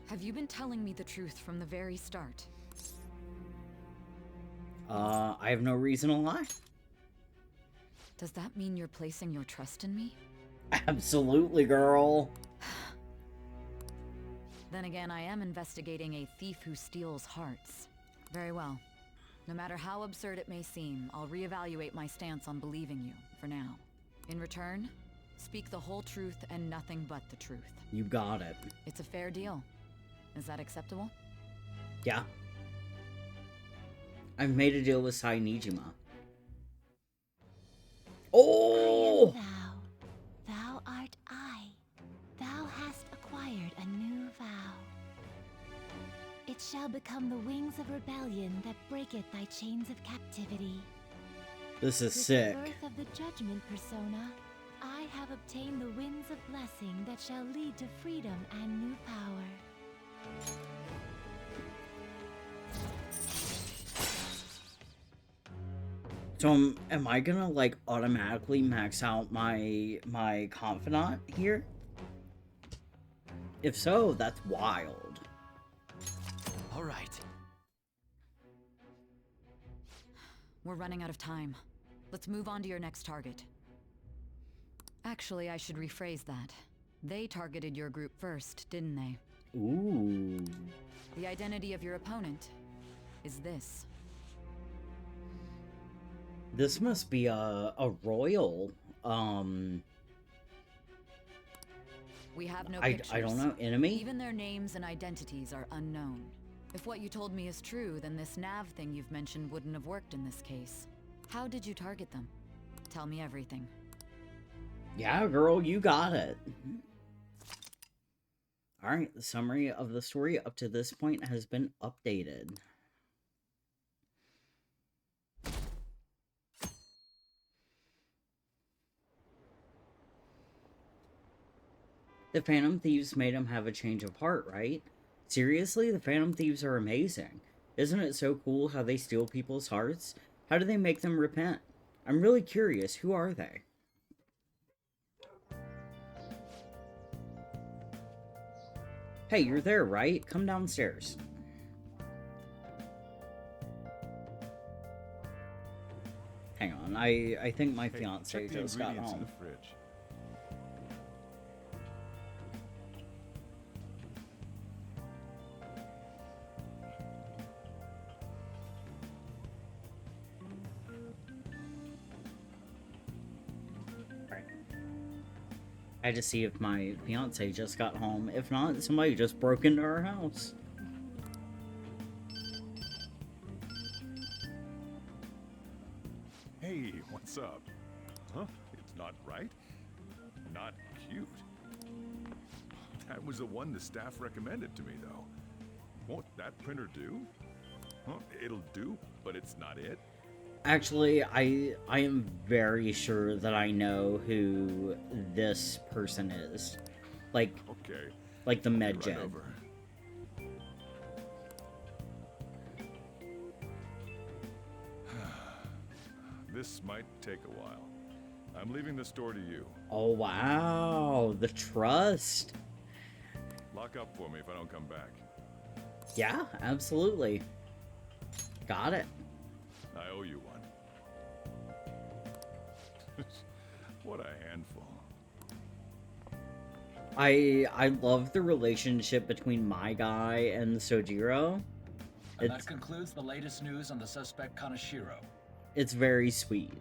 Have you been telling me the truth from the very start? I have no reason to lie. Does that mean you're placing your trust in me? Absolutely, girl. Then again, I am investigating a thief who steals hearts. Very well. No matter how absurd it may seem, I'll reevaluate my stance on believing you, for now. In return, speak the whole truth and nothing but the truth. You got it. It's a fair deal. Is that acceptable? Yeah. I've made a deal with Sai Nijima. Oh! I am thou. Thou art I. Thou hast acquired a new vow. It shall become the wings of rebellion that breaketh thy chains of captivity. This is With sick. the birth of the judgment persona, I have obtained the winds of blessing that shall lead to freedom and new power. So am I gonna like automatically max out my confidant here? If so, that's wild. All right. We're running out of time. Let's move on to your next target. Actually, I should rephrase that. They targeted your group first, didn't they? Ooh. The identity of your opponent is this. This must be a royal, We have no I pictures. don't know, enemy? Even their names and identities are unknown. If what you told me is true, then this nav thing you've mentioned wouldn't have worked in this case. How did you target them? Tell me everything. Yeah, girl, you got it. Alright, the summary of the story up to this point has been updated. The Phantom Thieves made him have a change of heart, right? Seriously, the Phantom Thieves are amazing. Isn't it so cool how they steal people's hearts? How do they make them repent? I'm really curious, who are they? Hey, you're there, right? Come downstairs. Hang on, I think my fiance just got home. In the fridge. I had to see if my fiance just got home. If not, somebody just broke into our house. Hey, what's up? Huh? It's not right? Not cute. That was the one the staff recommended to me, though. Won't that printer do? Huh? It'll do, but it's not it. Actually, I am very sure that I know who this person is. Like, okay. like the med Right gen. over. This might take a while. I'm leaving the store to you. Oh, wow. The trust. Lock up for me if I don't come back. Yeah, absolutely. Got it. I owe you one. What a handful. I love the relationship between my guy and Sojiro. And that concludes the latest news on the suspect Kaneshiro. It's very sweet.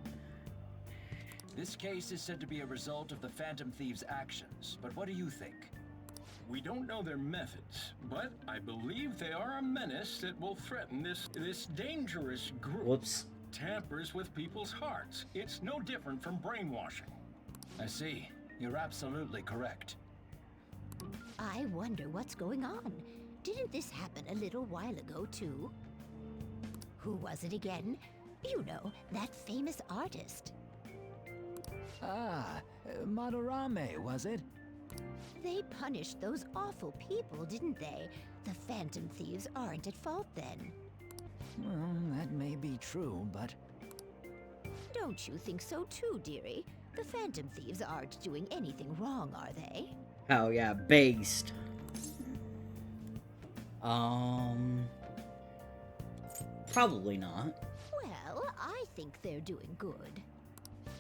This case is said to be a result of the Phantom Thieves' actions, but what do you think? We don't know their methods, but I believe they are a menace that will threaten this dangerous group. Whoops. Tampers with people's hearts. It's no different from brainwashing. I see. You're absolutely correct. I wonder what's going on. Didn't this happen a little while ago, too? Who was it again? You know, that famous artist. Ah, Madarame, was it? They punished those awful people, didn't they? The Phantom Thieves aren't at fault then. Well, that may be true, but... Don't you think so too, dearie? The Phantom Thieves aren't doing anything wrong, are they? Oh yeah, based. Probably not. Well, I think they're doing good.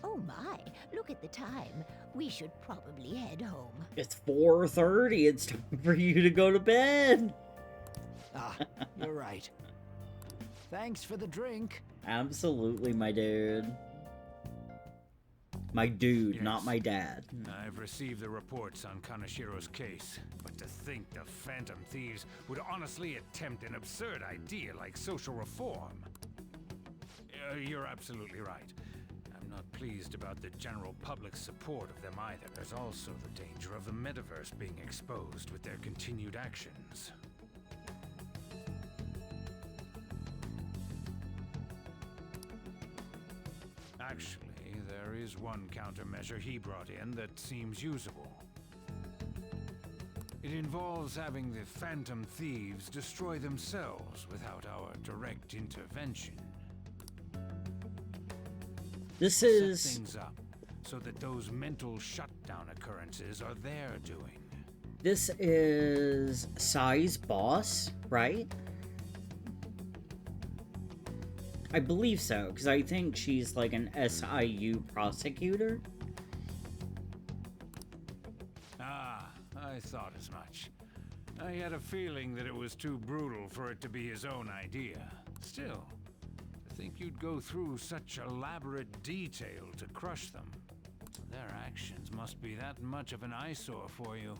Oh my, look at the time. We should probably head home. It's 4:30. It's time for you to go to bed. Ah, you're right. Thanks for the drink. Absolutely, my dude. My dude, Yes. not my dad. I've received the reports on Kaneshiro's case, but to think the Phantom Thieves would honestly attempt an absurd idea like social reform. You're absolutely right. I'm not pleased about the general public's support of them either. There's also the danger of the metaverse being exposed with their continued actions. Actually, there is one countermeasure he brought in that seems usable. It involves having the Phantom Thieves destroy themselves without our direct intervention. This is... Set things up so that those mental shutdown occurrences are their doing. This is Sai's boss, right? I believe so, because I think she's like an SIU prosecutor. Ah, I thought as much. I had a feeling that it was too brutal for it to be his own idea. Still, to think you'd go through such elaborate detail to crush them. Their actions must be that much of an eyesore for you.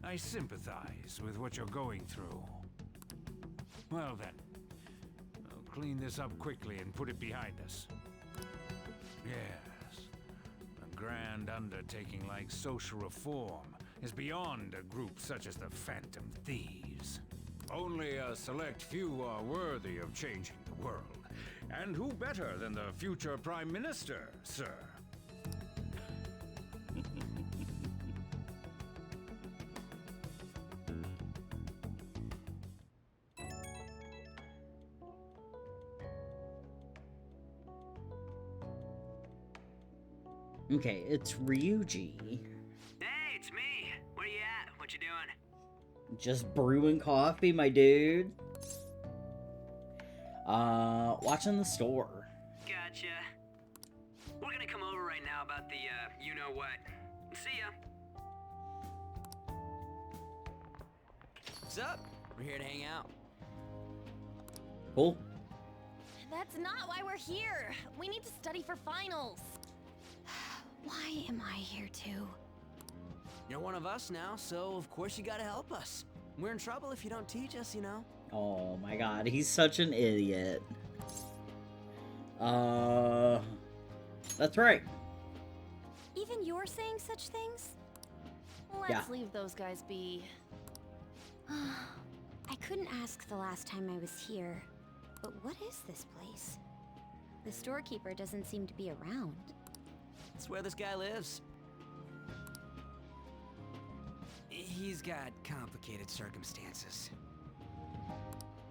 I sympathize with what you're going through. Well then, I'll clean this up quickly and put it behind us. Yes, a grand undertaking like social reform is beyond a group such as the Phantom Thieves. Only a select few are worthy of changing the world. And who better than the future Prime Minister, sir? Okay, it's Ryuji. Hey, it's me. Where you at? What you doing? Just brewing coffee, my dude. Watching the store. Gotcha. We're gonna come over right now about the, you-know-what. See ya. What's up? We're here to hang out. Cool. That's not why we're here. We need to study for finals. Why am I here too? You're one of us now, so of course you gotta help us. We're in trouble if you don't teach us, you know. Oh my god, he's such an idiot. That's right. Even you're saying such things? Let's leave those guys be. I couldn't ask the last time I was here, but what is this place? The storekeeper doesn't seem to be around. That's where this guy lives. He's got complicated circumstances.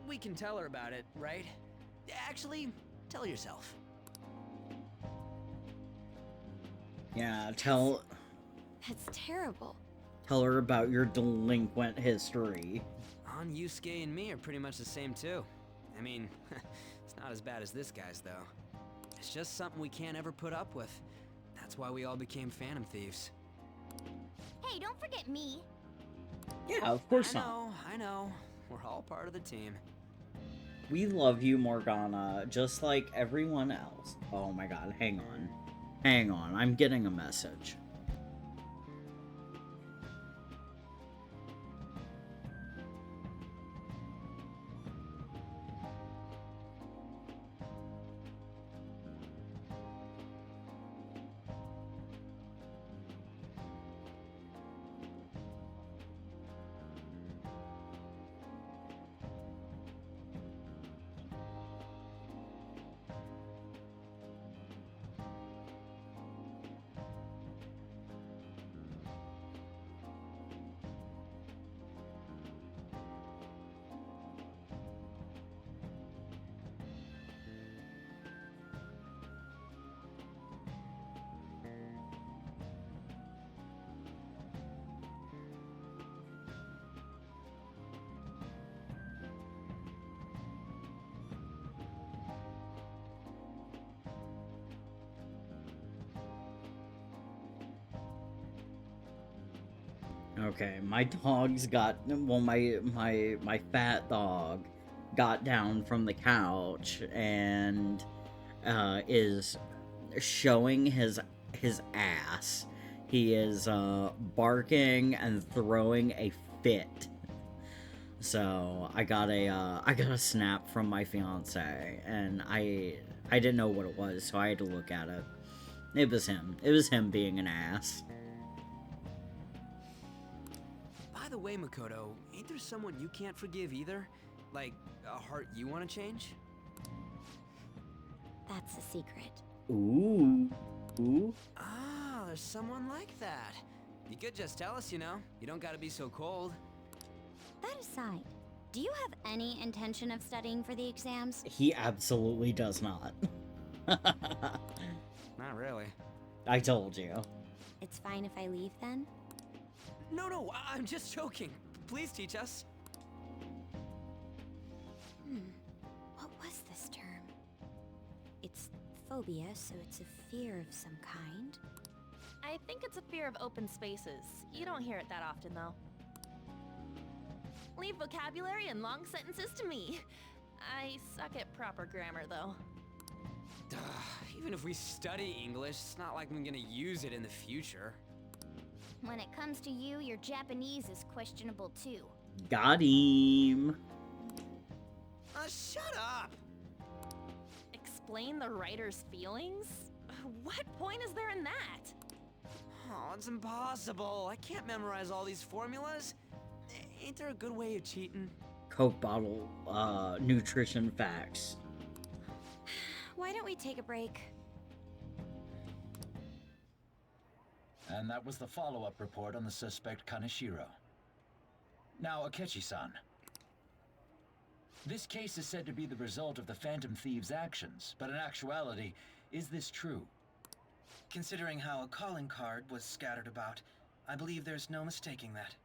We can tell her about it, right? Actually, tell yourself. Yeah, tell That's terrible. her about your delinquent history. On Yusuke and me are pretty much the same too. I mean, it's not as bad as this guy's though. It's just something we can't ever put up with. That's why we all became Phantom Thieves. Hey, don't forget me. Yeah, of course not. I know. We're all part of the team. We love you, Morgana, just like everyone else. Oh my god, hang on. Hang on, I'm getting a message. Okay, my dog's got, well, my fat dog got down from the couch and is showing his ass. He is barking and throwing a fit. So I got a snap from my fiance, and I didn't know what it was, so I had to look at it. It was him. It was him being an ass. By the way, Makoto, ain't there someone you can't forgive either? Like, a heart you want to change? That's a secret. Ooh. Ooh. Ah, there's someone like that. You could just tell us, you know. You don't gotta be so cold. That aside, do you have any intention of studying for the exams? He absolutely does not. Not really. I told you. It's fine if I leave then? No, I'm just joking. Please teach us. What was this term? It's phobia, so it's a fear of some kind. I think it's a fear of open spaces. You don't hear it that often, though. Leave vocabulary and long sentences to me. I suck at proper grammar, though. Even if we study English, it's not like I'm gonna use it in the future. When it comes to you, your Japanese is questionable too. Got him. Shut up! Explain the writer's feelings? What point is there in that? Oh, it's impossible. I can't memorize all these formulas. Ain't there a good way of cheating? Coke bottle, nutrition facts. Why don't we take a break? And that was the follow-up report on the suspect Kaneshiro. Now, Akechi-san. This case is said to be the result of the Phantom Thieves' actions, but in actuality, is this true? Considering how a calling card was scattered about, I believe there's no mistaking that.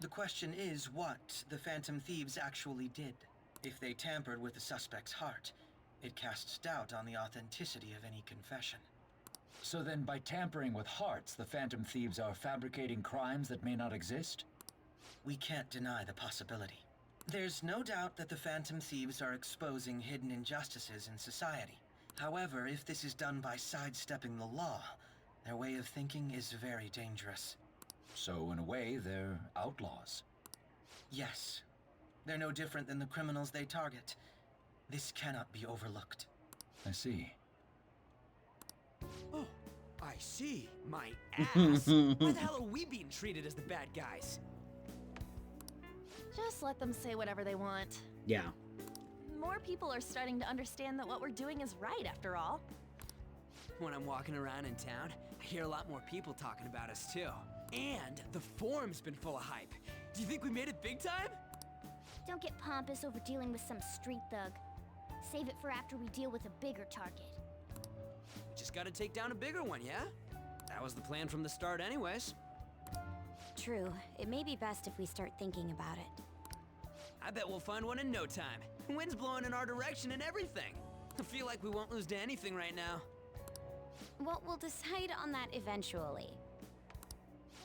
The question is what the Phantom Thieves actually did. If they tampered with the suspect's heart, it casts doubt on the authenticity of any confession. So then, by tampering with hearts, the Phantom Thieves are fabricating crimes that may not exist? We can't deny the possibility. There's no doubt that the Phantom Thieves are exposing hidden injustices in society. However, if this is done by sidestepping the law, their way of thinking is very dangerous. So, in a way, they're outlaws. Yes. They're no different than the criminals they target. This cannot be overlooked. I see. Oh, I see. My ass. Why the hell are we being treated as the bad guys? Just let them say whatever they want. Yeah. More people are starting to understand that what we're doing is right, after all. When I'm walking around in town, I hear a lot more people talking about us too. And the forum's been full of hype. Do you think we made it big time? Don't get pompous over dealing with some street thug. Save it for after we deal with a bigger target. Just gotta take down a bigger one, yeah? That was the plan from the start anyways. True. It may be best if we start thinking about it. I bet we'll find one in no time. Wind's blowing in our direction and everything. I feel like we won't lose to anything right now. Well, we'll decide on that eventually.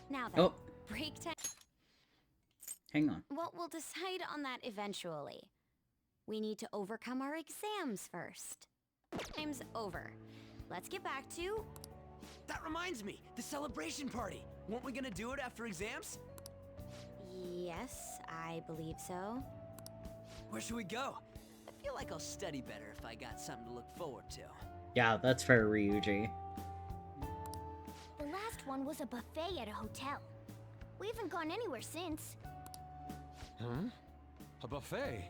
Now then, Oh. break time. Hang on. Well, we'll decide on that eventually. We need to overcome our exams first. Time's over. Let's get back to... That reminds me, the celebration party. Weren't we gonna do it after exams? Yes, I believe so. Where should we go? I feel like I'll study better if I got something to look forward to. Yeah, that's fair, Ryuji. The last one was a buffet at a hotel. We haven't gone anywhere since. Huh? A buffet?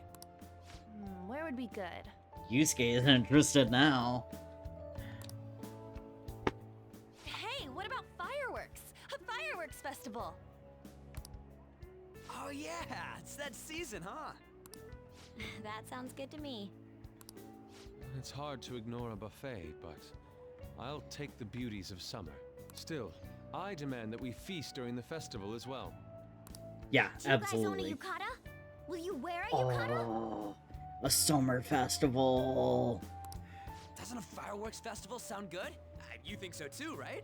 Where would be good? Yusuke is interested now. Hey, what about fireworks? A fireworks festival! Oh yeah, it's that season, huh? That sounds good to me. It's hard to ignore a buffet, but I'll take the beauties of summer. Still, I demand that we feast during the festival as well. Yeah, Do you guys own a absolutely. yukata? Will you wear a yukata? Oh, a summer festival. Doesn't a fireworks festival sound good? You think so too, right?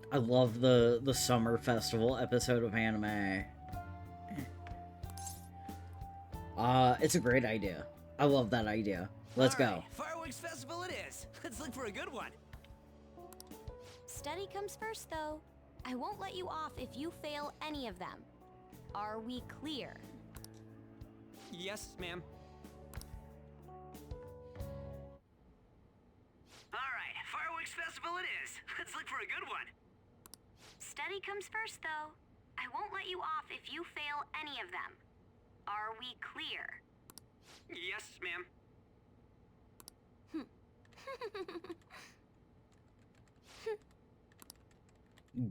I love the summer festival episode of anime. It's a great idea. I love that idea. Let's go. Fireworks festival it is. Let's look for a good one. Study comes first, though. I won't let you off if you fail any of them. Are we clear? Yes, ma'am. Alright, fireworks festival it is. Let's look for a good one. Study comes first, though. I won't let you off if you fail any of them. Are we clear? Yes, ma'am.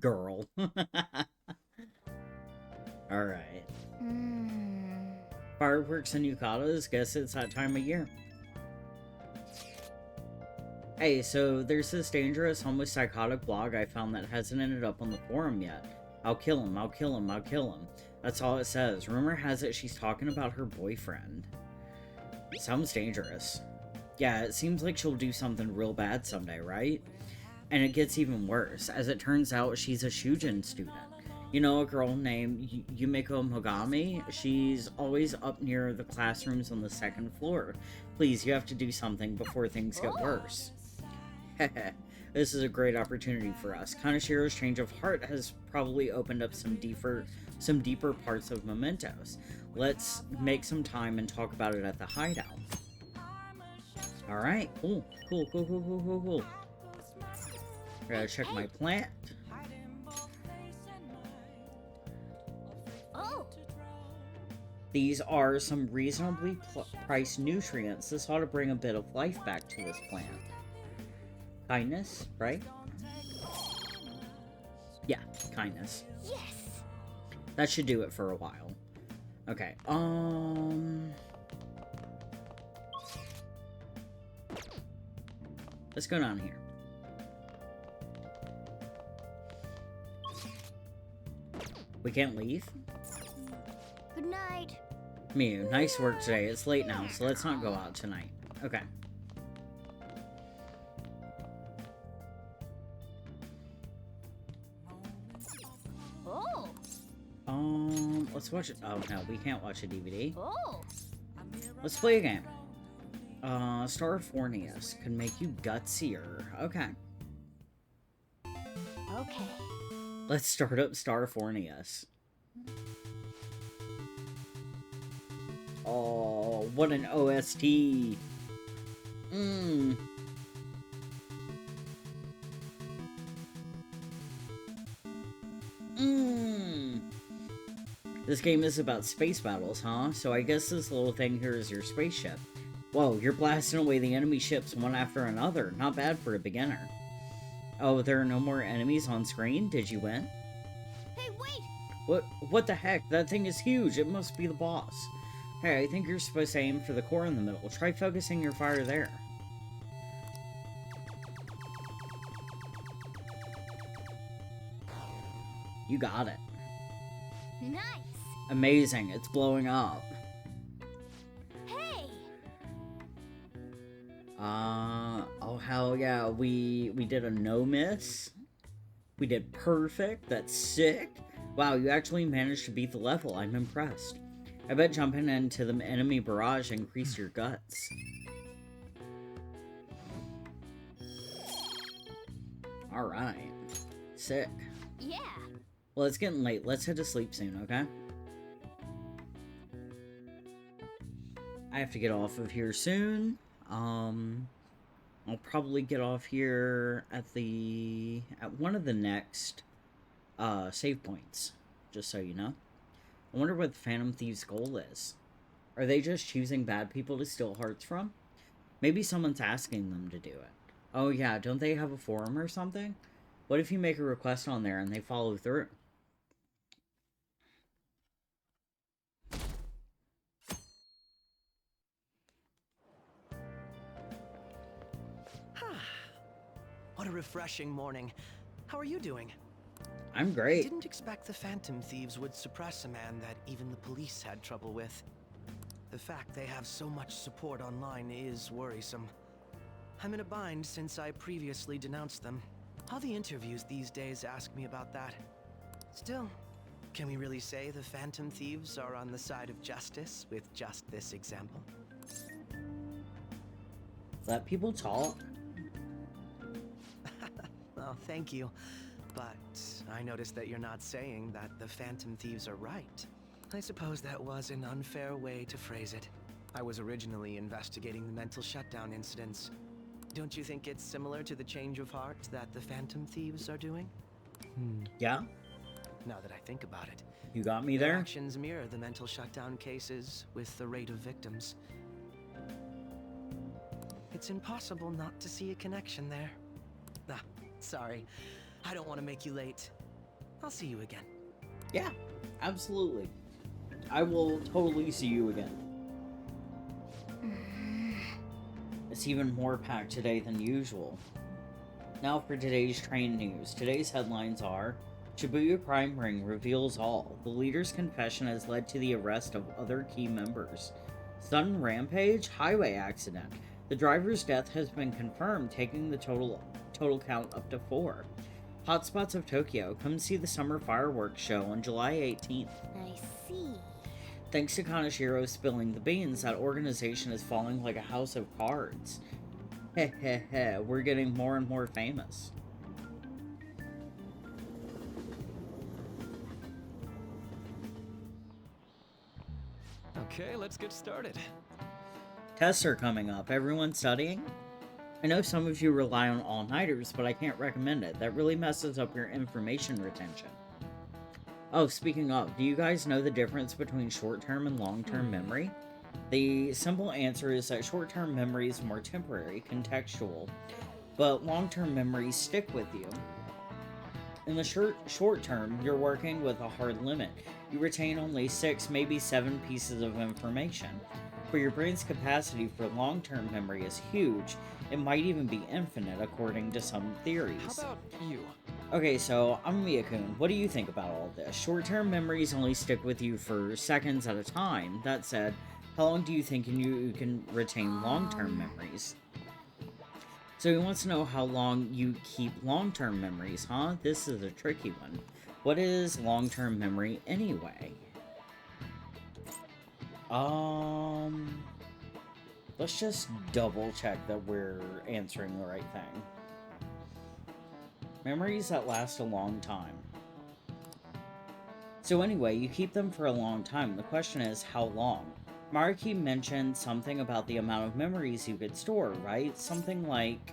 Girl. Alright. Fireworks and yukatas, guess it's that time of year. Hey, so there's this dangerous, almost psychotic blog I found that hasn't ended up on the forum yet. I'll kill him, I'll kill him, I'll kill him. That's all it says. Rumor has it she's talking about her boyfriend. Sounds dangerous. Yeah, it seems like she'll do something real bad someday, right? And it gets even worse. As it turns out, she's a Shujin student. You know, a girl named Yumiko Mogami? She's always up near the classrooms on the second floor. Please, you have to do something before things get worse. This is a great opportunity for us. Kanashiro's change of heart has probably opened up some deeper parts of Mementos. Let's make some time and talk about it at the hideout. Alright, cool. Gotta check my plant. Oh! These are some reasonably priced nutrients. This ought to bring a bit of life back to this plant. Kindness, right? Yeah, kindness. Yes! That should do it for a while. Okay, let's go down here. We can't leave? Good night. Mew, nice work today. It's late now, so let's not go out tonight. Okay. Oh! Let's watch it. Oh, no, we can't watch a DVD. Oh! Let's play a game. Starfornius can make you gutsier. Okay. Okay. Let's start up Starfornius. Oh, what an OST. This game is about space battles, huh? So I guess this little thing here is your spaceship. Whoa, you're blasting away the enemy ships one after another. Not bad for a beginner. Oh, there are no more enemies on screen? Did you win? Hey, wait! What the heck? That thing is huge. It must be the boss. Hey, I think you're supposed to aim for the core in the middle. Try focusing your fire there. You got it. Nice. Amazing. It's blowing up. Hey. Oh hell yeah. We did a no miss. We did perfect. That's sick. Wow, you actually managed to beat the level. I'm impressed. I bet jumping into the enemy barrage increased your guts. Alright. Sick. Yeah. Well, it's getting late. Let's head to sleep soon, okay? I have to get off of here soon. I'll probably get off here at one of the next save points, just so you know. I wonder what the Phantom Thieves' goal is. Are they just choosing bad people to steal hearts from? Maybe someone's asking them to do it. Oh yeah, don't they have a forum or something? What if you make a request on there and they follow through? What a refreshing morning. How are you doing? I'm great. I didn't expect the Phantom Thieves would suppress a man that even the police had trouble with. The fact they have so much support online is worrisome. I'm in a bind since I previously denounced them. All the interviews these days ask me about that. Still, can we really say the Phantom Thieves are on the side of justice with just this example? Let people talk. Well, thank you. But I noticed that you're not saying that the Phantom Thieves are right. I suppose that was an unfair way to phrase it. I was originally investigating the mental shutdown incidents. Don't you think it's similar to the change of heart that the Phantom Thieves are doing? Yeah? Now that I think about it. You got me their there? actions mirror the mental shutdown cases with the rate of victims. It's impossible not to see a connection there. Ah, sorry. I don't want to make you late. I'll see you again. Yeah, absolutely. I will totally see you again. It's even more packed today than usual. Now for today's train news. Today's headlines are: Shibuya Crime Ring reveals all. The leader's confession has led to the arrest of other key members. Sudden rampage? Highway accident. The driver's death has been confirmed, taking the total count up to 4. Hotspots of Tokyo. Come see the summer fireworks show on July 18th. I see. Thanks to Kaneshiro spilling the beans, that organization is falling like a house of cards. Heh heh heh, we're getting more and more famous. Okay, let's get started. Tests are coming up. Everyone studying? I know some of you rely on all-nighters, but I can't recommend it. That really messes up your information retention. Oh, speaking of, do you guys know the difference between short-term and long-term memory? The simple answer is that short-term memory is more temporary, contextual, but long-term memories stick with you. In the short term, you're working with a hard limit. You retain only 6, maybe 7 pieces of information. But your brain's capacity for long-term memory is huge. It might even be infinite, according to some theories. How about you? Okay, so Amamiya-kun, what do you think about all this? Short-term memories only stick with you for seconds at a time. That said, how long do you think you can retain long-term memories? So he wants to know how long you keep long-term memories, huh? This is a tricky one. What is long-term memory anyway? Let's just double check that we're answering the right thing. Memories that last a long time. So anyway, you keep them for a long time. The question is, how long? Maruki mentioned something about the amount of memories you could store, right? Something like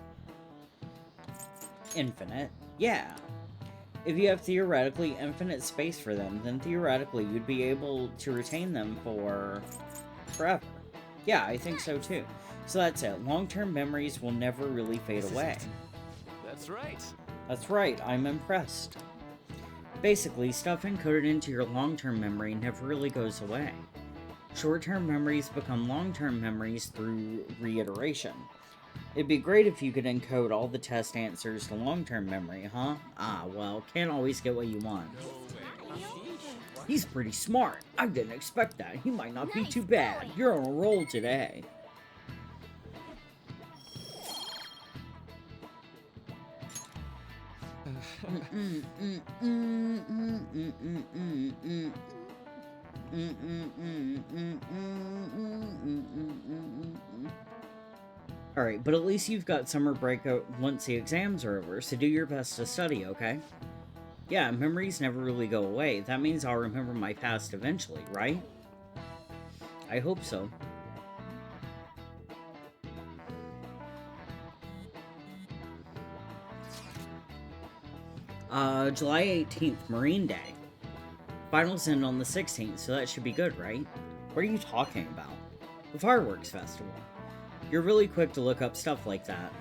infinite. Yeah. If you have theoretically infinite space for them, then theoretically you'd be able to retain them for forever. Yeah, I think so too. So that's it. Long-term memories will never really fade away. That's right. That's right, I'm impressed. Basically, stuff encoded into your long-term memory never really goes away. Short-term memories become long-term memories through reiteration. It'd be great if you could encode all the test answers to long-term memory, huh? Ah, well, can't always get what you want. He's pretty smart. I didn't expect that. He might not be too bad. You're on a roll today. Alright, but at least you've got summer break once the exams are over, so do your best to study, okay? Yeah, memories never really go away. That means I'll remember my past eventually, right? I hope so. July 18th, Marine Day. Finals end on the 16th, so that should be good, right? What are you talking about? The fireworks festival. You're really quick to look up stuff like that.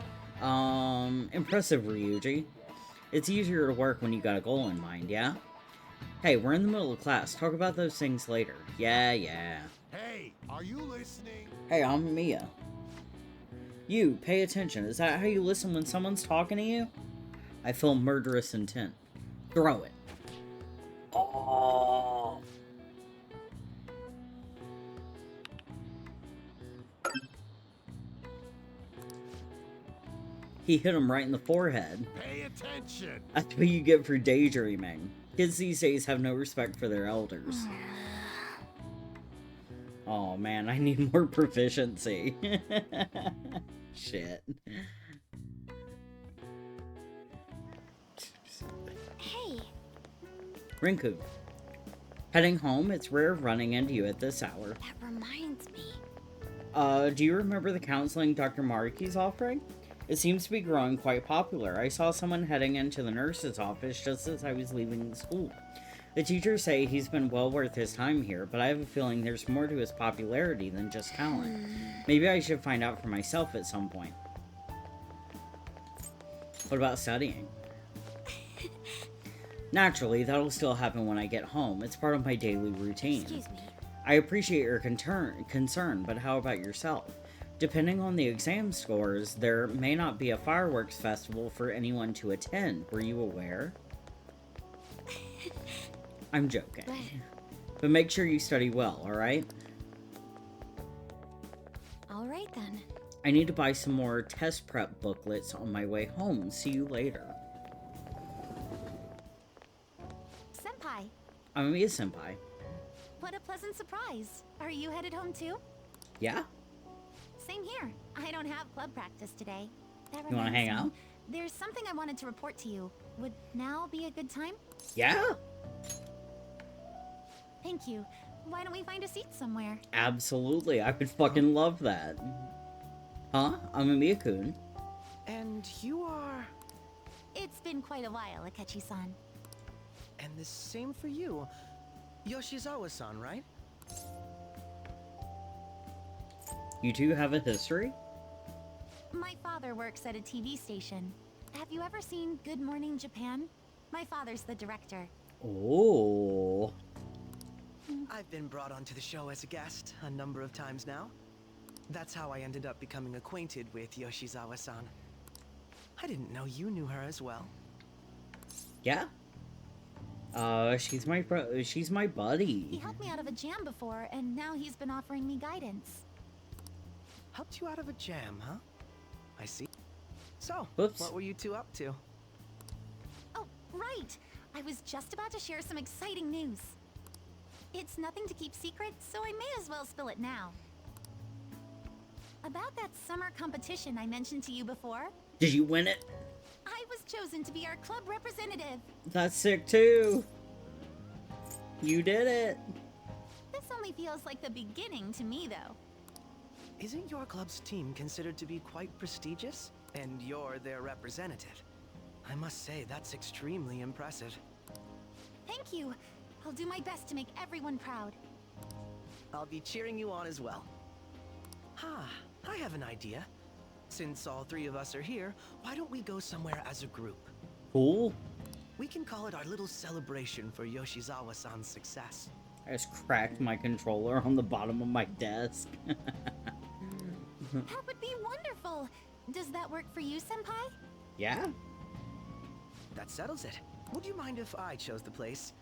Impressive, Ryuji. It's easier to work when you got a goal in mind, yeah? Hey, we're in the middle of class. Talk about those things later. Yeah. Hey, are you listening? Hey, I'm Mia. You, pay attention. Is that how you listen when someone's talking to you? I feel murderous intent. Throw it. Oh. He hit him right in the forehead. Pay attention. That's what you get for daydreaming. Kids these days have no respect for their elders. Oh man, I need more proficiency. Shit. Hey. Rinku. Heading home, it's rare running into you at this hour. That reminds me. Do you remember the counseling Dr. Mariki's offering? It seems to be growing quite popular. I saw someone heading into the nurse's office just as I was leaving the school. The teachers say he's been well worth his time here, but I have a feeling there's more to his popularity than just talent. Maybe I should find out for myself at some point. What about studying? Naturally, that'll still happen when I get home. It's part of my daily routine. Excuse me. I appreciate your concern, but how about yourself? Depending on the exam scores, there may not be a fireworks festival for anyone to attend. Were you aware? I'm joking. But make sure you study well, alright? Alright then. I need to buy some more test prep booklets on my way home. See you later. Senpai, I'm Mia Senpai. what a pleasant surprise. Are you headed home too? Yeah? Same here. I don't have club practice today. That You wanna reminds hang me, out? There's something I wanted to report to you. Would now be a good time? Yeah? Thank you. Why don't we find a seat somewhere? Absolutely. I would fucking love that. Huh? I'm a Mia-kun. And you are... It's been quite a while, Akechi-san. And the same for you. Yoshizawa-san, right? You two have a history? My father works at a TV station. Have you ever seen Good Morning Japan? My father's the director. Oh. I've been brought onto the show as a guest a number of times now. That's how I ended up becoming acquainted with Yoshizawa-san. I didn't know you knew her as well. Yeah? She's my buddy. He helped me out of a jam before, and now he's been offering me guidance. Helped you out of a jam, huh? I see. So, Oops. what were you two up to? Oh, right! I was just about to share some exciting news. It's nothing to keep secret, so I may as well spill it now. About that summer competition I mentioned to you before, Did you win it? I was chosen to be our club representative. That's sick too. You did it. This only feels like the beginning to me, though. Isn't your club's team considered to be quite prestigious? And you're their representative. I must say, that's extremely impressive. Thank you. I'll do my best to make everyone proud. I'll be cheering you on as well. I have an idea. Since all three of us are here, why don't we go somewhere as a group? Cool. We can call it our little celebration for Yoshizawa-san's success. I just cracked my controller on the bottom of my desk. That would be wonderful. Does that work for you, Senpai? Yeah? That settles it. Would you mind if I chose the place?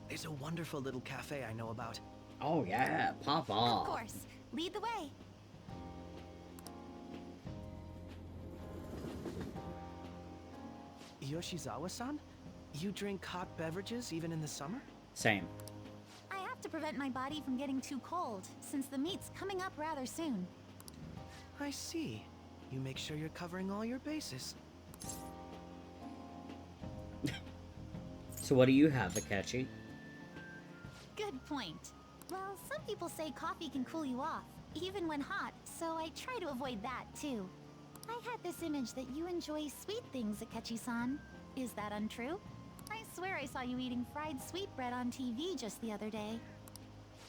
There's a wonderful little cafe I know about. Oh yeah, pop off. Of course. Lead the way. Yoshizawa-san? You drink hot beverages even in the summer? Same. I have to prevent my body from getting too cold, since the meet's coming up rather soon. I see. You make sure you're covering all your bases. So what do you have, Akechi? Good point. Well, some people say coffee can cool you off, even when hot, so I try to avoid that, too. I had this image that you enjoy sweet things, Akechi-san. Is that untrue? I swear I saw you eating fried sweetbread on TV just the other day.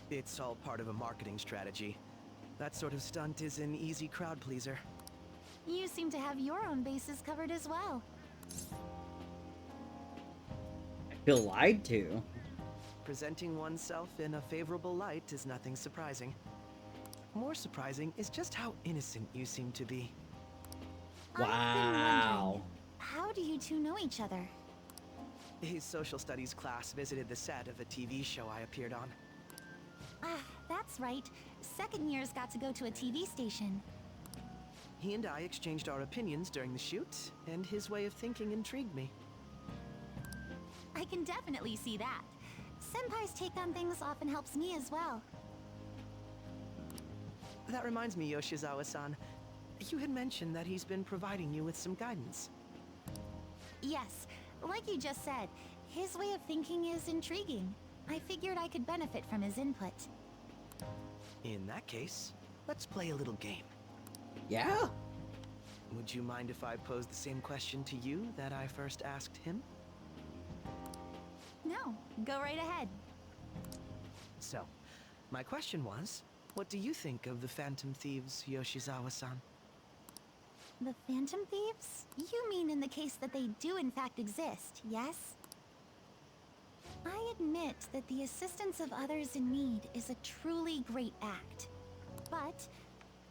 It's all part of a marketing strategy. That sort of stunt is an easy crowd pleaser. You seem to have your own bases covered as well. I feel lied to. Presenting oneself in a favorable light is nothing surprising. More surprising is just how innocent you seem to be. Wow. How do you two know each other? His social studies class visited the set of a TV show I appeared on. Ah, that's right. Second years got to go to a TV station. He and I exchanged our opinions during the shoot, and his way of thinking intrigued me. I can definitely see that. Senpai's take on things often helps me as well. That reminds me, Yoshizawa-san. You had mentioned that he's been providing you with some guidance. Yes, like you just said, his way of thinking is intriguing. I figured I could benefit from his input. In that case, let's play a little game. Yeah? Would you mind if I pose the same question to you that I first asked him? No, go right ahead. So, my question was, what do you think of the Phantom Thieves, Yoshizawa-san? The Phantom Thieves? You mean in the case that they do in fact exist, yes? I admit that the assistance of others in need is a truly great act. But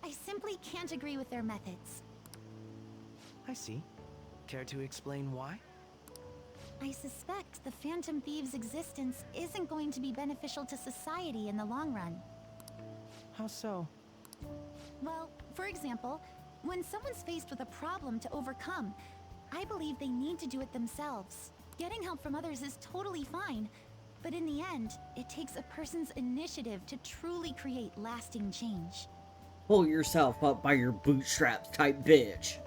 I simply can't agree with their methods. I see. Care to explain why? I suspect the Phantom Thieves' existence isn't going to be beneficial to society in the long run. How so? Well, for example, when someone's faced with a problem to overcome, I believe they need to do it themselves. Getting help from others is totally fine, but in the end, it takes a person's initiative to truly create lasting change. Pull yourself up by your bootstraps type bitch.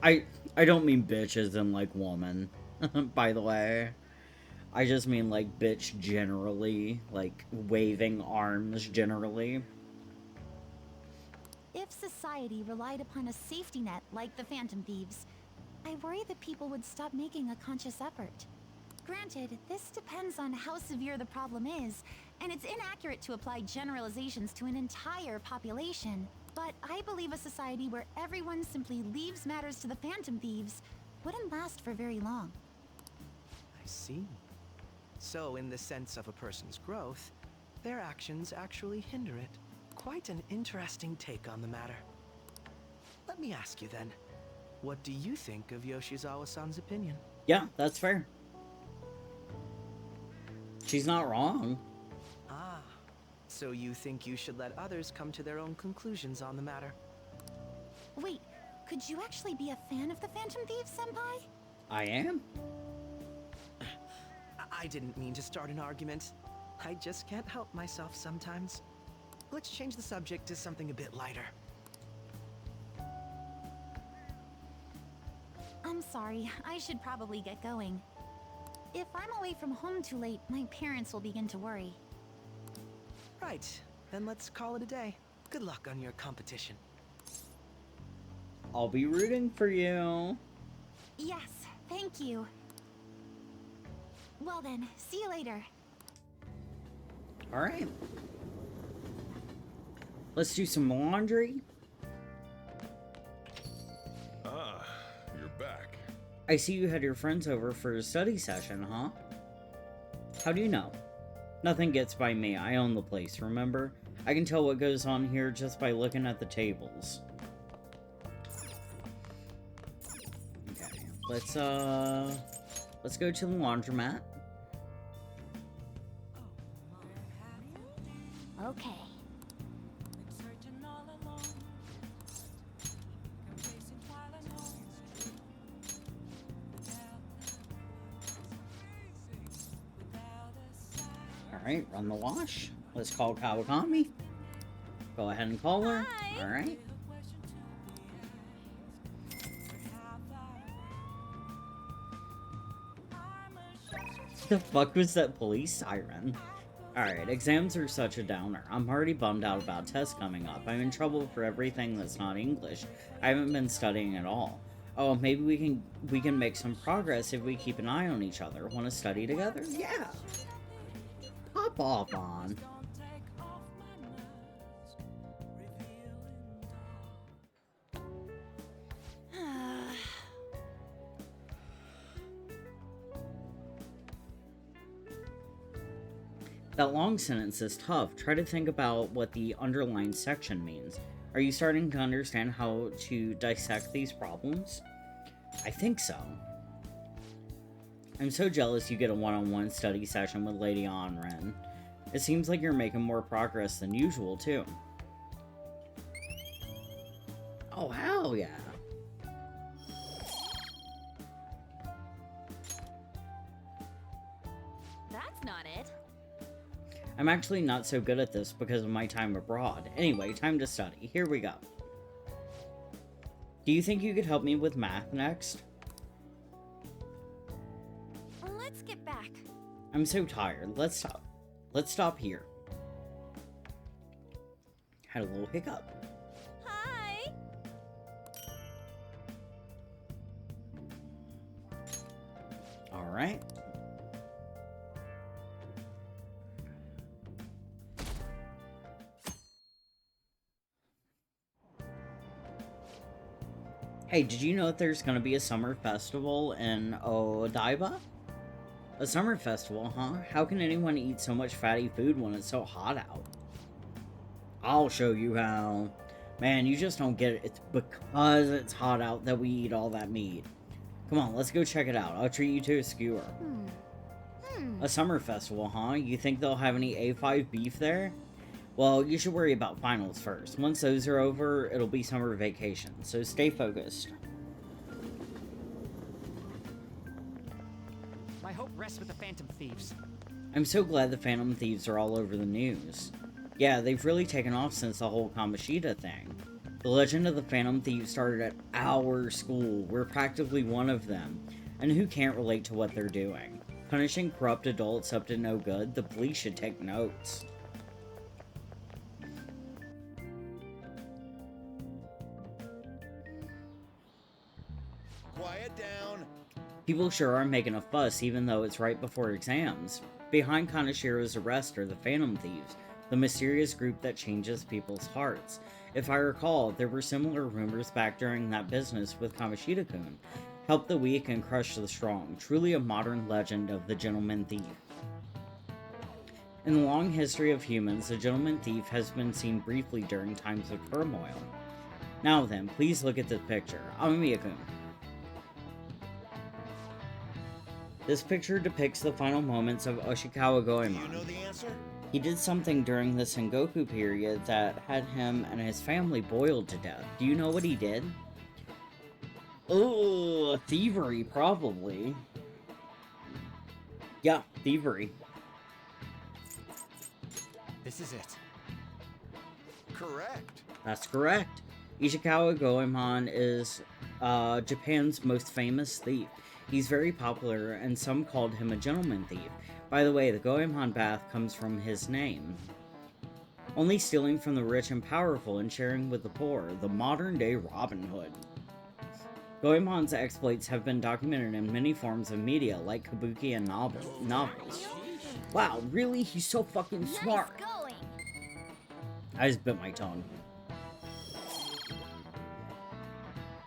I don't mean bitch as in like woman, by the way. I just mean like bitch generally, like waving arms generally. If society relied upon a safety net like the Phantom Thieves, I worry that people would stop making a conscious effort. Granted, this depends on how severe the problem is, and it's inaccurate to apply generalizations to an entire population. But I believe a society where everyone simply leaves matters to the Phantom Thieves wouldn't last for very long. I see. So, in the sense of a person's growth, their actions actually hinder it. Quite an interesting take on the matter. Let me ask you then, what do you think of Yoshizawa-san's opinion? Yeah, that's fair. She's not wrong. Ah, so you think you should let others come to their own conclusions on the matter? Wait, could you actually be a fan of the Phantom Thieves, Senpai? I am. I didn't mean to start an argument. I just can't help myself sometimes. Let's change the subject to something a bit lighter. I'm sorry, I should probably get going. If I'm away from home too late, my parents will begin to worry. Right, then let's call it a day. Good luck on your competition. I'll be rooting for you. Yes, thank you. Well then, see you later. Alright. Let's do some laundry. Ah, you're back. I see you had your friends over for a study session, huh? How do you know? Nothing gets by me. I own the place, remember? I can tell what goes on here just by looking at the tables. Okay, let's, let's go to the laundromat. Okay. Alright, run the wash. Let's call Kawakami. Go ahead and call her. Alright. The fuck was that police siren? Alright, exams are such a downer. I'm already bummed out about tests coming up. I'm in trouble for everything that's not English. I haven't been studying at all. Oh, maybe we can make some progress if we keep an eye on each other. Want to study together? Yeah! Hop off on. That long sentence is tough. Try to think about what the underlined section means. Are you starting to understand how to dissect these problems? I think so. I'm so jealous you get a one-on-one study session with Lady Onren. It seems like you're making more progress than usual, too. Oh, hell yeah. That's not it. I'm actually not so good at this because of my time abroad. Anyway, time to study. Here we go. Do you think you could help me with math next? Let's get back. I'm so tired. Let's stop. Let's stop here. Had a little hiccup. Hi. All right. Hey, did you know that there's going to be a summer festival in Odaiba? A summer festival, huh? How can anyone eat so much fatty food when it's so hot out? I'll show you how. Man, you just don't get it. It's because it's hot out that we eat all that meat. Come on, let's go check it out. I'll treat you to a skewer. A summer festival, huh? You think they'll have any A5 beef there? Well, you should worry about finals first. Once those are over, it'll be summer vacation, so stay focused. My hope rests with the Phantom Thieves. I'm so glad the Phantom Thieves are all over the news. Yeah, they've really taken off since the whole Kamoshida thing. The legend of the Phantom Thieves started at our school. We're practically one of them. And who can't relate to what they're doing? Punishing corrupt adults up to no good? The police should take notes. Quiet down. People sure are making a fuss even though it's right before exams. Behind Kanashiro's arrest are the Phantom Thieves, the mysterious group that changes people's hearts. If I recall, there were similar rumors back during that business with Kamoshida-kun. Help the weak and crush the strong. Truly a modern legend of the gentleman thief. In the long history of humans, the gentleman thief has been seen briefly during times of turmoil. Now then, please look at this picture. Amamiya-kun. This picture depicts the final moments of Oshikawa Goemon. Do you know the answer? He did something during the Sengoku period that had him and his family boiled to death. Do you know what he did? Oh, thievery, probably. Yeah, thievery. This is it. Correct. That's correct. Ishikawa Goemon is Japan's most famous thief. He's very popular, and some called him a gentleman thief. By the way, the Goemon bath comes from his name. Only stealing from the rich and powerful and sharing with the poor, the modern-day Robin Hood. Goemon's exploits have been documented in many forms of media, like kabuki and novels. Wow, really? He's so fucking smart. I just bit my tongue.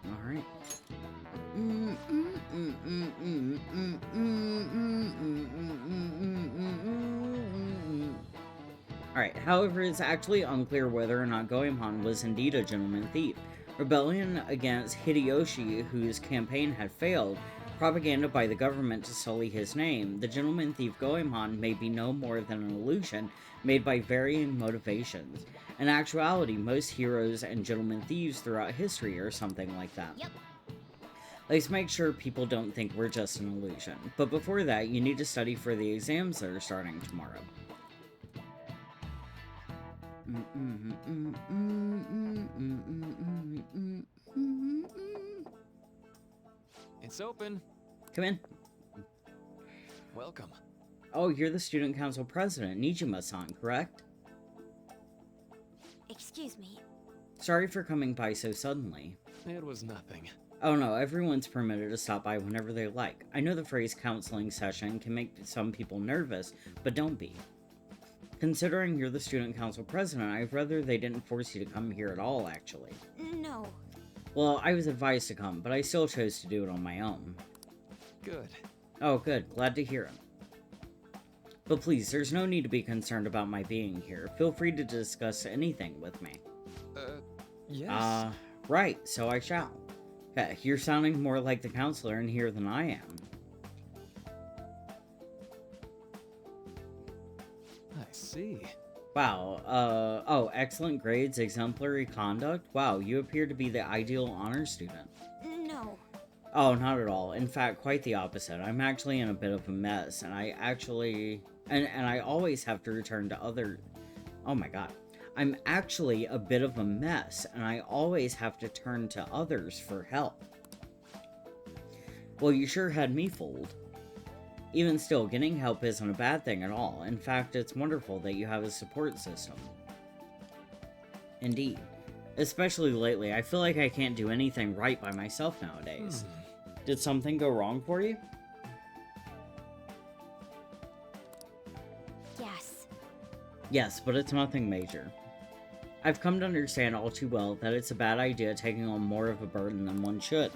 Alright. Alright, however, it's actually unclear whether or not Goemon was indeed a gentleman thief. Rebellion against Hideyoshi, whose campaign had failed, Propaganda by the government to sully his name, the gentleman thief Goemon may be no more than an illusion made by varying motivations. In actuality, most heroes and gentleman thieves throughout history are something like that. Yep. Let's make sure people don't think we're just an illusion. But before that, you need to study for the exams that are starting tomorrow. It's open. Come in. Welcome. Oh, you're the student council president, Nijima-san, correct? Excuse me. Sorry for coming by so suddenly. It was nothing. Oh no, everyone's permitted to stop by whenever they like. I know the phrase counseling session can make some people nervous, but don't be. Considering you're the student council president, I'd rather they didn't force you to come here at all, actually. No. Well, I was advised to come, but I still chose to do it on my own. Good. Oh, good. Glad to hear it. But please, there's no need to be concerned about my being here. Feel free to discuss anything with me. Yes. Right, so I shall. You're sounding more like the counselor in here than I am. I see. Wow, oh, excellent grades, exemplary conduct? Wow, you appear to be the ideal honor student. No. Oh, not at all. In fact, quite the opposite. I'm actually in a bit of a mess, and I actually... And I always have to return to other... Oh my god. I'm actually a bit of a mess, and I always have to turn to others for help. Well, you sure had me fooled. Even still, getting help isn't a bad thing at all. In fact, it's wonderful that you have a support system. Indeed. Especially lately, I feel like I can't do anything right by myself nowadays. Did something go wrong for you? Yes. Yes, but it's nothing major. I've come to understand all too well that it's a bad idea taking on more of a burden than one should.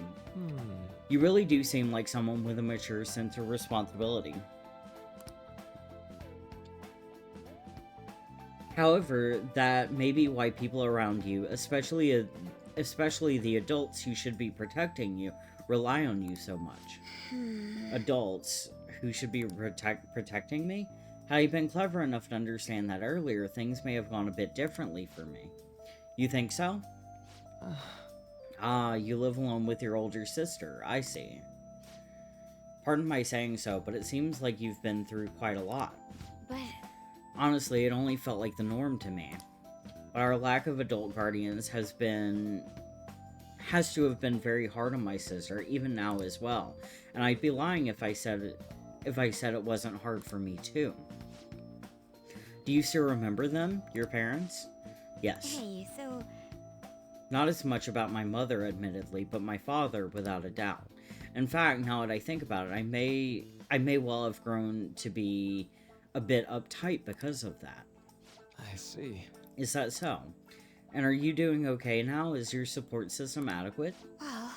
You really do seem like someone with a mature sense of responsibility. However, that may be why people around you, especially the adults who should be protecting you, rely on you so much. Adults who should be protecting me? Had I been clever enough to understand that earlier, things may have gone a bit differently for me. You think so? Ah, you live alone with your older sister, I see. Pardon my saying so, but it seems like you've been through quite a lot. But... Honestly, it only felt like the norm to me. But our lack of adult guardians has to have been very hard on my sister, even now as well. And I'd be lying if I said it wasn't hard for me too. Do you still remember them, your parents? Yes. Hey, so... Not as much about my mother, admittedly, but my father, without a doubt. In fact, now that I think about it, I may well have grown to be a bit uptight because of that. I see. Is that so? And are you doing okay now? Is your support system adequate? Well...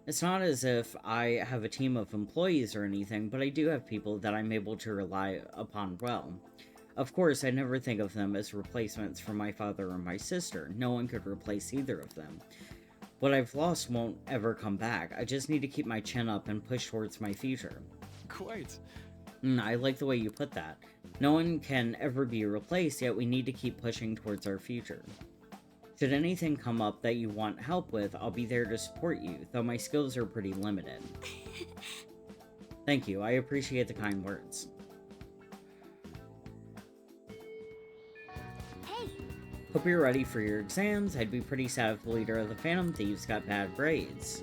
It's not as if I have a team of employees or anything, but I do have people that I'm able to rely upon well. Of course, I never think of them as replacements for my father or my sister. No one could replace either of them. What I've lost won't ever come back. I just need to keep my chin up and push towards my future. Quite. I like the way you put that. No one can ever be replaced, yet we need to keep pushing towards our future. Should anything come up that you want help with, I'll be there to support you, though my skills are pretty limited. Thank you, I appreciate the kind words. Hey! Hope you're ready for your exams. I'd be pretty sad if the leader of the Phantom Thieves got bad grades.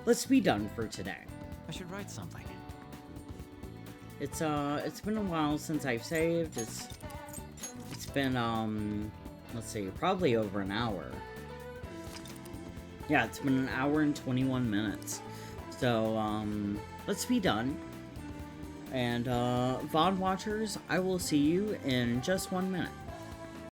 Let's be done for today. I should write something. It's been a while since I've saved. It's been, let's see, probably over an hour. Yeah, it's been an hour and 21 minutes. So, let's be done. And, VOD watchers, I will see you in just 1 minute.